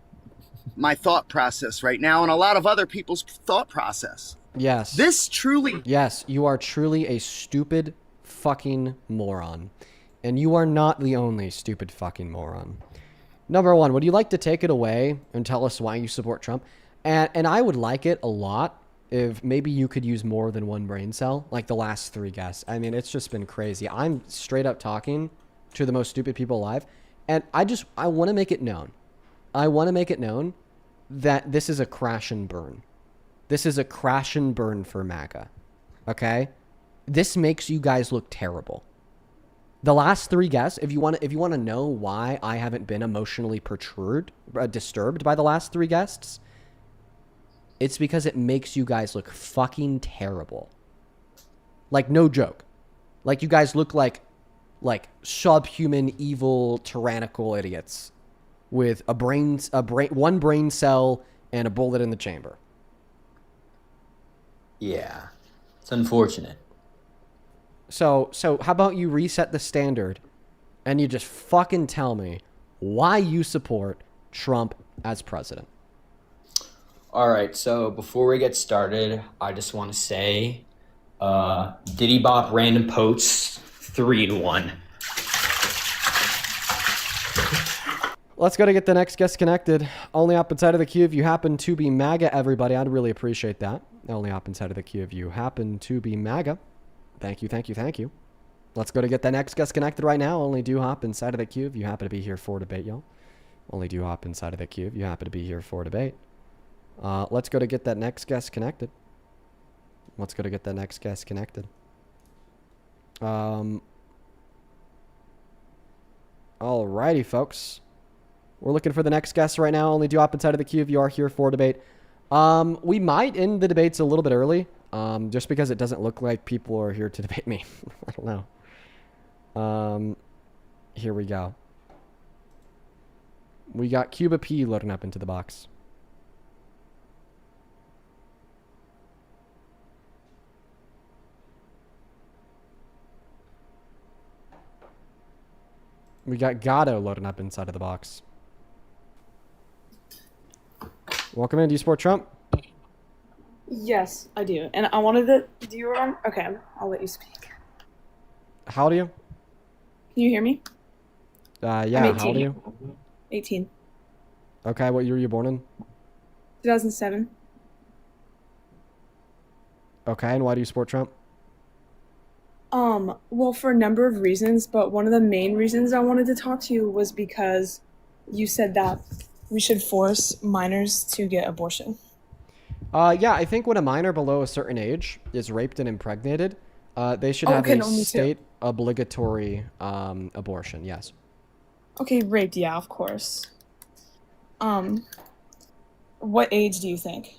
my thought process right now and a lot of other people's thought process. Yes. This truly... Yes, you are truly a stupid fucking moron. And you are not the only stupid fucking moron. Number one, would you like to take it away and tell us why you support Trump? And I would like it a lot if maybe you could use more than one brain cell, like the last 3 guests. I mean, it's just been crazy. I'm straight up talking to the most stupid people alive. And I want to make it known. I want to make it known that this is a crash and burn. This is a crash and burn for MAGA. Okay? This makes you guys look terrible. The last 3 guests, if you want to know why I haven't been emotionally disturbed by the last 3 guests, it's because it makes you guys look fucking terrible. Like, no joke. Like, you guys look like subhuman, evil, tyrannical idiots with one brain cell and a bullet in the chamber. Yeah, it's unfortunate. So how about you reset the standard and you just fucking tell me why you support Trump as president? All right, so before we get started, I just want to say, Diddy Bop random posts 3-1. Let's go to get the next guest connected. Only up inside of the queue if you happen to be MAGA, everybody. I'd really appreciate that. Only up inside of the queue if you happen to be MAGA. Thank you, thank you, thank you. Let's go to get the next guest connected right now. Only do hop inside of the queue if you happen to be here for debate, y'all. Only do hop inside of the queue if you happen to be here for debate. Let's go to get that next guest connected. Let's go to get that next guest connected. Alrighty, folks. We're looking for the next guest right now. Only do hop inside of the queue if you are here for debate. We might end the debates a little bit early, just because it doesn't look like people are here to debate me. I don't know. Here we go. We got Cuba P loading up into the box. We got Gatto loading up inside of the box. Welcome in. Do you support Trump? Yes, I do. And I wanted to... Do you remember? Okay, I'll let you speak. How old are you? Can you hear me? Yeah, how old are you? 18. Okay, what year were you born in? 2007. Okay, and why do you support Trump? Well, for a number of reasons, but one of the main reasons I wanted to talk to you was because you said that we should force minors to get abortion. Yeah, I think when a minor below a certain age is raped and impregnated, they should have a state obligatory abortion, yes. Okay, raped, yeah, of course. What age do you think?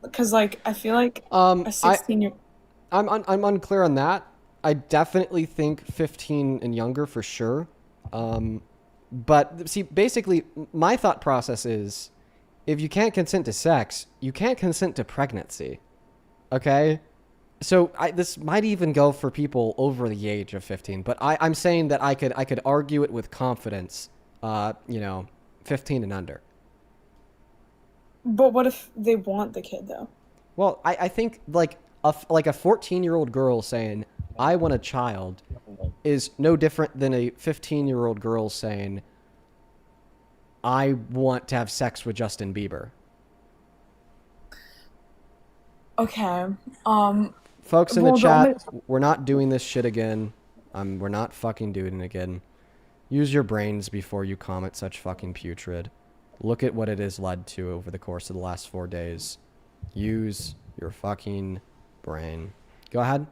Because, like, I feel like a 16-year... I'm unclear on that. I definitely think 15 and younger for sure. But see, basically, my thought process is, if you can't consent to sex, you can't consent to pregnancy. Okay? So this might even go for people over the age of 15. But I'm saying that I could argue it with confidence. 15 and under. But what if they want the kid though? Well, I think like a 14-year-old girl saying, I want a child, is no different than a 15-year-old girl saying, I want to have sex with Justin Bieber. Okay. Folks in the chat, we're not doing this shit again. We're not fucking doing it again. Use your brains before you comment such fucking putrid. Look at what it has led to over the course of the last 4 days. Use your fucking brain. Go ahead.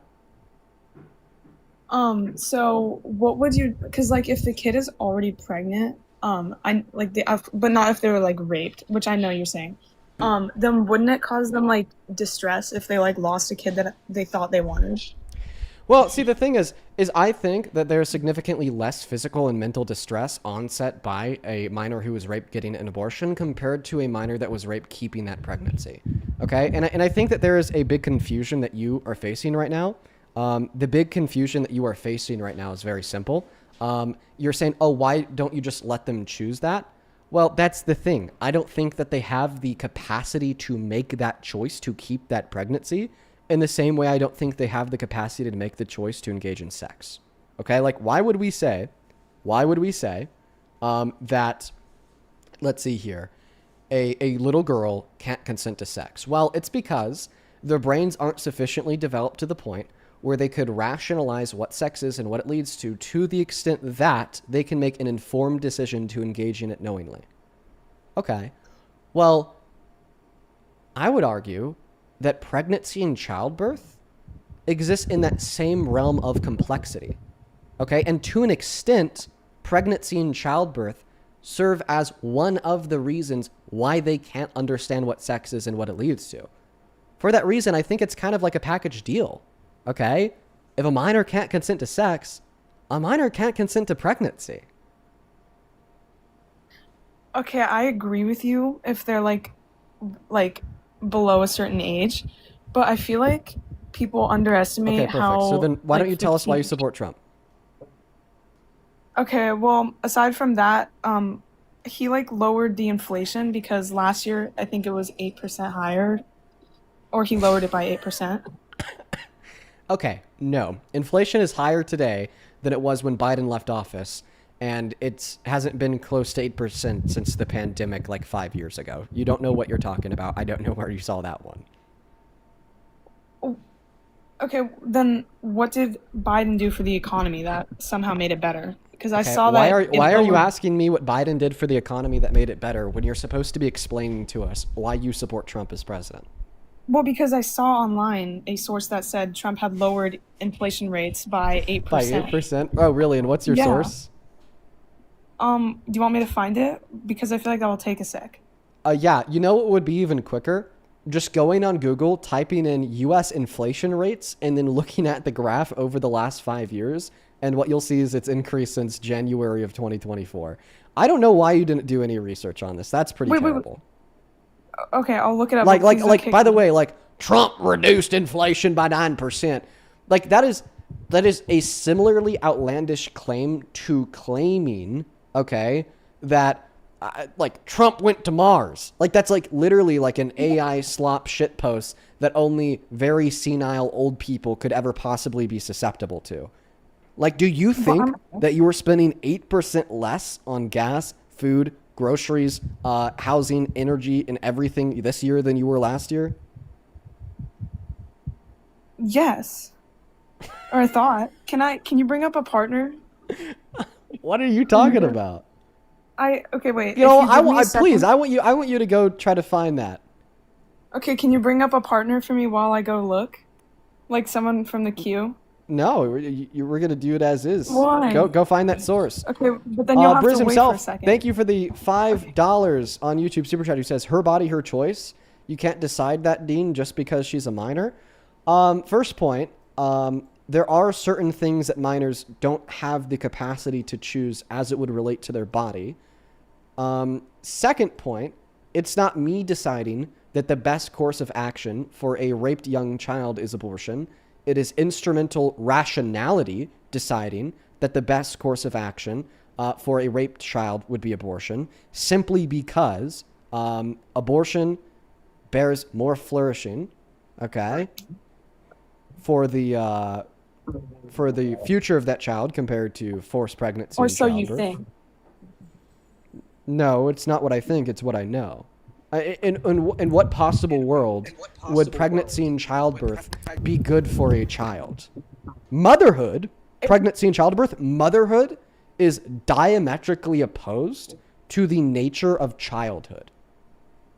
So what would you, because like if the kid is already pregnant, but not if they were like raped, which I know you're saying, then wouldn't it cause them like distress if they like lost a kid that they thought they wanted? Well, see, the thing is I think that there's significantly less physical and mental distress onset by a minor who was raped getting an abortion compared to a minor that was raped keeping that pregnancy. Okay? And I think that there is a big confusion that you are facing right now. The big confusion that you are facing right now is very simple. You're saying, oh, why don't you just let them choose that? Well, that's the thing. I don't think that they have the capacity to make that choice to keep that pregnancy in the same way I don't think they have the capacity to make the choice to engage in sex. Okay? Like, why would we say that, let's see here, a little girl can't consent to sex? Well, it's because their brains aren't sufficiently developed to the point where they could rationalize what sex is and what it leads to the extent that they can make an informed decision to engage in it knowingly. Okay. Well, I would argue that pregnancy and childbirth exists in that same realm of complexity. Okay? And to an extent, pregnancy and childbirth serve as one of the reasons why they can't understand what sex is and what it leads to. For that reason, I think it's kind of like a package deal. Okay? If a minor can't consent to sex, a minor can't consent to pregnancy. Okay, I agree with you if they're like below a certain age, but I feel like people underestimate Okay, perfect. how. So then why like, don't you tell us why you 15 support Trump? Okay, well, aside from that, he like lowered the inflation because last year I think it was 8% higher, or he lowered it by 8%. Okay, no. Inflation is higher today than it was when Biden left office, and it hasn't been close to 8% since the pandemic like 5 years ago. You don't know what you're talking about. I don't know where you saw that one. Okay, then what did Biden do for the economy that somehow made it better? Because I Okay, saw that. Why are you asking me what Biden did for the economy that made it better when you're supposed to be explaining to us why you support Trump as president? Well, because I saw online a source that said Trump had lowered inflation rates by 8%. By 8%? Oh, really? And what's your source? Do you want me to find it? Because I feel like that will take a sec. Yeah, you know what would be even quicker? Just going on Google, typing in U.S. inflation rates, and then looking at the graph over the last 5 years, and what you'll see is it's increased since January of 2024. I don't know why you didn't do any research on this. That's pretty terrible. Okay, I'll look it up. Like, by the way, like, Trump reduced inflation by 9%. Like, that is a similarly outlandish claim to claiming, okay, that, like, Trump went to Mars. Like, that's, like, literally, like, an AI slop shitpost that only very senile old people could ever possibly be susceptible to. Like, do you think that you were spending 8% less on gas, food, groceries, housing, energy, and everything this year than you were last year? Yes. Or I thought. Can you bring up a partner? What are you talking about? Okay, wait. You know, I want you to go try to find that. Okay, can you bring up a partner for me while I go look? Like someone from the queue? No, we're gonna do it as is. Why? Go find that source. Okay, but then you'll have Briz to wait himself, for a second. thank you for the $5 on YouTube Super Chat, who says, her body, her choice. You can't decide that, Dean, just because she's a minor. First point, there are certain things that minors don't have the capacity to choose as it would relate to their body. Second point, it's not me deciding that the best course of action for a raped young child is abortion. It is instrumental rationality deciding that the best course of action for a raped child would be abortion, simply because abortion bears more flourishing, okay, for the future of that child compared to forced pregnancy Or and so you childbirth. think. No, it's not what I think, it's what I know. In what possible world would pregnancy and childbirth be good for a child? Motherhood, pregnancy and childbirth, motherhood is diametrically opposed to the nature of childhood.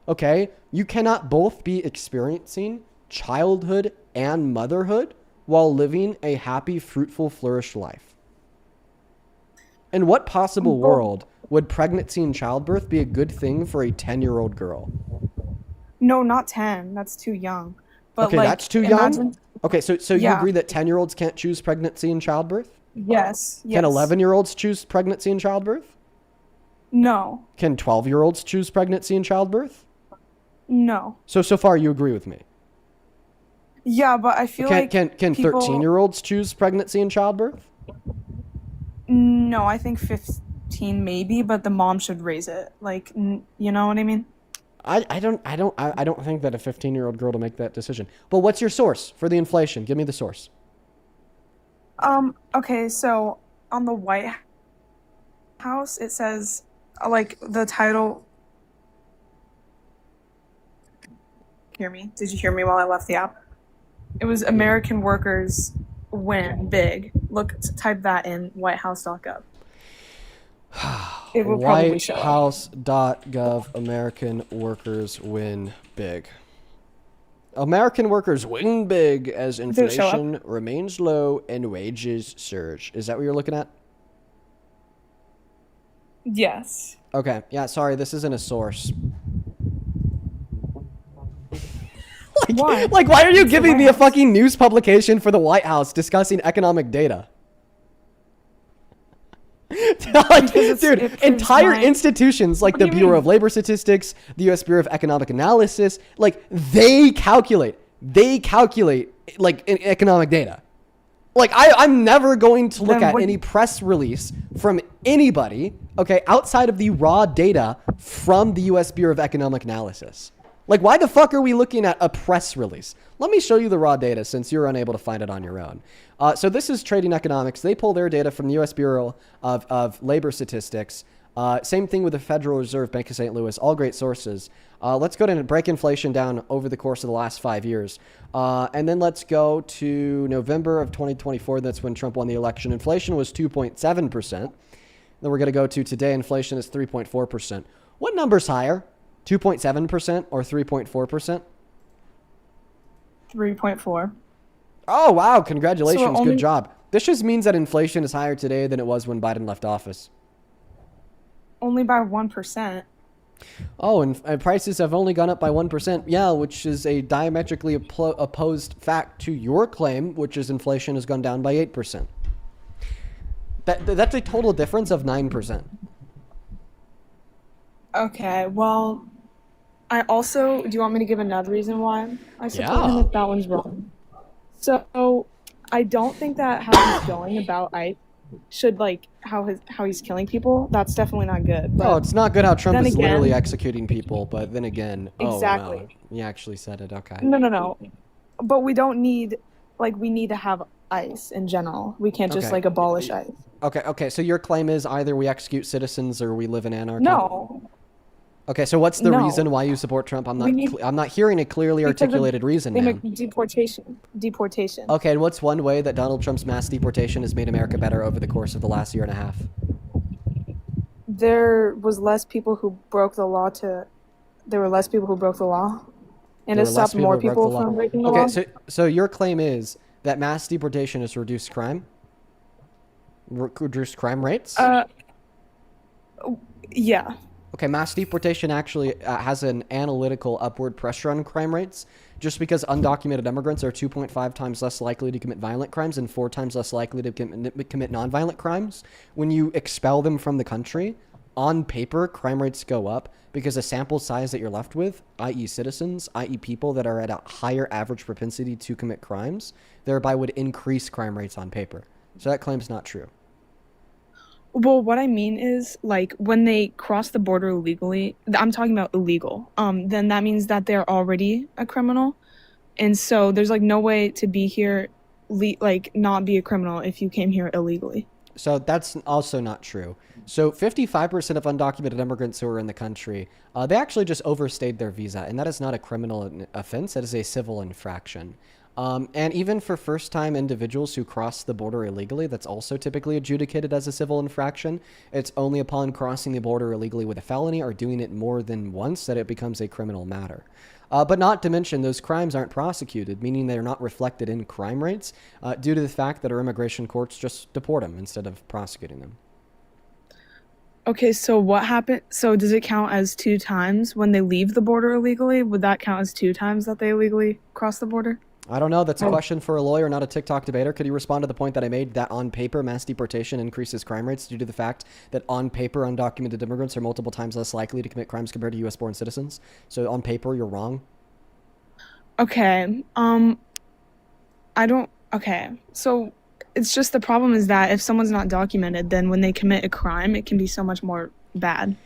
Okay? You cannot both be experiencing childhood and motherhood while living a happy, fruitful, flourished life. In what possible world would pregnancy and childbirth be a good thing for a 10-year-old girl? No, not 10. That's too young. But Okay, like, that's too young? imagine- Okay, so you Yeah. agree that 10-year-olds can't choose pregnancy and childbirth? Yes. Can 11-year-olds choose pregnancy and childbirth? No. Can 12-year-olds choose pregnancy and childbirth? No. So far you agree with me. Yeah, but I feel like Can people- 13-year-olds choose pregnancy and childbirth? No, I think 15 maybe, but the mom should raise it. Like, you know what I mean? I don't think that a 15-year-old girl to make that decision. But what's your source for the inflation? Give me the source. Okay, so on the White House, it says, like, the title. Hear me? Did you hear me while I left the app? It was American workers win big. Look, type that in whitehouse.gov. It will probably show up. Whitehouse.gov, American workers win big. American workers win big as inflation remains low and wages surge. Is that what you're looking at? Yes. Okay. Yeah, sorry, this isn't a source. Why? Like, why are you giving me a fucking news publication for the White House discussing economic data? Like, dude, entire institutions like the Bureau of Labor Statistics, the U.S. Bureau of Economic Analysis, like, they calculate like economic data. Like, I'm never going to look at any press release from anybody, okay, outside of the raw data from the U.S. Bureau of Economic Analysis. Like, why the fuck are we looking at a press release? Let me show you the raw data since you're unable to find it on your own. So this is Trading Economics. They pull their data from the U.S. Bureau of Labor Statistics. Same thing with the Federal Reserve Bank of St. Louis. All great sources. Let's go and break inflation down over the course of the last 5 years. And then let's go to November of 2024. That's when Trump won the election. Inflation was 2.7%. Then we're going to go to today. Inflation is 3.4%. What number's higher? 2.7% or 3.4%? 3.4. Oh, wow. Congratulations. Good job. This just means that inflation is higher today than it was when Biden left office. Only by 1%. Oh, and prices have only gone up by 1%. Yeah, which is a diametrically opposed fact to your claim, which is inflation has gone down by 8%. That's a total difference of 9%. Okay, well, I also, do you want me to give another reason why I support him if that one's wrong? So, I don't think that how he's going about ICE should, like, how he's killing people. That's definitely not good. But it's not good how Trump is literally executing people, but then again, exactly. Oh, no, he actually said it, okay. No. But we don't need, like, we need to have ICE in general. We can't just, like, abolish ICE. Okay, so your claim is either we execute citizens or we live in anarchy? No. Okay, so what's the reason why you support Trump? I'm not hearing a clearly articulated reason, man. Deportation. Okay, and what's one way that Donald Trump's mass deportation has made America better over the course of the last year and a half? There was less people who broke the law and it stopped more people from breaking the law. Okay, so your claim is that mass deportation has reduced crime? Reduced crime rates? Yeah. Okay, mass deportation actually has an analytical upward pressure on crime rates just because undocumented immigrants are 2.5 times less likely to commit violent crimes and 4 times less likely to commit nonviolent crimes. When you expel them from the country, on paper, crime rates go up because the sample size that you're left with, i.e. citizens, i.e. people that are at a higher average propensity to commit crimes, thereby would increase crime rates on paper. So that claim's not true. Well, what I mean is, like, when they cross the border illegally, I'm talking about illegal, then that means that they're already a criminal. And so there's, like, no way to be here, not be a criminal if you came here illegally. So that's also not true. So 55% of undocumented immigrants who are in the country, they actually just overstayed their visa. And that is not a criminal offense. That is a civil infraction. And even for first-time individuals who cross the border illegally, that's also typically adjudicated as a civil infraction. It's only upon crossing the border illegally with a felony or doing it more than once that it becomes a criminal matter. But not to mention, those crimes aren't prosecuted, meaning they're not reflected in crime rates due to the fact that our immigration courts just deport them instead of prosecuting them. Okay, so what happened? So does it count as 2 times when they leave the border illegally? Would that count as 2 times that they illegally cross the border? I don't know. That's a question for a lawyer, not a TikTok debater. Could you respond to the point that I made that on paper, mass deportation increases crime rates due to the fact that on paper, undocumented immigrants are multiple times less likely to commit crimes compared to U.S.-born citizens? So on paper, you're wrong. Okay. Okay. So it's just the problem is that if someone's not documented, then when they commit a crime, it can be so much more bad.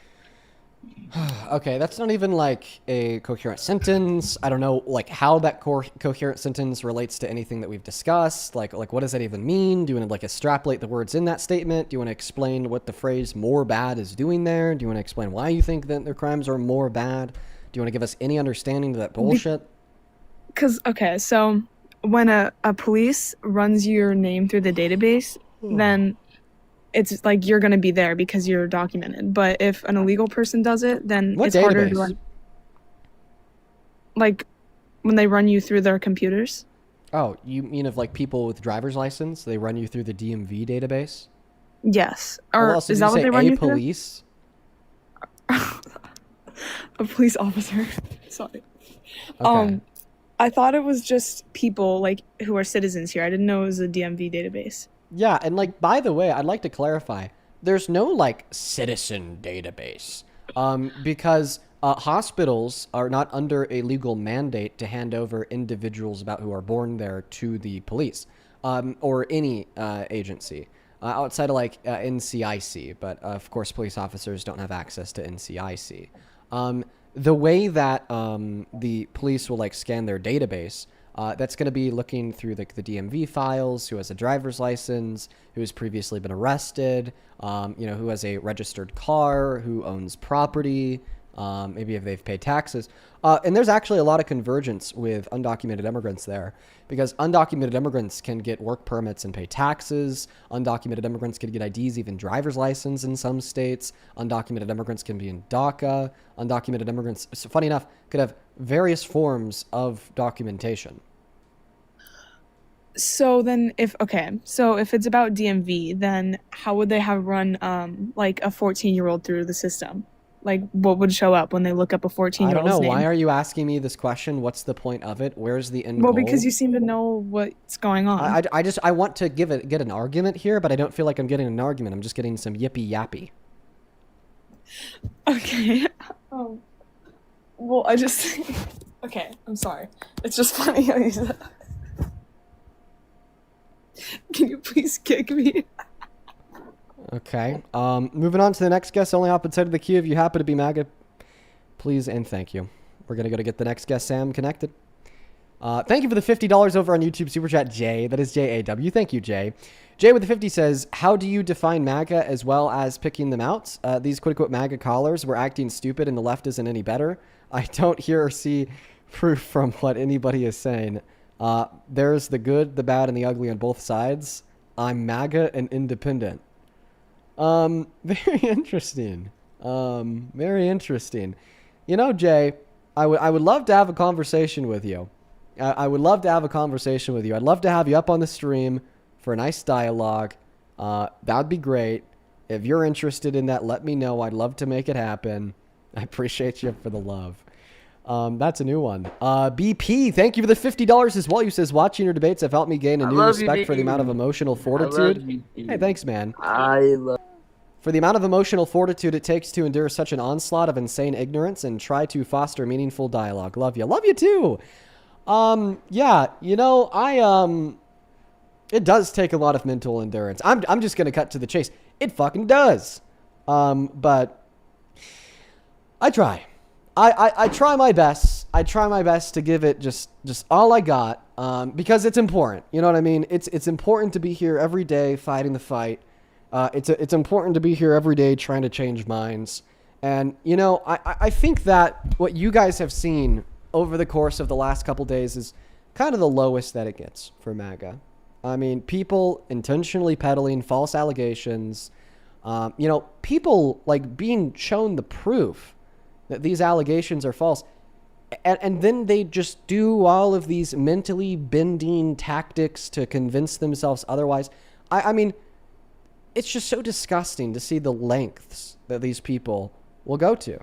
Okay, that's not even like a coherent sentence. I don't know like how that coherent sentence relates to anything that we've discussed. Like what does that even mean? Do you want to like extrapolate the words in that statement? Do you want to explain what the phrase more bad is doing there? Do you want to explain why you think that their crimes are more bad? Do you want to give us any understanding to that bullshit? Because, okay, so when a police runs your name through the database, then it's like you're going to be there because you're documented. But if an illegal person does it, then What it's harder to database? run. Like when they run you through their computers. Oh, you mean of like people with driver's license? They run you through the DMV database? Yes. Oh, Or well, so is did that you what say they run a you through? police? A police officer. Sorry. Okay. I thought it was just people like who are citizens here. I didn't know it was a DMV database. Yeah, and like by the way, I'd like to clarify. There's no like citizen database. Because hospitals are not under a legal mandate to hand over individuals about who are born there to the police or any agency outside of like NCIC. But of course, police officers don't have access to NCIC. The way that the police will like scan their database, that's going to be looking through the DMV files, who has a driver's license, who has previously been arrested, who has a registered car, who owns property, maybe if they've paid taxes. And there's actually a lot of convergence with undocumented immigrants there, because undocumented immigrants can get work permits and pay taxes. Undocumented immigrants can get IDs, even driver's license in some states. Undocumented immigrants can be in DACA. Undocumented immigrants, so funny enough, could have various forms of documentation. So then if it's about DMV, then how would they have run like a 14-year-old through the system? Like what would show up when they look up a 14-year-old's I don't know. name? Why are you asking me this question? What's the point of it? Where's the end goal? Well, because you seem to know what's going on. I want to get an argument here, but I don't feel like I'm getting an argument. I'm just getting some yippee yappy. Okay. Well, I just okay, I'm sorry. It's just funny how you said that. Can you please kick me? Okay. Moving on to the next guest. Only hop inside of the queue if you happen to be MAGA. Please and thank you. We're going to go to get the next guest, Sam, connected. Thank you for the $50 over on YouTube Super Chat, Jay. That is J-A-W. Thank you, Jay. Jay with the 50 says, how do you define MAGA as well as picking them out? These quote-unquote MAGA callers were acting stupid and the left isn't any better. I don't hear or see proof from what anybody is saying. There's the good, the bad, and the ugly on both sides. I'm MAGA and independent. Very interesting. Very interesting. You know, Jay, I would love to have a conversation with you. I would love to have a conversation with you. I'd love to have you up on the stream for a nice dialogue. That'd be great. If you're interested in that, let me know. I'd love to make it happen. I appreciate you for the love. That's a new one. BP, thank you for the $50 as well. You says, watching your debates have helped me gain a new respect for the amount of emotional fortitude. Hey, thanks, man. For the amount of emotional fortitude it takes to endure such an onslaught of insane ignorance and try to foster meaningful dialogue. Love you. Love you too. Yeah, you know, it does take a lot of mental endurance. I'm just going to cut to the chase. It fucking does. But I try. I try my best. I try my best to give it just all I got, because it's important. You know what I mean? It's important to be here every day fighting the fight. It's important to be here every day trying to change minds. And, you know, I think that what you guys have seen over the course of the last couple days is kind of the lowest that it gets for MAGA. I mean, people intentionally peddling false allegations, you know, people like being shown the proof that these allegations are false. And then they just do all of these mentally bending tactics to convince themselves otherwise. I mean, it's just so disgusting to see the lengths that these people will go to.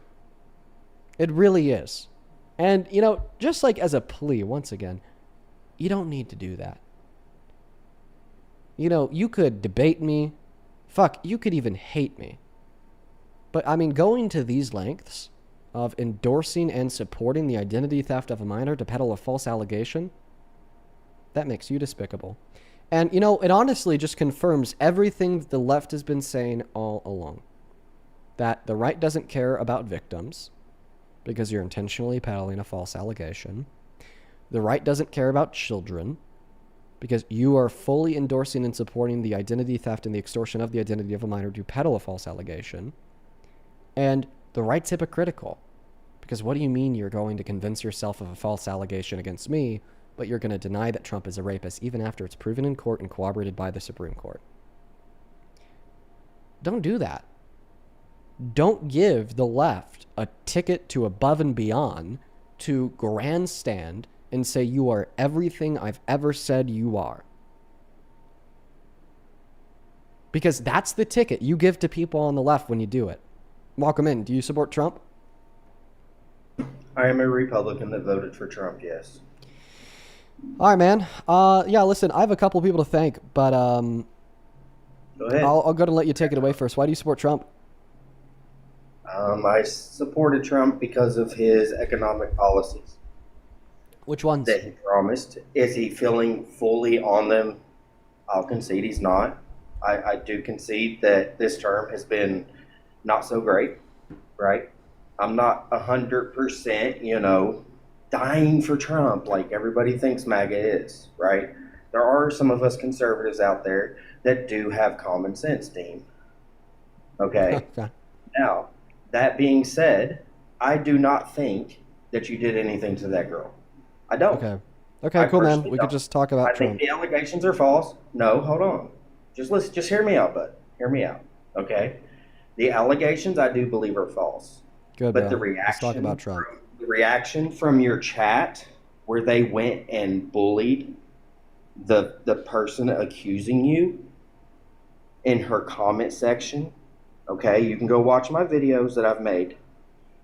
It really is. And, you know, just like as a plea, once again, you don't need to do that. You know, you could debate me. Fuck, you could even hate me. But, I mean, going to these lengths of endorsing and supporting the identity theft of a minor to peddle a false allegation, that makes you despicable. And, you know, it honestly just confirms everything that the left has been saying all along. That the right doesn't care about victims because you're intentionally peddling a false allegation. The right doesn't care about children because you are fully endorsing and supporting the identity theft and the extortion of the identity of a minor to peddle a false allegation. And the right's hypocritical because what do you mean you're going to convince yourself of a false allegation against me, but you're going to deny that Trump is a rapist even after it's proven in court and corroborated by the Supreme Court? Don't do that. Don't give the left a ticket to above and beyond to grandstand and say you are everything I've ever said you are. Because that's the ticket you give to people on the left when you do it. Welcome in. Do you support Trump? I am a Republican that voted for Trump, yes. All right, man. Yeah, listen, I have a couple people to thank, but Go ahead. I'll go and let you take it away first. Why do you support Trump? I supported Trump because of his economic policies. Which ones? That he promised. Is he feeling fully on them? I'll concede he's not. I do concede that this term has been not so great, right? I'm not 100%, dying for Trump like everybody thinks MAGA is, right? There are some of us conservatives out there that do have common sense, Dean. Okay? Now, that being said, I do not think that you did anything to that girl. I don't. Okay, cool, man. We could just talk about I Trump. think the allegations are false. No, hold on. Just listen. Just hear me out, bud. Hear me out. Okay? The allegations I do believe are false. Good, but bro. the Let's talk reaction, about Trump. the reaction from your chat where they went and bullied the person accusing you in her comment section, okay? You can go watch my videos that I've made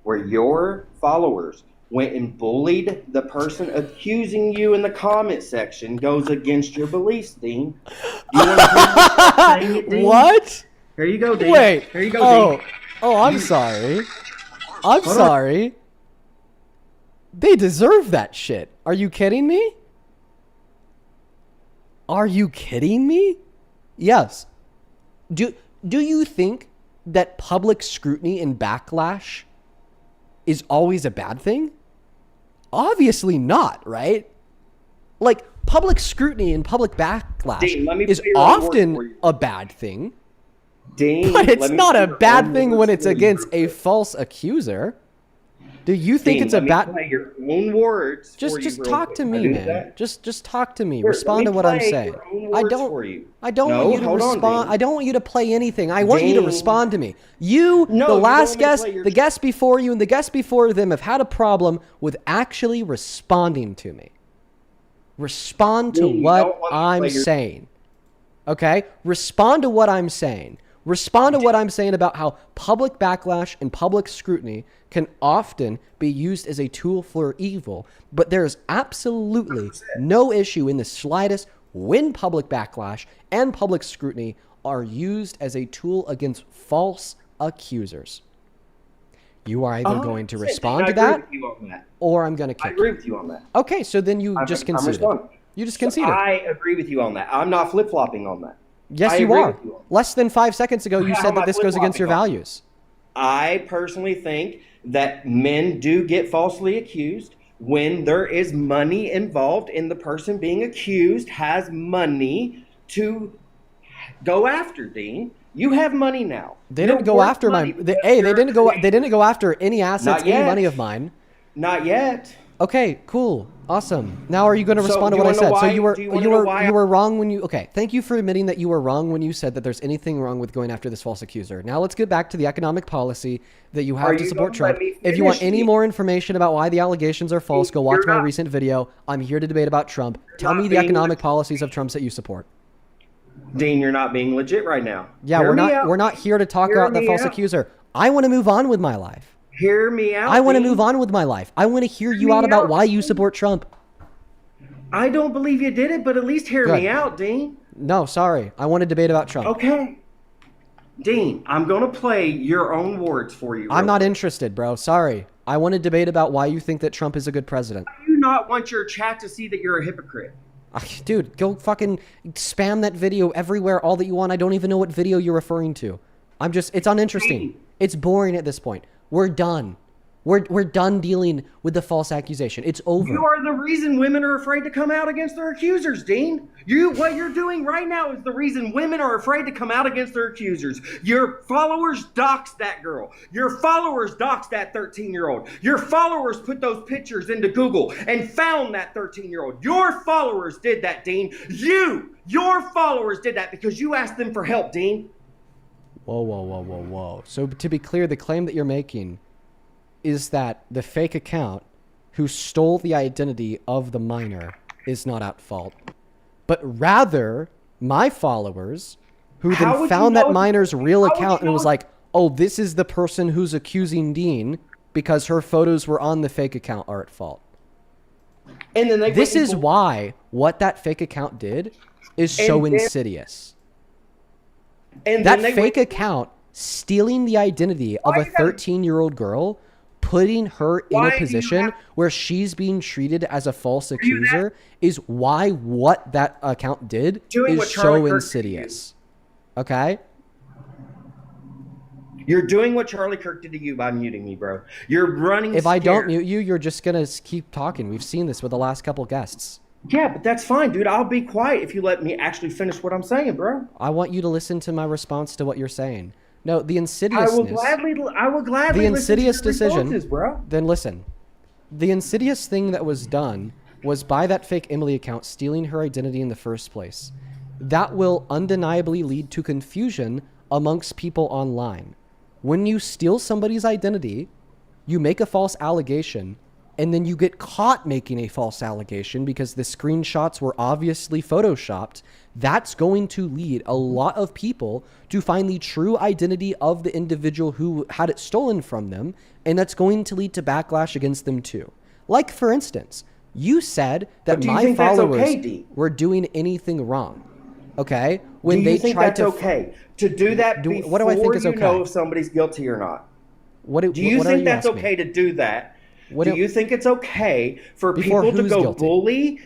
where your followers went and bullied the person accusing you in the comment section goes against your beliefs, Dean. Do you want to hear me, Dean? What? Here you go, Dean. Wait. Here you go, Dean. I'm sorry. I'm sorry. They deserve that shit. Are you kidding me? Are you kidding me? Yes. Do you think that public scrutiny and backlash is always a bad thing? Obviously not, right? Like, public scrutiny and public backlash Dean, is often a bad thing. Dean, but it's not a bad thing when it's against a false accuser. Do you think it's a bad? Play your own words. Just talk to me, man. Just talk to me. Respond to what I'm saying. I don't want you to respond. I don't want you to play anything. I want you to respond to me. The last guest, the guest before you, and the guest before them have had a problem with actually responding to me. Respond to what I'm saying. Okay? Respond to what I'm saying. Respond to what I'm saying about how public backlash and public scrutiny can often be used as a tool for evil, but there is absolutely no issue in the slightest when public backlash and public scrutiny are used as a tool against false accusers. You are either going to respond to that, or I'm going to kick you. I agree with you on that. Okay, so then you just conceded. You just conceded. I agree with you on that. I'm not flip-flopping on that. Yes, you are. Less than 5 seconds ago, you said that this goes against your values. I personally think that men do get falsely accused when there is money involved and the person being accused has money to go after, Dean. You have money now. They didn't go after my. They didn't go. They didn't go after any assets, any money of mine. Not yet. Okay, cool, awesome. Now, are you going to respond to what I said? So you were wrong when you. Okay, thank you for admitting that you were wrong when you said that there's anything wrong with going after this false accuser. Now let's get back to the economic policy that you have to support Trump. If you want any more information about why the allegations are false, go watch my recent video. I'm here to debate about Trump. Tell me the economic policies of Trump's that you support. Dean, you're not being legit right now. Yeah, we're not here to talk about the false accuser. I want to move on with my life. Hear me out. I want to move on with my life. I want to hear you out about why you support Trump. I don't believe you did it, but at least hear me out, Dean. No, sorry. I want to debate about Trump. Okay. Dean, I'm going to play your own words for you. I'm not interested, bro. Sorry. I want to debate about why you think that Trump is a good president. I do not want your chat to see that you're a hypocrite. Dude, go fucking spam that video everywhere all that you want. I don't even know what video you're referring to. It's uninteresting. It's boring at this point. We're done. We're done dealing with the false accusation. It's over. You are the reason women are afraid to come out against their accusers, Dean. What you're doing right now is the reason women are afraid to come out against their accusers. Your followers doxed that girl. Your followers doxed that 13-year-old. Your followers put those pictures into Google and found that 13-year-old. Your followers did that, Dean. Your followers did that because you asked them for help, Dean. Whoa. So to be clear, the claim that you're making is that the fake account who stole the identity of the minor is not at fault, but rather my followers who then found that minor's real account and was like, oh, this is the person who's accusing Dean because her photos were on the fake account are at fault. And then this is why what that fake account did is so insidious. And that fake account stealing the identity of a 13-year-old girl, putting her in a position where she's being treated as a false accuser is why what that account did is so insidious. Okay? You're doing what Charlie Kirk did to you by muting me, bro. You're running If I don't mute you, you're just going to keep talking. We've seen this with the last couple guests. Yeah, but that's fine, dude. I'll be quiet if you let me actually finish what I'm saying, bro. I want you to listen to my response to what you're saying. No, the insidiousness. I will gladly the insidious listen to the decision, bro. Then listen. The insidious thing that was done was by that fake Emily account stealing her identity in the first place. That will undeniably lead to confusion amongst people online. When you steal somebody's identity, you make a false allegation, and then you get caught making a false allegation because the screenshots were obviously photoshopped, that's going to lead a lot of people to find the true identity of the individual who had it stolen from them, and that's going to lead to backlash against them too. Like, for instance, you said that my followers were doing anything wrong. Okay? When they tried to okay to do that before what do I think is you okay? know if somebody's guilty or not? Do you what think that's okay to do that? Do you think it's okay for people to go bully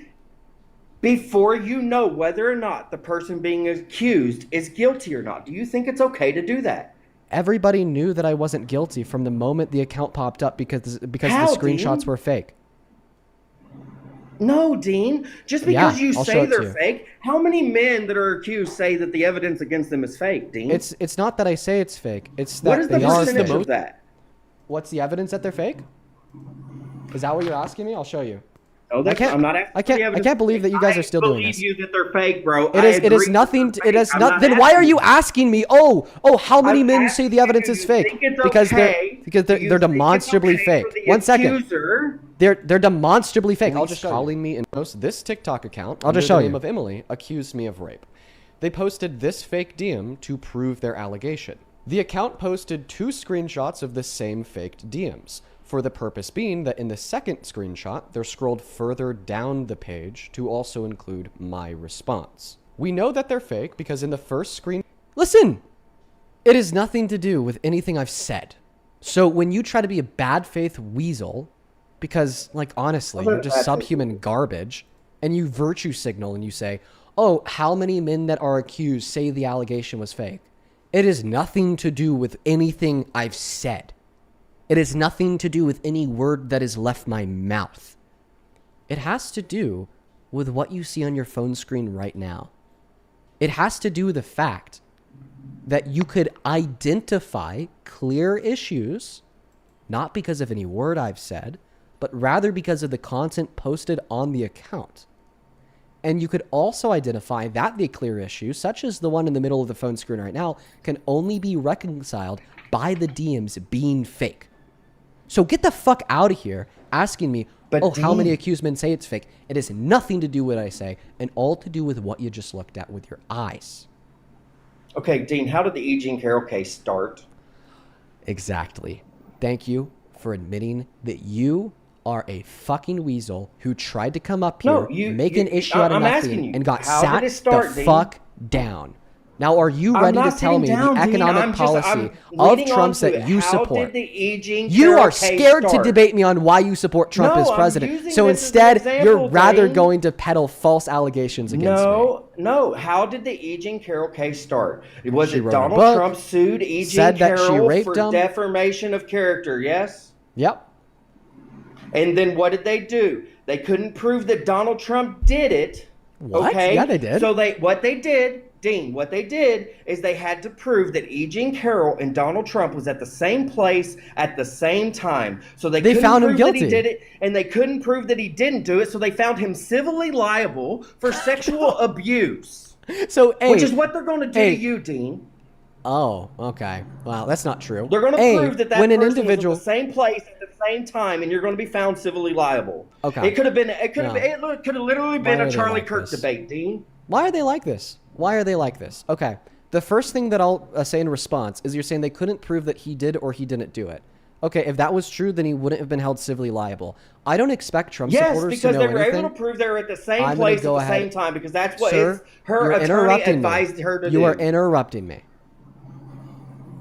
before you know whether or not the person being accused is guilty or not? Do you think it's okay to do that? Everybody knew that I wasn't guilty from the moment the account popped up because the screenshots were fake. No, Dean. Just because you say they're fake, how many men that are accused say that the evidence against them is fake, Dean? It's not that I say it's fake. It's that they are fake. What is the percentage of that? What's the evidence that they're fake? Is that what you're asking me? I'll show you. No, I'm not asking. I can't believe that you guys are still doing this. I believe you that they're fake, bro. It is nothing. Then why are you asking me? Oh, how many men say the evidence is fake? Because they're demonstrably fake. 1 second. They're demonstrably fake. I'll just calling me and post this TikTok account. I'll just show you. The name of Emily accused me of rape. They posted this fake DM to prove their allegation. The account posted 2 screenshots of the same faked DMs, for the purpose being that in the second screenshot, they're scrolled further down the page to also include my response. We know that they're fake because in the first screen... Listen! It has nothing to do with anything I've said. So when you try to be a bad faith weasel, because, like, honestly, you're just subhuman garbage, and you virtue signal and you say, oh, how many men that are accused say the allegation was fake? It has nothing to do with anything I've said. It has nothing to do with any word that has left my mouth. It has to do with what you see on your phone screen right now. It has to do with the fact that you could identify clear issues, not because of any word I've said, but rather because of the content posted on the account. And you could also identify that the clear issue, such as the one in the middle of the phone screen right now, can only be reconciled by the DMs being fake. So get the fuck out of here asking me, how many accused men say it's fake. It has nothing to do with what I say and all to do with what you just looked at with your eyes. Okay, Dean, how did the E. Jean Carroll case start? Exactly. Thank you for admitting that you are a fucking weasel who tried to come up here, make an issue out of nothing, and got sat the fuck down. Now, are you ready to tell me the economic policy of Trump's that you support? You are scared to debate me on why you support Trump as president. So instead, you're rather going to peddle false allegations against me. No. How did the E. Jean Carroll case start? Was it Donald Trump sued E. Jean Carroll for defamation of character? Yes? Yep. And then what did they do? They couldn't prove that Donald Trump did it. What? Okay? Yeah, they did. So what they did is they had to prove that E. Jean Carroll and Donald Trump was at the same place at the same time. So they couldn't found him prove guilty. that he did it, and they couldn't prove that he didn't do it. So they found him civilly liable for sexual abuse. So, which is what they're going to do to you, Dean. Oh, okay. Wow, that's not true. They're going to prove that when an person individual was at the same place at the same time, and you're going to be found civilly liable. Okay. It could have literally been a Charlie Kirk debate, Dean. Why are they like this? Why are they like this? Okay. The first thing that I'll say in response is you're saying they couldn't prove that he did or he didn't do it. Okay, if that was true, then he wouldn't have been held civilly liable. I don't expect Trump supporters to know anything. Yes, because they were able to prove they were at the same place at the same time, because that's what her attorney advised her to do. You are interrupting me.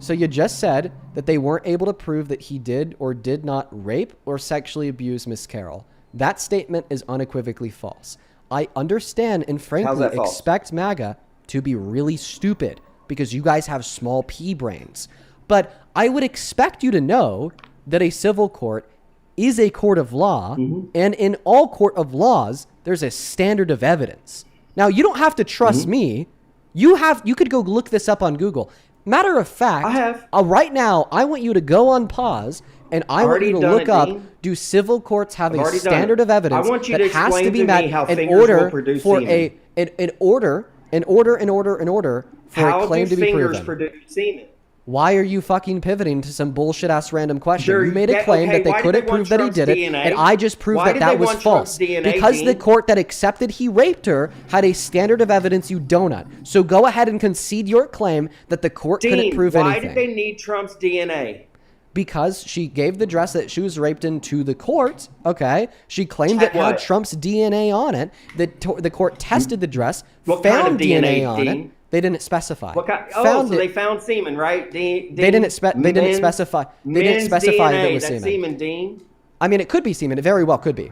So you just said that they weren't able to prove that he did or did not rape or sexually abuse Miss Carroll. That statement is unequivocally false. I understand and frankly expect MAGA to be really stupid because you guys have small pea brains. But I would expect you to know that a civil court is a court of law, and in all court of laws, there's a standard of evidence. Now, you don't have to trust me. You could go look this up on Google. Matter of fact, right now, I want you to go on pause and I want you to look up, do civil courts have a standard of evidence that has to be met in order for in order for a claim to be proven? Why are you fucking pivoting to some bullshit ass random question? You made a claim that they couldn't prove that he did it, and I just proved that that was false. Because the court that accepted he raped her had a standard of evidence you donut. So go ahead and concede your claim that the court couldn't prove anything. Why did they need Trump's DNA? Because she gave the dress that she was raped in to the court, okay? She claimed it had Trump's DNA on it. The court tested the dress, found kind of DNA on it. They didn't specify. They found semen, right? They didn't specify. They didn't specify that it was semen. Semen, Dean. I mean, it could be semen. It very well could be.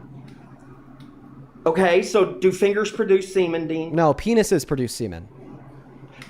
Okay, so do fingers produce semen, Dean? No, penises produce semen.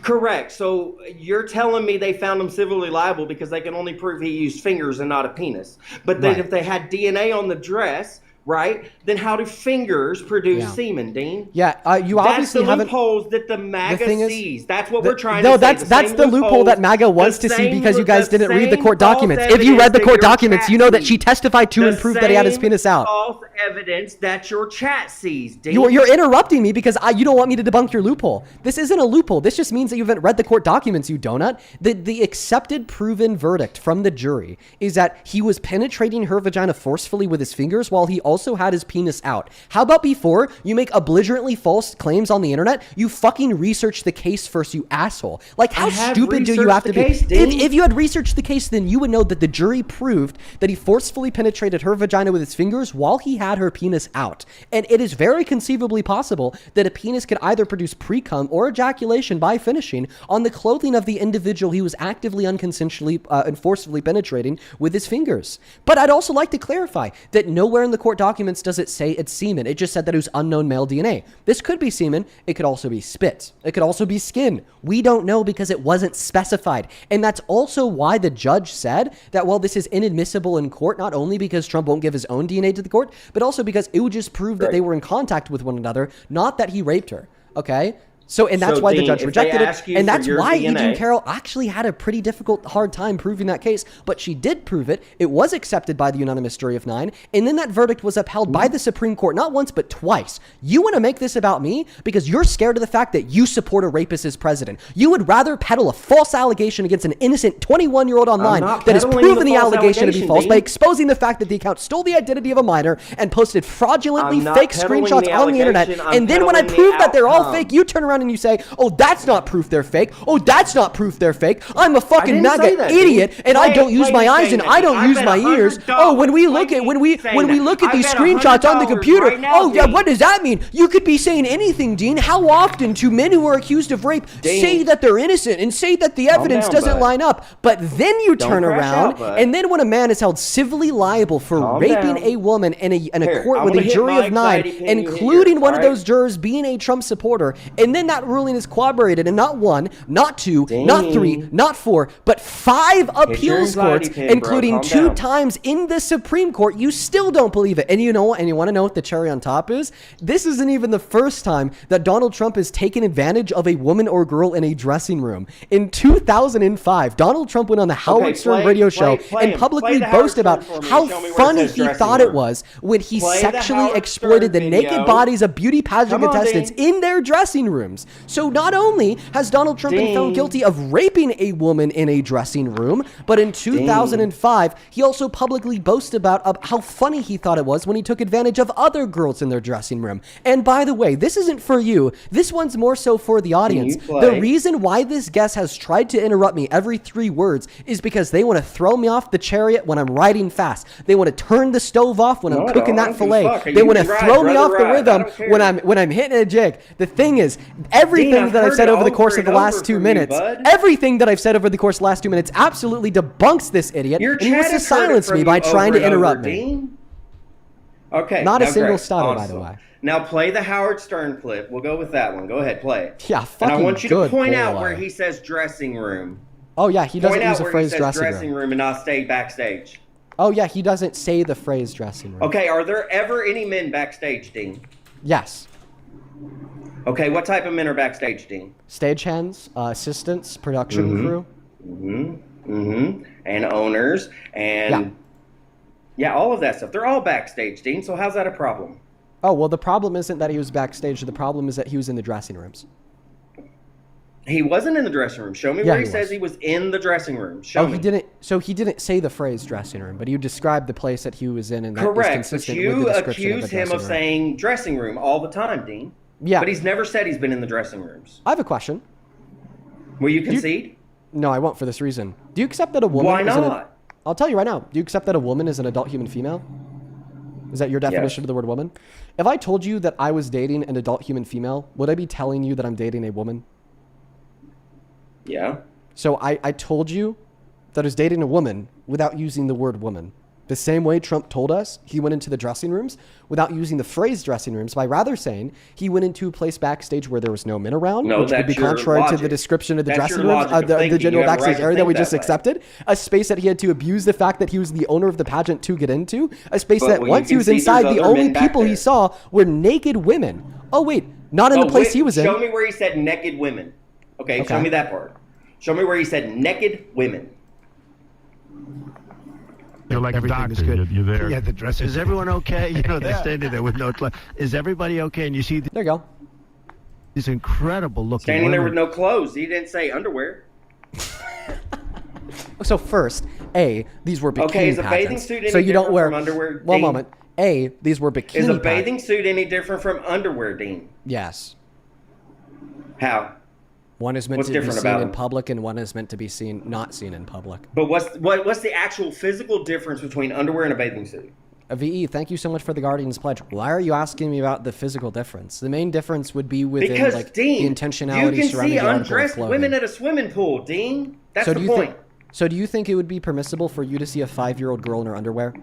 Correct. So you're telling me they found him civilly liable because they can only prove he used fingers and not a penis. But then if they had DNA on the dress, right, then how do fingers produce semen, Dean? Yeah, you obviously haven't. That's the loopholes that the MAGA sees. That's what we're trying to say. No, that's the loophole that MAGA wants to see because you guys didn't read the court documents. If you read the court documents, you know that she testified to and proved that he had his penis out. False evidence that your chat sees, Dean. You're interrupting me because you don't want me to debunk your loophole. This isn't a loophole. This just means that you haven't read the court documents, you donut. The accepted proven verdict from the jury is that he was penetrating her vagina forcefully with his fingers while he also had his penis out. How about before you make belligerently false claims on the internet, you fucking research the case first, you asshole. Like, how stupid do you have to be? If you had researched the case, then you would know that the jury proved that he forcefully penetrated her vagina with his fingers while he had her penis out. And it is very conceivably possible that a penis could either produce pre-cum or ejaculation by finishing on the clothing of the individual he was actively, unconsensually, and forcefully penetrating with his fingers. But I'd also like to clarify that nowhere in the court documents does it say it's semen. It just said that it was unknown male DNA. This could be semen. It could also be spit. It could also be skin. We don't know because it wasn't specified. And that's also why the judge said that, well, this is inadmissible in court, not only because Trump won't give his own DNA to the court, but also because it would just prove that they were in contact with one another, not that he raped her. Okay? So, and that's why the judge rejected it. And that's why E. Jean Carroll actually had a pretty hard time proving that case. But she did prove it. It was accepted by the unanimous jury of 9. And then that verdict was upheld by the Supreme Court, not once, but twice. You want to make this about me because you're scared of the fact that you support a rapist as president. You would rather peddle a false allegation against an innocent 21-year-old online that has proven the allegation to be false by exposing the fact that the account stole the identity of a minor and posted fraudulently fake screenshots on the internet. And then when I prove that they're all fake, you turn around around and you say, oh, that's not proof they're fake. Oh, that's not proof they're fake. I'm a fucking didn't say MAGA that, idiot, dude. and I Play- don't use play my me eyes and saying I that, don't dude. use I my bet ears. $100 Oh, when we play look at me when we saying look at that. these I bet screenshots on the $100 computer. right now, Oh yeah, Dean. what does that mean? You could be saying anything, Dean. How often do men who are accused of rape say that they're innocent and say that the evidence down, doesn't bud. line up? But then you Don't turn crash around out, bud. and then when a man is held civilly liable for Calm raping down. a woman in a Here, court I'm with a gonna hit jury my of 9, anxiety pin, you hit including yours, one of alright? those jurors being a Trump supporter, and then that ruling is corroborated and not 1, not 2, not 3, not 4, but 5 appeals anxiety courts, pin, bro. including Calm 2 down. times in the Supreme Court. You still don't believe it. And you know, and you want to know what the cherry on top is? This isn't even the first time that Donald Trump has taken advantage of a woman or girl in a dressing room. In 2005, Donald Trump went on the Howard Stern radio show and publicly boasted about how funny he thought it was when he sexually exploited the naked bodies of beauty pageant contestants in their dressing rooms. So not only has Donald Trump been found guilty of raping a woman in a dressing room, but in 2005, he also publicly boasted about how funny he thought it was when he took advantage of other girls in their dressing room. And by the way, this isn't for you. This one's more so for the audience. The reason why this guest has tried to interrupt me every 3 words is because they want to throw me off the chariot when I'm riding fast. They want to turn the stove off when I'm cooking that filet. They want to throw me off the rhythm when I'm hitting a jig. The thing is, everything that I've said over the course of the last 2 minutes, everything that I've said over the course of the last 2 minutes absolutely debunks this idiot, and he wants to silence me by trying to interrupt me. Okay. Not a now single great. stutter, by the Awesome. way. Now play the Howard Stern clip. We'll go with that one. Go ahead, play it. Yeah, fucking And I want you good to point out boy. where he says dressing room. Oh yeah, he doesn't Point out use the where phrase he says dressing room. and not stay backstage. Oh yeah, he doesn't say the phrase dressing room. Okay, are there ever any men backstage, Dean? Yes. Okay, what type of men are backstage, Dean? Stagehands, assistants, production crew. And owners and yeah, all of that stuff. They're all backstage, Dean. So how's that a problem? Oh, well, the problem isn't that he was backstage. The problem is that he was in the dressing rooms. He wasn't in the dressing room. Show me Yeah, where he he says was. he was in the dressing room. Show me. He didn't. So he didn't say the phrase dressing room, but he described the place that he was in, and that is Correct. But consistent with you the description of the accuse him dressing of room. saying dressing room all the time, Dean. Yeah. But he's never said he's been in the dressing rooms. I have a question. Will you concede? No, I won't for this reason. Do you accept that a woman? Why is an not? I'll tell you right now. Do you accept that a woman is an adult human female? Is that your definition of the word woman? If I told you that I was dating an adult human female, would I be telling you that I'm dating a woman? Yeah. So I told you that I was dating a woman without using the word woman. The same way Trump told us he went into the dressing rooms without using the phrase dressing rooms, by rather saying he went into a place backstage where there was no men around, No, which would be that's your contrary to the logic. description of the That's dressing your rooms, logic of the thinking. general You have a backstage right to area that think we that just way. accepted, a space that he had to abuse the fact that he was the owner of the pageant to get into, a space But that will you once he was concede inside, there's the other only men back people he there? saw were naked women. Oh wait, not in the place he was in. Show me where he said naked women. Okay, show Okay. me that part. Show me where he said naked women. You're like everything is good. You're there. Yeah, the dress. Is everyone okay? You know, they're standing there with no clothes. Is everybody okay? And you see there you go. These incredible looking Standing there with women. no clothes. He didn't say underwear. So first, these were bikini Okay, is a bathing pageants. suit any So you don't different wear. from underwear, One Dean? moment. These were bikini Is a pageants. bathing suit any different from underwear, Dean? Yes. How? One is meant What's to be different seen about in them? public, and one is meant to be seen not seen in public. But what's the actual physical difference between underwear and a bathing suit? VE, thank you so much for the Guardian's Pledge. Why are you asking me about the physical difference? The main difference would be within Because, like Dean, the you intentionality can surrounding see the article of undressed clothing. women at a swimming pool, Dean. That's So the do you point. So do you think it would be permissible for you to see a 5-year-old girl in her underwear?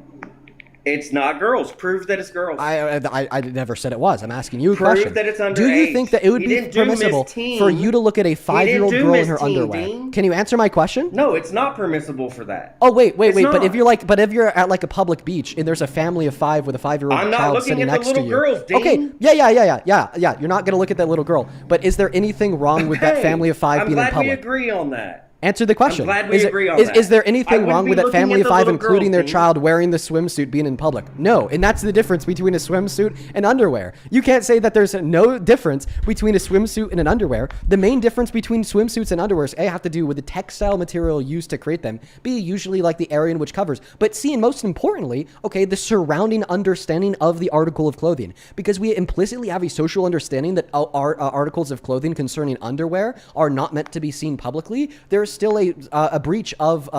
It's not girls. Prove that it's girls. I never said it was. I'm asking you a Prove question. that it's Do you underage. think that it would He be didn't do Miss permissible Teen. for you to look at a He didn't 5-year-old do girl in Miss her Teen, underwear? Dean. Can you answer my question? No, it's not permissible for that. Oh wait. It's But if not. you're at like a public beach and there's a family of 5 with a 5-year-old I'm not child looking sitting at the next to little you. girls, Dean. Okay, yeah. You're not gonna look at that little girl. But is there anything wrong with that Okay, family of 5 I'm being in glad we public? agree on that. Answer the question. I'm glad we agree on that. Is there anything wrong with that family of 5, including their girls, child, wearing the swimsuit, being in public? No, and that's the difference between a swimsuit and underwear. You can't say that there's no difference between a swimsuit and an underwear. The main difference between swimsuits and underwears, A, have to do with the textile material used to create them, B, usually like the area in which covers, but C, and most importantly, okay, the surrounding understanding of the article of clothing. Because we implicitly have a social understanding that our articles of clothing concerning underwear are not meant to be seen publicly. There's still a breach of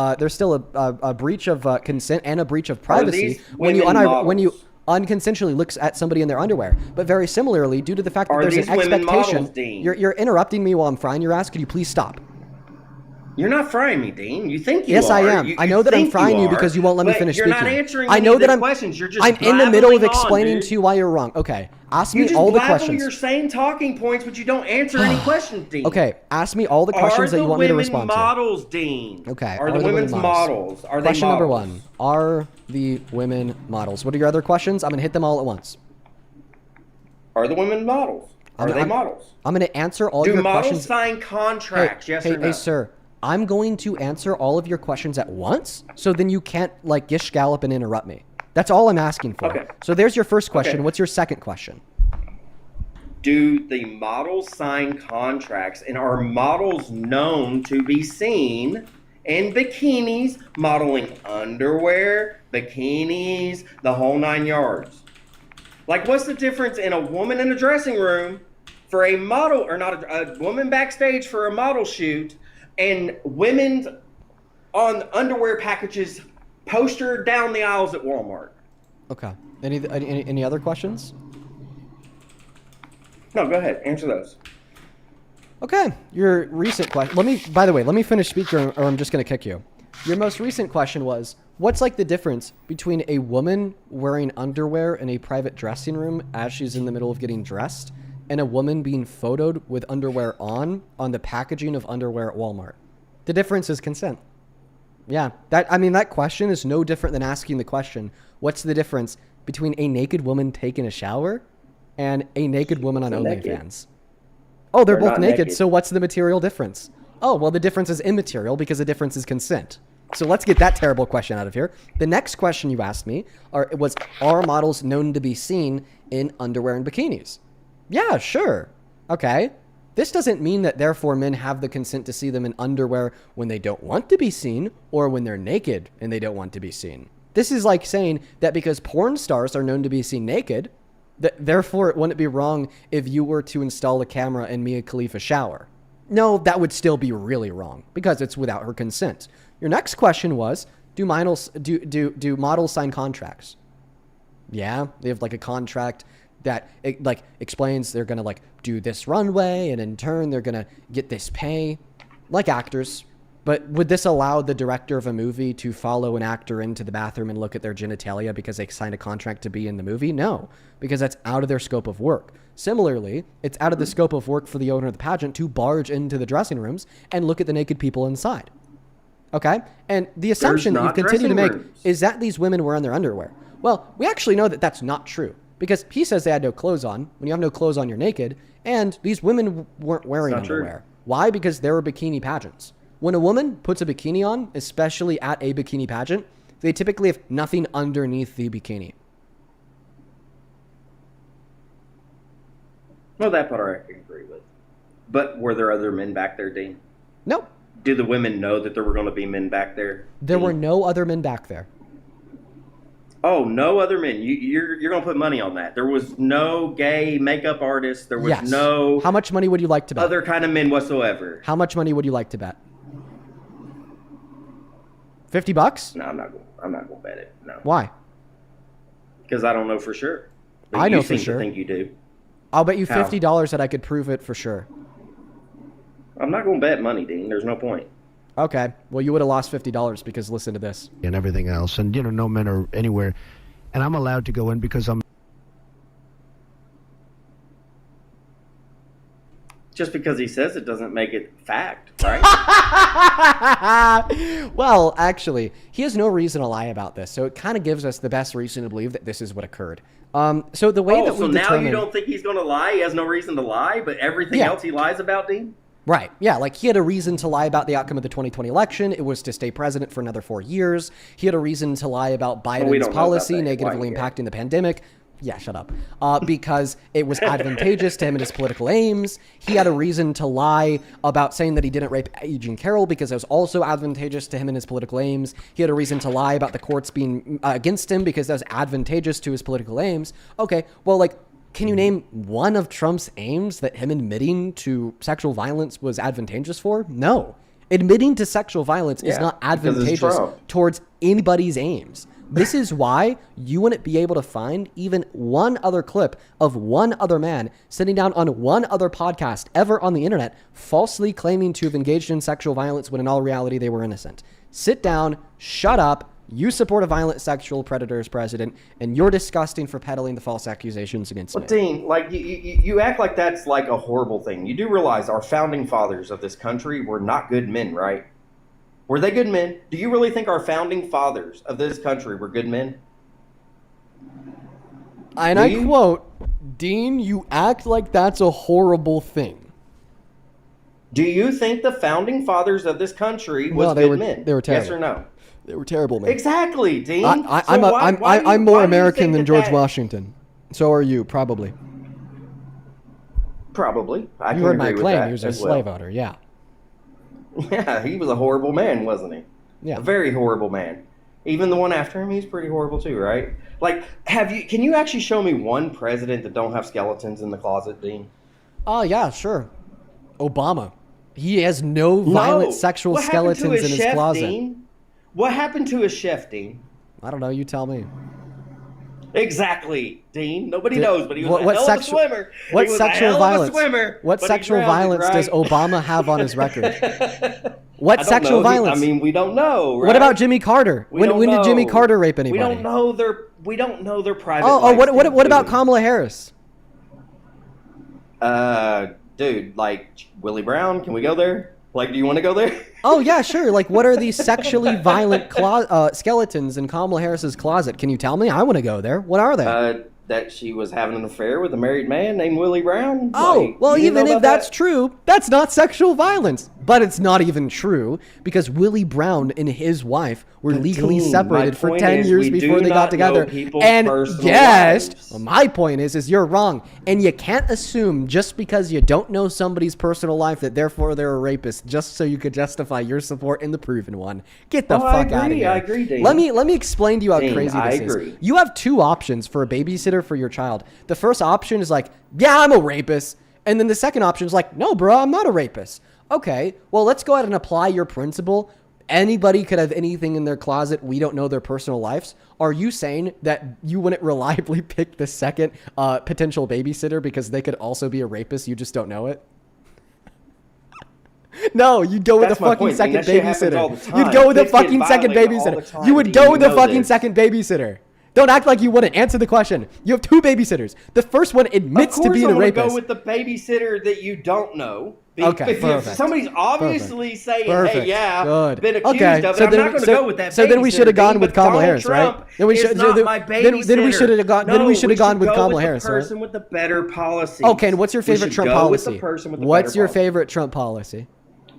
consent and a breach of privacy when you unconsensually looks at somebody in their underwear. But very similarly, due to the fact that there's an expectation, you're interrupting me while I'm frying your ass. Could you please stop? You're not frying me, Dean. You think you yes, are. Yes, I am. I know that I'm frying you because you won't let me finish speaking. You're not answering I know any that of I'm. the questions. You're just I'm in the middle of explaining on, to you why you're wrong. Okay, ask me all the questions. You're saying talking points, but you don't answer any questions, Dean. Okay, ask me all the questions that you want me to respond to. Are the women models, Dean? Okay. Are the women's models? Are they Question models? number 1. Are the women models? What are your other questions? I'm gonna hit them all at once. Are the women models? Are they models? I'm gonna answer all your questions. Do models sign contracts? Yes or no? Hey, sir. I'm going to answer all of your questions at once, so then you can't like gish gallop and interrupt me. That's all I'm asking for. Okay. So there's your first question. Okay. What's your second question? Do the models sign contracts, and are models known to be seen in bikinis, modeling underwear, bikinis, the whole 9 yards? Like, what's the difference in a woman in a dressing room for a model, or not a woman backstage for a model shoot, and women on underwear packages postered down the aisles at Walmart? Okay. Any other questions? No, go ahead. Answer those. Okay. Your recent question. By the way, let me finish speaking, or I'm just going to kick you. Your most recent question was, what's like the difference between a woman wearing underwear in a private dressing room as she's in the middle of getting dressed, and a woman being photoed with underwear on the packaging of underwear at Walmart? The difference is consent. Yeah, that question is no different than asking the question, what's the difference between a naked woman taking a shower and a naked woman on OnlyFans? Oh, they're both naked, so what's the material difference? Oh, well, the difference is immaterial because the difference is consent. So let's get that terrible question out of here. The next question you asked me was, are models known to be seen in underwear and bikinis? Yeah, sure. Okay. This doesn't mean that therefore men have the consent to see them in underwear when they don't want to be seen, or when they're naked and they don't want to be seen. This is like saying that because porn stars are known to be seen naked, that therefore it wouldn't be wrong if you were to install a camera in Mia Khalifa's shower. No, that would still be really wrong because it's without her consent. Your next question was, do models sign contracts? Yeah, they have like a contract that explains they're gonna do this runway, and in turn they're gonna get this pay, like actors. But would this allow the director of a movie to follow an actor into the bathroom and look at their genitalia because they signed a contract to be in the movie? No, because that's out of their scope of work. Similarly, it's out of the scope of work for the owner of the pageant to barge into the dressing rooms and look at the naked people inside. Okay? And the assumption that you continue to make is that these women were in their underwear. Well, we actually know that that's not true, because he says they had no clothes on. When you have no clothes on, you're naked. And these women weren't wearing underwear. Why? Because there were bikini pageants. When a woman puts a bikini on, especially at a bikini pageant, they typically have nothing underneath the bikini. Well, that part I can agree with. But were there other men back there, Dean? No. Did the women know that there were going to be men back there? There were no other men back there. Oh, no other men. You're going to put money on that. There was no gay makeup artist. There was no... How much money would you like to bet? Other kind of men whatsoever. How much money would you like to bet? $50? No, I'm not going to bet it. No. Why? Because I don't know for sure. But I know you for seem sure. To think you do. I'll bet you $50 that I could prove it for sure. I'm not going to bet money, Dean. There's no point. Okay. Well, you would have lost $50 because listen to this. And everything else. And, no men are anywhere. And I'm allowed to go in because I'm... Just because he says it doesn't make it fact, right? Well, actually, he has no reason to lie about this. So it kind of gives us the best reason to believe that this is what occurred. So the way that we now determine... you don't think he's going to lie? He has no reason to lie, but everything else he lies about, Dean? Right. Yeah. Like he had a reason to lie about the outcome of the 2020 election. It was to stay president for another 4 years. He had a reason to lie about Biden's policy negatively impacting the pandemic. Yeah, shut up. Because it was advantageous to him and his political aims. He had a reason to lie about saying that he didn't rape Agent Carroll because it was also advantageous to him and his political aims. He had a reason to lie about the courts being against him because that was advantageous to his political aims. Okay, well, like, can you name one of Trump's aims that him admitting to sexual violence was advantageous for? No. Admitting to sexual violence is not advantageous towards anybody's aims. This is why you wouldn't be able to find even one other clip of one other man sitting down on one other podcast ever on the internet falsely claiming to have engaged in sexual violence when in all reality they were innocent. Sit down, shut up, you support a violent sexual predator as president, and you're disgusting for peddling the false accusations against me. Dean, like you act like that's like a horrible thing. You do realize our founding fathers of this country were not good men, right? Were they good men? Do you really think our founding fathers of this country were good men? And I quote, Dean, you act like that's a horrible thing. Do you think the founding fathers of this country was good men? They were terrible. Yes or no? They were terrible men. Exactly, Dean. I'm more American than George Washington. So are you, probably. Probably. You heard my claim. He was a slave owner, yeah. Yeah, he was a horrible man, wasn't he? Yeah. A very horrible man. Even the one after him, he's pretty horrible too, right? Like, can you actually show me one president that don't have skeletons in the closet, Dean? Oh, yeah, sure. Obama. He has no violent sexual skeletons in his closet. Dean? What happened to his chef, Dean? I don't know. You tell me. Exactly, Dean. Nobody knows, but he was a hell of a swimmer. What sexual violence? What sexual violence does Obama have on his record? What sexual violence? I mean, we don't know. Right? What about Jimmy Carter? When did Jimmy Carter rape anybody? We don't know their private. What about Kamala Harris? Dude, like Willie Brown. Can we go there? Like, do you want to go there? Oh, yeah, sure. Like, what are these sexually violent skeletons in Kamala Harris's closet? Can you tell me? I want to go there. What are they? That she was having an affair with a married man named Willie Brown. Oh, like, well, even if that's true, that's not sexual violence. But it's not even true because Willie Brown and his wife were legally separated for 10 years before they got together. And yes, my point is you're wrong. And you can't assume just because you don't know somebody's personal life that therefore they're a rapist just so you could justify your support in the proven one. Get the fuck out of here. I agree, Dean. Let me explain to you how crazy this is. You have two options for a babysitter for your child. The first option is like, yeah, I'm a rapist. And then the second option is like, no, bro, I'm not a rapist. Okay, well, let's go ahead and apply your principle. Anybody could have anything in their closet. We don't know their personal lives. Are you saying that you wouldn't reliably pick the second potential babysitter because they could also be a rapist? You just don't know it? No, you'd go with the fucking second babysitter. You'd go with the fucking second babysitter. You would go with the fucking second babysitter. Don't act like you wouldn't answer the question. You have two babysitters. The first one admits to being a rapist. Go with the babysitter that you don't know. Okay, if somebody's obviously saying, "Hey, yeah, been accused of it," so I'm not going to go with that. So then we should have gone with Kamala Harris, right? Then we should have gone. Then we should have gone with Kamala Harris, right? Person with the better policy. Okay, and what's your favorite Trump policy? What's your favorite Trump policy?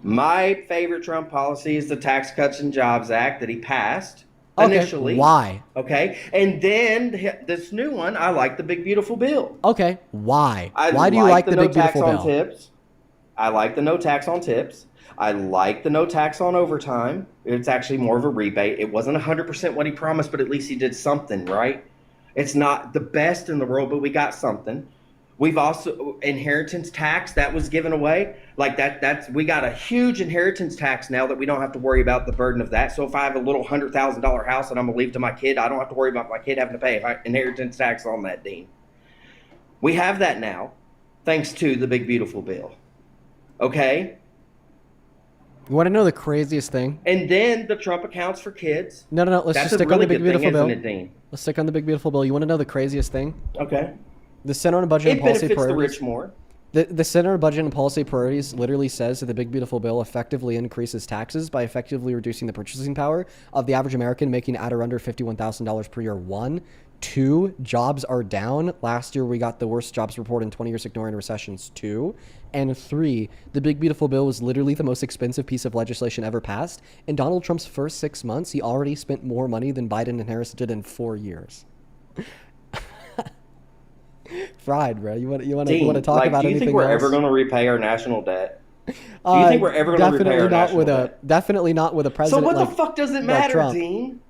My favorite Trump policy is the Tax Cuts and Jobs Act that he passed. Initially. Why? Okay. And then this new one, I like the Big Beautiful Bill. Okay. Why? Why do you like the Big Beautiful Bill? Tips. I like the no tax on tips. I like the no tax on overtime. It's actually more of a rebate. It wasn't 100% what he promised, but at least he did something, right? It's not the best in the world, but we got something. We've also inheritance tax that was given away. Like that's we got a huge inheritance tax now that we don't have to worry about the burden of that. So if I have a little $100,000 house and I'm gonna leave to my kid, I don't have to worry about my kid having to pay inheritance tax on that, Dean. We have that now, thanks to the Big Beautiful Bill. Okay. You want to know the craziest thing? And then the Trump accounts for kids. No. Let's just stick on the Big Beautiful Bill. Let's stick on the Big Beautiful Bill. You want to know the craziest thing? Okay. The Center on Budget and Policy Priorities. It benefits the rich more. The Center on Budget and Policy Priorities literally says that the Big Beautiful Bill effectively increases taxes by effectively reducing the purchasing power of the average American making at or under $51,000 per year. 1, 2, jobs are down. Last year we got the worst jobs report in 20 years ignoring recessions 2. And 3, the big beautiful bill was literally the most expensive piece of legislation ever passed. In Donald Trump's first 6 months, he already spent more money than Biden and Harris did in 4 years. Fried, bro. You want to talk about anything else? Do you think we're ever going to repay our national debt? Do you think we're ever going to repay our national debt? Definitely not with a president. So what like, the fuck does it like matter, Trump. Dean?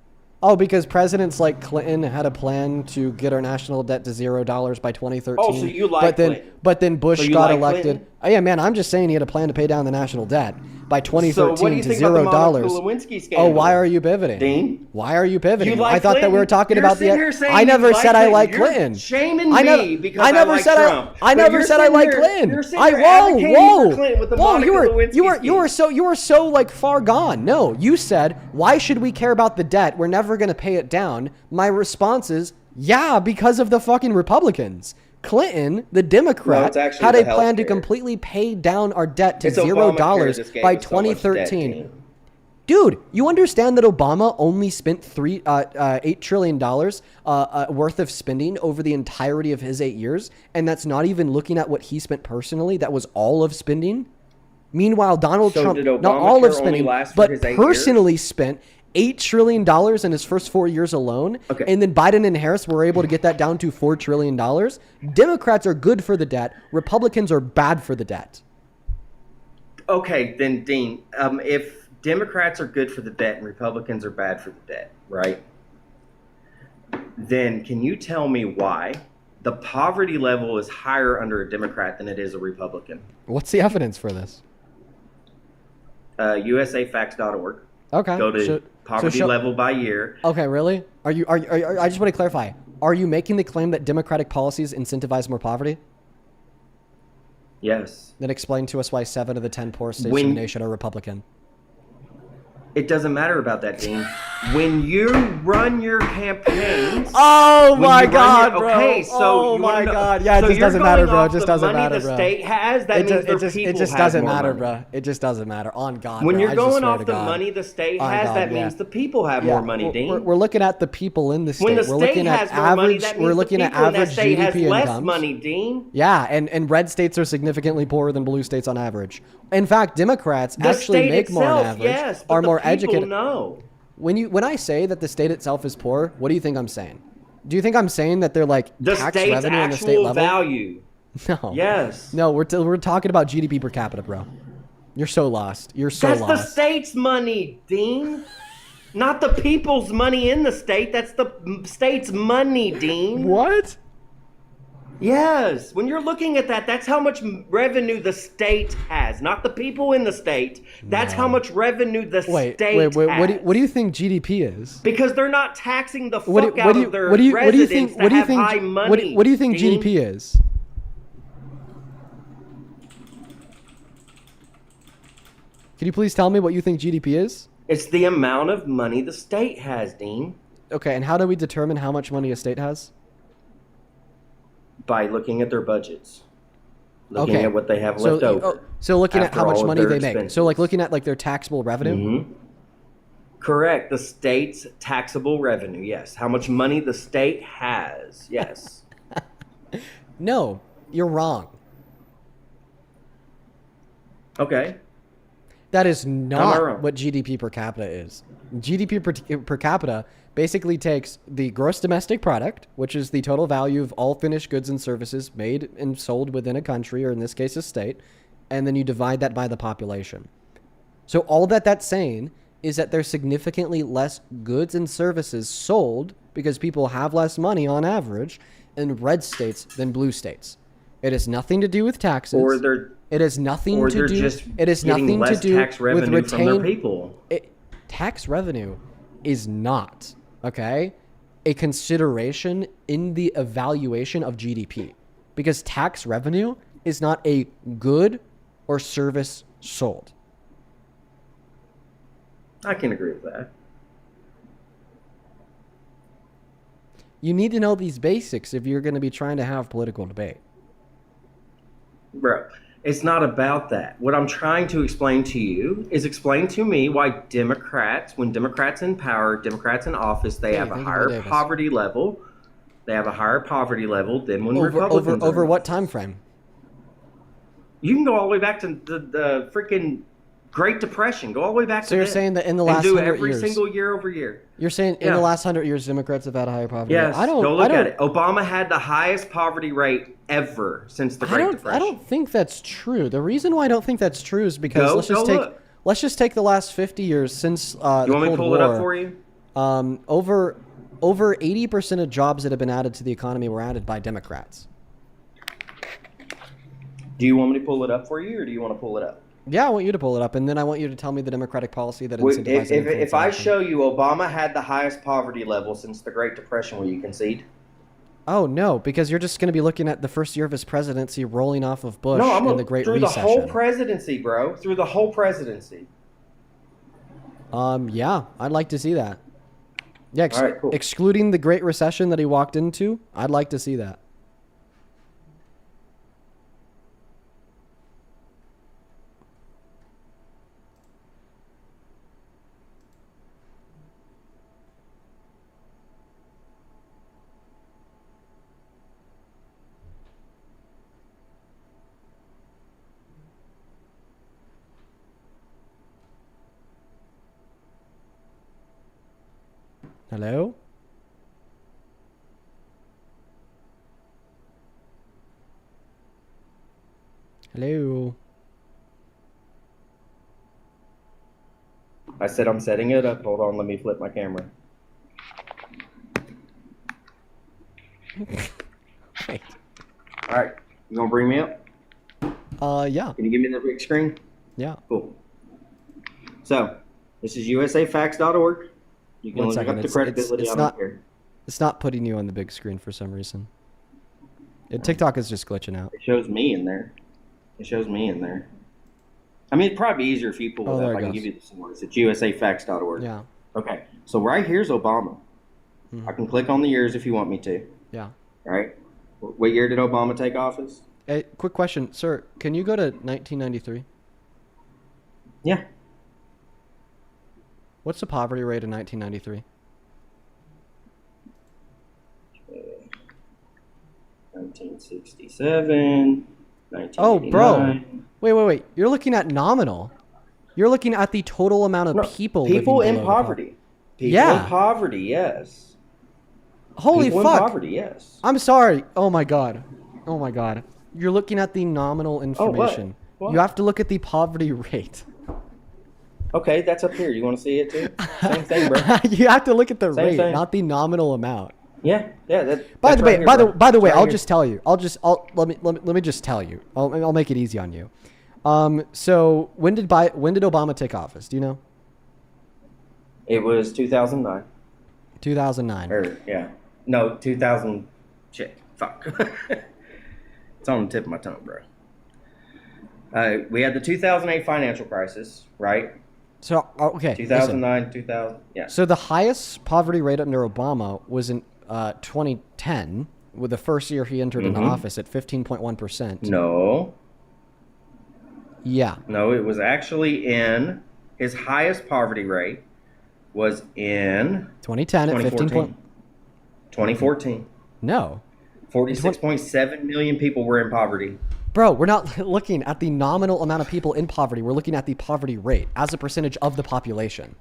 Oh, because presidents like Clinton had a plan to get our national debt to $0 by 2013. Oh, so you like Clinton? But then Bush So you got like elected. Clinton? Oh, yeah, man, I'm just saying he had a plan to pay down the national debt by 2013 So what do you to think about the $0. Monica Lewinsky scandal? Oh, why are you pivoting? Dean? Why are you pivoting? You like I thought that we were Clinton? talking You're about sitting here saying I never you said I like Clinton. Clinton. You're shaming I never, me because I never like said Trump. I But never you're said I sitting like here- Clinton. you're sitting here advocating for Clinton with the Monica Lewinsky you were so like far gone. No, you said, why should we care about the debt? We're never going to pay it down. My response is, yeah, because of the fucking Republicans. Clinton, the Democrat, it's actually had the a plan to healthcare. completely pay down our debt to It's $0 Obamacare just gave by us so much debt, 2013. Dean. Dude, you understand that Obama only spent $8 trillion worth of spending over the entirety of his 8 years, and that's not even looking at what he spent personally. That was all of spending. Meanwhile, Donald So Trump, did not all Obamacare of spending, only last for but his 8 years? personally spent $8 trillion in his first 4 years alone. Okay. And then Biden and Harris were able to get that down to $4 trillion. Democrats are good for the debt. Republicans are bad for the debt. Okay, then Dean, if Democrats are good for the debt and Republicans are bad for the debt, right? Then can you tell me why the poverty level is higher under a Democrat than it is a Republican? What's the evidence for this? USAFacts.org. Okay. Go to So poverty show- level by year. Okay, really? Are you? I just want to clarify. Are you making the claim that Democratic policies incentivize more poverty? Yes. Then explain to us why 7 of the 10 poorest states When- in the nation are Republican. It doesn't matter about that, Dean. When you run your campaigns. Oh when my you run God, your- bro. Okay, so Oh you wanna my know- God. Yeah, it so just you're doesn't matter, going bro. It off just the doesn't money matter, the bro. state has. That means their people it just have doesn't more matter, money. bro. It just doesn't matter. On God, When bro. you're I just going swear off to the God. money the state On has, God, that yeah. means the people have Yeah, more money, Dean. We're looking at the people in the state. When the we're state looking has at more average. money, that means We're the looking at people in that average state has GDP less incomes. money, Dean. Yeah, and red states are significantly poorer than blue states on average. In fact, Democrats The actually state make more on itself, average, yes, but are the more people educated. know. When I say that the state itself is poor, what do you think I'm saying? Do you think I'm saying that they're like The tax state's revenue on the state actual level? value. No. Yes. No, we're talking about GDP per capita, bro. You're so lost. You're so That's lost. the state's money, Dean. Not the people's money in the state. That's the state's money, Dean. What? Yes. When you're looking at that, that's how much revenue the state has. Not the people in the state. That's how much revenue the state has. What do you think GDP is? Because they're not taxing the fuck What out do of their what do you residents think? that What do you have think? high money. What do you think Dean. GDP is? Can you please tell me what you think GDP is? It's the amount of money the state has, Dean. Okay, and how do we determine how much money a state has? By looking at their budgets. Looking Okay. at what they have So, left over. So looking at after how much all of money their they make. expenses. So like looking at like their taxable revenue. Mhm. Correct. The state's taxable revenue. Yes. How much money the state has. Yes. No, you're wrong. Okay. That is How am I not wrong? what GDP per capita is. GDP per capita basically takes the gross domestic product, which is the total value of all finished goods and services made and sold within a country, or in this case, a state, and then you divide that by the population. So all that's saying is that there's significantly less goods and services sold because people have less money on average in red states than blue states. It has nothing to do with taxes. Or they're It has nothing or to they're do. just It has getting nothing to less do tax with revenue from their retain. people. Tax revenue is not a consideration in the evaluation of GDP, because tax revenue is not a good or service sold. I can agree with that. You need to know these basics if you're going to be trying to have political debate. Bro, it's not about that. What I'm trying to explain to you is explain to me why Democrats, when Democrats in power, Democrats in office, they Hey, have a thank you for higher Davis. poverty level. They have a higher poverty level than when Over Republicans over are. what time frame? You can go all the way back to the freaking Great Depression. Go all the way back to So you're then. saying that in the And last do 100 every years, single year over year. you're saying in Yeah. the last 100 years, Democrats have had a higher poverty rate? Yes, go look at it. Obama had the highest poverty rate ever since the Great Depression. I don't think that's true. The reason why I don't think that's true is because Go let's just take the last 50 years since You the want me Cold to pull War. it up for you? Over 80% of jobs that have been added to the economy were added by Democrats. Do you want me to pull it up for you, or do you want to pull it up? Yeah, I want you to pull it up, and then I want you to tell me the Democratic policy that Wait, incentivizes if I show you Obama had the highest poverty level since the Great Depression, will you concede? Oh, no, because you're just going to be looking at the first year of his presidency rolling off of Bush No, in the Great through Recession. the whole presidency, bro. Through the whole presidency. Yeah, I'd like to see that. Yeah, All right, cool. excluding the Great Recession that he walked into, I'd like to see that. Hello? Hello? I said I'm setting it up. Hold on, let me flip my camera. Wait. All right, you gonna bring me up? Yeah. Can you give me the big screen? Yeah. Cool. So, this is usafacts.org. You can One look second. up the credibility It's on not. it here. It's not putting you on the big screen for some reason. TikTok is just glitching out. It shows me in there. It shows me in there. I mean, it'd probably be easier if you pull Oh, it there up. it I can goes. give you the source. It's usafacts.org. Yeah. Okay. So right here's Obama. I can click on the years if you want me to. Yeah. All right. What year did Obama take office? Hey, quick question, sir. Can you go to 1993? Yeah. What's the poverty rate in 1993? 1967. Oh, bro. Wait. You're looking at nominal. You're looking at the total amount of people in living below the poverty. People Yeah. in poverty, yes. Holy People fuck. in poverty, yes. I'm sorry. Oh my god. You're looking at the nominal information. What? You have to look at the poverty rate. Okay, that's up here. You want to see it too? Same thing, bro. You have to look at the Same rate, thing. not the nominal amount. Yeah. By the way, right by here, the way, It's right I'll here. just tell you. Let me just tell you. I'll make it easy on you. So when did Obama take office? Do you know? It was 2009. 2009. Or yeah, no, 2000. Shit, fuck. It's on the tip of my tongue, bro. We had the 2008 financial crisis, right? So okay. 2009, listen. 2000. Yeah. So the highest poverty rate under Obama was in 2010, with the first year he entered into office at 15.1%. No. Yeah. No, it was actually in his highest poverty rate was in 2010 at 2014. 2014. No. 46.7 million people were in poverty. Bro, we're not looking at the nominal amount of people in poverty. We're looking at the poverty rate as a percentage of the population.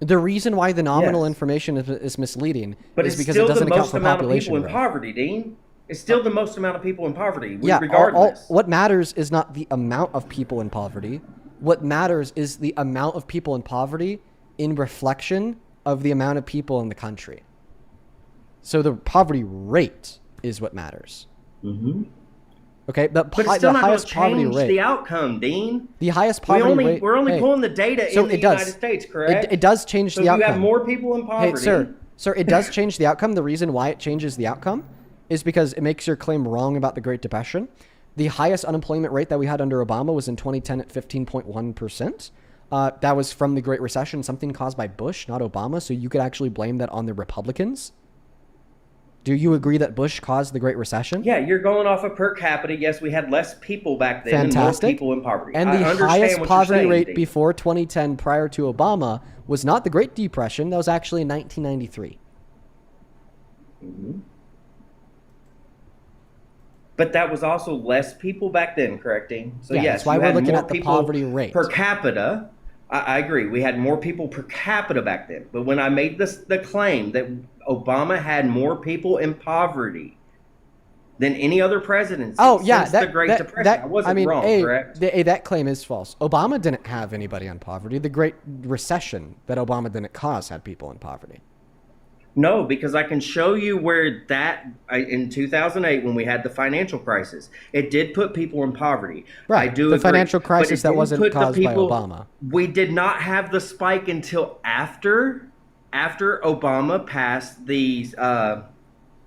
The reason why the nominal information is misleading But is it's because still it doesn't the account most for amount of population people in growth. poverty, Dean. It's still the most amount of people in poverty, Yeah, regardless. what matters is not the amount of people in poverty. What matters is the amount of people in poverty in reflection of the amount of people in the country. So the poverty rate is what matters. Mm-hmm. Okay, But it's still the not going highest to poverty change rate. the outcome, Dean. The highest poverty rate. We're only hey, pulling the data so in the it does. United States, correct? It does change so the if outcome. you have more people in poverty. Hey, sir, it does change the outcome. The reason why it changes the outcome is because it makes your claim wrong about the Great Depression. The highest unemployment rate that we had under Obama was in 2010 at 15.1%. That was from the Great Recession, something caused by Bush, not Obama. So you could actually blame that on the Republicans. Do you agree that Bush caused the Great Recession? Yeah, you're going off of per capita. Yes, we had less people back then Fantastic. and more people in poverty. And I the understand highest what poverty you're saying, rate Dean. before 2010, prior to Obama, was not the Great Depression. That was actually in 1993. Mm-hmm. But that was also less people back then, correct, Dean? So Yeah, yes, that's why you we're had looking more at the people poverty rate. per capita. I agree. We had more people per capita back then. But when I made the claim that Obama had more people in poverty than any other presidency since the Great Depression, I wasn't wrong, correct? That claim is false. Obama didn't have anybody on poverty. The Great Recession that Obama didn't cause had people in poverty. No, because I can show you where in 2008 when we had the financial crisis, it did put people in poverty. Right. I do the agree, financial but crisis it that didn't wasn't put the caused by people- Obama. We did not have the spike until after Obama passed the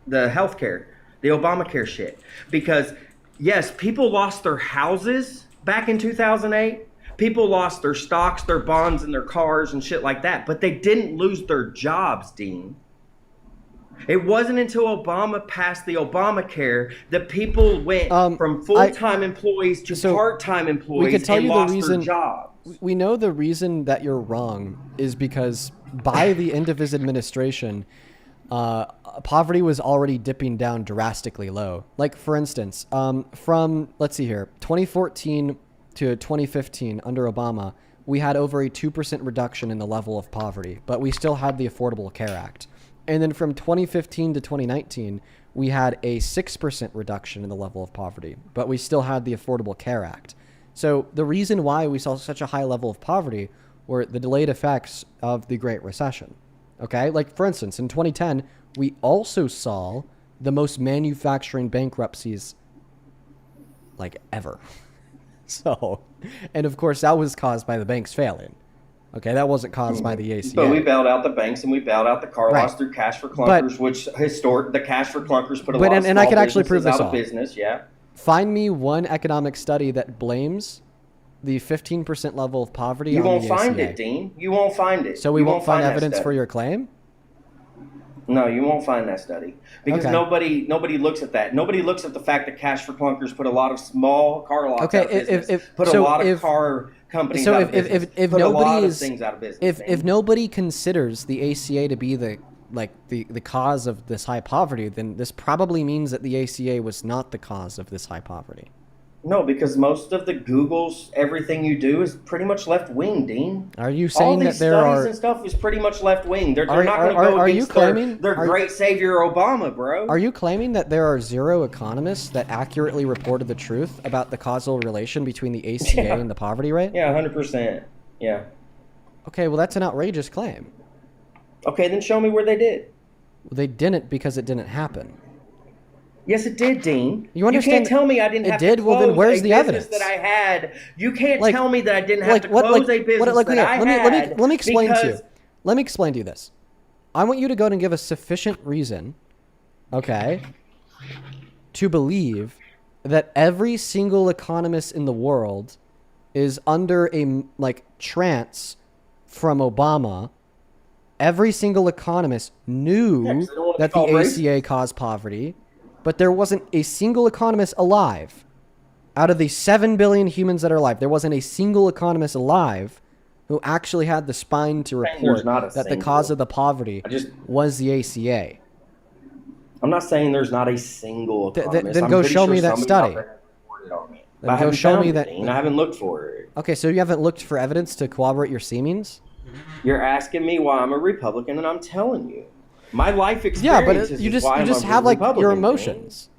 healthcare, the Obamacare shit. Because yes, people lost their houses back in 2008. People lost their stocks, their bonds, and their cars and shit like that. But they didn't lose their jobs, Dean. It wasn't until Obama passed the Obamacare that people went from full-time employees to part-time employees We could tell and you lost the reason. their jobs. We know the reason that you're wrong is because by the end of his administration, poverty was already dipping down drastically low. Like, for instance, from, let's see here, 2014 to 2015 under Obama, we had over a 2% reduction in the level of poverty, but we still had the Affordable Care Act. And then from 2015 to 2019, we had a 6% reduction in the level of poverty, but we still had the Affordable Care Act. So the reason why we saw such a high level of poverty were the delayed effects of the Great Recession. Okay? Like, for instance, in 2010, we also saw the most manufacturing bankruptcies, like, ever. So, and of course, that was caused by the banks failing. Okay, that wasn't caused by the ACA. But we bailed out the banks and we bailed out the car loss through cash for clunkers, which the cash for clunkers put a lot of small I could actually prove businesses this out of business. Yeah. Find me one economic study that blames the 15% level of poverty You on won't the find ACA. it, Dean. You won't find it. So we You won't find that evidence study. for your claim? No, you won't find that study because Okay. nobody looks at that. Nobody looks at the fact that cash for clunkers put a lot of small car lots out of business. Put a lot of car companies so out of business. if put nobody a lot is of things out of business. if nobody considers the ACA to be the cause of this high poverty, then this probably means that the ACA was not the cause of this high poverty. No, because most of the Google's everything you do is pretty much left wing, Dean. Are you saying that there studies are and stuff is pretty much left wing? They're Are- not going to are- go are you against claiming- their are- great savior Obama, bro. Are you claiming that there are zero economists that accurately reported the truth about the causal relation between the ACA Yeah. and the poverty rate? Yeah, 100%. Yeah. Okay, well that's an outrageous claim. Okay, then show me where they did. Well, they didn't because it didn't happen. Yes, it did, Dean. You understand? can't tell me I didn't it have did? to Well, close then where's a the business evidence that I had. You can't Like- tell me that I didn't have to what- close like- a business what- like, that I okay, had. let me explain to you. because- Let me explain to you this. I want you to go and give a sufficient reason, okay, to believe that every single economist in the world is under a trance from Obama. Every single economist knew Yeah, 'cause they don't wanna be that the called ACA caused poverty, but there wasn't a single economist alive. Out of the 7 billion humans that are alive, there wasn't a single economist alive who actually had the spine to Saying there's report not a that the single. cause of the poverty was the ACA. I'm not saying there's not a single economist. then I'm go pretty show sure me that somebody study. out there reported on it. Then I go haven't show found me it, that- Dean. I haven't looked for it. Okay, so you haven't looked for evidence to corroborate your seemings? You're asking me why I'm a Republican, and I'm telling you, my life Yeah, experience but is you just why you I'm just a have like Republican, your Dean. emotions.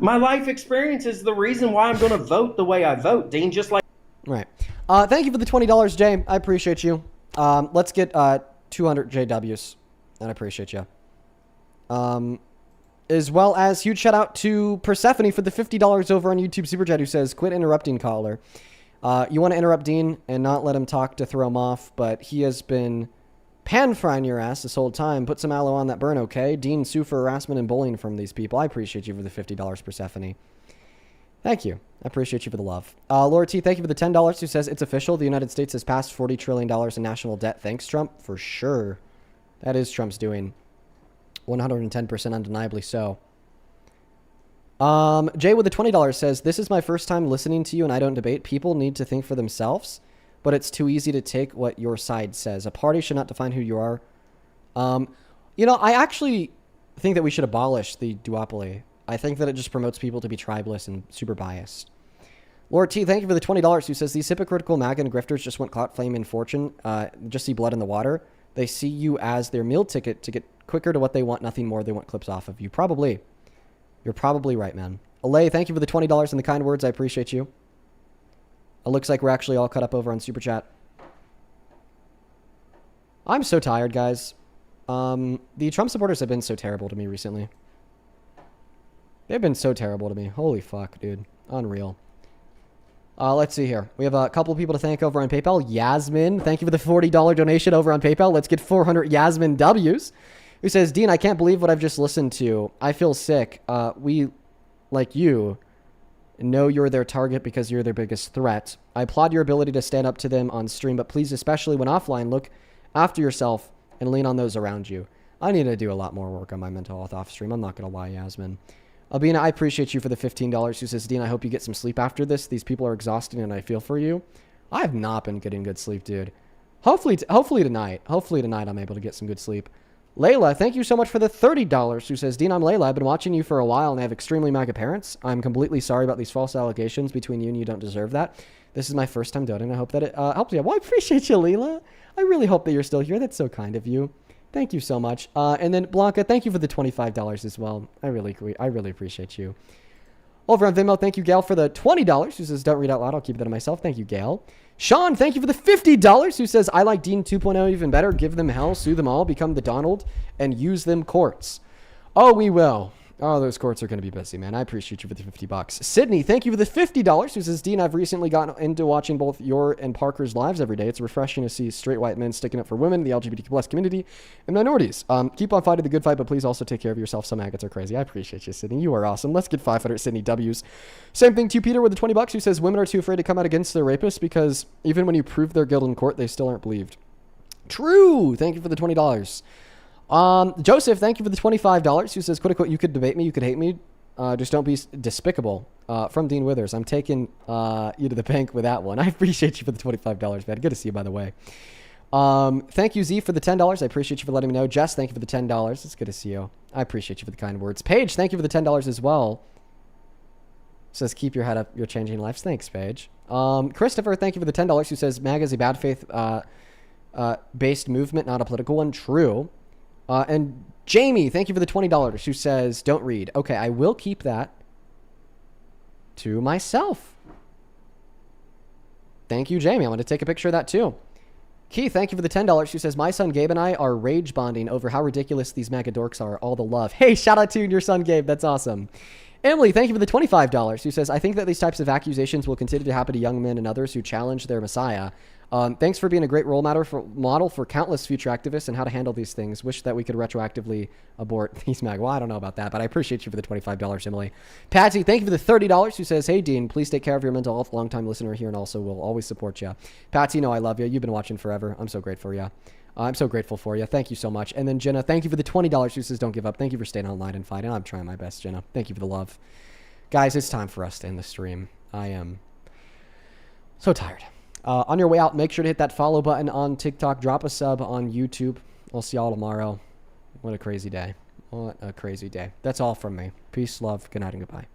My life experience is the reason why I'm going to vote the way I vote, Dean. Just like Right. Thank you for the $20, Jay. I appreciate you. Let's get 200 JWs. I appreciate you. As well as huge shout out to Persephone for the $50 over on YouTube Super Chat, who says, "Quit interrupting, caller." You want to interrupt Dean and not let him talk to throw him off, but he has been pan-frying your ass this whole time. Put some aloe on that burn, okay? Dean, sue for harassment and bullying from these people. I appreciate you for the $50, Persephone. Thank you. I appreciate you for the love. Laura T, thank you for the $10, who says, "It's official. The United States has passed $40 trillion in national debt. Thanks, Trump." For sure. That is Trump's doing. 110% undeniably so. Jay with the $20 says, this is my first time listening to you and I don't debate. People need to think for themselves, but it's too easy to take what your side says. A party should not define who you are. You know, I actually think that we should abolish the duopoly. I think that it just promotes people to be tribeless and super biased. Lord T, thank you for the $20, who says, these hypocritical MAGA and grifters just want clout, fame, and fortune. Just see blood in the water. They see you as their meal ticket to get quicker to what they want, nothing more. They want clips off of you. Probably. You're probably right, man. Alay, thank you for the $20 and the kind words. I appreciate you. It looks like we're actually all cut up over on Super Chat. I'm so tired, guys. The Trump supporters have been so terrible to me recently. They've been so terrible to me. Holy fuck, dude. Unreal. Let's see here. We have a couple of people to thank over on PayPal. Yasmin, thank you for the $40 donation over on PayPal. Let's get 400 Yasmin W's. Who says, Dean, I can't believe what I've just listened to. I feel sick. We, like you, know you're their target because you're their biggest threat. I applaud your ability to stand up to them on stream, but please, especially when offline, look after yourself and lean on those around you. I need to do a lot more work on my mental health off stream. I'm not going to lie, Yasmin. Albina, I appreciate you for the $15. Who says, Dean, I hope you get some sleep after this. These people are exhausting and I feel for you. I have not been getting good sleep, dude. Hopefully tonight I'm able to get some good sleep. Layla, thank you so much for the $30. Who says, Dean, I'm Layla. I've been watching you for a while and I have extremely MAGA parents. I'm completely sorry about these false allegations between you and you don't deserve that. This is my first time donating. I hope that it helps you. Well, I appreciate you, Layla. I really hope that you're still here. That's so kind of you. Thank you so much. And then Blanca, thank you for the $25 as well. I really appreciate you. Over on Venmo, thank you, Gail, for the $20. Who says, don't read out loud. I'll keep that to myself. Thank you, Gail. Sean, thank you for the $50. Who says, I like Dean 2.0 even better. Give them hell, sue them all, become the Donald, and use them courts. Oh, we will. Oh, those courts are going to be busy, man. I appreciate you for the $50. Sydney, thank you for the $50. Who says, Dean, I've recently gotten into watching both your and Parker's lives every day. It's refreshing to see straight white men sticking up for women, the LGBTQ plus community, and minorities. Keep on fighting the good fight, but please also take care of yourself. Some maggots are crazy. I appreciate you, Sydney. You are awesome. Let's get 500 Sydney W's. Same thing to Peter with the $20, who says, women are too afraid to come out against their rapists because even when you prove their guilt in court, they still aren't believed. True. Thank you for the $20. Joseph, thank you for the $25. Who says, quote unquote, you could debate me, you could hate me. Just don't be despicable. From Dean Withers. I'm taking you to the bank with that one. I appreciate you for the $25, man. Good to see you, by the way. Thank you, Z, for the $10. I appreciate you for letting me know. Jess, thank you for the $10. It's good to see you. I appreciate you for the kind words. Paige, thank you for the $10 as well. Says, keep your head up. You're changing lives. Thanks, Paige. Christopher, thank you for the $10. Who says, MAGA is a bad faith based movement, not a political one. True. And Jamie, thank you for the $20, who says, don't read. Okay, I will keep that to myself. Thank you, Jamie. I'm going to take a picture of that too. Keith, thank you for the $10, who says, my son Gabe and I are rage bonding over how ridiculous these MAGA dorks are. All the love. Hey, shout out to your son Gabe. That's awesome. Emily, thank you for the $25, who says, I think that these types of accusations will continue to happen to young men and others who challenge their messiah. Thanks for being a great role model for countless future activists and how to handle these things. Wish that we could retroactively abort these MAGA. Well, I don't know about that, but I appreciate you for the $25, Emily. Patsy, thank you for the $30, who says, hey, Dean, please take care of your mental health. Long-time listener here and also will always support you. Patsy, no, I love you. You've been watching forever. I'm so grateful for you. I'm so grateful for you. Thank you so much. And then Jenna, thank you for the $20, who says, don't give up. Thank you for staying online and fighting. I'm trying my best, Jenna. Thank you for the love. Guys, it's time for us to end the stream. I am so tired. On your way out, make sure to hit that follow button on TikTok. Drop a sub on YouTube. I'll see y'all tomorrow. What a crazy day. What a crazy day. That's all from me. Peace, love, good night, and goodbye.